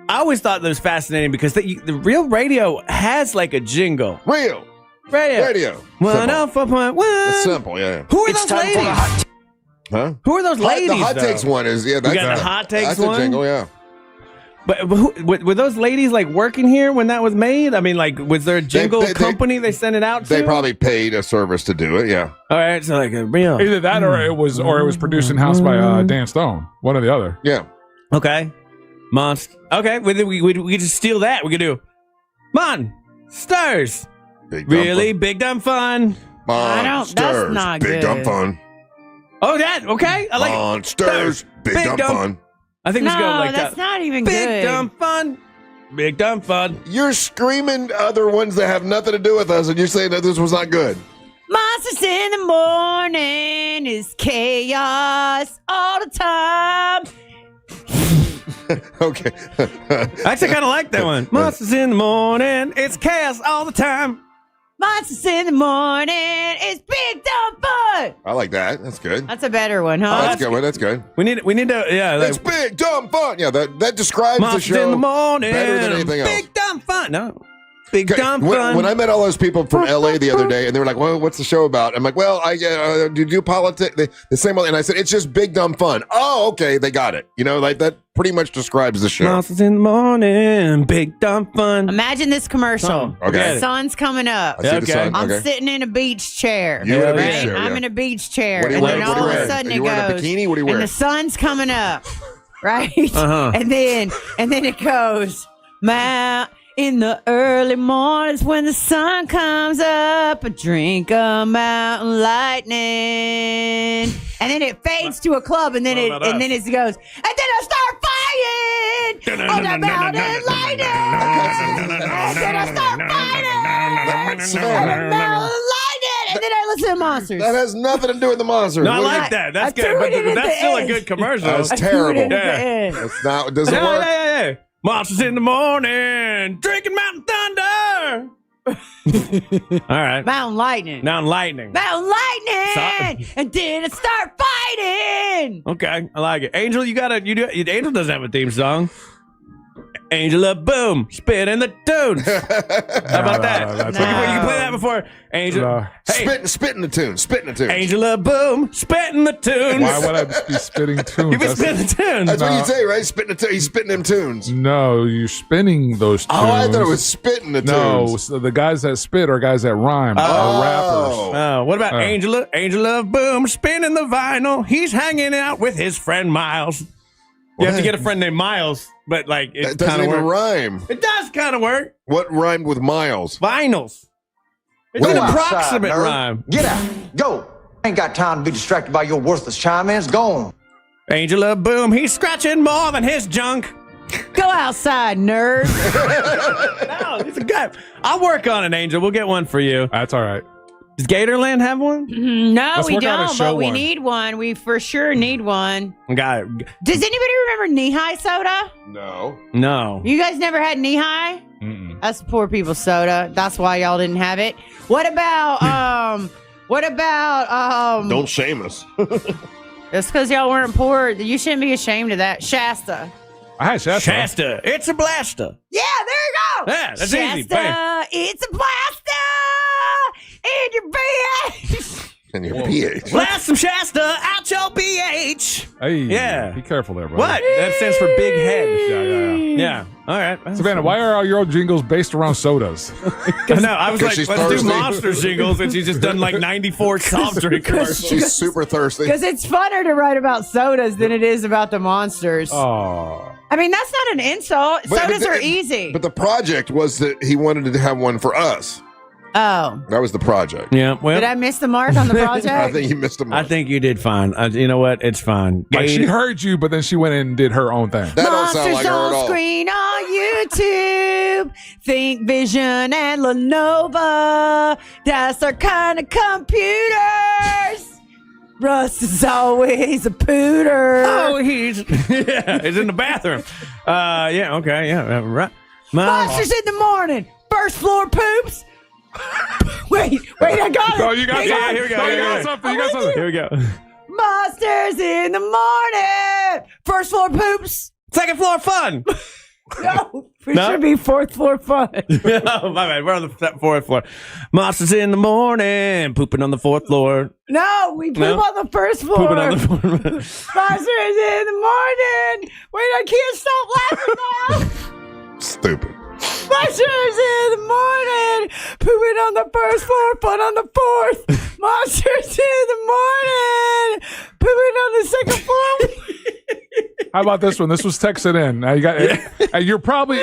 always thought that was fascinating because the real radio has like a jingle. Radio. 104.1. It's simple, yeah. Who are those ladies? Huh? Who are those ladies? The hot takes one is you got the hot takes that's one. That's a jingle, yeah. But were those ladies like working here when that was made? I mean, like, was there a jingle company they sent it out to? They probably paid a service to do it, yeah. All right, so like a real. Either that or it was produced in house by Dan Stone. One or the other. Yeah. Okay. Monster. Okay, we just steal that. We could do Monsters. Big dumb fun. Monsters. That's not big good. dumb fun. Oh, that okay. I like Monsters. Big dumb fun. I think we should go like that's that. not even Big good. dumb fun. Big dumb fun. You're screaming other ones that have nothing to do with us, and you're saying that this was not good. Monsters in the morning is chaos all the time. Okay. I actually kind of like that one. Monsters in the morning, it's chaos all the time. Monsters in the morning, it's big dumb fun. I like that. That's good. That's a better one, huh? Oh, that's good. That's good. We need to, yeah. It's big dumb fun. Yeah, that describes Monsters the show in the morning, better than anything else. Big dumb fun. No. Big dumb fun. When I met all those people from LA the other day, and they were like, "Well, what's the show about?" I'm like, "Well, I do politics." The same, and I said, "It's just big dumb fun." Oh, okay, they got it. You know, like that pretty much describes the show. Monsters in the morning, big dumb fun. Imagine this commercial. Okay. The sun's coming up. I see the sun. I'm Okay. sitting in a beach chair. You in a beach right? chair, I'm yeah. in a beach chair. What are you And wearing? then What are all you of a wearing? sudden Are you it wearing a goes. bikini? What are you And wearing? the sun's coming up. Right? Uh-huh. And then it goes, in the early mornings when the sun comes up, I drink a Mountain Lightning. And then it fades to a club, and then it goes, and then I start fighting on the Mountain Lightning. And then I start fighting on the Mountain Lightning. And then I listen to Monsters. That has nothing to do with the monsters. No, I like that. That's good. But that's still a good commercial. That's terrible. Yeah. That's not. It doesn't work. Yeah. Monsters in the morning, drinking Mountain Thunder. All right. Mountain Lightning. Mountain Lightning. Mountain Lightning. And then it start fighting. Okay, I like it. Angel, Angel doesn't have a theme song. Angela, boom, spit in the tunes. How about that? You can play that before. Angel, hey, spit in the tune. Spit in the tune. Angela, boom, spit in the tunes. Why would I be spitting tunes? You be spitting the tunes. That's what you say, right? Spitting the tune. He's spitting them tunes. No, you're spinning those tunes. Oh, I thought it was spitting the tunes. No, so the guys that spit are guys that rhyme. Are rappers. Oh, what about Angela? Angela, boom, spinning the vinyl. He's hanging out with his friend Miles. You have to get a friend named Miles, but like it doesn't even rhyme. It does kind of work. What rhymed with Miles? Vinyls. It's an approximate rhyme. Get out. Go. Ain't got time to be distracted by your worthless chime-ins. Go on. Angela, boom, he's scratching more than his junk. Go outside, nerd. No, he's a guy. I'll work on it, Angel. We'll get one for you. That's all right. Does Gatorland have one? No, Let's we work on a don't, show but we one. need one. We for sure need one. Got it. Does anybody remember knee-high soda? No. No. You guys never had knee-high? That's poor people's soda. That's why y'all didn't have it. What about Don't shame us. It's because y'all weren't poor. You shouldn't be ashamed of that. Shasta. I had Shasta. Shasta. It's a blaster. Yeah, there you go. Yeah, that's Shasta, easy. Bam. it's a blaster in your BH. And your pH. Blast some Shasta out your BH. Hey, Yeah. Be careful there, bro. What? That stands for big head. Yeah. Yeah. All right. Savannah, why are all your old jingles based around sodas? No, I was like, she's let's thirsty. do Monster jingles, and she's just done like 94 soft drink commercials. She's super thirsty. Because it's funner to write about sodas than it is about the monsters. Oh. I mean, that's not an insult. Sodas are easy. But the project was that he wanted to have one for us. Oh. That was the project. Yeah. Well, Did I miss the mark on the project? I think you missed a mark. I think you did fine. You know what? It's fine. Like she heard you, but then she went in and did her own thing. That don't sound like her at on all. screen on YouTube. Think Vision and Lenovo. That's our kind of computers. Russ is always a pooter. Oh, he's in the bathroom. Yeah. Okay. Yeah. Right. Monsters in the morning. First floor poops. wait, I got it. Oh, you got something. Here we go. Oh, you got something. You got something. Here we go. Monsters in the morning. First floor poops. Second floor fun. No, we should be fourth floor fun. Oh, my bad. We're on the fourth floor. Monsters in the morning, pooping on the fourth floor. No, we poop on the first floor. Pooping on the floor. Monsters in the morning. Wait, I can't stop laughing now. Stupid. Monsters in the morning. Pooping on the first floor, fun on the fourth. Monsters in the morning. Pooping on the second floor. How about this one? This was texted in. Now you got. You're probably.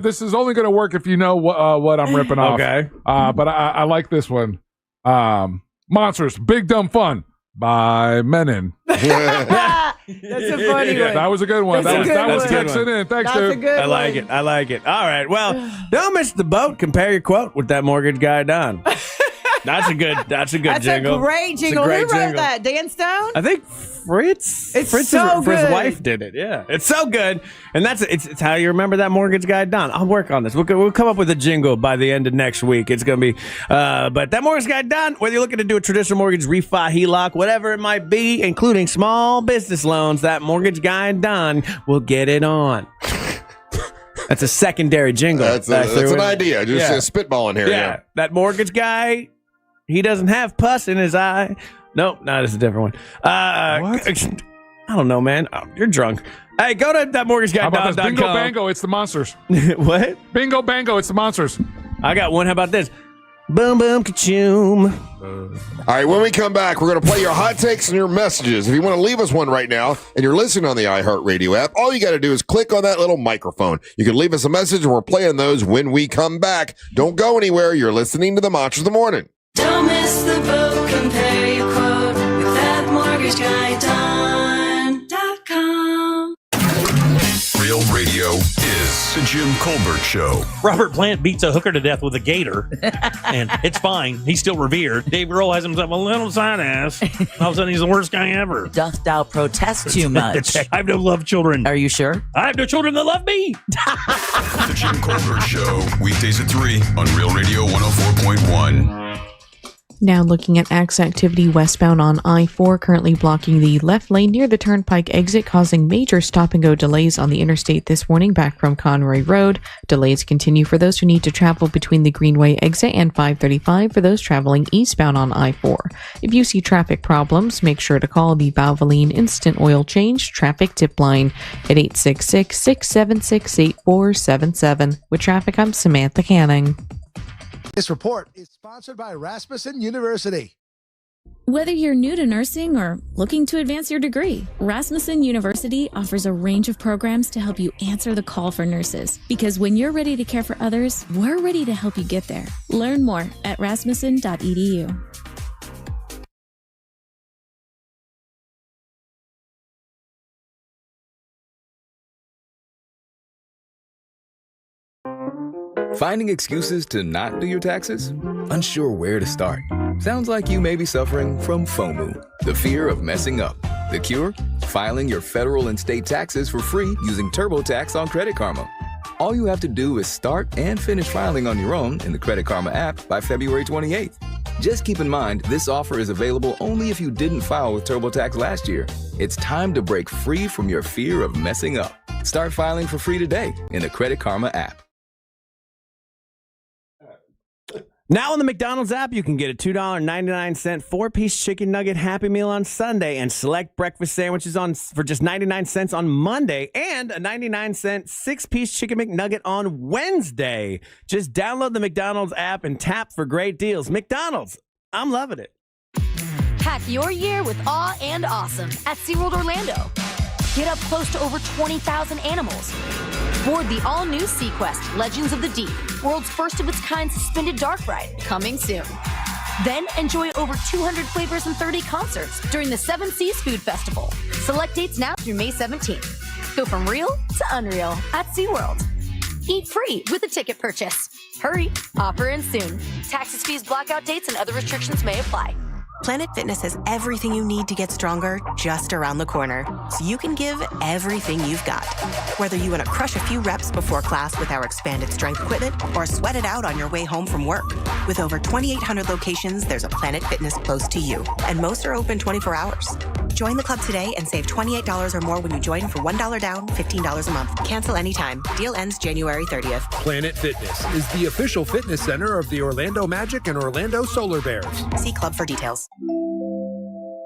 This is only going to work if you know what I'm ripping off. Okay. But I like this one. Monsters, Big Dumb Fun by Menon. That's a funny one. That was a good one. That's That was a good texted in. Thanks, That's a dude. good I like one. it. I like it. All right. Well, don't miss the boat. Compare your quote with that mortgage guy, Don. That's a good That's jingle. a great jingle. It's a Who great wrote jingle. that? Dan Stone? I think Fritz. It's Fritz so for his good. wife did it. Yeah, it's so good, and it's how you remember that mortgage guy, Don. I'll work on this. We'll come up with a jingle by the end of next week. It's gonna be, but that mortgage guy, Don. Whether you're looking to do a traditional mortgage, refi, HELOC, whatever it might be, including small business loans, that mortgage guy, Don, will get it on. That's a secondary jingle. That's an idea. Just spitballing here. Yeah. That mortgage guy. He doesn't have pus in his eye. Nope, no, this is a different one. What? I don't know, man. Oh, you're drunk. Hey, go to that How about this? Bingo mortgageguy.com. Bango, it's the monsters. What? Bingo Bango, it's the monsters. I got one. How about this? Boom, boom, ka-choom. All right, when we come back, we're going to play your hot takes and your messages. If you want to leave us one right now and you're listening on the iHeartRadio app, all you got to do is click on that little microphone. You can leave us a message, and we're playing those when we come back. Don't go anywhere. You're listening to the Monsters of the Morning. Don't miss the boat. Compare your quote with that mortgage guy, Don.com. Real radio is the Jim Colbert Show. Robert Plant beats a hooker to death with a gator, and it's fine. He's still revered. Dave Grohl has himself a little side ass. All of a sudden, he's the worst guy ever. Doth thou protest too much? I have no love children. Are you sure? I have no children that love me. The Jim Colbert Show, weekdays at 3 on Real Radio 104.1. Now looking at activity westbound on I-4, currently blocking the left lane near the Turnpike exit, causing major stop-and-go delays on the interstate this morning back from Conroy Road. Delays continue for those who need to travel between the Greenway exit and 535 for those traveling eastbound on I-4. If you see traffic problems, make sure to call the Valvoline Instant Oil Change Traffic Tip Line at 866-676-8477. With traffic, I'm Samantha Canning. This report is sponsored by Rasmussen University. Whether you're new to nursing or looking to advance your degree, Rasmussen University offers a range of programs to help you answer the call for nurses. Because when you're ready to care for others, we're ready to help you get there. Learn more at rasmussen.edu. Finding excuses to not do your taxes? Unsure where to start? Sounds like you may be suffering from FOMO, the fear of messing up. The cure? Filing your federal and state taxes for free using TurboTax on Credit Karma. All you have to do is start and finish filing on your own in the Credit Karma app by February 28th. Just keep in mind, this offer is available only if you didn't file with TurboTax last year. It's time to break free from your fear of messing up. Start filing for free today in the Credit Karma app. Now on the McDonald's app, you can get a $2.99 4-piece chicken nugget Happy Meal on Sunday and select breakfast sandwiches for just 99 cents on Monday and a 99-cent 6-piece chicken McNugget on Wednesday. Just download the McDonald's app and tap for great deals. McDonald's, I'm loving it. Pack your year with awe and awesome at SeaWorld Orlando. Get up close to over 20,000 animals. Board the all-new SeaQuest Legends of the Deep, world's first-of-its-kind suspended dark ride, coming soon. Then enjoy over 200 flavors and 30 concerts during the Seven Seas Food Festival. Select dates now through May 17th. Go from real to unreal at SeaWorld. Eat free with a ticket purchase. Hurry, offer ends soon. Taxes, fees, blackout dates, and other restrictions may apply. Planet Fitness has everything you need to get stronger just around the corner, so you can give everything you've got. Whether you want to crush a few reps before class with our expanded strength equipment or sweat it out on your way home from work. With over 2,800 locations, there's a Planet Fitness close to you, and most are open 24 hours. Join the club today and save $28 or more when you join for $1 down, $15 a month. Cancel anytime. Deal ends January 30th. Planet Fitness is the official fitness center of the Orlando Magic and Orlando Solar Bears. See club for details.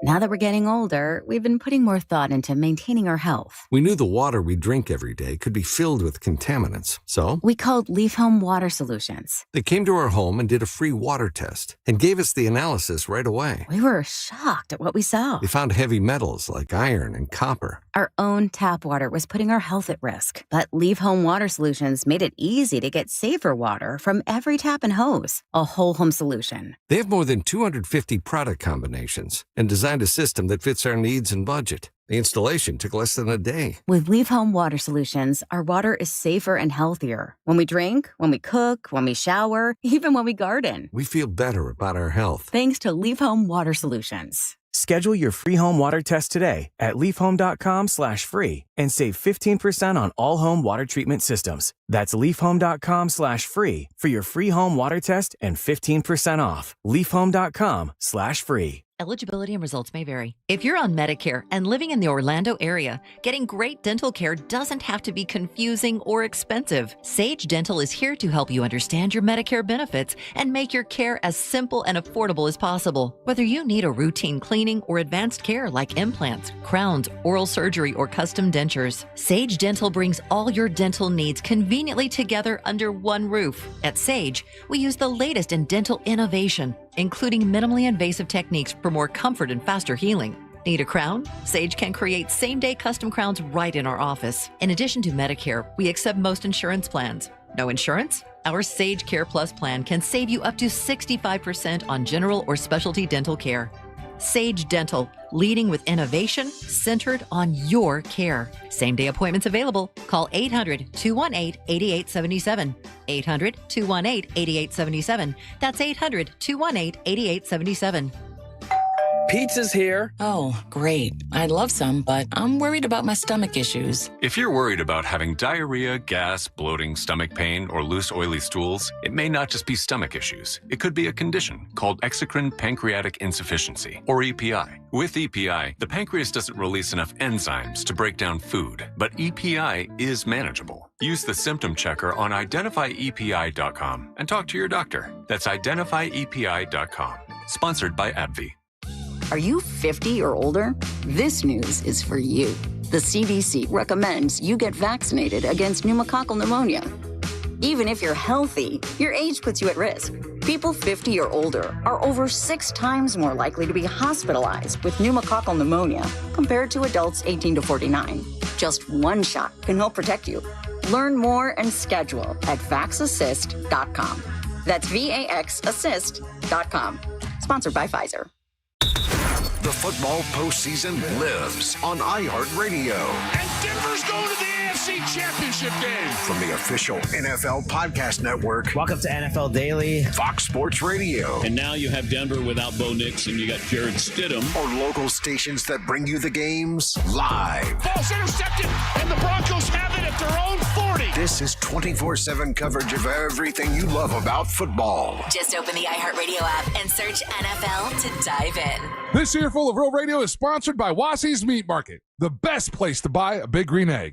Now that we're getting older, we've been putting more thought into maintaining our health. We knew the water we drink every day could be filled with contaminants, so we called Leaf Home Water Solutions. They came to our home and did a free water test and gave us the analysis right away. We were shocked at what we saw. They found heavy metals like iron and copper. Our own tap water was putting our health at risk, but Leaf Home Water Solutions made it easy to get safer water from every tap and hose. A whole home solution. They have more than 250 product combinations and designed a system that fits our needs and budget. The installation took less than a day. With Leaf Home Water Solutions, our water is safer and healthier. When we drink, when we cook, when we shower, even when we garden. We feel better about our health. Thanks to Leaf Home Water Solutions. Schedule your free home water test today at leafhome.com/free and save 15% on all home water treatment systems. That's leafhome.com/free for your free home water test and 15% off. leafhome.com/free. Eligibility and results may vary. If you're on Medicare and living in the Orlando area, getting great dental care doesn't have to be confusing or expensive. Sage Dental is here to help you understand your Medicare benefits and make your care as simple and affordable as possible. Whether you need a routine cleaning or advanced care like implants, crowns, oral surgery, or custom dentures, Sage Dental brings all your dental needs conveniently together under one roof. At Sage, we use the latest in dental innovation, including minimally invasive techniques for more comfort and faster healing. Need a crown? Sage can create same-day custom crowns right in our office. In addition to Medicare, we accept most insurance plans. No insurance? Our Sage Care Plus plan can save you up to 65% on general or specialty dental care. Sage Dental, leading with innovation centered on your care. Same-day appointments available. Call 800-218-8877. 800-218-8877. That's 800-218-8877. Pizza's here. Oh, great. I'd love some, but I'm worried about my stomach issues. If you're worried about having diarrhea, gas, bloating, stomach pain, or loose, oily stools, it may not just be stomach issues. It could be a condition called exocrine pancreatic insufficiency, or EPI. With EPI, the pancreas doesn't release enough enzymes to break down food, but EPI is manageable. Use the symptom checker on identifyepi.com and talk to your doctor. That's identifyepi.com. Sponsored by AbbVie. Are you 50 or older? This news is for you. The CDC recommends you get vaccinated against pneumococcal pneumonia. Even if you're healthy, your age puts you at risk. People 50 or older are over 6 times more likely to be hospitalized with pneumococcal pneumonia compared to adults 18 to 49. Just one shot can help protect you. Learn more and schedule at vaxassist.com. That's VAXassist.com. Sponsored by Pfizer. The football postseason lives on iHeartRadio. And Denver's going to the AFC Championship game. From the official NFL Podcast Network. Welcome to NFL Daily. Fox Sports Radio. And now you have Denver without Bo Nix, and you got Jared Stidham. Or local stations that bring you the games live. Ball's intercepted, and the Broncos have it at their own 40. This is 24/7 coverage of everything you love about football. Just open the iHeartRadio app and search NFL to dive in. This earful of Real Radio is sponsored by Wassy's Meat Market, the best place to buy a big green egg.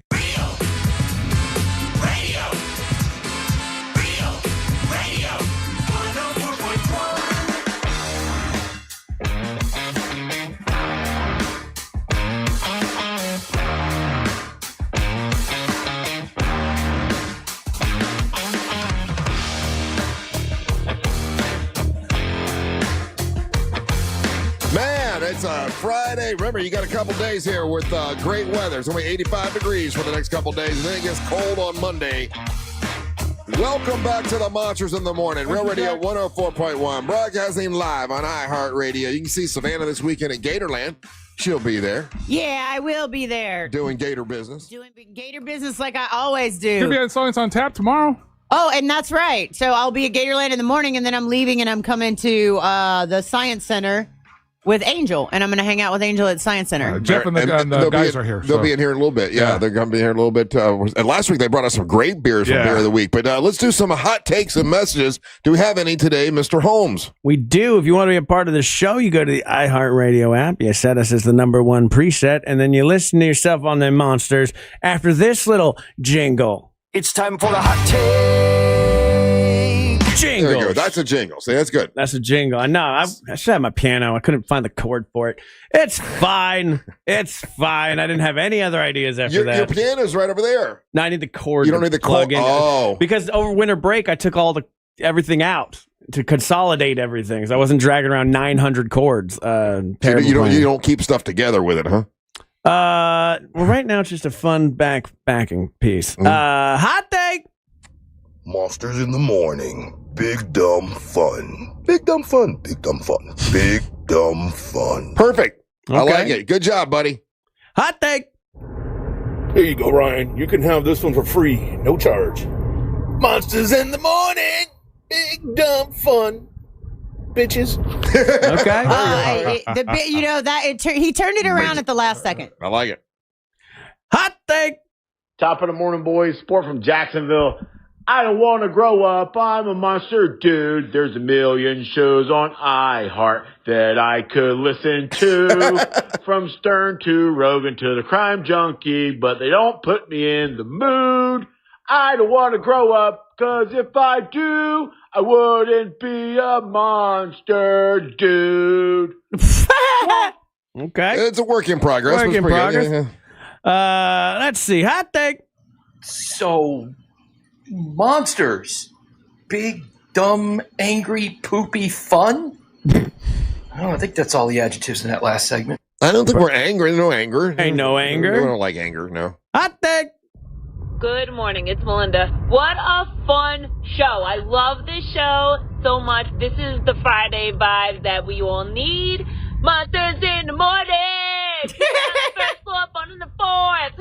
It's a Friday. Remember, you got a couple days here with great weather. It's only 85 degrees for the next couple days, and then it gets cold on Monday. Welcome back to the Monsters in the Morning. Real Radio 104.1, broadcasting live on iHeartRadio. You can see Savannah this weekend at Gatorland. She'll be there. Yeah, I will be there. Doing Gator business. Doing Gator business like I always do. You'll be at Science on Tap tomorrow. Oh, and that's right. So I'll be at Gatorland in the morning, and then I'm leaving, and I'm coming to the Science Center with Angel, and I'm going to hang out with Angel at Science Center. Jeff and the guys are here. They'll be in here in a little bit. Yeah. They're going to be here in a little bit. And last week they brought us some great beers from Beer of the Week. But let's do some hot takes and messages. Do we have any today, Mr. Holmes? We do. If you want to be a part of the show, you go to the iHeartRadio app. You set us as the #1 preset, and then you listen to yourself on them monsters after this little jingle. It's time for the hot take. Jingle. There you go. That's a jingle. See, that's good. That's a jingle. I know. I should have my piano. I couldn't find the chord for it. It's fine. It's fine. I didn't have any other ideas after that. Your piano's right over there. No, I need the chord. You don't need the plug chord. in. Oh. Because over winter break, I took everything out to consolidate everything. So I wasn't dragging around 900 chords. You don't keep stuff together with it, huh? Well, right now it's just a fun backing piece. Hot take. Monsters in the Morning. Big dumb fun. Big dumb fun. Big dumb fun. Big dumb fun. Perfect. Okay. I like it. Good job, buddy. Hot take. Here you go, Ryan. You can have this one for free. No charge. Monsters in the Morning. Big dumb fun. Bitches. Okay. He turned it around at the last second. I like it. Hot take. Top of the morning, boys. Sport from Jacksonville. I don't want to grow up. I'm a monster dude. There's a million shows on iHeart that I could listen to. From Stern to Rogan to the Crime Junkie. But they don't put me in the mood. I don't want to grow up. Because if I do, I wouldn't be a monster dude. Okay. It's a work in progress. Work in progress. Yeah. Let's see. Hot take. So, monsters. Big, dumb, angry, poopy fun? I think that's all the adjectives in that last segment. I don't think we're angry. No anger. Ain't no anger. We don't like anger, no. Hot take. Good morning, it's Melinda. What a fun show. I love this show so much. This is the Friday vibe that we all need. Monsters in the morning. Get on the first floor, fun on the fourth.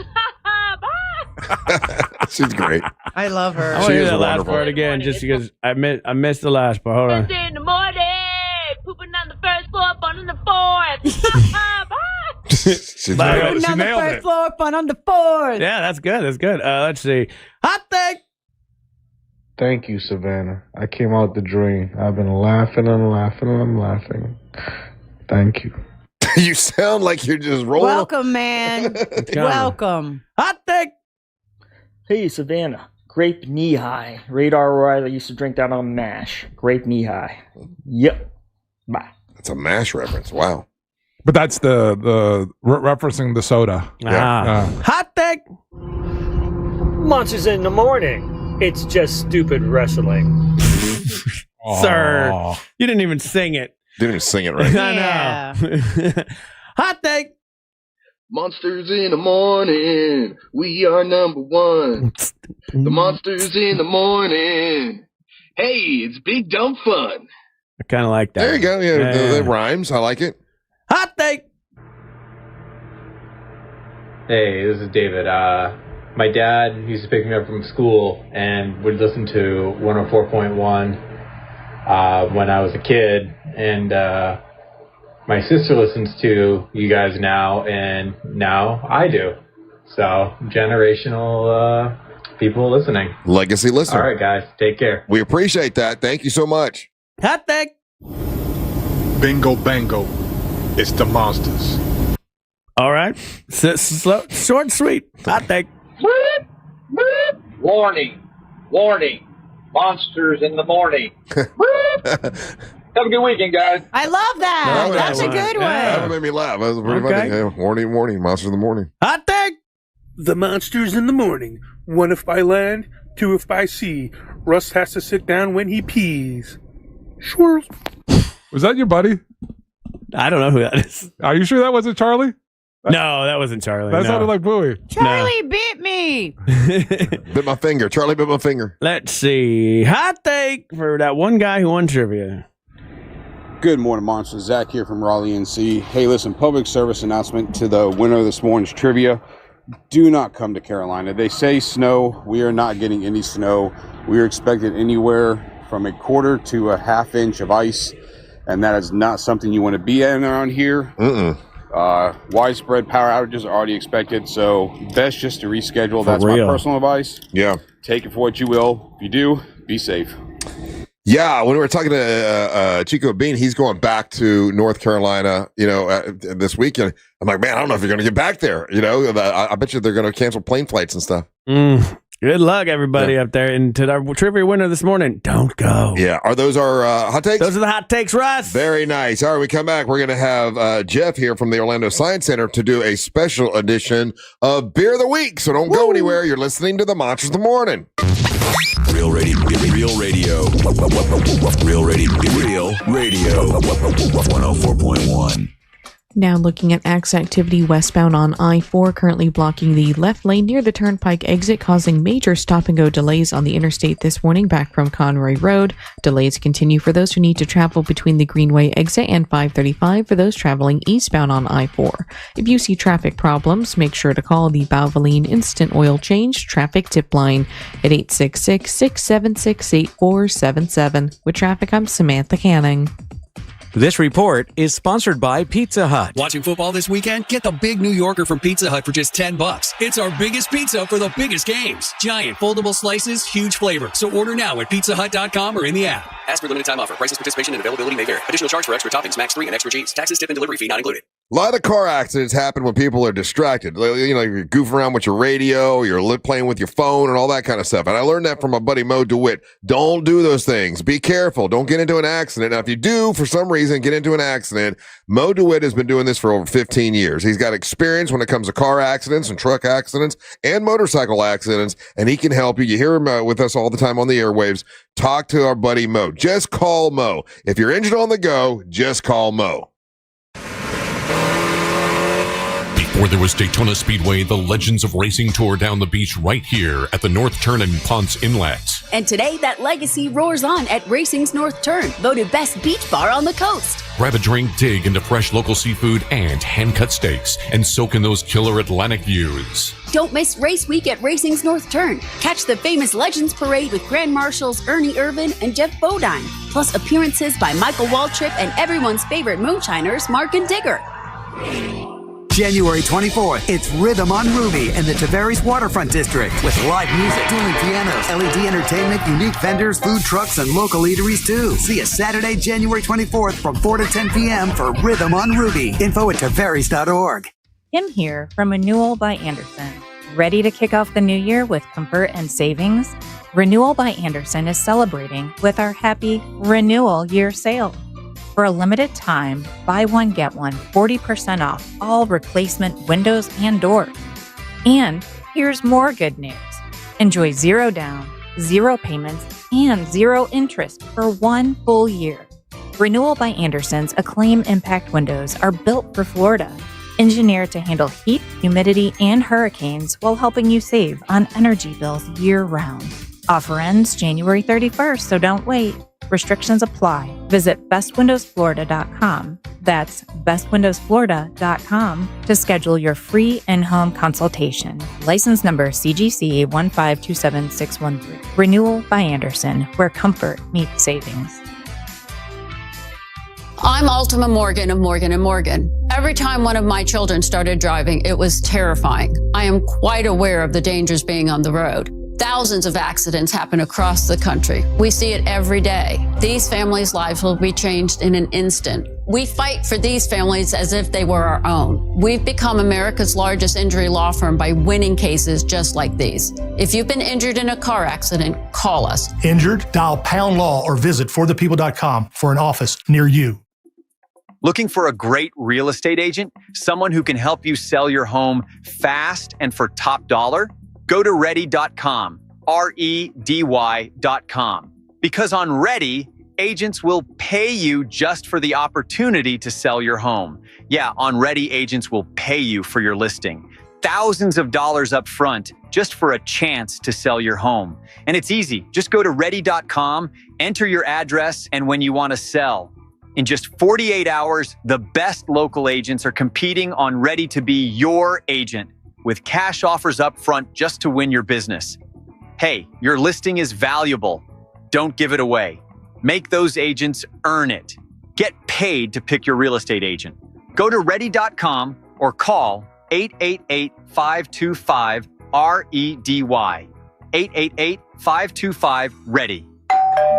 Bye. She's great. I love her. I want to hear that last part again just because I missed the last part. Hold on. Monsters in the morning. Pooping on the first floor, fun on the fourth. Bye. She on the first floor, fun on the fourth. Yeah, that's good. That's good. Let's see. Hot take. Thank you, Savannah. I came out the dream. I've been laughing and laughing and I'm laughing. Thank you. You sound like you're just rolling. Welcome, man. Welcome. Hot take. Hey, Savannah. Grape knee high. Radar Riley used to drink that on MASH. Grape knee high. Yep. Bye. That's a MASH reference. Wow. But that's the referencing the soda. Hot take. Monsters in the Morning. It's just stupid wrestling. Sir, you didn't even sing it. Didn't even sing it right. I know. Hot take. Monsters in the Morning. We are #1. The Monsters in the Morning. Hey, it's big dumb fun. I kind of like that. There you go. Yeah, the rhymes. I like it. Hot take. Hey, this is David. my dad used to pick me up from school and would listen to 104.1 when I was a kid. And my sister listens to you guys now, and now I do. So, generational people listening. Legacy listener. All right, guys. Take care. We appreciate that. Thank you so much. Hot take. Bingo bango. It's the monsters. All right. Short and sweet. Hot take. Warning. Warning. Monsters in the morning. Have a good weekend, guys. I love that. That's a good one. That made me laugh. That was pretty funny. Yeah, warning, monsters in the morning. Hot take. The monsters in the morning. 1 if by land, 2 if by sea. Russ has to sit down when he pees. Swirls. Was that your buddy? I don't know who that is. Are you sure that wasn't Charlie? No, that wasn't Charlie. That sounded like Bowie. Charlie bit me. Bit my finger. Charlie bit my finger. Let's see. Hot take for that one guy who won trivia. Good morning, Monsters. Zach here from Raleigh, NC. Hey, listen, public service announcement to the winner of this morning's trivia. Do not come to Carolina. They say snow. We are not getting any snow. We are expected anywhere from a quarter to a half inch of ice, and that is not something you want to be in around here. Widespread power outages are already expected, so best just to reschedule. That's my personal advice. Yeah. Take it for what you will. If you do, be safe. Yeah, when we were talking to Chico Bean, he's going back to North Carolina, this weekend. I'm like, man, I don't know if you're going to get back there. I bet you they're going to cancel plane flights and stuff. Good luck, everybody up there. And to our trivia winner this morning, don't go. Yeah. Are those our hot takes? Those are the hot takes, Russ. Very nice. All right, we come back. We're going to have Jeff here from the Orlando Science Center to do a special edition of Beer of the Week. So don't go anywhere. You're listening to the Monsters of the Morning. Real radio. Real radio. Real radio. 104.1. Now looking at activity westbound on I-4, currently blocking the left lane near the Turnpike exit, causing major stop-and-go delays on the interstate this morning back from Conroy Road. Delays continue for those who need to travel between the Greenway exit and 535 for those traveling eastbound on I-4. If you see traffic problems, make sure to call the Valvoline Instant Oil Change Traffic Tip Line at 866-676-8477. With traffic, I'm Samantha Canning. This report is sponsored by Pizza Hut. Watching football this weekend? Get the Big New Yorker from Pizza Hut for just $10. It's our biggest pizza for the biggest games. Giant foldable slices, huge flavor. So order now at pizzahut.com or in the app. Ask for limited time offer. Prices, participation, and availability may vary. Additional charge for extra toppings, max 3 and extra cheese. Taxes, tip, and delivery fee not included. A lot of car accidents happen when people are distracted. You're goofing around with your radio, you're playing with your phone and all that kind of stuff. And I learned that from my buddy Mo DeWitt. Don't do those things. Be careful. Don't get into an accident. Now, if you do, for some reason, get into an accident, Mo DeWitt has been doing this for over 15 years. He's got experience when it comes to car accidents and truck accidents and motorcycle accidents, and he can help you. You hear him with us all the time on the airwaves. Talk to our buddy Mo. Just call Mo. If you're injured on the go, just call Mo. Before there was Daytona Speedway, the Legends of Racing tore down the beach right here at the North Turn and Ponce Inlet. And today, that legacy roars on at Racing's North Turn, voted best beach bar on the coast. Grab a drink, dig into fresh local seafood and hand-cut steaks, and soak in those killer Atlantic views. Don't miss Race Week at Racing's North Turn. Catch the famous Legends Parade with Grand Marshals Ernie Irvin and Jeff Bodine, plus appearances by Michael Waltrip and everyone's favorite moonshiners, Mark and Digger. January 24th, it's Rhythm on Ruby in the Tavares Waterfront District with live music, dueling pianos, LED entertainment, unique vendors, food trucks, and local eateries too. See us Saturday, January 24th from 4 to 10 p.m. for Rhythm on Ruby. Info at Tavares.org. Kim here from Renewal by Anderson. Ready to kick off the new year with comfort and savings? Renewal by Anderson is celebrating with our Happy Renewal Year sale. For a limited time, buy one, get one, 40% off all replacement windows and doors. And here's more good news. Enjoy 0 down, 0 payments, and 0 interest for 1 full year. Renewal by Anderson's Acclaim Impact windows are built for Florida, engineered to handle heat, humidity, and hurricanes while helping you save on energy bills year-round. Offer ends January 31st, so don't wait. Restrictions apply. Visit bestwindowsflorida.com. That's bestwindowsflorida.com to schedule your free in-home consultation. License number CGC 1527613. Renewal by Andersen, where comfort meets savings. I'm Ultima Morgan of Morgan & Morgan. Every time one of my children started driving, it was terrifying. I am quite aware of the dangers being on the road. Thousands of accidents happen across the country. We see it every day. These families' lives will be changed in an instant. We fight for these families as if they were our own. We've become America's largest injury law firm by winning cases just like these. If you've been injured in a car accident, call us. Injured? Dial pound law or visit forthepeople.com for an office near you. Looking for a great real estate agent? Someone who can help you sell your home fast and for top dollar? Go to ready.com, REDY.com. Because on Ready, agents will pay you just for the opportunity to sell your home. Yeah, on Ready, agents will pay you for your listing. Thousands of dollars up front just for a chance to sell your home. And it's easy. Just go to ready.com, enter your address, and when you want to sell. In just 48 hours, the best local agents are competing on Ready to be your agent with cash offers up front just to win your business. Hey, your listing is valuable. Don't give it away. Make those agents earn it. Get paid to pick your real estate agent. Go to ready.com or call 888-525-REDY. 888-525-READY.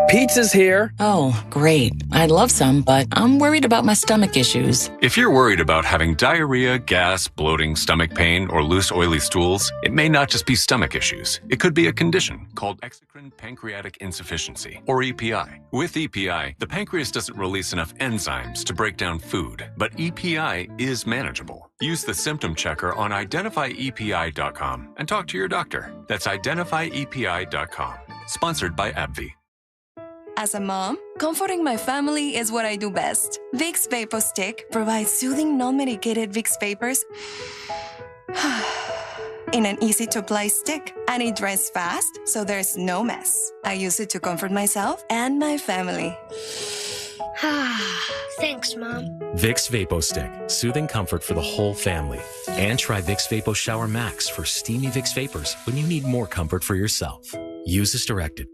Pizza's here. Oh, great. I'd love some, but I'm worried about my stomach issues. If you're worried about having diarrhea, gas, bloating, stomach pain, or loose, oily stools, it may not just be stomach issues. It could be a condition called exocrine pancreatic insufficiency, or EPI. With EPI, the pancreas doesn't release enough enzymes to break down food, but EPI is manageable. Use the symptom checker on identifyepi.com and talk to your doctor. That's identifyepi.com. Sponsored by AbbVie. As a mom, comforting my family is what I do best. Vicks Vapor Stick provides soothing, non-medicated Vicks Vapors in an easy-to-apply stick, and it dries fast, so there's no mess. I use it to comfort myself and my family. Thanks, Mom. Vicks Vapo Stick, soothing comfort for the whole family. And try Vicks Vapo Shower Max for steamy Vicks Vapors when you need more comfort for yourself. Use as directed.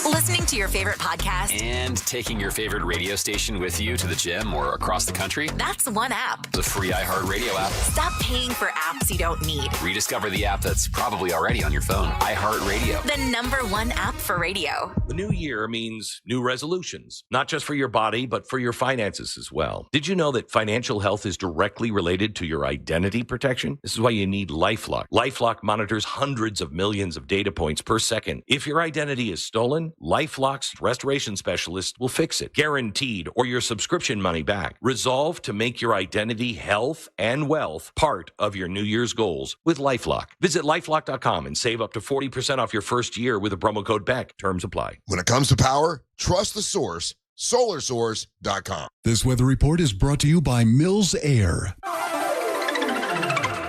Listening to your favorite podcast and taking your favorite radio station with you to the gym or across the country? That's one app. The free iHeartRadio app. Stop paying for apps you don't need. Rediscover the app that's probably already on your phone. iHeartRadio. The #1 app for radio. The new year means new resolutions, not just for your body, but for your finances as well. Did you know that financial health is directly related to your identity protection? This is why you need LifeLock. LifeLock monitors hundreds of millions of data points per second. If your identity is stolen, LifeLock's restoration specialist will fix it, guaranteed, or your subscription money back. Resolve to make your identity, health, and wealth part of your New Year's goals with LifeLock. Visit LifeLock.com and save up to 40% off your first year with the promo code BECK. Terms apply. When it comes to power, trust the source, solarsource.com. This weather report is brought to you by Mills Air.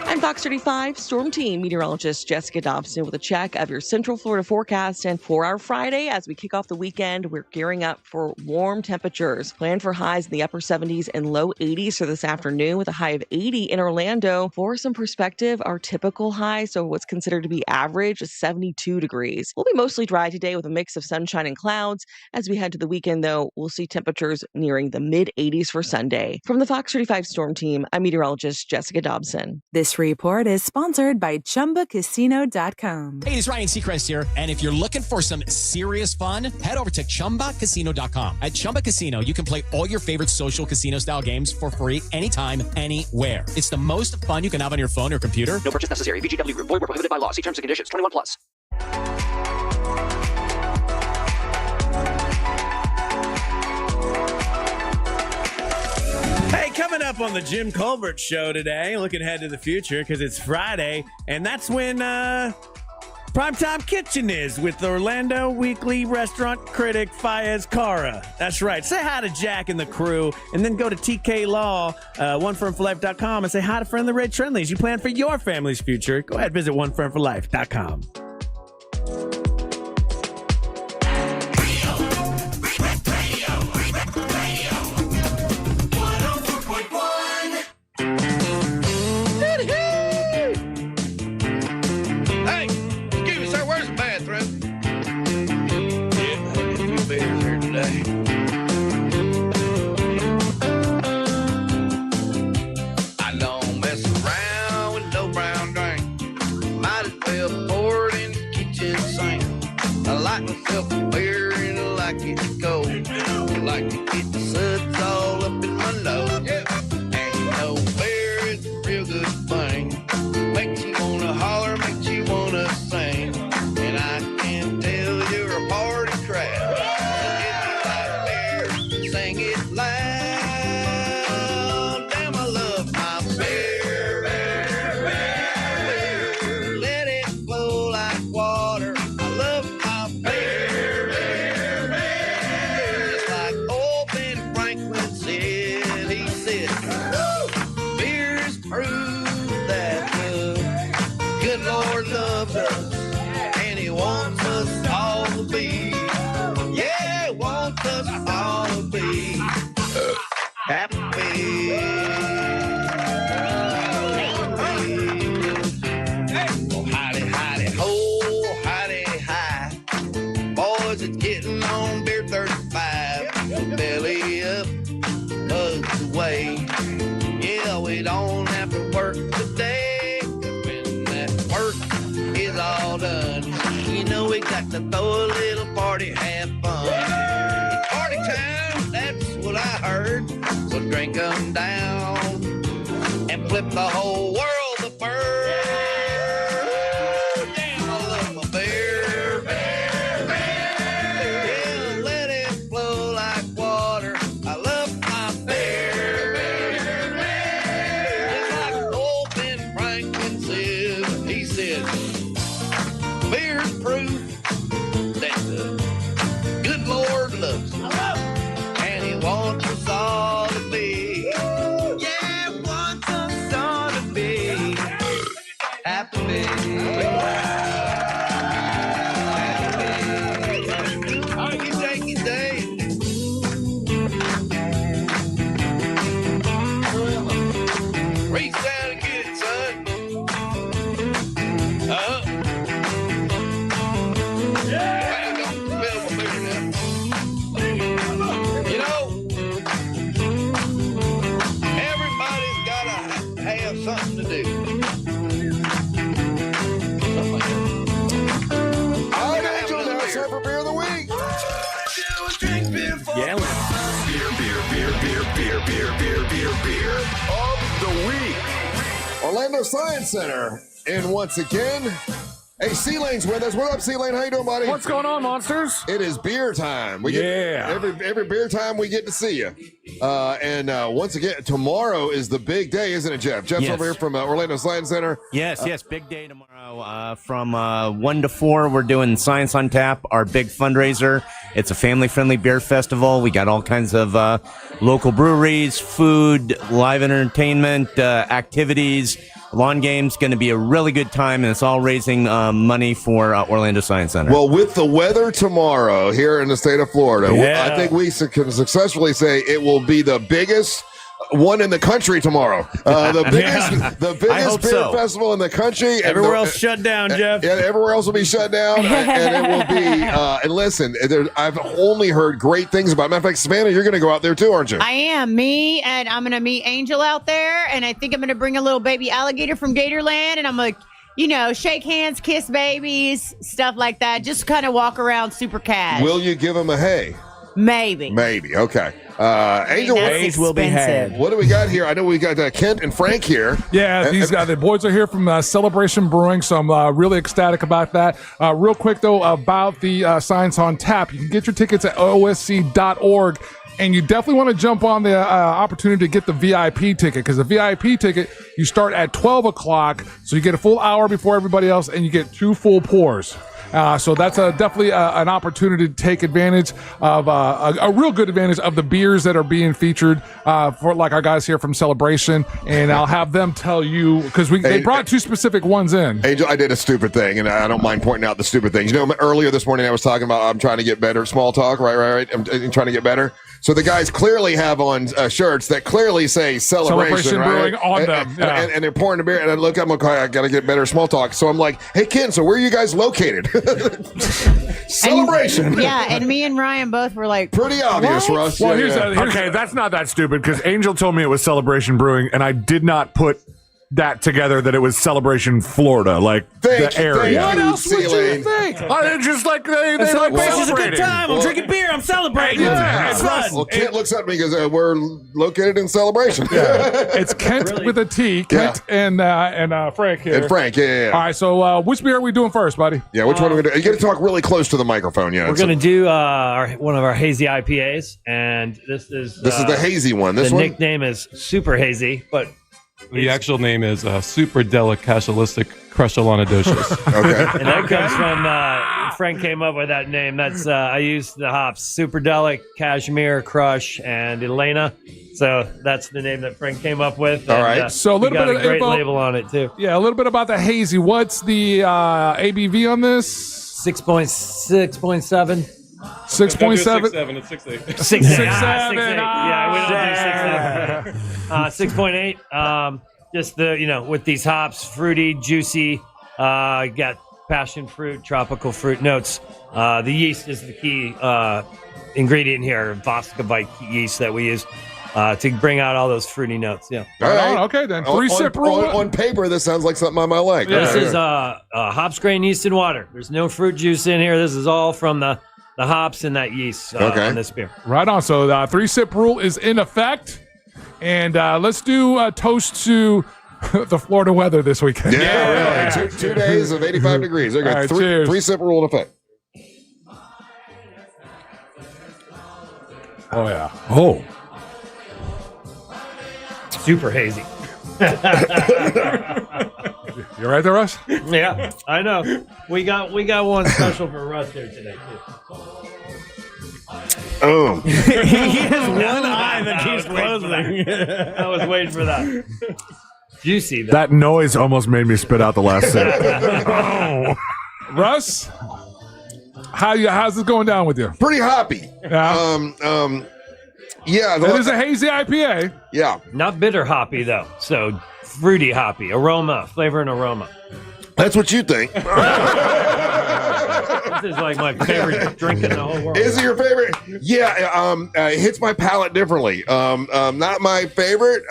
I'm Fox 35 Storm Team meteorologist Jessica Dobson with a check of your Central Florida forecast. And for our Friday, as we kick off the weekend, we're gearing up for warm temperatures. Plan for highs in the upper 70s and low 80s for this afternoon with a high of 80 in Orlando. For some perspective, our typical high, so what's considered to be average, is 72 degrees. We'll be mostly dry today with a mix of sunshine and clouds. As we head to the weekend, though, we'll see temperatures nearing the mid-80s for Sunday. From the Fox 35 Storm Team, I'm meteorologist Jessica Dobson. This report is sponsored by ChumbaCasino.com. Hey, it's Ryan Seacrest here. And if you're looking for some serious fun, head over to ChumbaCasino.com. At Chumba Casino, you can play all your favorite social casino-style games for free anytime, anywhere. It's the most fun you can have on your phone or computer. No purchase necessary. VGW Group. Void where prohibited by law. See terms and conditions. 21 plus. Hey, coming up on the Jim Colbert Show today, looking ahead to the future because it's Friday, and that's when Primetime Kitchen is with the Orlando Weekly restaurant critic Fayez Cara. That's right. Say hi to Jack and the crew, and then go to TK Law, OneFriendForLife.com, and say hi to Friendly Red Trendly as you plan for your family's future. Go ahead, visit OneFriendForLife.com. got myself a beer and I like it cold. I like to get the suds all up in my nose. And you know beer is a real good thing. Makes you wanna holler, makes you wanna sing. And I can tell you're a party crowd. If you like beer, sing it loud. Damn, I love my beer. Let it flow like water. I love my beer. Just like old Ben Franklin said, he said, beer's proof that the good Lord loves us, and he wants us all to be, yeah, he wants us all to be happy. Oh, hidey, hidey, ho, hidey, hi. Boys, it's getting on beer 35. So belly up, hugs away. Yeah, we don't have to work today. 'Cause when that work is all done, you know we got to throw a little party, have fun. It's party time, that's what I heard. So drink 'em down and flip the whole world the bird. Damn, I love my beer. Yeah, let it flow like water. I love my beer. Just like old Ben Franklin said, he said, beer's proof that the good Lord loves us, and he wants us all to be, yeah, wants us all to be happy. Oh, you take it, Dave. Reach down and get it, son. Yeah. Don't spill my beer now. You know, everybody's got to have something to do. Something like that. All right, Angel, now it's time for Beer of the Week. Yeah. Beer of the Week. Orlando Science Center. And once again, hey, C-Lane's with us. What up, C-Lane? How you doing, buddy? What's going on, monsters? It is beer time. We get every beer time we get to see you. And once again, tomorrow is the big day, isn't it, Jeff? Jeff's Yes. over here from Orlando Science Center. Yes, big day tomorrow. From 1 to 4, we're doing Science on Tap, our big fundraiser. It's a family-friendly beer festival. We got all kinds of local breweries, food, live entertainment, activities. Lawn game's going to be a really good time, and it's all raising money for Orlando Science Center. Well, with the weather tomorrow here in the state of Florida, Yeah. I think we can successfully say it will be the biggest one in the country tomorrow. The biggest beer festival in the country. Everywhere else shut down, Jeff. Yeah, everywhere else will be shut down, and it will be. And listen, I've only heard great things about it. Matter of fact, Savannah, you're going to go out there too, aren't you? I am. Me, and I'm going to meet Angel out there, and I think I'm going to bring a little baby alligator from Gatorland, and I'm like, shake hands, kiss babies, stuff like that. Just kind of walk around super cash. Will you give him a hey? Maybe. Okay. Angel, that's will be had. What do we got here? I know we got Kent and Frank here. Yeah, these guys, the boys are here from Celebration Brewing, so I'm really ecstatic about that. Real quick, though, about the Science on Tap. You can get your tickets at osc.org. And you definitely want to jump on the opportunity to get the VIP ticket, because the VIP ticket, you start at 12 o'clock, so you get a full hour before everybody else, and you get 2 full pours. So that's definitely an opportunity to take advantage of a real good advantage of the beers that are being featured for like our guys here from Celebration. And I'll have them tell you, because they brought 2 specific ones in. Angel, I did a stupid thing, and I don't mind pointing out the stupid things. Earlier this morning I was talking about I'm trying to get better, small talk, right? I'm trying to get better. So the guys clearly have on shirts that clearly say Celebration right? Brewing on them. Yeah. And they're pouring the beer, and I look up, I'm like, I got to get better small talk. So I'm like, hey, Ken, so where are you guys located? Celebration. And me and Ryan both were like, pretty obvious, what? Russ. Well, okay, that's not that stupid, because Angel told me it was Celebration Brewing, and I did not put that together that it was Celebration Florida, like the area. What else would you think? Just like they like Celebration's a good celebrating. time. I'm drinking beer. I'm celebrating. Yeah. It's fun. Well, Kent looks at me because we're located in Celebration. It's Kent with a T. Kent and Frank here. And Frank, yeah. All right, so which beer are we doing first, buddy? Yeah, which one are we going to do? You got to talk really close to the microphone, yeah. We're going to do one of our hazy IPAs, and this is the hazy one. This the one? nickname is Super Hazy, but the actual name is Super Delicatialistic Crushalonadocious. Okay. And that comes from Frank came up with that name. That's I used the hops Super Delic, Cashmere, Crush, and Elena. So that's the name that Frank came up with. All right. So a little got bit a of great info. label on it too. Yeah, a little bit about the hazy. What's the ABV on this? 6.7. 6.7. 6.7. It's 6.8. 6.8. 6.7. Yeah, we don't do 6.7. 6.8. Just with these hops, fruity, juicy. Got passion fruit, tropical fruit notes. The yeast is the key ingredient here, Voskovite yeast that we use to bring out all those fruity notes. Yeah. All right. Okay, then. Three-sip rule. On paper, this sounds like something I might like. This is hops, grain, yeast, and water. There's no fruit juice in here. This is all from the hops and that yeast on this beer. Right on. So the 3-sip rule is in effect. And let's do a toast to the Florida weather this weekend. Yeah, really. Two days of 85 degrees. There you go. All right, cheers. 3-sip rule in effect. Oh, yeah. Oh. Super hazy. You right there, Russ? Yeah, I know. We got one special for Russ here today, too. Oh. He has one eye that keeps closing. I was waiting for that. Juicy. Though. That noise almost made me spit out the last sip. Oh. Russ, how's this going down with you? Pretty hoppy. Yeah. Yeah. It is a hazy IPA. Yeah. Not bitter hoppy, though. So fruity hoppy. Aroma. Flavor and aroma. That's what you think. This is like my favorite drink in the whole world. Is it your favorite? Yeah. It hits my palate differently. Not my favorite.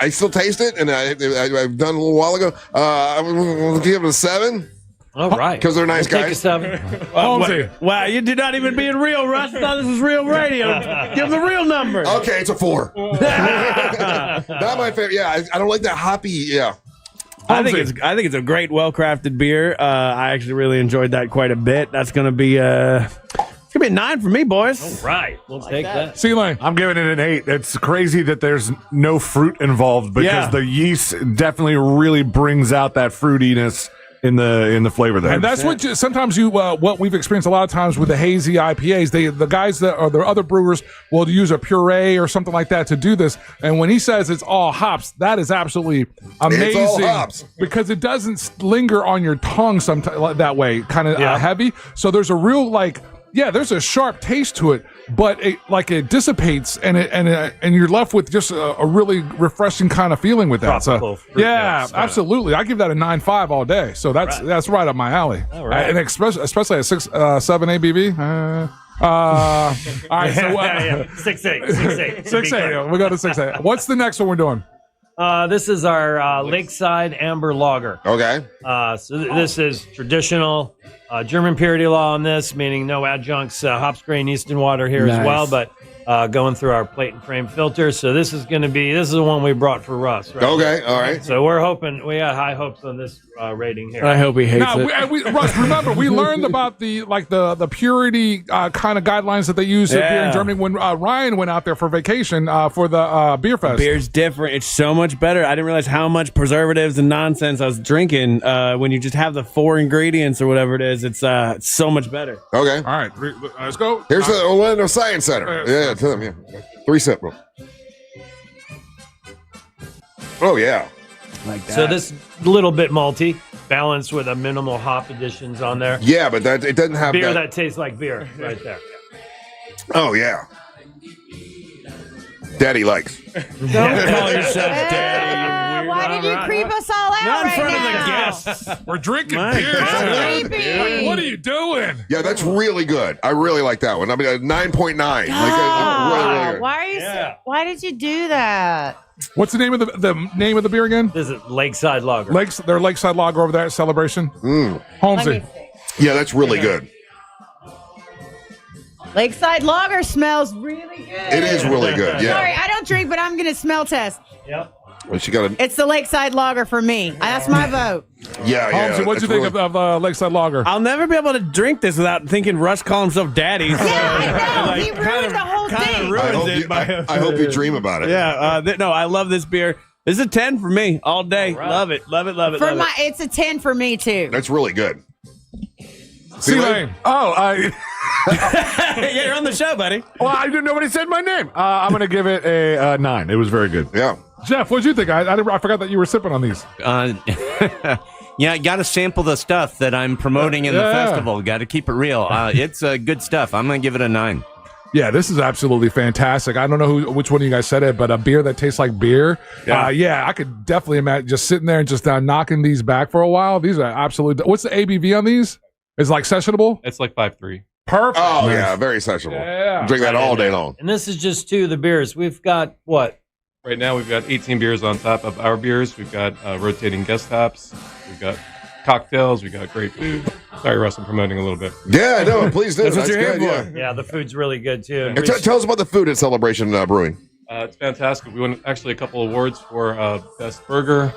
I still taste it, and I've done a little while ago. I'm going to give it a 7. All right. Because they're nice Take guys. a 7. Wow, you did not even being real, Russ. I thought this was real radio. Give them the real number. Okay, it's a 4. Not my favorite. Yeah, I don't like that hoppy. Yeah. I think it's a great, well-crafted beer. I actually really enjoyed that quite a bit. That's gonna be a 9 for me, boys. All right, we'll take that. C-Lane. I'm giving it an 8. It's crazy that there's no fruit involved because the yeast definitely really brings out that fruitiness in the flavor there. And that's what what we've experienced a lot of times with the hazy IPAs. The guys that are the other brewers will use a puree or something like that to do this. And when he says it's all hops, that is absolutely amazing. It's all hops. Because it doesn't linger on your tongue sometimes that way, kind of heavy. So there's a real there's a sharp taste to it, but it dissipates and you're left with just a really refreshing kind of feeling with that. Tropical So fruit, yeah, yes. absolutely. I give that a 9.5 all day. So that's right up my alley. All right. And especially a 6.7 ABV. All right, so 6.8. 6.8. We go to 6.8. What's the next one we're doing? This is our Lakeside Amber Lager. Okay. So this is traditional German purity law on this, meaning no adjuncts, hops, grain, yeast, and water here as well, but going through our plate and frame filter. So this is the one we brought for Russ. Right? Okay, all right. So we're hoping, we got high hopes on this rating here. I hope he hates it. Russ, remember, we learned about the purity kind of guidelines that they use here in Germany when Ryan went out there for vacation for the beer fest. Beer's different. It's so much better. I didn't realize how much preservatives and nonsense I was drinking when you just have the 4 ingredients or whatever it is. It's so much better. Okay. All right, let's go. Here's the Orlando Science Center. Yeah, to them. Yeah. 3-sip rule. Oh, yeah. Like that. So this little bit malty, balanced with a minimal hop additions on there. Yeah, but it doesn't have beer that tastes like beer right there. Oh, yeah. Daddy likes. Don't call yourself daddy, you weirdo. Why Why did you creep us all out Not in right front now? of the guests. We're drinking My beer. God. Creepy. What are you doing? Yeah, that's really good. I really like that one. I mean, 9.9. Like, really good. Why are you? Why did you do that? What's the name of the name of the beer again? This is Lakeside Lager. Their Lakeside Lager over there at Celebration. Holmesy. Yeah, that's really good. Lakeside Lager smells really good. It is really good. Yeah. Sorry, I don't drink, but I'm gonna smell test. Yep. Well, she got a. It's the Lakeside Lager for me. That's my vote. Yeah, yeah. Holmesy, what'd you think of Lakeside Lager? I'll never be able to drink this without thinking Russ calling himself daddy. So, I know. He ruined the whole thing. I hope you dream about it. Yeah. No, I love this beer. This is a 10 for me all day. Right. Love it. Love it. Love it. For love my, it's a 10 for me too. That's really good. C-Lane. Oh, yeah, you're on the show, buddy. Well, I didn't. Nobody said my name. I'm going to give it a 9. It was very good. Yeah. Jeff, what'd you think? I forgot that you were sipping on these. Yeah, got to sample the stuff that I'm promoting in the festival. Got to keep it real. It's good stuff. I'm going to give it a 9. Yeah, this is absolutely fantastic. I don't know which one of you guys said it, but a beer that tastes like beer. Yeah, I could definitely imagine just sitting there and just knocking these back for a while. These are absolutely. What's the ABV on these? Is like sessionable? It's like 5.3. Perfect. Oh, yeah, very sessionable. Yeah. Drink that all day long. And this is just 2 of the beers. We've got what? Right now, we've got 18 beers on top of our beers. We've got rotating guest hops. We've got cocktails. We've got great food. Sorry, Russ, I'm promoting a little bit. Yeah, no, please do. That's what you're here good, for. Yeah, the food's really good too. And tell us about the food at Celebration Brewing. It's fantastic. We won actually a couple awards for best burger,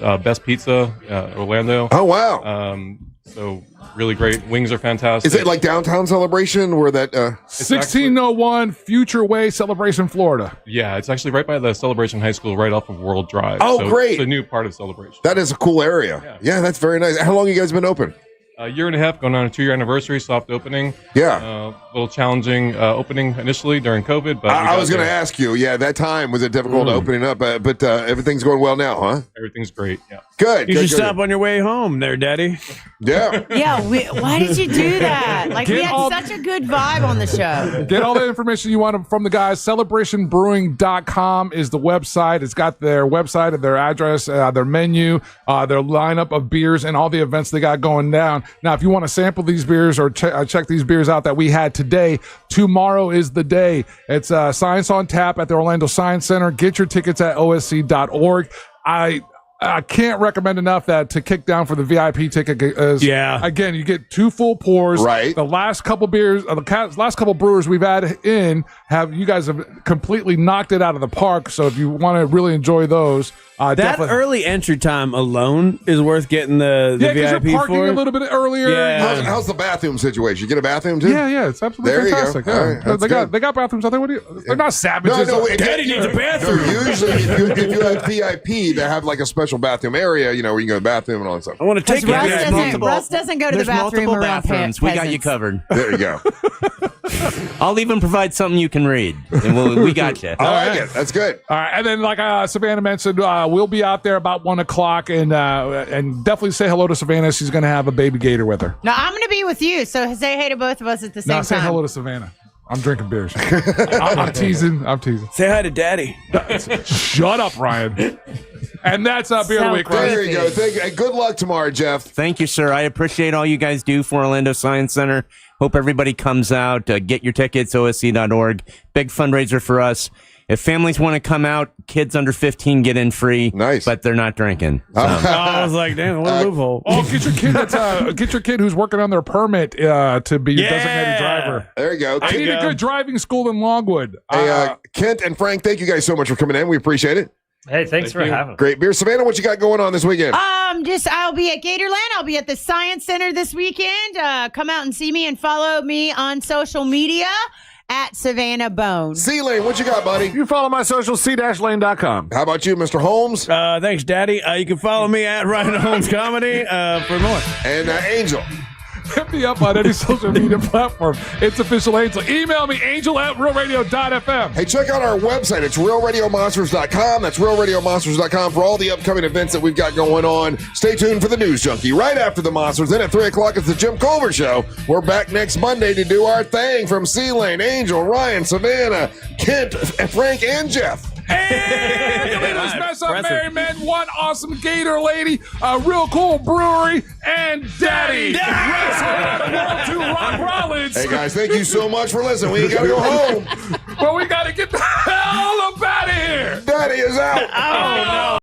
best pizza, Orlando. Oh, wow. So really great. Wings are fantastic. Is it like downtown Celebration where that 1601 Future Way, Celebration, Florida? Yeah, it's actually right by the Celebration High School, right off of World Drive. Oh, so great. It's a new part of Celebration. that is a cool area. Yeah, that's very nice. How long have you guys been open? A year and a half, going on a 2-year anniversary, soft opening. Yeah. A little challenging opening initially during COVID, but I was going to ask you. Yeah, that time was it difficult opening up, but everything's going well now, huh? Everything's great. Yeah. Good. You good, should good. stop on your way home there, Daddy. Yeah. Yeah, why did you do that? Like, we Get had all- such a good vibe on the show. Get all the information you want from the guys. CelebrationBrewing.com is the website. It's got their website and their address, their menu, their lineup of beers, and all the events they got going down. Now, if you want to sample these beers or check these beers out that we had today, tomorrow is the day. It's Science on Tap at the Orlando Science Center. Get your tickets at osc.org. I can't recommend enough that to kick down for the VIP ticket is, again, you get 2 full pours. Right. The last couple beers, last couple brewers we've had you guys have completely knocked it out of the park. So if you want to really enjoy those, that definitely. early entry time alone is worth getting the Yeah, because VIP you're parking for. a little bit earlier. Yeah. How's the bathroom situation? You get a bathroom too? Yeah, it's absolutely There you go. fantastic. All right, that's they got bathrooms out there. They're not savages. No, Daddy needs a bathroom. No, usually, if you have VIP, they have like a special bathroom area, where you can go to the bathroom and all that stuff. I want to take you. Russ doesn't go to the There's bathroom multiple around bathrooms. We got you peasants. covered. There you go. I'll even provide something you can read. And we got you. I like it. That's good. All right, and then like Savannah mentioned, we'll be out there about 1 o'clock, and definitely say hello to Savannah. She's going to have a baby gator with her. No, I'm going to be with you, so say hey to both of us at the same Now say time. hello to Savannah. I'm drinking beers. I'm teasing. Say hi to Daddy. Shut up, Ryan. And that's Beer of the Week, right? There you go. Good luck tomorrow, Jeff. Thank you, sir. I appreciate all you guys do for Orlando Science Center. Hope everybody comes out. Get your tickets, osc.org. Big fundraiser for us. If families want to come out, kids under 15 get in free. Nice. But they're not drinking. So. I was like, damn, what a loophole. Oh, get your kid who's working on their permit to be your designated driver. There you go. I need a good driving school in Longwood. Hey, Kent and Frank, thank you guys so much for coming in. We appreciate it. Hey, thanks for having us. Great beer. Savannah, what you got going on this weekend? I'll be at Gatorland. I'll be at the Science Center this weekend. Come out and see me and follow me on social media at Savannah Bone. C-Lane, what you got, buddy? You follow my social, c-lane.com. How about you, Mr. Holmes? Thanks, Daddy. You can follow me at Ryan Holmes Comedy for more. And Angel. Hit me up on any social media platform. It's official Angel. Email me, angel@realradio.fm. Hey, check out our website. It's realradiomonsters.com. That's realradiomonsters.com for all the upcoming events that we've got going on. Stay tuned for the News Junkie right after the Monsters. Then at 3 o'clock, it's the Jim Culver Show. We're back next Monday to do our thing from C-Lane, Angel, Ryan, Savannah, Kent, Frank, and Jeff. And the leaders mess up Merry Men, one awesome Gator lady, a real cool brewery, and Daddy. Russ, World 2, Rock Rollins. Hey, guys, thank you so much for listening. We got to go home. Well, we got to get the hell up out of here. Daddy is out. Oh, no.